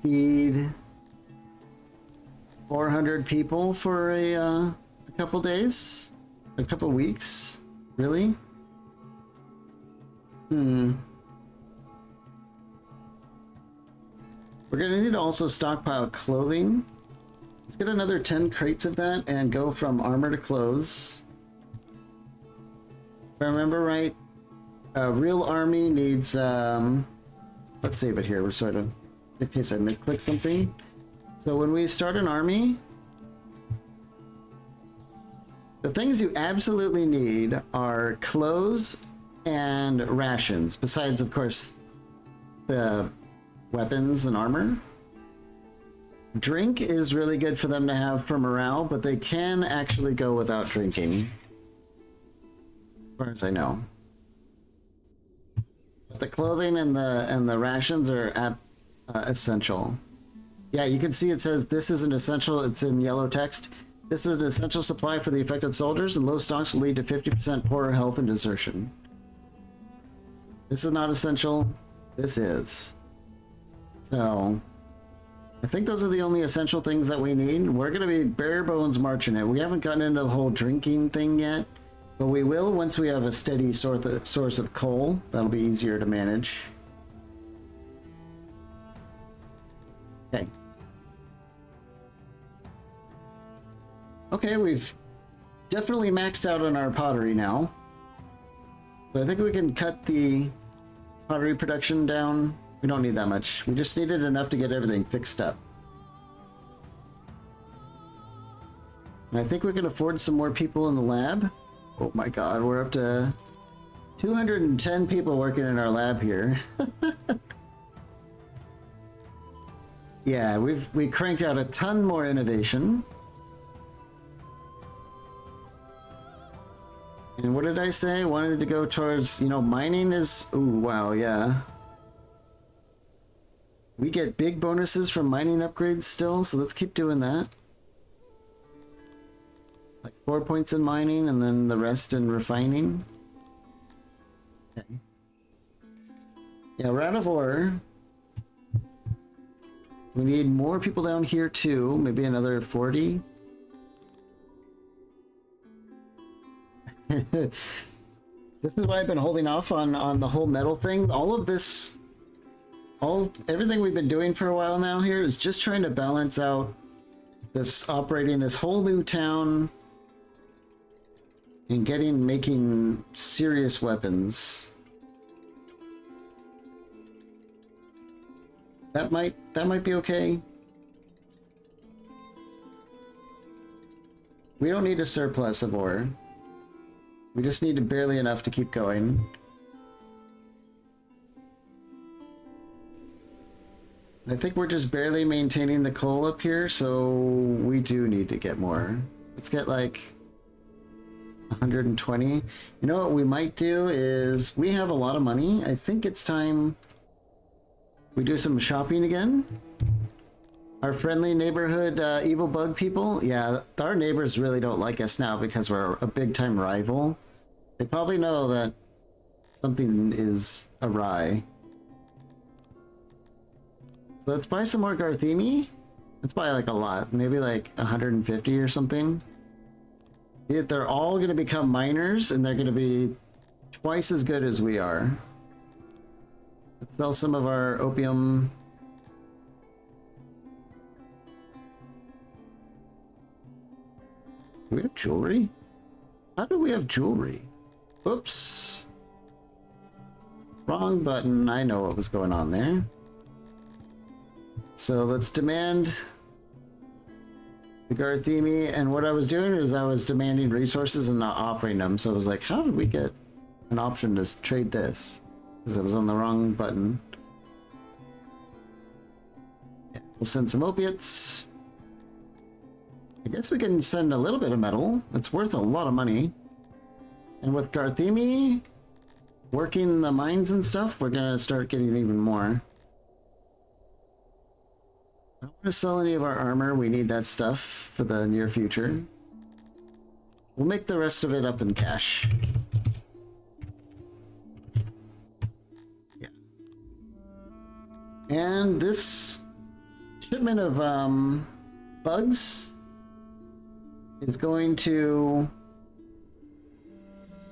feed 400 people for a couple days, a couple weeks, really? We're gonna need to also stockpile clothing. Let's get another 10 crates of that and go from armor to clothes. If I remember right, a real army needs, let's save it here, we're sort of, in case I mid-click something. So when we start an army, the things you absolutely need are clothes and rations, besides, of course, the weapons and armor. Drink is really good for them to have for morale, but they can actually go without drinking, as far as I know. But the clothing and the rations are essential. Yeah, you can see it says this is an essential, it's in yellow text. This is an essential supply for the affected soldiers, and low stocks will lead to 50% poorer health and desertion. This is not essential. This is. So, I think those are the only essential things that we need. We're going to be bare bones marching it. We haven't gotten into the whole drinking thing yet, but we will once we have a steady source of coal. That'll be easier to manage. Okay. Okay, we've definitely maxed out on our pottery now. So I think we can cut the pottery production down. We don't need that much. We just needed enough to get everything fixed up. And I think we can afford some more people in the lab. Oh my god, we're up to 210 people working in our lab here. Yeah, we cranked out a ton more innovation. And what did I say? Wanted to go towards, you know, mining is... Ooh, wow, yeah. We get big bonuses from mining upgrades still, so let's keep doing that. Like 4 points in mining and then the rest in refining. Okay. Yeah, we're out of ore. We need more people down here too, maybe another 40. This is why I've been holding off on the whole metal thing. All of this, everything we've been doing for a while now here is just trying to balance out this operating this whole new town and making serious weapons. That might be okay. We don't need a surplus of ore. We just need barely enough to keep going. I think we're just barely maintaining the coal up here, so we do need to get more. Let's get like 120. You know what we might do is, we have a lot of money. I think it's time we do some shopping again. Our friendly neighborhood evil bug people, yeah, our neighbors really don't like us now because we're a big time rival. They probably know that something is awry. So let's buy some more Garthemi. Let's buy like a lot, maybe like 150 or something. They're all going to become miners and they're going to be twice as good as we are. Let's sell some of our opium. Do we have jewelry? How do we have jewelry? Oops. Wrong button. I know what was going on there. So let's demand the Garthemi, and what I was doing is I was demanding resources and not offering them. So I was like, how did we get an option to trade this? Because it was on the wrong button. Yeah, we'll send some opiates. I guess we can send a little bit of metal. It's worth a lot of money. And with Garthemi working the mines and stuff, we're gonna start getting even more. I don't want to sell any of our armor. We need that stuff for the near future. We'll make the rest of it up in cash. Yeah. And this shipment of bugs is going to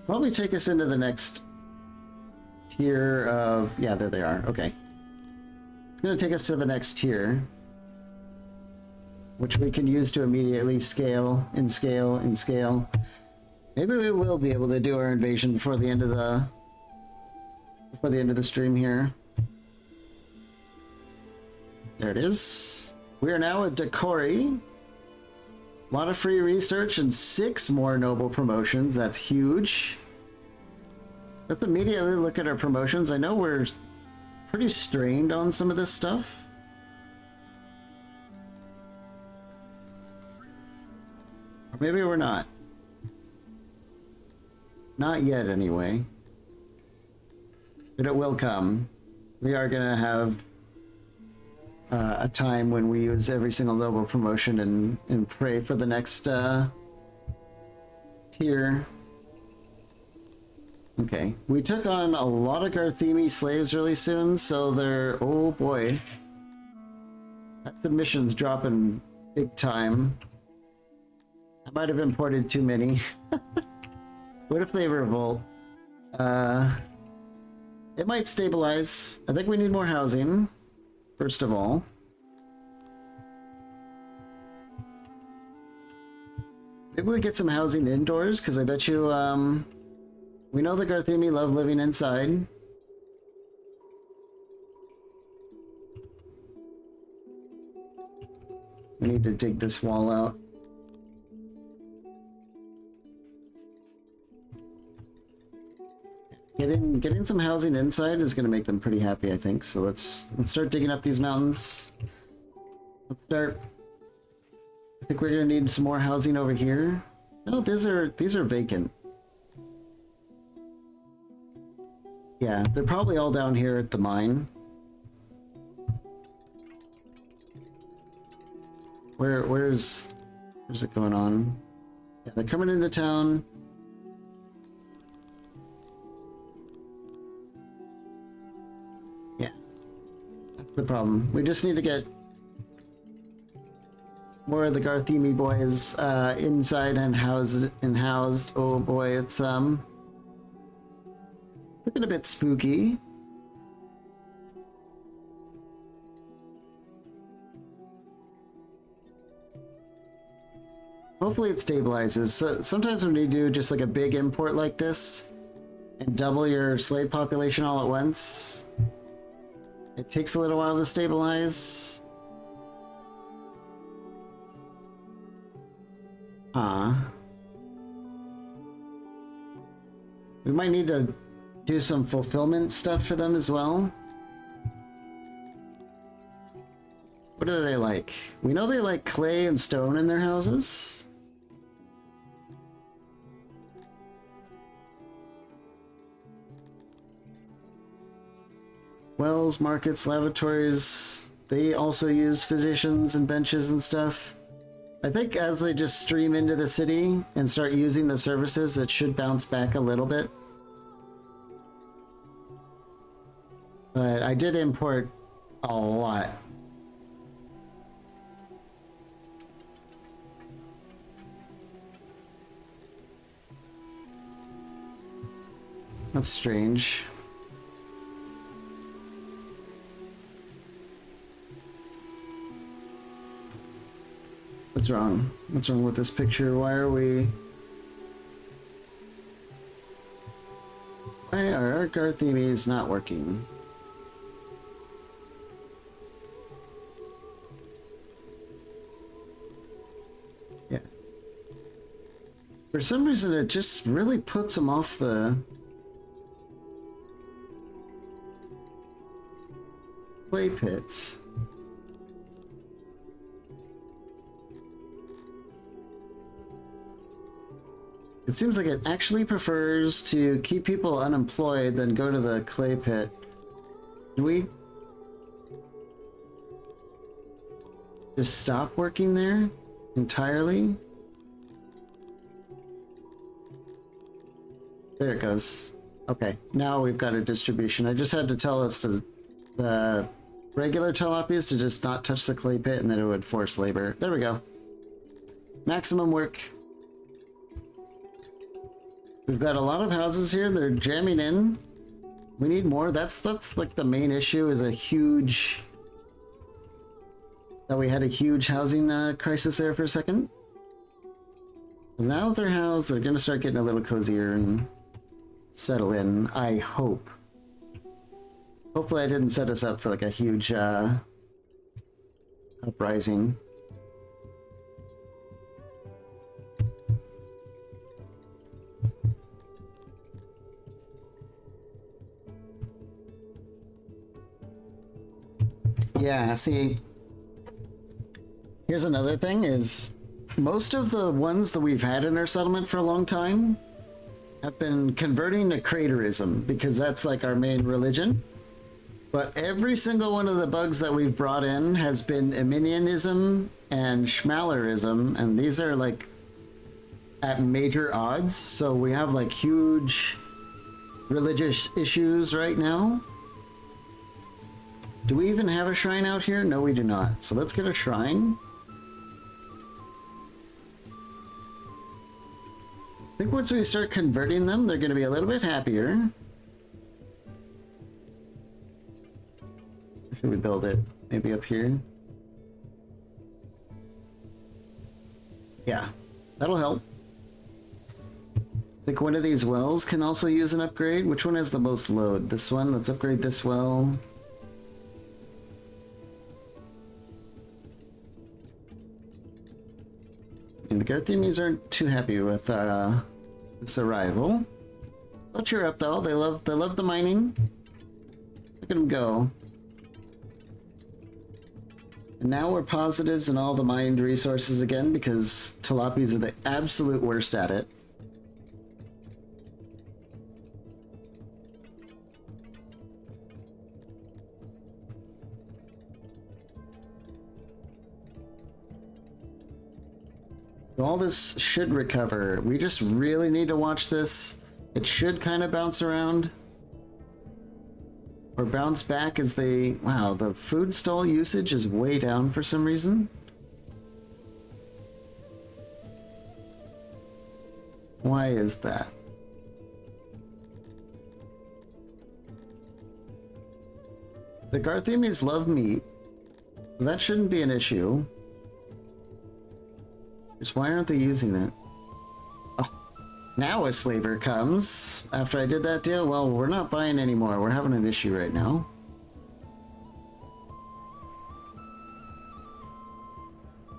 probably take us into the next tier of... Yeah, there they are. Okay. It's going to take us to the next tier, which we can use to immediately scale and scale and scale. Maybe we will be able to do our invasion before the end of the stream here. There it is. We are now at Decory. A lot of free research and 6 more noble promotions. That's huge. Let's immediately look at our promotions. I know we're pretty strained on some of this stuff. Or maybe we're not. Not yet, anyway. But it will come. We are gonna have a time when we use every single noble promotion and pray for the next tier. Okay, we took on a lot of Garthemi slaves really soon, so they're, oh boy, that submission's dropping big time. I might have imported too many. What if they revolt? It might stabilize. I think we need more housing, first of all. Maybe we get some housing indoors, because I bet you, we know the Garthemi love living inside. We need to dig this wall out. Getting some housing inside is going to make them pretty happy, I think. So let's start digging up these mountains. Let's start. I think we're going to need some more housing over here. No, these are vacant. Yeah, they're probably all down here at the mine. Where's it going on? Yeah, they're coming into town. Yeah, that's the problem. We just need to get more of the Garthemi boys inside and housed. Oh boy, it's looking a bit spooky. Hopefully it stabilizes. So sometimes when you do just like a big import like this and double your slave population all at once, it takes a little while to stabilize. We might need to do some fulfillment stuff for them as well. What do they like? We know they like clay and stone in their houses. Wells, markets, lavatories. They also use physicians and benches and stuff. I think as they just stream into the city and start using the services, it should bounce back a little bit. But I did import a lot. That's strange. What's wrong? What's wrong with this picture? Why are our Garthemis not working? Yeah. For some reason, it just really puts them off the clay pits. It seems like it actually prefers to keep people unemployed than go to the clay pit. Do we just stop working there entirely? There it goes. Okay, now we've got a distribution. I just had to tell us to the regular Telepias to just not touch the clay pit and then it would force labor. There we go. Maximum work. We've got a lot of houses here. They're jamming in. We need more. That's like the main issue, is a huge... that we had a huge housing crisis there for a second. Now that they're housed, they're going to start getting a little cozier and settle in, I hope. Hopefully I didn't set us up for like a huge uprising. Yeah, see, here's another thing, is most of the ones that we've had in our settlement for a long time have been converting to craterism, because that's like our main religion. But every single one of the bugs that we've brought in has been Eminianism and Schmallerism, and these are like at major odds. So we have like huge religious issues right now. Do we even have a shrine out here? No, we do not. So let's get a shrine. I think once we start converting them, they're going to be a little bit happier. Should we build it? Maybe up here? Yeah, that'll help. I think one of these wells can also use an upgrade. Which one has the most load? This one? Let's upgrade this well. And the Garthemies aren't too happy with this arrival. They'll cheer up though. They love the mining. Look at them go. And now we're positives in all the mined resources again because Tilapis are the absolute worst at it. All this should recover. We just really need to watch this. It should kind of bounce around. Or bounce back as they... Wow, the food stall usage is way down for some reason. Why is that? The Garthemies love meat. So that shouldn't be an issue. Just why aren't they using it? Oh, now a slaver comes. After I did that deal, well, we're not buying anymore. We're having an issue right now.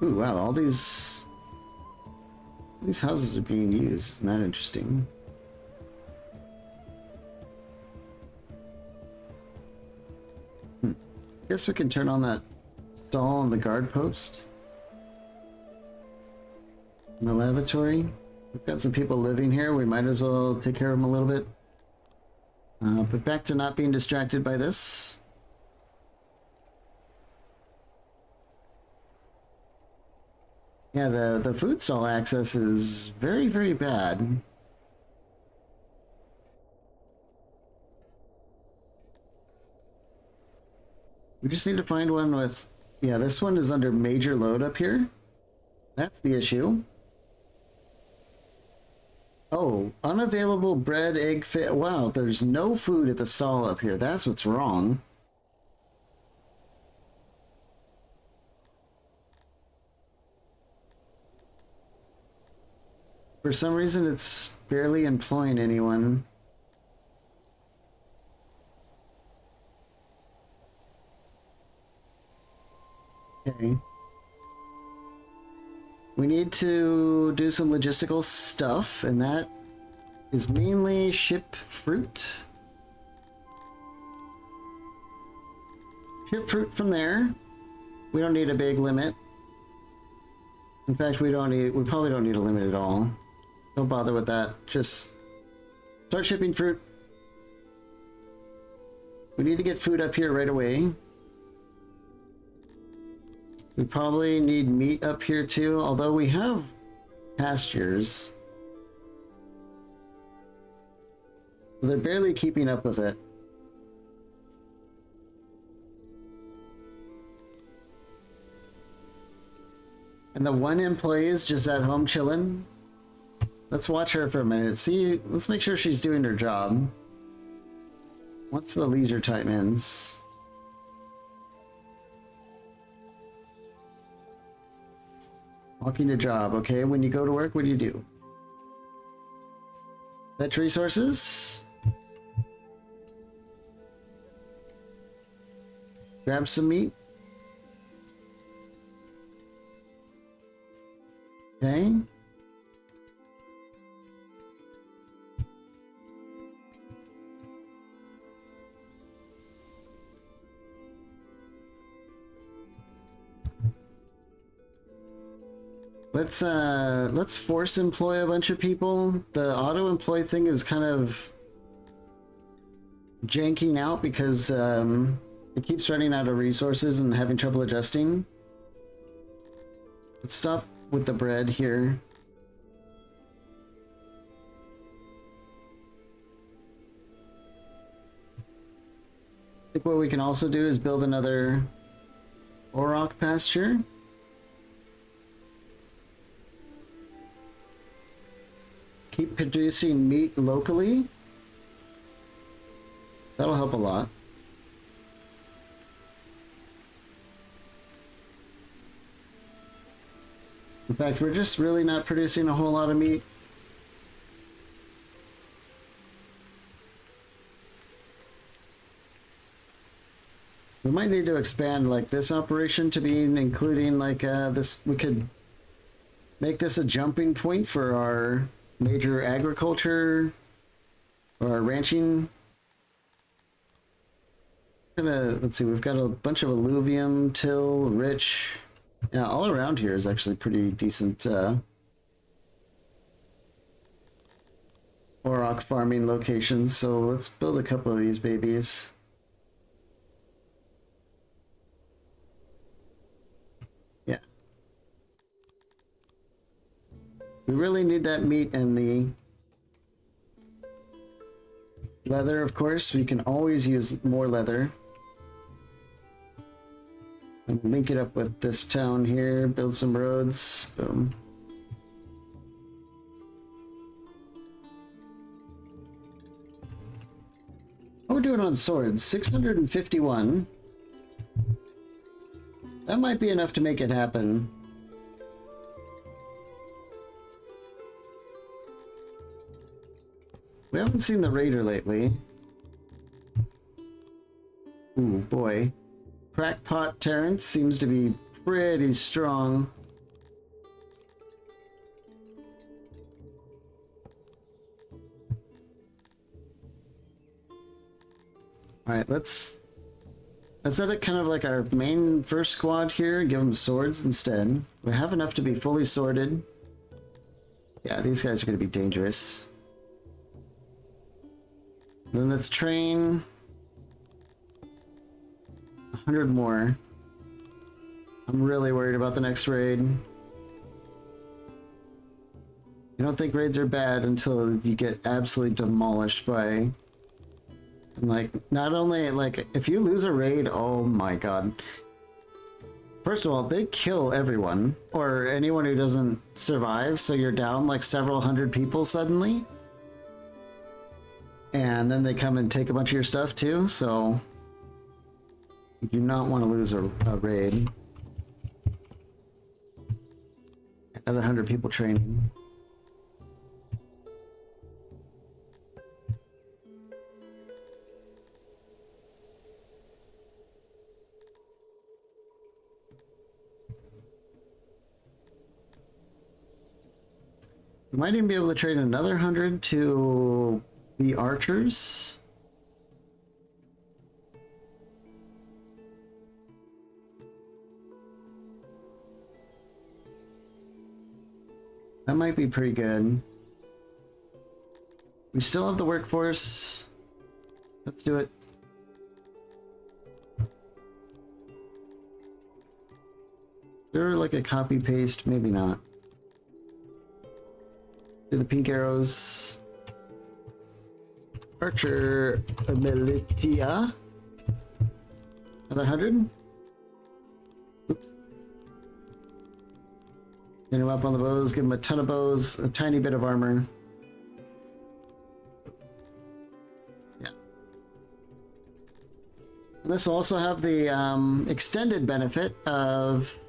Ooh, wow, all these houses are being used. Isn't that interesting? Guess we can turn on that stall on the guard post. In the lavatory. We've got some people living here. We might as well take care of them a little bit. But back to not being distracted by this. Yeah, the food stall access is very, very bad. We just need to find one with... Yeah, this one is under major load up here. That's the issue. Oh, unavailable bread, egg, fish. Wow, there's no food at the stall up here. That's what's wrong. For some reason, it's barely employing anyone. Okay. We need to do some logistical stuff, and that is mainly ship fruit. Ship fruit from there. We don't need a big limit. In fact, we probably don't need a limit at all. Don't bother with that. Just start shipping fruit. We need to get food up here right away. We probably need meat up here too, although we have pastures. They're barely keeping up with it. And the one employee is just at home chilling. Let's watch her for a minute. See, let's make sure she's doing her job. Once the leisure time ends. Walking to job, okay. When you go to work, what do you do? Fetch resources. Grab some meat. Okay. Let's force employ a bunch of people. The auto employ thing is kind of janking out because it keeps running out of resources and having trouble adjusting. Let's stop with the bread here. I think what we can also do is build another auroch pasture. Keep producing meat locally. That'll help a lot. In fact, we're just really not producing a whole lot of meat. We might need to expand like this operation to be including like this. We could make this a jumping point for our major agriculture or our ranching. Let's see, we've got a bunch of alluvium, till, rich. Yeah, all around here is actually pretty decent auroch farming locations. So let's build a couple of these babies. Yeah. We really need that meat and the leather, of course. We can always use more leather. And link it up with this town here, build some roads, boom. How are we doing on swords? 651. That might be enough to make it happen. We haven't seen the raider lately. Ooh, boy. Crackpot Terrence seems to be pretty strong. Alright, let's set it kind of like our main first squad here and give them swords instead. We have enough to be fully sorted. Yeah, these guys are going to be dangerous. Then let's train 100 more. I'm really worried about the next raid. You don't think raids are bad until you get absolutely demolished by... Like, not only, like, if you lose a raid, oh my god. First of all, they kill everyone, or anyone who doesn't survive, so you're down like several hundred people suddenly. And then they come and take a bunch of your stuff too, so... You do not want to lose a raid. Another 100 people training. We might even be able to train another 100 to be archers. That might be pretty good. We still have the workforce. Let's do it. They're like a copy paste, maybe not. Do the pink arrows. Archer Militia. Another 100. Oops. Get him up on the bows, give him a ton of bows, a tiny bit of armor. Yeah. And this will also have the extended benefit of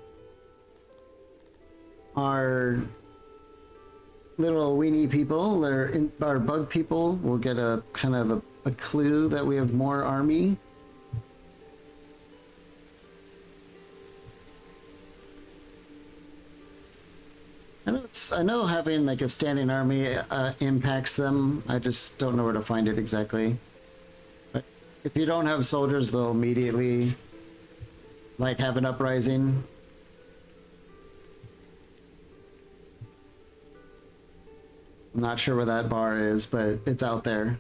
our little weenie people, our bug people will get a kind of a clue that we have more army. I know having like a standing army impacts them. I just don't know where to find it exactly. But if you don't have soldiers, they'll immediately like have an uprising. I'm not sure where that bar is, but it's out there.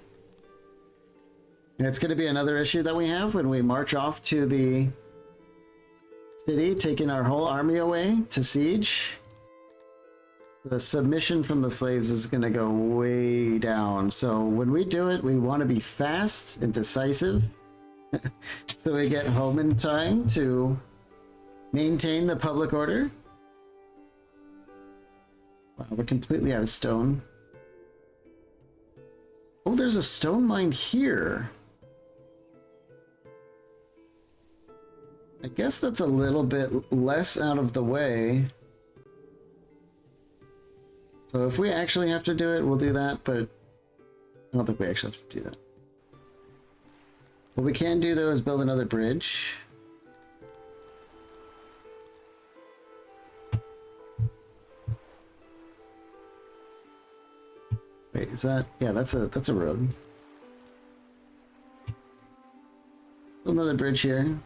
And it's going to be another issue that we have when we march off to the city, taking our whole army away to siege. The submission from the slaves is going to go way down. So when we do it, we want to be fast and decisive so we get home in time to maintain the public order. Wow, we're completely out of stone. Oh, there's a stone mine here. I guess that's a little bit less out of the way. So if we actually have to do it, we'll do that, but I don't think we actually have to do that. What we can do, though, is build another bridge. Wait, is that... Yeah, that's a road. Build another bridge here.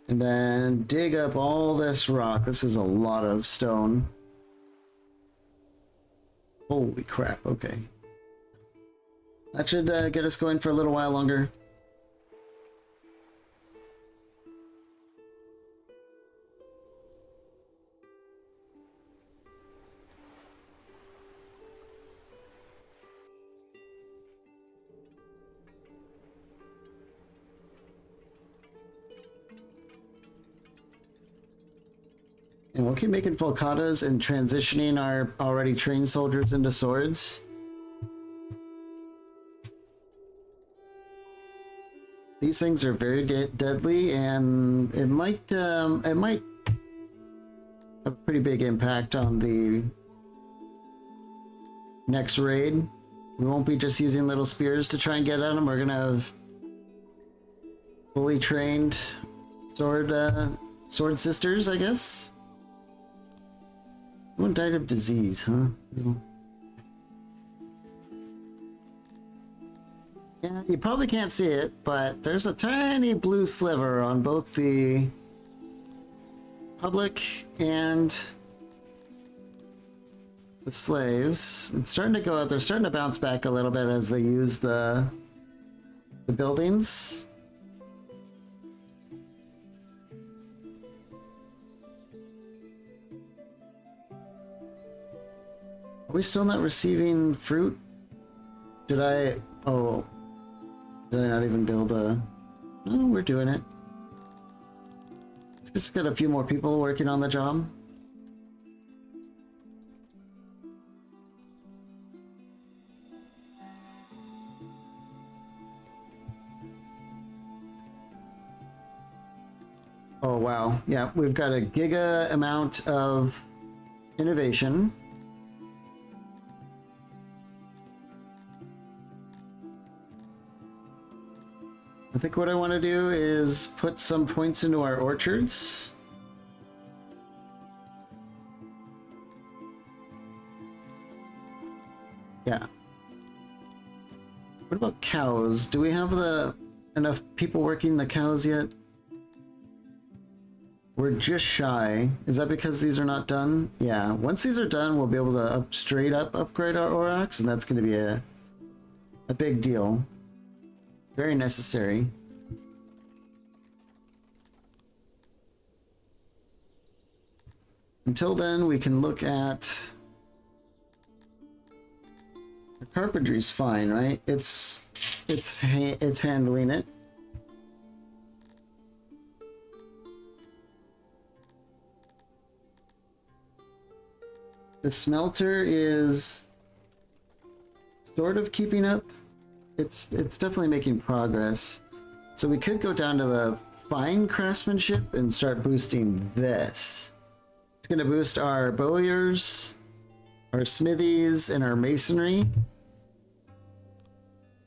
And then dig up all this rock. This is a lot of stone. Holy crap, okay. That should get us going for a little while longer. And we'll keep making Volcatas and transitioning our already trained soldiers into swords. These things are very deadly, and it might have a pretty big impact on the next raid. We won't be just using little spears to try and get at them. We're gonna have fully trained sword sisters, I guess. Someone died of disease, huh? No. Yeah, you probably can't see it, but there's a tiny blue sliver on both the public and the slaves. It's starting to go out. They're starting to bounce back a little bit as they use the buildings. Are we still not receiving fruit? Did I... Oh... Did I not even build a... No, we're doing it. Let's just get a few more people working on the job. Oh, wow. Yeah, we've got a giga amount of innovation. I think what I want to do is put some points into our orchards. Yeah. What about cows? Do we have enough people working the cows yet? We're just shy. Is that because these are not done? Yeah. Once these are done, we'll be able to straight up upgrade our aurochs, and that's going to be a big deal. Very necessary. Until then, we can look at... The carpentry's fine, right? It's handling it. The smelter is sort of keeping up. It's definitely making progress. So we could go down to the fine craftsmanship and start boosting this. It's going to boost our bowyers, our smithies, and our masonry.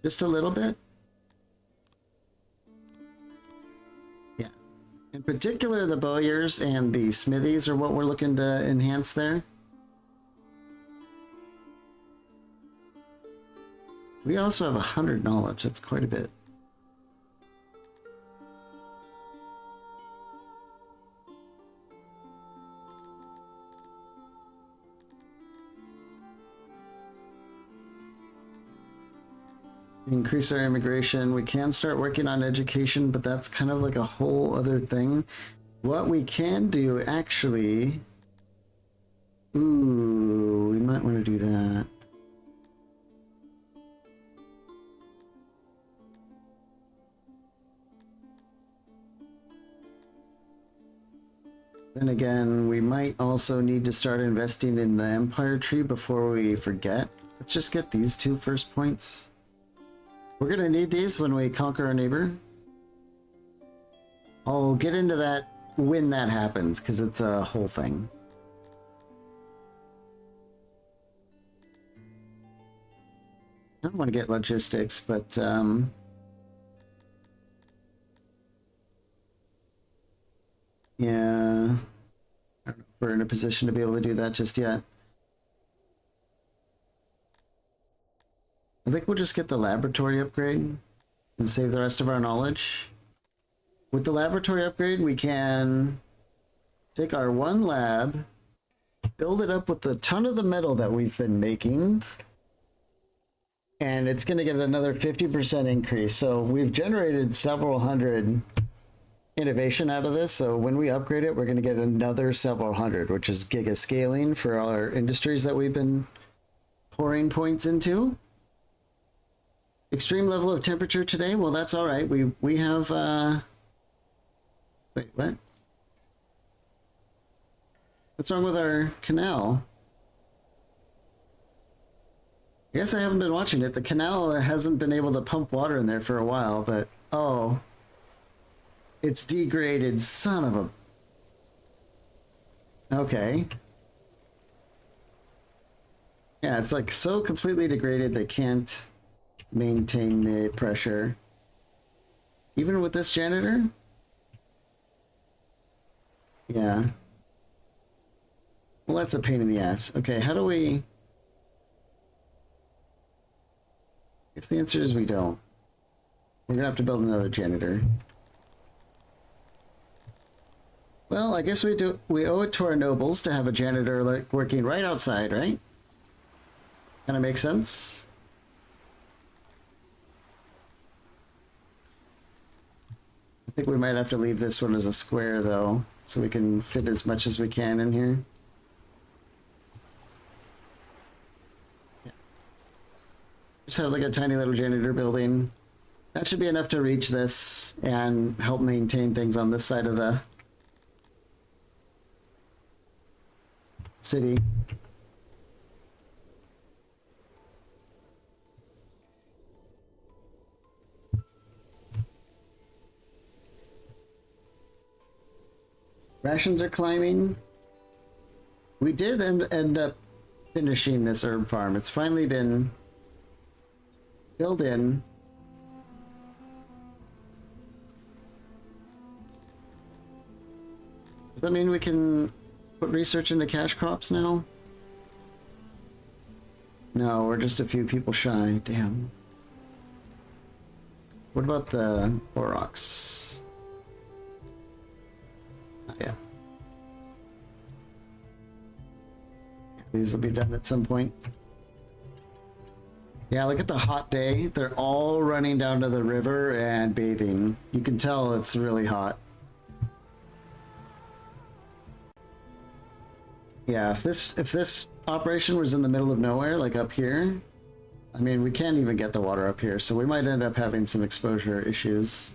Just a little bit. Yeah. In particular, the bowyers and the smithies are what we're looking to enhance there. We also have 100 knowledge. That's quite a bit. Increase our immigration. We can start working on education, but that's kind of like a whole other thing. What we can do, actually... Ooh, we might want to do that. Then again, we might also need to start investing in the Empire Tree before we forget. Let's just get these 2 first points. We're gonna need these when we conquer our neighbor. I'll get into that when that happens, because it's a whole thing. I don't want to get logistics, but yeah, I don't know if we're in a position to be able to do that just yet. I think we'll just get the laboratory upgrade and save the rest of our knowledge. With the laboratory upgrade, we can take our 1 lab, build it up with a ton of the metal that we've been making, and it's going to get another 50% increase. So we've generated several hundred innovation out of this. So when we upgrade it, we're going to get another several hundred, which is giga scaling for all our industries that we've been pouring points into. Extreme level of temperature today. Well, that's all right. We have wait, what? What's wrong with our canal? I guess I haven't been watching it. The canal hasn't been able to pump water in there for a while, but oh, it's degraded. Son of a... Okay. Yeah, it's like so completely degraded they can't maintain the pressure. Even with this janitor? Yeah. Well, that's a pain in the ass. Okay, how do we... I guess the answer is we don't. We're gonna have to build another janitor. Well, I guess we owe it to our nobles to have a janitor like working right outside, right? Kind of makes sense. I think we might have to leave this one as a square though, so we can fit as much as we can in here. Just have like a tiny little janitor building. That should be enough to reach this and help maintain things on this side of the city. Rations are climbing. We did end up finishing this herb farm. It's finally been filled in. Does that mean we can put research into cash crops now? No, we're just a few people shy. Damn. What about the aurochs? Yeah. These will be done at some point. Yeah, look at the hot day. They're all running down to the river and bathing. You can tell it's really hot. Yeah, if this operation was in the middle of nowhere, like up here, I mean, we can't even get the water up here, so we might end up having some exposure issues.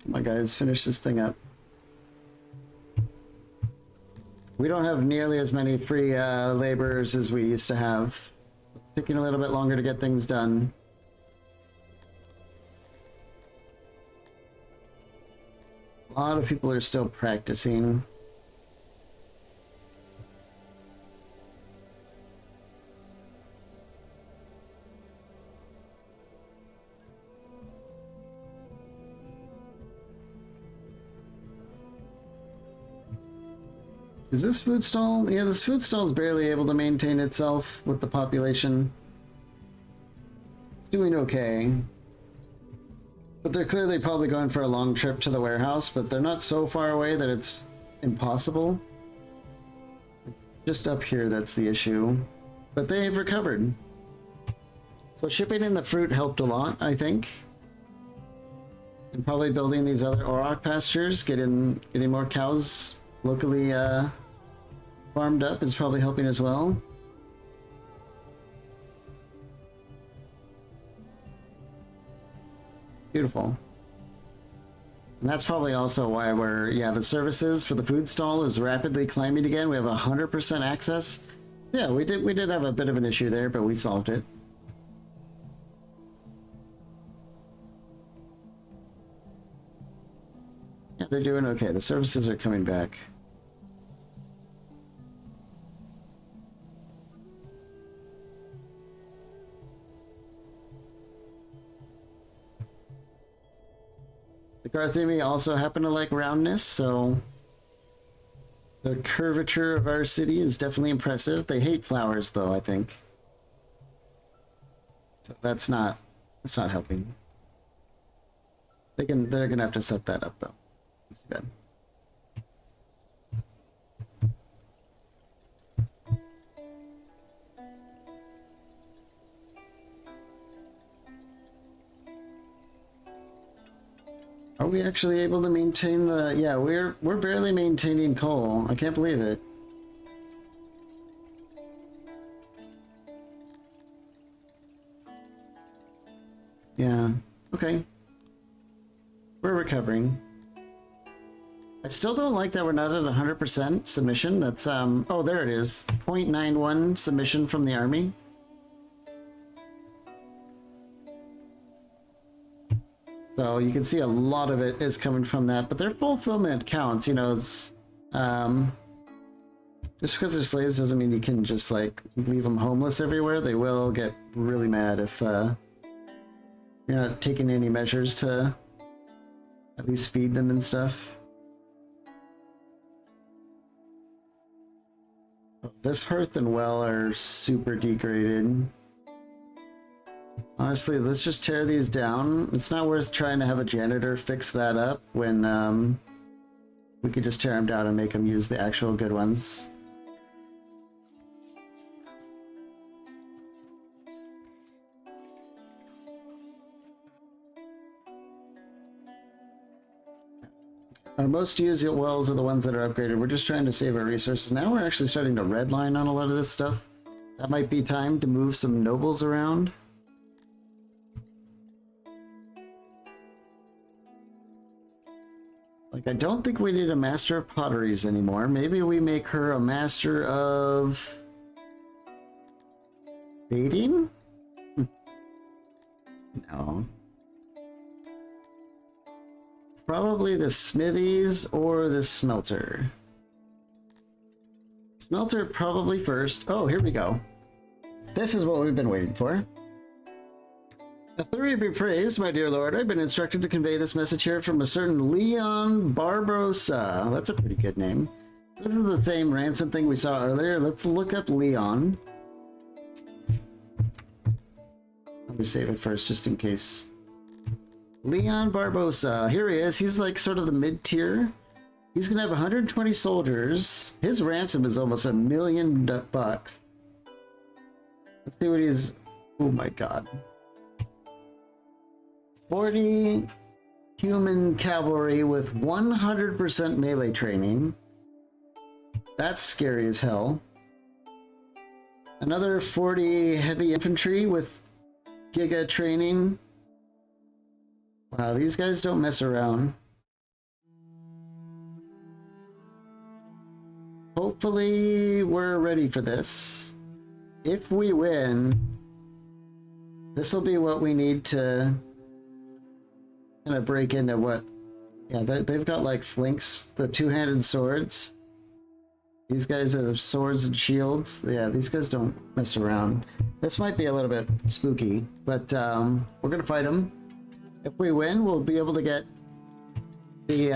Come on, guys, finish this thing up. We don't have nearly as many free laborers as we used to have. It's taking a little bit longer to get things done. A lot of people are still practicing. Is this food stall? Yeah, this food stall is barely able to maintain itself with the population. It's doing okay. But they're clearly probably going for a long trip to the warehouse, but they're not so far away that it's impossible. It's just up here that's the issue. But they've recovered. So shipping in the fruit helped a lot, I think. And probably building these other auroch pastures, getting more cows locally farmed up is probably helping as well. Beautiful. And that's probably also why we're, yeah, the services for the food stall is rapidly climbing again. We have 100% access. Yeah, we did have a bit of an issue there, but we solved it. Yeah, they're doing okay. The services are coming back. The Carthemi also happen to like roundness, so the curvature of our city is definitely impressive. They hate flowers, though, I think. So that's not helping. They're gonna have to set that up, though. That's too bad. Are we actually able to maintain the... Yeah, we're barely maintaining coal. I can't believe it. Yeah, okay. We're recovering. I still don't like that we're not at 100% submission. That's, oh, there it is. 0.91 submission from the army. So you can see a lot of it is coming from that, but their fulfillment counts, you know, it's, just because they're slaves doesn't mean you can just, like, leave them homeless everywhere. They will get really mad if, you're not taking any measures to at least feed them and stuff. Oh, this hearth and well are super degraded. Honestly, let's just tear these down. It's not worth trying to have a janitor fix that up when we could just tear them down and make them use the actual good ones. Our most used wells are the ones that are upgraded. We're just trying to save our resources. Now we're actually starting to redline on a lot of this stuff. That might be time to move some nobles around. Like, I don't think we need a master of potteries anymore. Maybe we make her a master of baiting? No. Probably the smithies or the smelter. Smelter probably first. Oh, here we go. This is what we've been waiting for. Authority be praised, my dear lord. I've been instructed to convey this message here from a certain Leon Barbosa. That's a pretty good name. This is the same ransom thing we saw earlier. Let's look up Leon. Let me save it first, just in case. Leon Barbosa. Here he is. He's like sort of the mid-tier. He's gonna have 120 soldiers. His ransom is almost $1 million bucks. Let's see what he's... Oh my god. 40 human cavalry with 100% melee training. That's scary as hell. Another 40 heavy infantry with giga training. Wow, these guys don't mess around. Hopefully we're ready for this. If we win, this will be what we need to kind of break into what... Yeah, they've got like flinks, the two-handed swords. These guys have swords and shields. Yeah, these guys don't mess around. This might be a little bit spooky, but we're gonna fight them. If we win, we'll be able to get the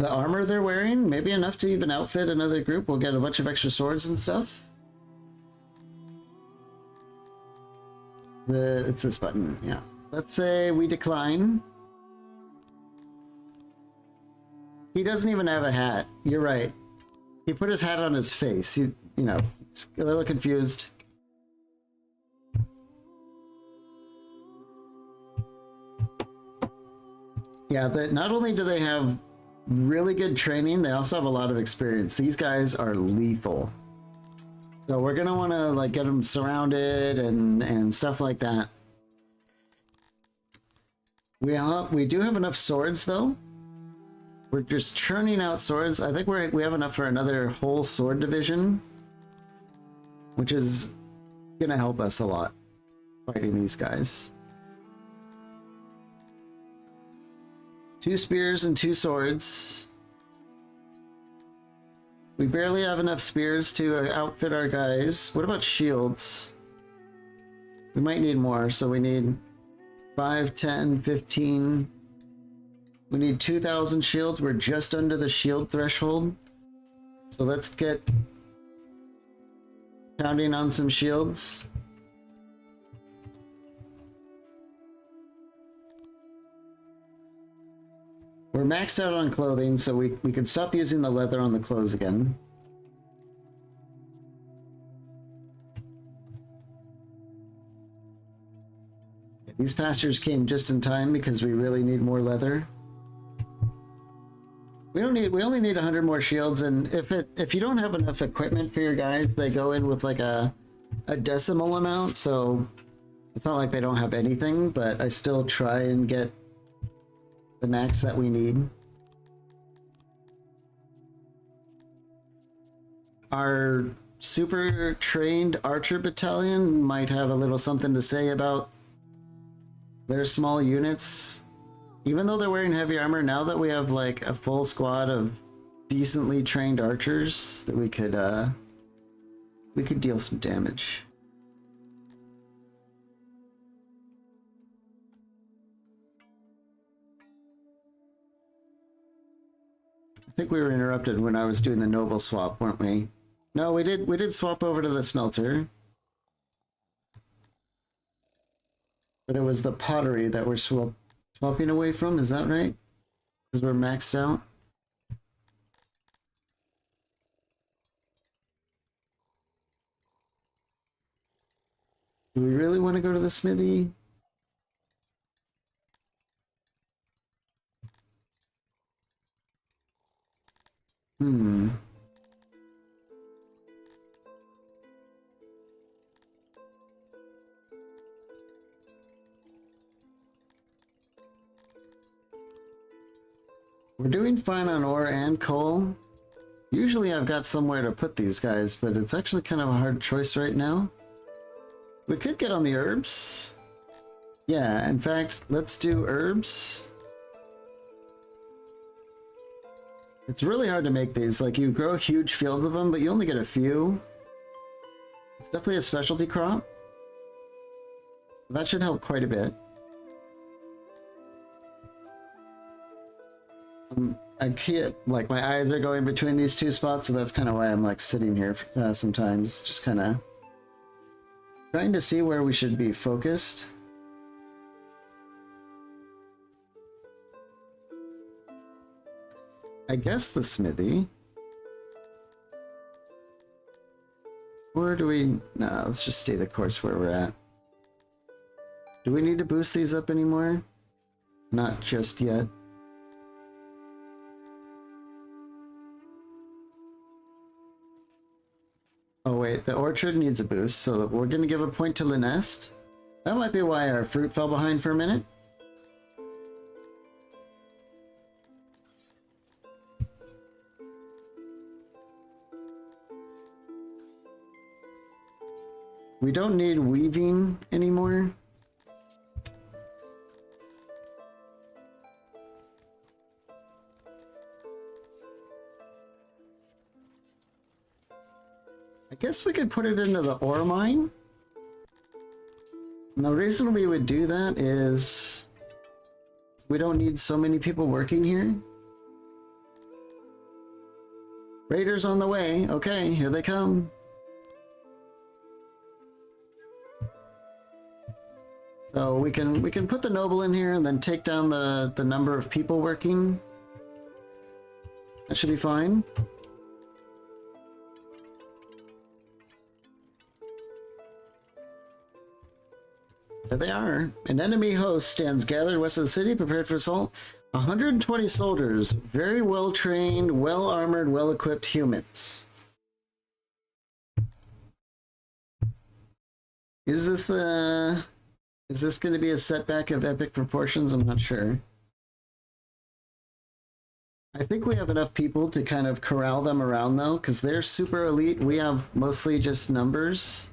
armor they're wearing. Maybe enough to even outfit another group. We'll get a bunch of extra swords and stuff. It's this button, yeah. let's say we decline. He doesn't even have a hat. You're right. He put his hat on his face. He, you know, he's a little confused. Yeah, not only do they have really good training, they also have a lot of experience. These guys are lethal. So we're gonna want to like get them surrounded and stuff like that. We do have enough swords though. We're just churning out swords. I think we have enough for another whole sword division, which is gonna help us a lot fighting these guys. 2 spears and 2 swords. We barely have enough spears to outfit our guys. What about shields? We might need more, so we need 5, 10, 15. We need 2,000 shields. We're just under the shield threshold. So let's get pounding on some shields. We're maxed out on clothing, so we could stop using the leather on the clothes again. These pastures came just in time because we really need more leather. We only need 100 more shields, and if you don't have enough equipment for your guys, they go in with like a decimal amount, so it's not like they don't have anything, but I still try and get the max that we need. Our super trained archer battalion might have a little something to say about their small units. Even though they're wearing heavy armor, now that we have like a full squad of decently trained archers, that we could deal some damage. I think we were interrupted when I was doing the noble swap, weren't we? No, we did swap over to the smelter. But it was the pottery that we're swapping away from, is that right? Because we're maxed out. Do we really want to go to the smithy? We're doing fine on ore and coal. Usually I've got somewhere to put these guys, but it's actually kind of a hard choice right now. We could get on the herbs. Yeah, in fact, let's do herbs. It's really hard to make these. Like, you grow huge fields of them, but you only get a few. It's definitely a specialty crop. That should help quite a bit. I can't, like, my eyes are going between these two spots, so that's kind of why I'm like sitting here sometimes, just kind of trying to see where we should be focused. I guess the smithy. Or do we... No, let's just stay the course where we're at. Do we need to boost these up anymore? Not just yet. Oh wait, the orchard needs a boost, so we're gonna give a point to the nest. That might be why our fruit fell behind for a minute. We don't need weaving anymore. I guess we could put it into the ore mine. And the reason we would do that is we don't need so many people working here. Raiders on the way. Okay, here they come. So we can put the noble in here and then take down the number of people working. That should be fine. There they are. An enemy host stands gathered west of the city, prepared for assault. 120 soldiers, very well trained, well armored, well equipped humans. Is this going to be a setback of epic proportions? I'm not sure. I think we have enough people to kind of corral them around though, because they're super elite. We have mostly just numbers.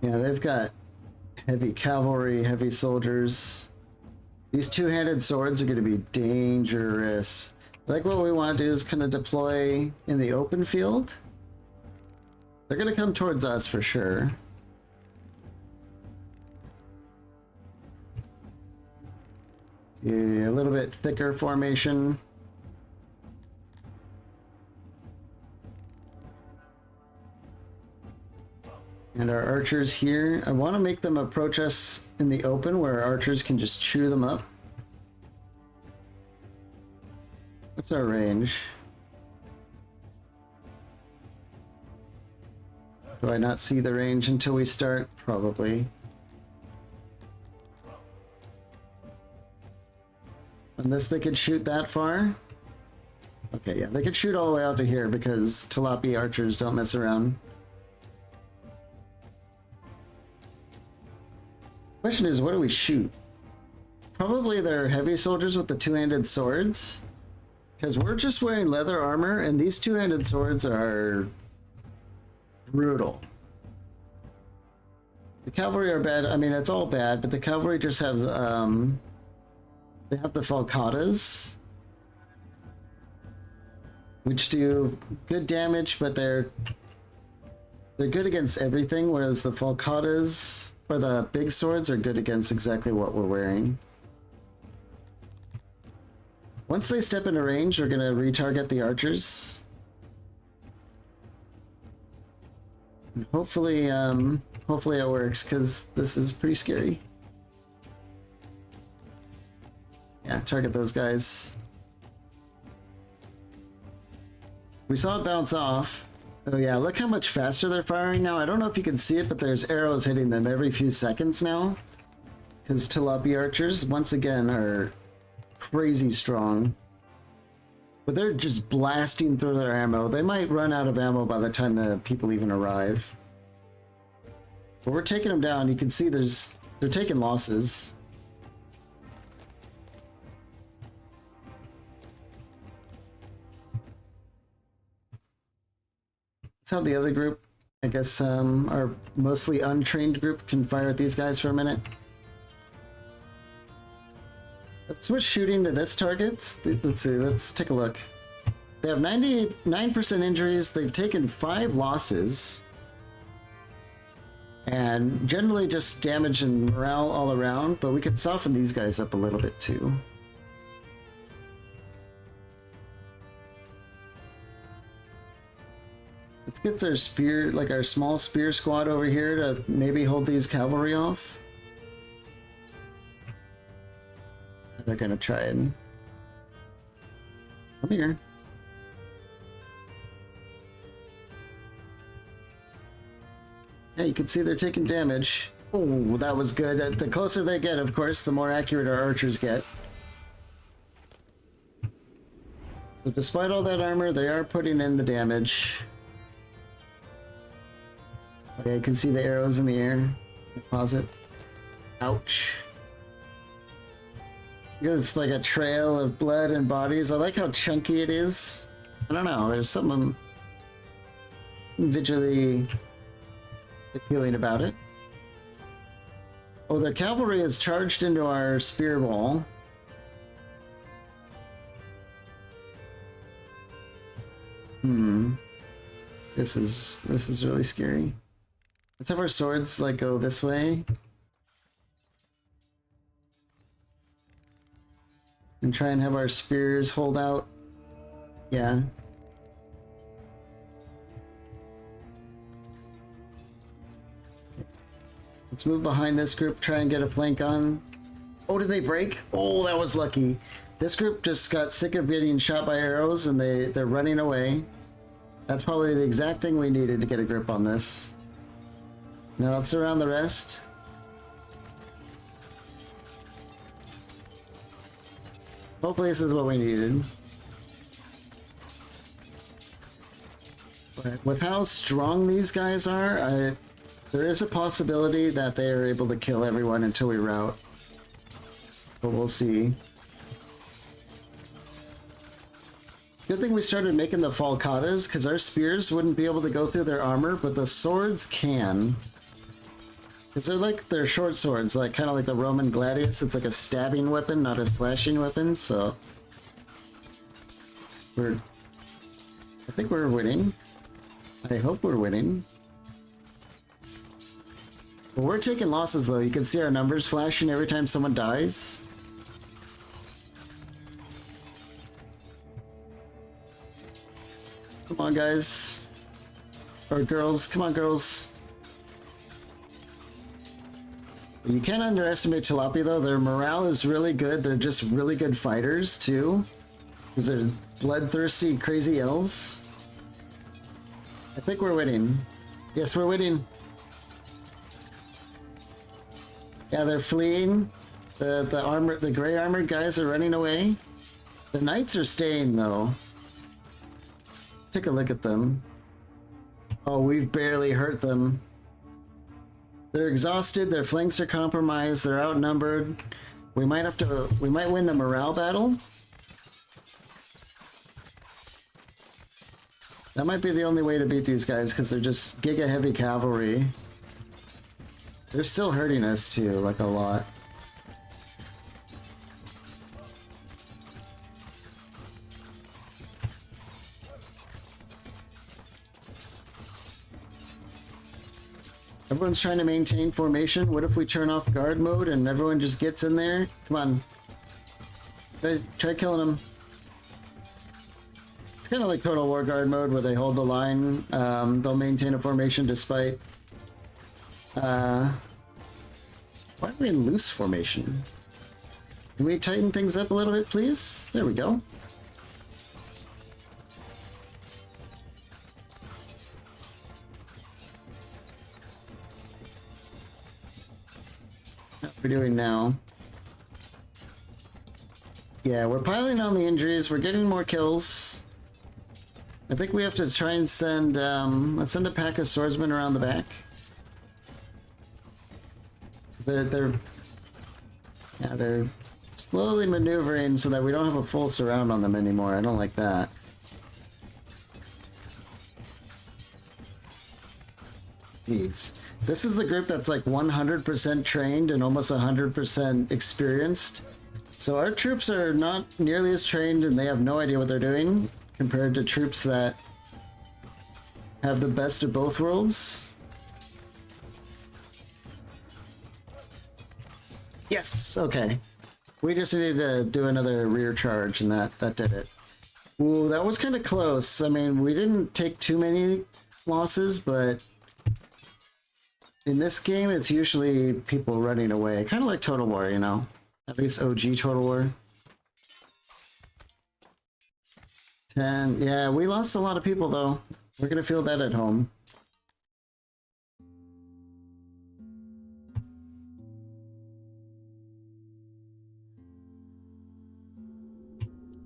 Yeah, they've got heavy cavalry, heavy soldiers. These two-handed swords are going to be dangerous. Like what we want to do is kind of deploy in the open field. They're going to come towards us for sure. See, a little bit thicker formation. And our archers here, I want to make them approach us in the open where our archers can just chew them up. What's our range? Do I not see the range until we start? Probably. Unless they could shoot that far? Okay, yeah, they could shoot all the way out to here because Tilapia archers don't mess around. Question is, what do we shoot? Probably their heavy soldiers with the two-handed swords. Because we're just wearing leather armor, and these two-handed swords are brutal. The cavalry are bad. I mean, it's all bad, but the cavalry just have, they have the falcatas, which do good damage, but they're good against everything, whereas the falcatas, or the big swords, are good against exactly what we're wearing. Once they step into range, we're gonna retarget the archers. And hopefully, hopefully it works, because this is pretty scary. Yeah, target those guys. We saw it bounce off. Oh yeah, look how much faster they're firing now. I don't know if you can see it, but there's arrows hitting them every few seconds now. Because Tilapia archers, once again, are crazy strong. But they're just blasting through their ammo. They might run out of ammo by the time the people even arrive. But we're taking them down. You can see they're taking losses. That's how the other group, I guess, our mostly untrained group can fire at these guys for a minute. Let's switch shooting to this target. Let's see, let's take a look. They have 99% injuries. They've taken 5 losses. And generally just damage and morale all around, but we could soften these guys up a little bit too. Let's get their spear, like our small spear squad over here to maybe hold these cavalry off. They're gonna try and come here. Yeah, you can see they're taking damage. Oh, that was good. The closer they get, of course, the more accurate our archers get. So despite all that armor, they are putting in the damage. Okay, you can see the arrows in the air. Deposit. Ouch. It's like a trail of blood and bodies. I like how chunky it is. I don't know, there's something visually appealing about it. Oh, their cavalry is charged into our spear wall. This is really scary. Let's have our swords like go this way. And try and have our spears hold out. Yeah. Let's move behind this group, try and get a flank on. Oh, did they break? Oh, that was lucky. This group just got sick of getting shot by arrows and they're running away. That's probably the exact thing we needed to get a grip on this. Now let's surround the rest. Hopefully this is what we needed. But with how strong these guys are, there is a possibility that they are able to kill everyone until we rout. But we'll see. Good thing we started making the falcatas, because our spears wouldn't be able to go through their armor, but the swords can. Because they're short swords, like kind of like the Roman gladius. It's like a stabbing weapon, not a slashing weapon, so... I think we're winning. I hope we're winning. Well, we're taking losses though. You can see our numbers flashing every time someone dies. Come on, guys. Or girls. Come on, girls. You can't underestimate Tilapia, though. Their morale is really good. They're just really good fighters, too. Because they're bloodthirsty, crazy elves. I think we're winning. Yes, we're winning. Yeah, they're fleeing. The gray armored guys are running away. The knights are staying, though. Take a look at them. Oh, we've barely hurt them. They're exhausted, their flanks are compromised, they're outnumbered. We might win the morale battle. That might be the only way to beat these guys, because they're just giga heavy cavalry. They're still hurting us too, like a lot. Everyone's trying to maintain formation. What if we turn off guard mode and everyone just gets in there? Come on. Try killing them. It's kind of like Total War guard mode where they hold the line. They'll maintain a formation despite... why are we in loose formation? Can we tighten things up a little bit, please? There we go. We're doing now. Yeah, we're piling on the injuries. We're getting more kills. I think we have to try and send, let's send a pack of swordsmen around the back. They're slowly maneuvering so that we don't have a full surround on them anymore. I don't like that. Jeez. This is the group that's like 100% trained and almost 100% experienced. So our troops are not nearly as trained and they have no idea what they're doing compared to troops that have the best of both worlds. Yes, okay. We just needed to do another rear charge and that did it. Ooh, that was kind of close. I mean, we didn't take too many losses, but in this game, it's usually people running away. Kind of like Total War, you know? At least OG Total War. 10. Yeah, we lost a lot of people, though. We're gonna feel that at home.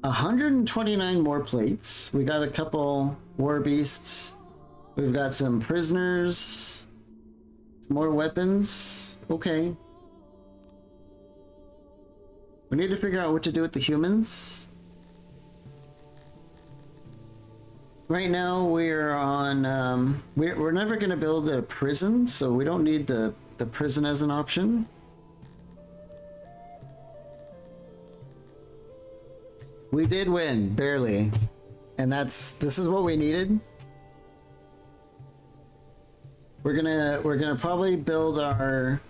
$129 more plates. We got a couple war beasts. We've got some prisoners. More weapons. Okay. We need to figure out what to do with the humans. Right now we're on, we're never going to build a prison, so we don't need the prison as an option. We did win, barely. And this is what we needed. We're gonna probably build our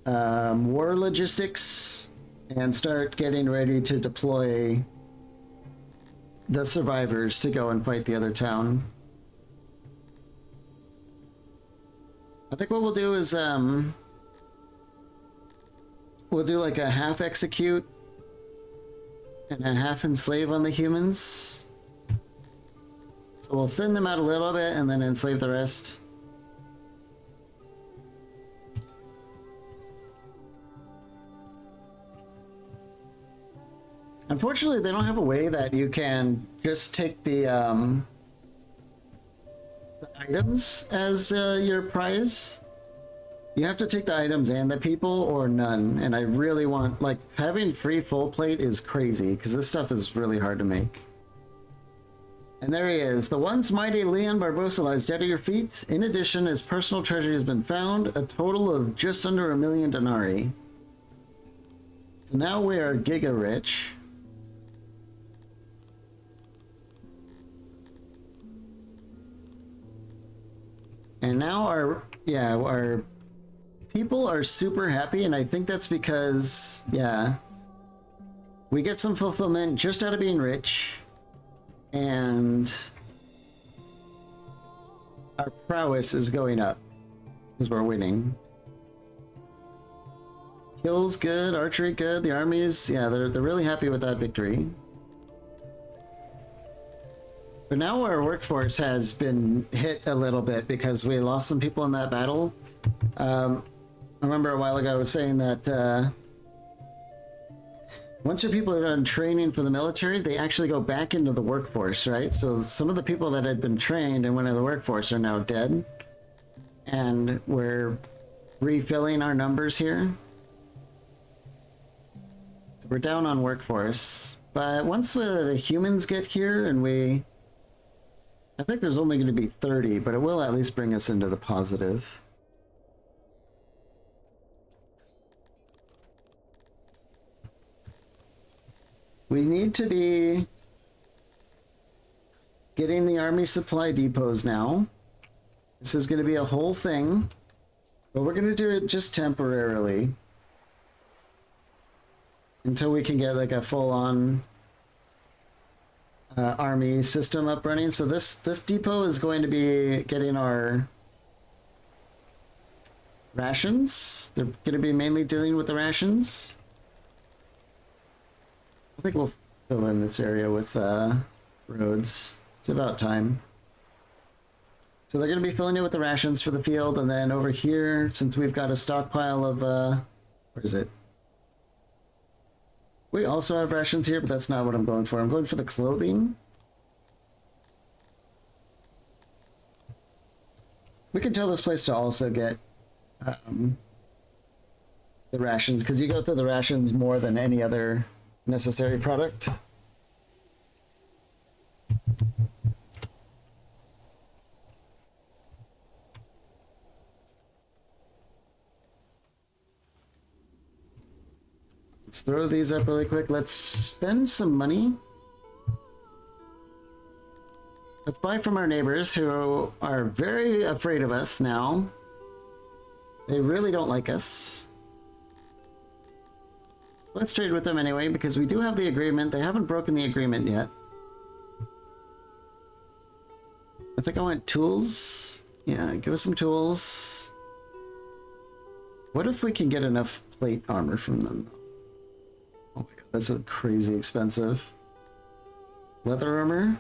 war logistics and start getting ready to deploy the survivors to go and fight the other town. I think what we'll do is we'll do like a half execute and a half enslave on the humans. So we'll thin them out a little bit and then enslave the rest. Unfortunately, they don't have a way that you can just take the items as your prize. You have to take the items and the people or none. And I really want, like, having free full plate is crazy because this stuff is really hard to make. And there he is. The once mighty Leon Barbosa lies dead at your feet. In addition, his personal treasure has been found, a total of just under 1,000,000 denarii. So now we are giga rich. And now our people are super happy, and I think that's because, yeah, we get some fulfillment just out of being rich, and our prowess is going up because we're winning. Kills good, archery good, the armies, yeah, they're really happy with that victory. But now our workforce has been hit a little bit because we lost some people in that battle. I remember a while ago I was saying that once your people are done training for the military, they actually go back into the workforce, right? So some of the people that had been trained and went into the workforce are now dead. And we're refilling our numbers here. So we're down on workforce. But once the humans get here and I think there's only going to be 30, but it will at least bring us into the positive. We need to be getting the army supply depots now. This is going to be a whole thing, but we're going to do it just temporarily until we can get like a full-on army system up running. So this depot is going to be getting our rations. They're going to be mainly dealing with the rations. I think we'll fill in this area with roads. It's about time. So they're going to be filling it with the rations for the field, and then over here, since we've got a stockpile of where is it? We also have rations here, but that's not what I'm going for. I'm going for the clothing. We can tell this place to also get the rations, because you go through the rations more than any other necessary product. Let's throw these up really quick. Let's spend some money. Let's buy from our neighbors who are very afraid of us now. They really don't like us. Let's trade with them anyway, because we do have the agreement. They haven't broken the agreement yet. I think I want tools. Yeah, give us some tools. What if we can get enough plate armor from them? Oh my god, that's a crazy expensive. Leather armor?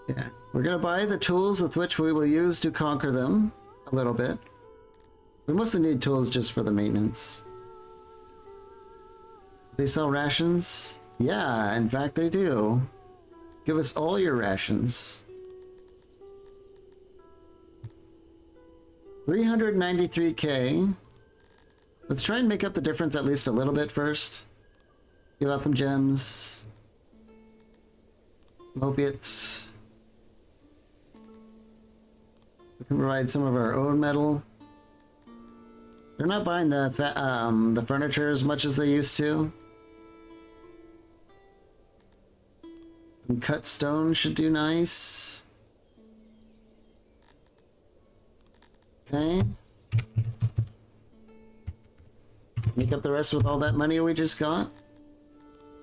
Yeah, we're gonna buy the tools with which we will use to conquer them a little bit. We mostly need tools just for the maintenance. They sell rations? Yeah, in fact they do. Give us all your rations. 393k. Let's try and make up the difference at least a little bit first. Give out some gems. Opiates. We can provide some of our own metal. They're not buying the furniture as much as they used to. Some cut stone should do nice. Okay. Make up the rest with all that money we just got.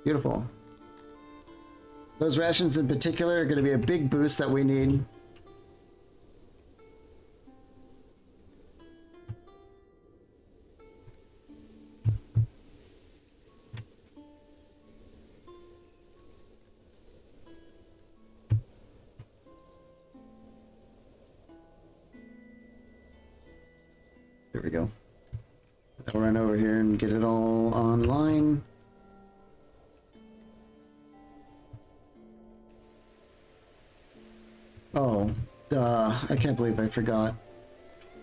Beautiful. Those rations in particular are going to be a big boost that we need. There we go. I'll run over here and get it all online. Oh, duh. I can't believe I forgot.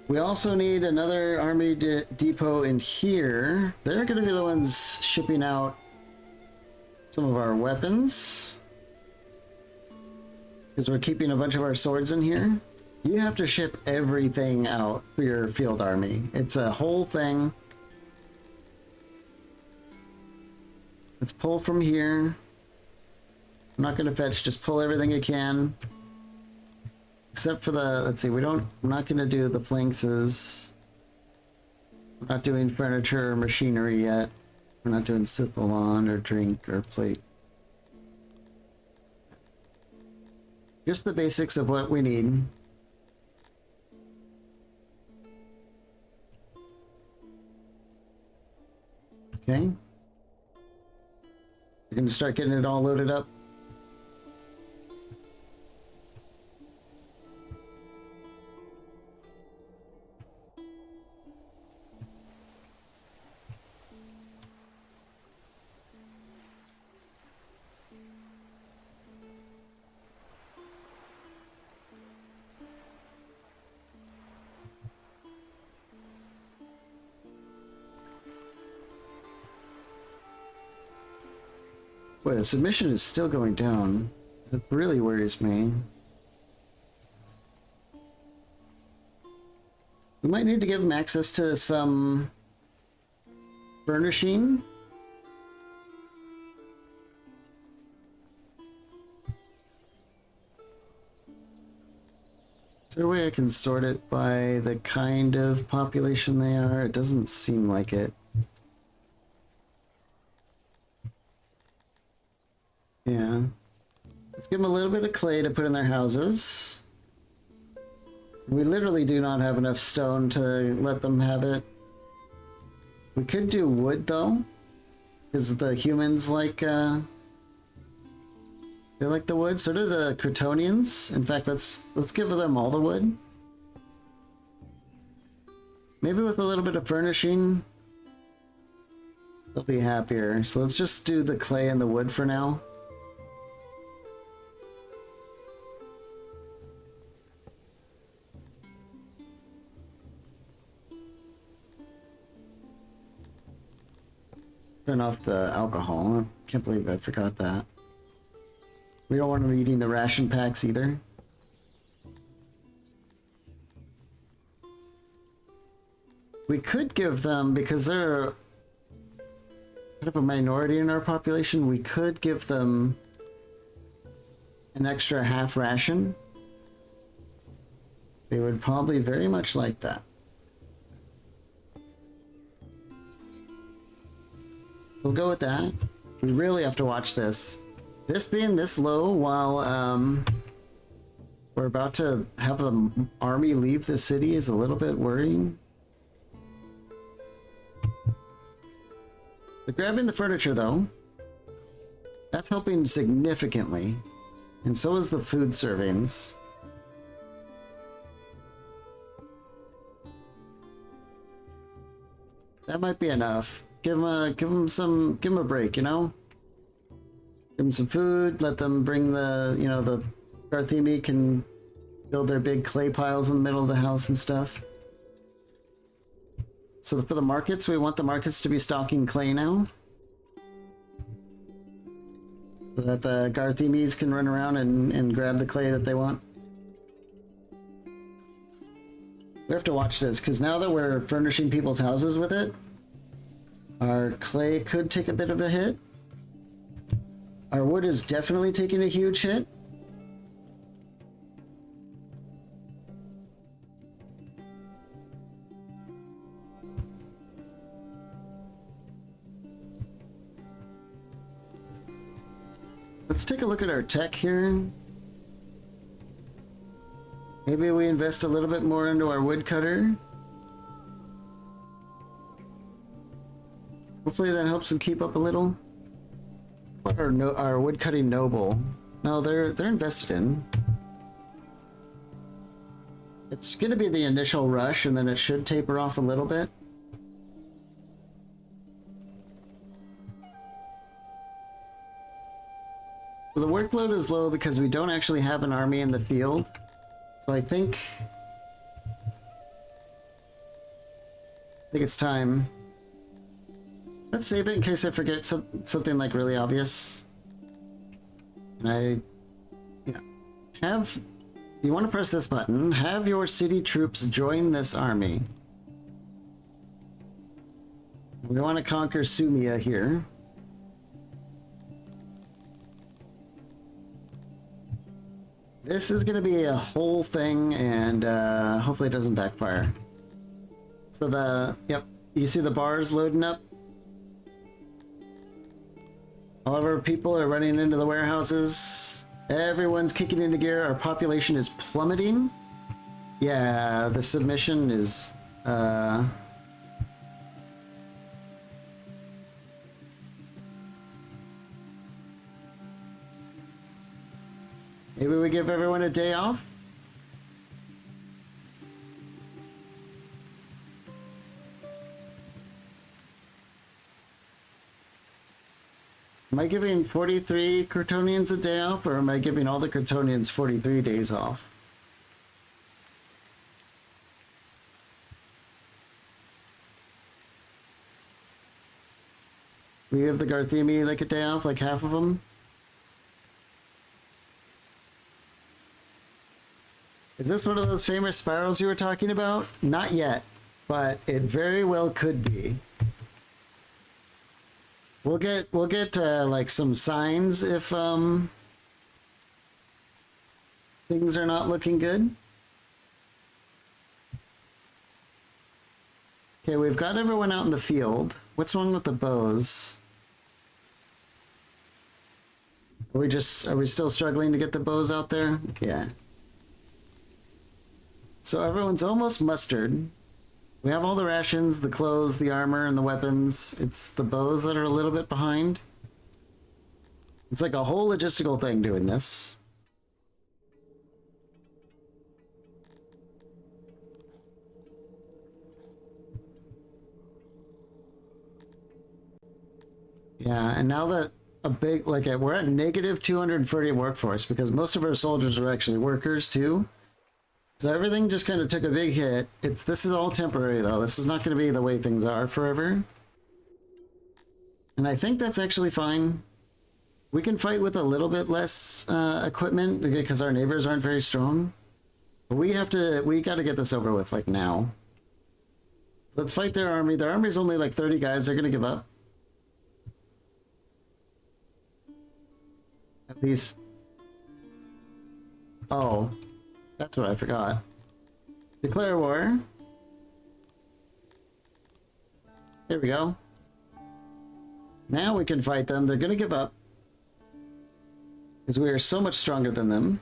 We also need another army depot in here. They're going to be the ones shipping out some of our weapons. Because we're keeping a bunch of our swords in here. You have to ship everything out for your field army. It's a whole thing. Let's pull from here. I'm not going to fetch, just pull everything you can. Except for the, let's see, I'm not going to do the flanks. I'm not doing furniture or machinery yet. We're not doing Sithalon or drink or plate. Just the basics of what we need. Okay. We're going to start getting it all loaded up. Boy, the submission is still going down. It really worries me. We might need to give them access to some furnishing. Is there a way I can sort it by the kind of population they are? It doesn't seem like it. Yeah. Let's give them a little bit of clay to put in their houses. We literally do not have enough stone to let them have it. We could do wood though, because the humans like they like the wood. So do the Crotonians. In fact, let's give them all the wood. Maybe with a little bit of furnishing, they'll be happier. So let's just do the clay and the wood for now. Turn off the alcohol. I can't believe I forgot that. We don't want them eating the ration packs either. We could give them, because they're kind of a minority in our population, we could give them an extra half ration. They would probably very much like that. So we'll go with that. We really have to watch this. This being this low while we're about to have the army leave the city is a little bit worrying. But grabbing the furniture though, that's helping significantly. And so is the food servings. That might be enough. Give them a break, you know? Give them some food, let them bring the Garthemi can build their big clay piles in the middle of the house and stuff. So for the markets, we want the markets to be stocking clay now. So that the Garthemis can run around and grab the clay that they want. We have to watch this, because now that we're furnishing people's houses with it, our clay could take a bit of a hit. Our wood is definitely taking a huge hit. Let's take a look at our tech here. Maybe we invest a little bit more into our woodcutter. Hopefully that helps them keep up a little. What are our woodcutting noble? No, they're invested in. It's gonna be the initial rush, and then it should taper off a little bit. So the workload is low because we don't actually have an army in the field. So I think it's time. Let's save it in case I forget something like really obvious. And you want to press this button. Have your city troops join this army. We want to conquer Sumia here. This is going to be a whole thing, and hopefully it doesn't backfire. So you see the bars loading up? All of our people are running into the warehouses. Everyone's kicking into gear. Our population is plummeting. Yeah, the submission is... Maybe we give everyone a day off? Am I giving 43 Crotonians a day off, or am I giving all the Crotonians 43 days off? We give the Garthemi like a day off, like half of them? Is this one of those famous spirals you were talking about? Not yet, but it very well could be. We'll get like some signs if things are not looking good. Okay, we've got everyone out in the field. What's wrong with the bows? Are we still struggling to get the bows out there? Yeah. So everyone's almost mustered. We have all the rations, the clothes, the armor, and the weapons. It's the bows that are a little bit behind. It's like a whole logistical thing doing this. Yeah, and now that we're at negative 230 workforce because most of our soldiers are actually workers too. So everything just kind of took a big hit. This is all temporary though. This is not going to be the way things are forever. And I think that's actually fine. We can fight with a little bit less equipment because our neighbors aren't very strong. But we got to get this over with like now. So let's fight their army. Their army's only like 30 guys. They're going to give up. At least. Oh. That's what I forgot. Declare war. There we go. Now we can fight them. They're gonna give up. Because we are so much stronger than them.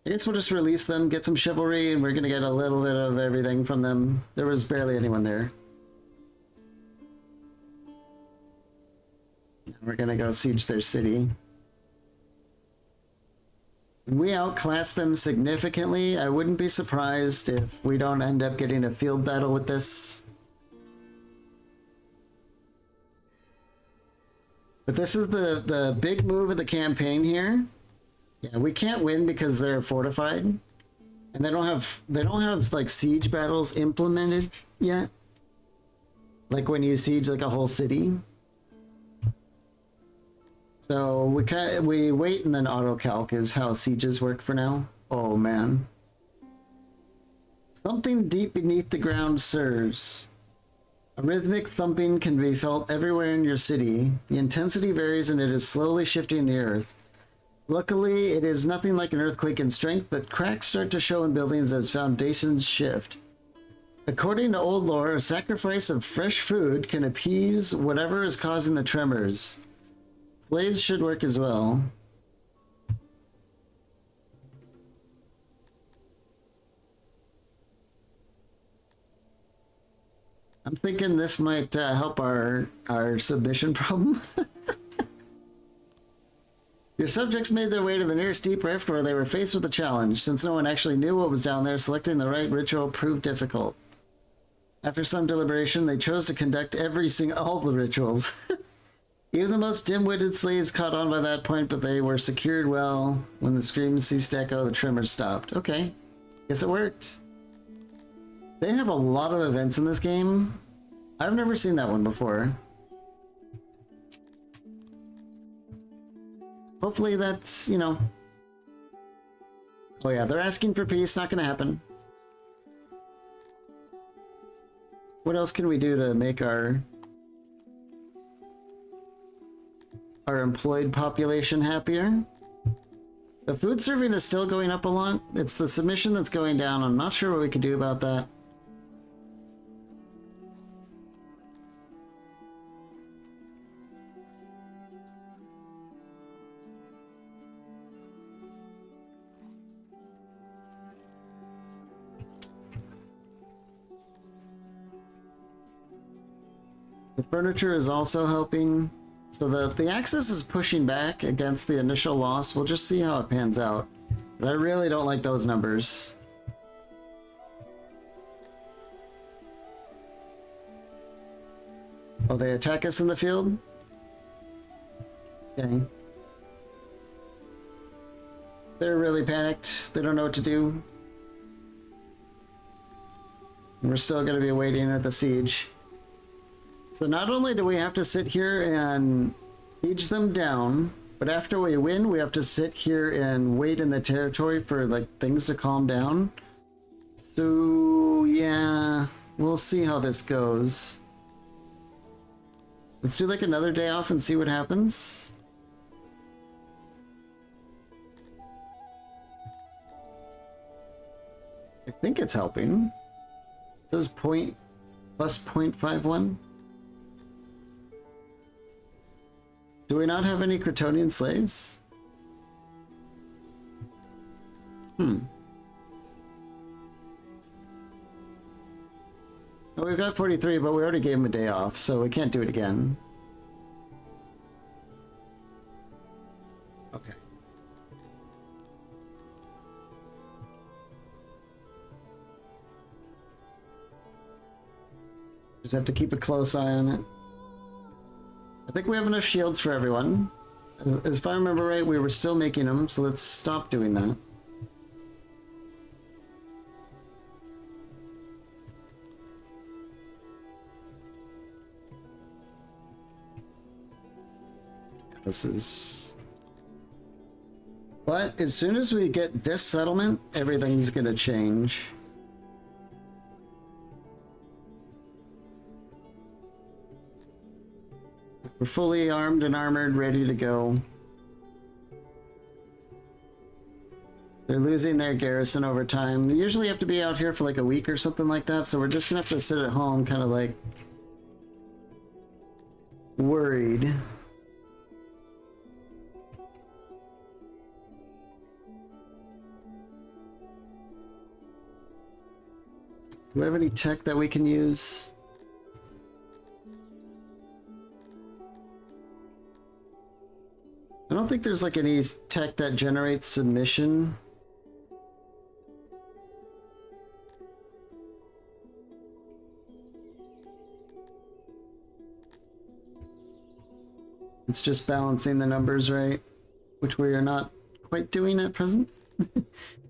I guess we'll just release them, get some chivalry, and we're gonna get a little bit of everything from them. There was barely anyone there. We're gonna go siege their city. We outclass them significantly. I wouldn't be surprised if we don't end up getting a field battle with this. But this is the big move of the campaign here. Yeah, we can't win because they're fortified. And they don't have like siege battles implemented yet. Like when you siege like a whole city. So we wait and then auto-calc is how sieges work for now. Oh man. Something deep beneath the ground stirs. A rhythmic thumping can be felt everywhere in your city. The intensity varies and it is slowly shifting the earth. Luckily, it is nothing like an earthquake in strength, but cracks start to show in buildings as foundations shift. According to old lore, a sacrifice of fresh food can appease whatever is causing the tremors. Slaves should work as well. I'm thinking this might help our submission problem. Your subjects made their way to the nearest deep rift where they were faced with a challenge. Since no one actually knew what was down there, selecting the right ritual proved difficult. After some deliberation, they chose to conduct all the rituals. Even the most dim-witted slaves caught on by that point, but they were secured well. When the screams ceased to echo, the tremors stopped. Okay, guess it worked. They have a lot of events in this game. I've never seen that one before. Hopefully that's, you know... Oh yeah, they're asking for peace, not gonna happen. What else can we do to make our employed population happier? The food serving is still going up a lot. It's the submission that's going down. I'm not sure what we can do about that. The furniture is also helping. So the Axis is pushing back against the initial loss. We'll just see how it pans out. But I really don't like those numbers. Oh, they attack us in the field? Okay. They're really panicked. They don't know what to do. We're still going to be waiting at the siege. So not only do we have to sit here and siege them down, but after we win, we have to sit here and wait in the territory for like things to calm down. So yeah, we'll see how this goes. Let's do like another day off and see what happens. I think it's helping. It says plus 0.51. Do we not have any Crotonian slaves? Oh, we've got 43, but we already gave him a day off, so we can't do it again. Okay. Just have to keep a close eye on it. I think we have enough shields for everyone. If I remember right, we were still making them, so let's stop doing that. This is... But as soon as we get this settlement, everything's gonna change. We're fully armed and armored, ready to go. They're losing their garrison over time. We usually have to be out here for like a week or something like that, so we're just gonna have to sit at home kind of like worried. Do we have any tech that we can use? I don't think there's like any tech that generates submission. It's just balancing the numbers right, which we are not quite doing at present.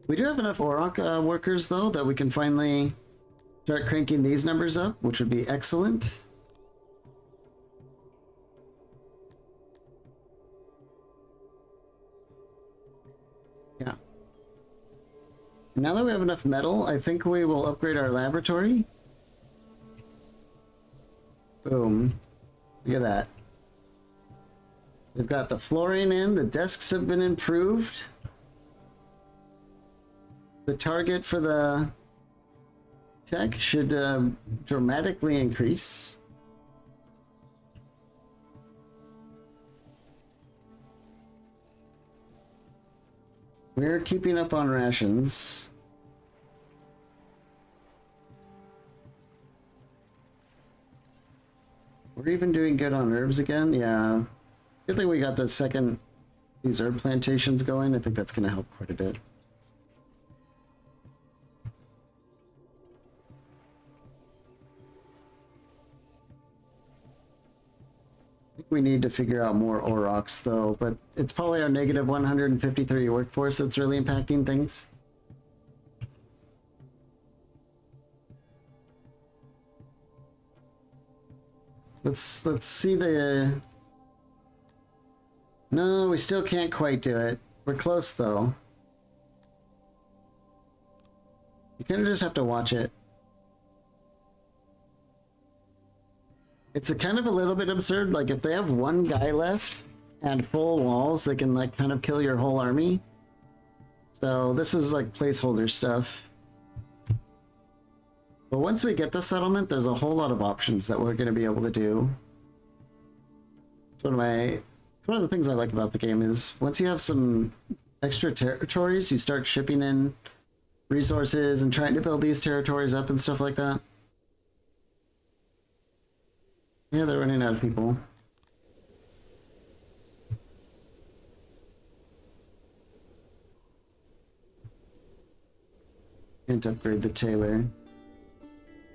We do have enough Auroch workers though that we can finally start cranking these numbers up, which would be excellent. Yeah. Now that we have enough metal, I think we will upgrade our laboratory. Boom. Look at that. They've got the flooring in, the desks have been improved. The target for the tech should dramatically increase. We're keeping up on rations. We're even doing good on herbs again. Yeah. Good thing we got the second these herb plantations going. I think that's going to help quite a bit. I think we need to figure out more aurochs though, but it's probably our negative 153 workforce that's really impacting things. Let's see the... No, we still can't quite do it. We're close though. You kind of just have to watch it. It's a kind of a little bit absurd. Like if they have one guy left and full walls, they can like kind of kill your whole army. So this is like placeholder stuff. But once we get the settlement, there's a whole lot of options that we're going to be able to do. It's one of the things I like about the game is once you have some extra territories, you start shipping in resources and trying to build these territories up and stuff like that. Yeah, they're running out of people. Can't upgrade the tailor.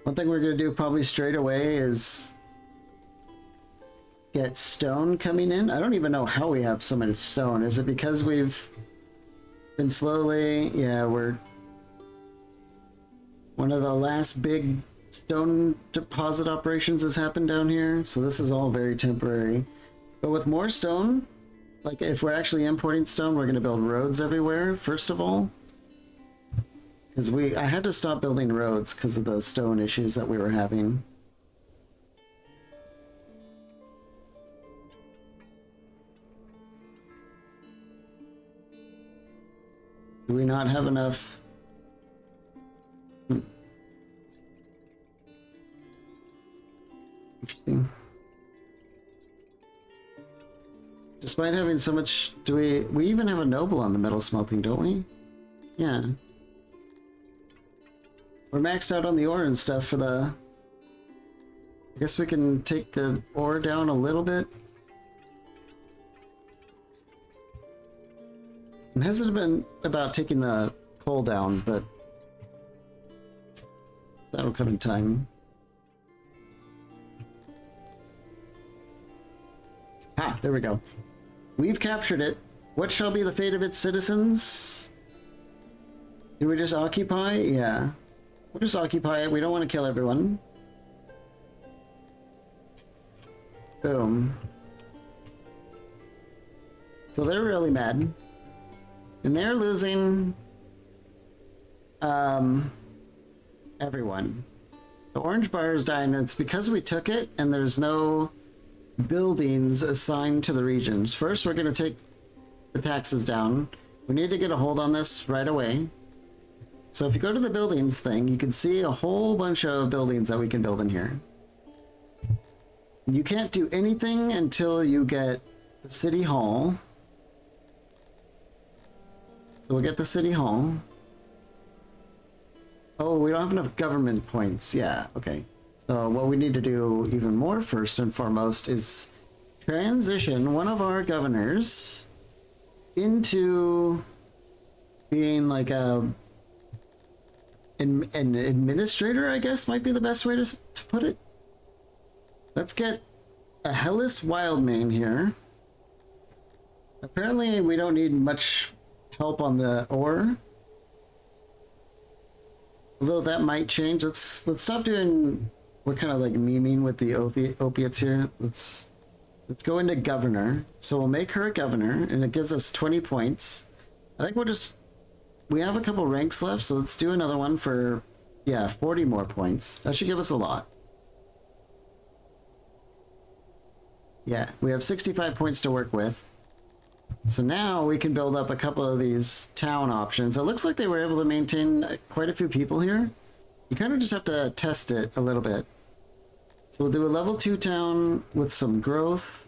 One thing we're going to do probably straight away is get stone coming in. I don't even know how we have so much stone. Is it because we've been slowly... Yeah, we're... One of the last big stone deposit operations has happened down here, so this is all very temporary. But with more stone, like if we're actually importing stone, we're going to build roads everywhere, first of all. Because I had to stop building roads because of the stone issues that we were having. Do we not have enough? Interesting. Despite having so much, we even have a noble on the metal smelting, don't we? Yeah. We're maxed out on the ore and stuff for the... I guess we can take the ore down a little bit. I'm hesitant about taking the coal down, but that'll come in time. Ah, there we go. We've captured it. What shall be the fate of its citizens? Do we just occupy? Yeah. We'll just occupy it. We don't want to kill everyone. Boom. So they're really mad. And they're losing... everyone. The orange bar is dying, and it's because we took it, and there's no buildings assigned to the regions. First, we're going to take the taxes down. We need to get a hold on this right away. So if you go to the buildings thing, you can see a whole bunch of buildings that we can build in here. You can't do anything until you get the city hall. So we'll get the city hall. Oh, we don't have enough government points. Yeah, okay. So what we need to do even more first and foremost is transition one of our governors into being like an administrator, I guess might be the best way to put it. Let's get a Hellas Wildmane here. Apparently we don't need much help on the ore. Although that might change. Let's stop doing... We're kind of like memeing with the opiates here. Let's go into governor. So we'll make her a governor, and it gives us 20 points. I think we'll just... We have a couple ranks left, so let's do another one for, yeah, 40 more points. That should give us a lot. Yeah, we have 65 points to work with. So now we can build up a couple of these town options. It looks like they were able to maintain quite a few people here. You kind of just have to test it a little bit. So we'll do a level 2 town with some growth.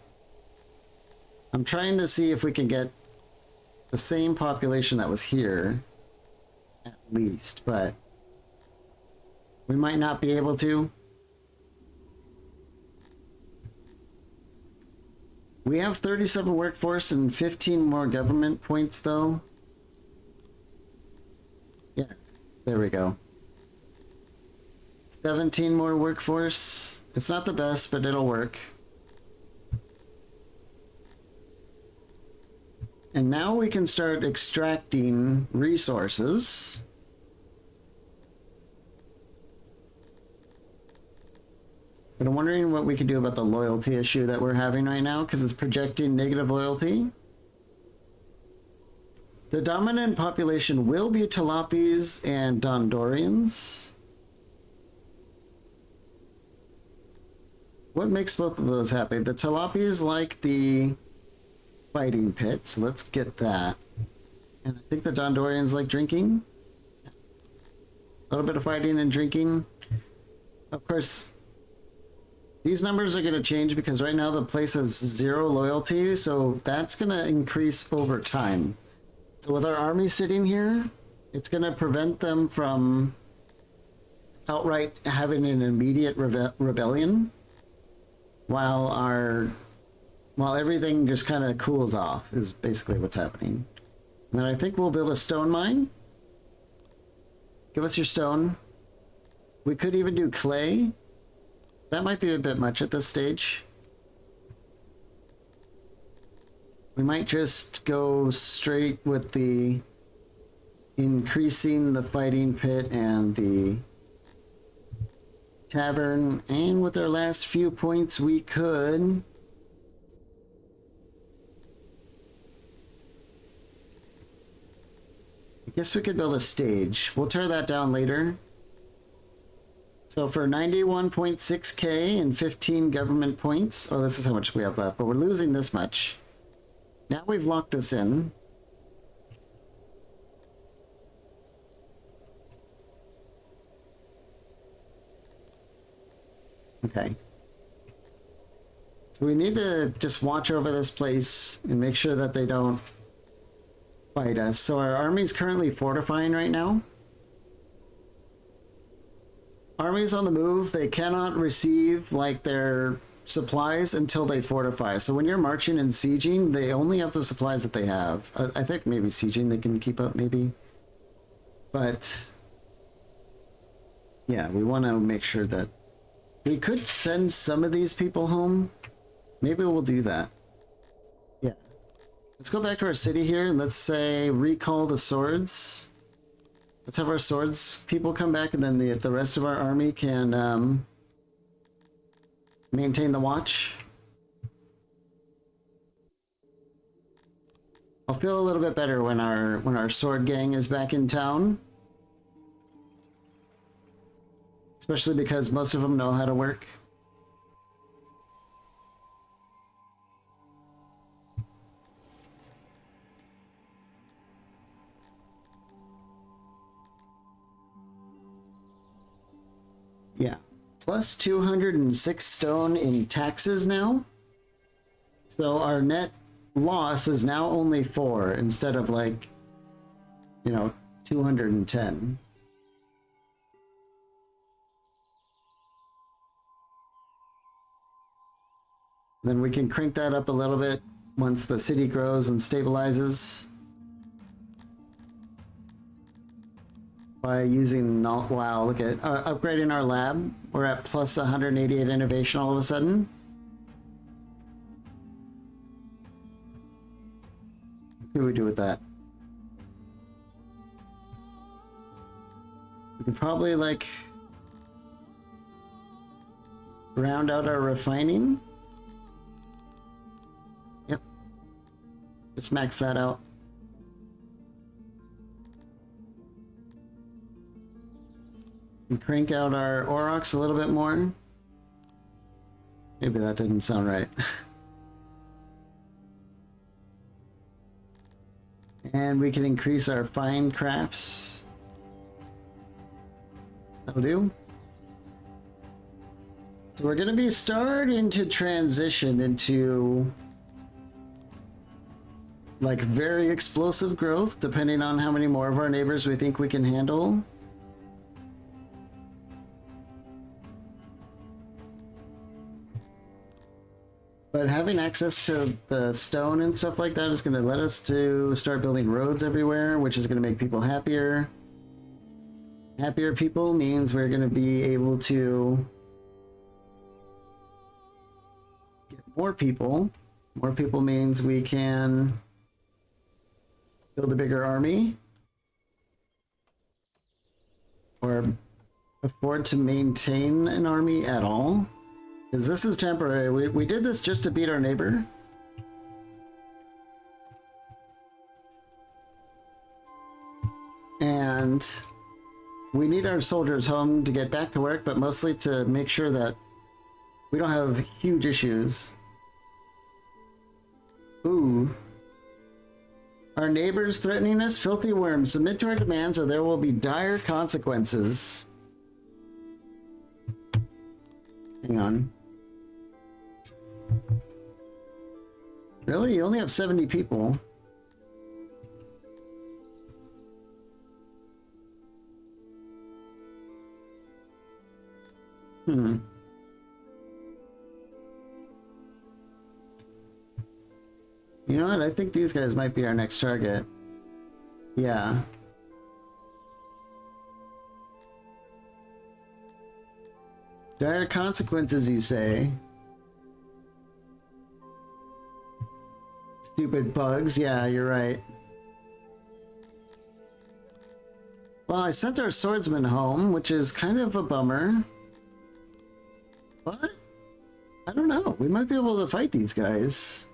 I'm trying to see if we can get the same population that was here, at least, but we might not be able to. We have 37 workforce and 15 more government points, though. Yeah, there we go. 17 more workforce. It's not the best, but it'll work. And now we can start extracting resources. But I'm wondering what we can do about the loyalty issue that we're having right now, because it's projecting negative loyalty. The dominant population will be Talapis and Dondorians. What makes both of those happy? The Talapis like the fighting pit, so let's get that. And I think the Dondorians like drinking. A little bit of fighting and drinking. Of course, these numbers are going to change because right now the place has 0 loyalty, so that's going to increase over time. So with our army sitting here, it's going to prevent them from outright having an immediate rebellion while everything just kind of cools off is basically what's happening. And then I think we'll build a stone mine. Give us your stone. We could even do clay. That might be a bit much at this stage. We might just go straight with the increasing the fighting pit and the tavern, and with our last few points we could I guess we could build a stage. We'll tear that down later. So for 91.6k and 15 government points, oh, this is how much we have left, but we're losing this much. Now we've locked this in. Okay. So we need to just watch over this place and make sure that they don't fight us. So our army's currently fortifying right now. Armies on the move, they cannot receive like their supplies until they fortify. So when you're marching and sieging, they only have the supplies that they have. I think maybe sieging they can keep up, maybe. But yeah, we want to make sure that we could send some of these people home. Maybe we'll do that. Yeah. Let's go back to our city here and let's say recall the swords. Let's have our swords people come back, and then the rest of our army can maintain the watch. I'll feel a little bit better when our sword gang is back in town. Especially because most of them know how to work. Yeah, plus 206 stone in taxes now. So our net loss is now only 4 instead of like, 210. Then we can crank that up a little bit once the city grows and stabilizes. By using, wow, look at upgrading our lab. We're at plus 188 innovation all of a sudden. What can we do with that? We could probably like round out our refining. Yep. Just max that out. And crank out our Aurochs a little bit more. Maybe that didn't sound right. And we can increase our fine crafts. That'll do. So we're going to be starting to transition into like very explosive growth, depending on how many more of our neighbors we think we can handle. But having access to the stone and stuff like that is going to let us to start building roads everywhere, which is going to make people happier. Happier people means we're going to be able to get more people. More people means we can build a bigger army or afford to maintain an army at all. Because this is temporary. We did this just to beat our neighbor. And we need our soldiers home to get back to work, but mostly to make sure that we don't have huge issues. Ooh. Our neighbors threatening us? Filthy worms. Submit to our demands or there will be dire consequences. Hang on. Really? You only have 70 people. You know what? I think these guys might be our next target. Yeah. Dire consequences, you say? Stupid bugs. Yeah, you're right. Well, I sent our swordsman home, which is kind of a bummer. But I don't know. We might be able to fight these guys.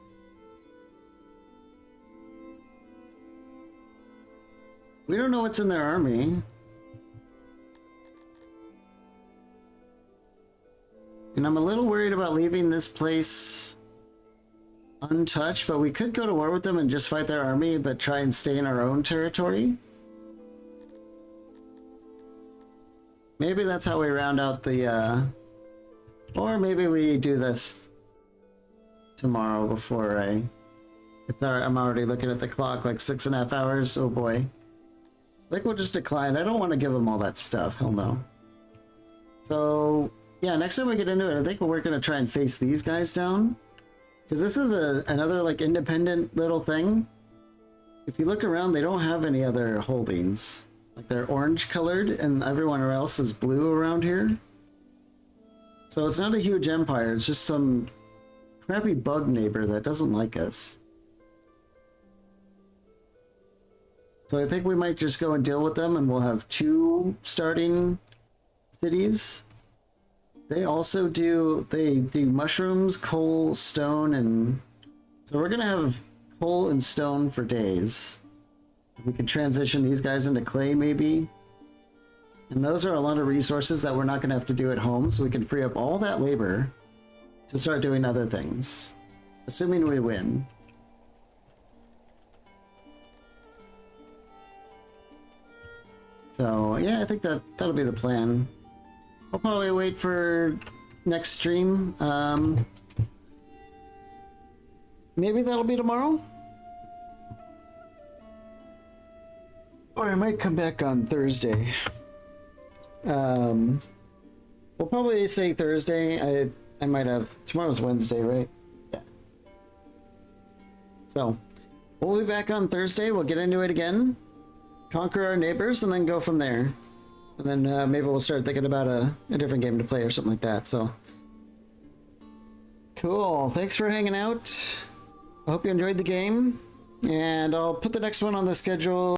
We don't know what's in their army. And I'm a little worried about leaving this place untouched, but we could go to war with them and just fight their army, but try and stay in our own territory. Maybe that's how we round out the, or maybe we do this tomorrow before I'm already looking at the clock, like 6.5 hours. Oh boy. I think we'll just decline. I don't want to give them all that stuff. Hell no. So, yeah, next time we get into it, I think we're going to try and face these guys down. Because this is another, like, independent little thing. If you look around, they don't have any other holdings. Like, they're orange colored, and everyone else is blue around here. So it's not a huge empire, it's just some crappy bug neighbor that doesn't like us. So I think we might just go and deal with them, and we'll have 2 starting cities. They also do mushrooms, coal, stone, and so we're gonna have coal and stone for days. We can transition these guys into clay maybe. And those are a lot of resources that we're not gonna have to do at home, so we can free up all that labor to start doing other things. Assuming we win. So yeah, I think that'll be the plan. I'll probably wait for next stream. Maybe that'll be tomorrow? Or I might come back on Thursday. We'll probably say Thursday. I might have... Tomorrow's Wednesday, right? Yeah. So, we'll be back on Thursday. We'll get into it again. Conquer our neighbors and then go from there. And then maybe we'll start thinking about a different game to play or something like that, so. Cool. Thanks for hanging out. I hope you enjoyed the game. And I'll put the next one on the schedule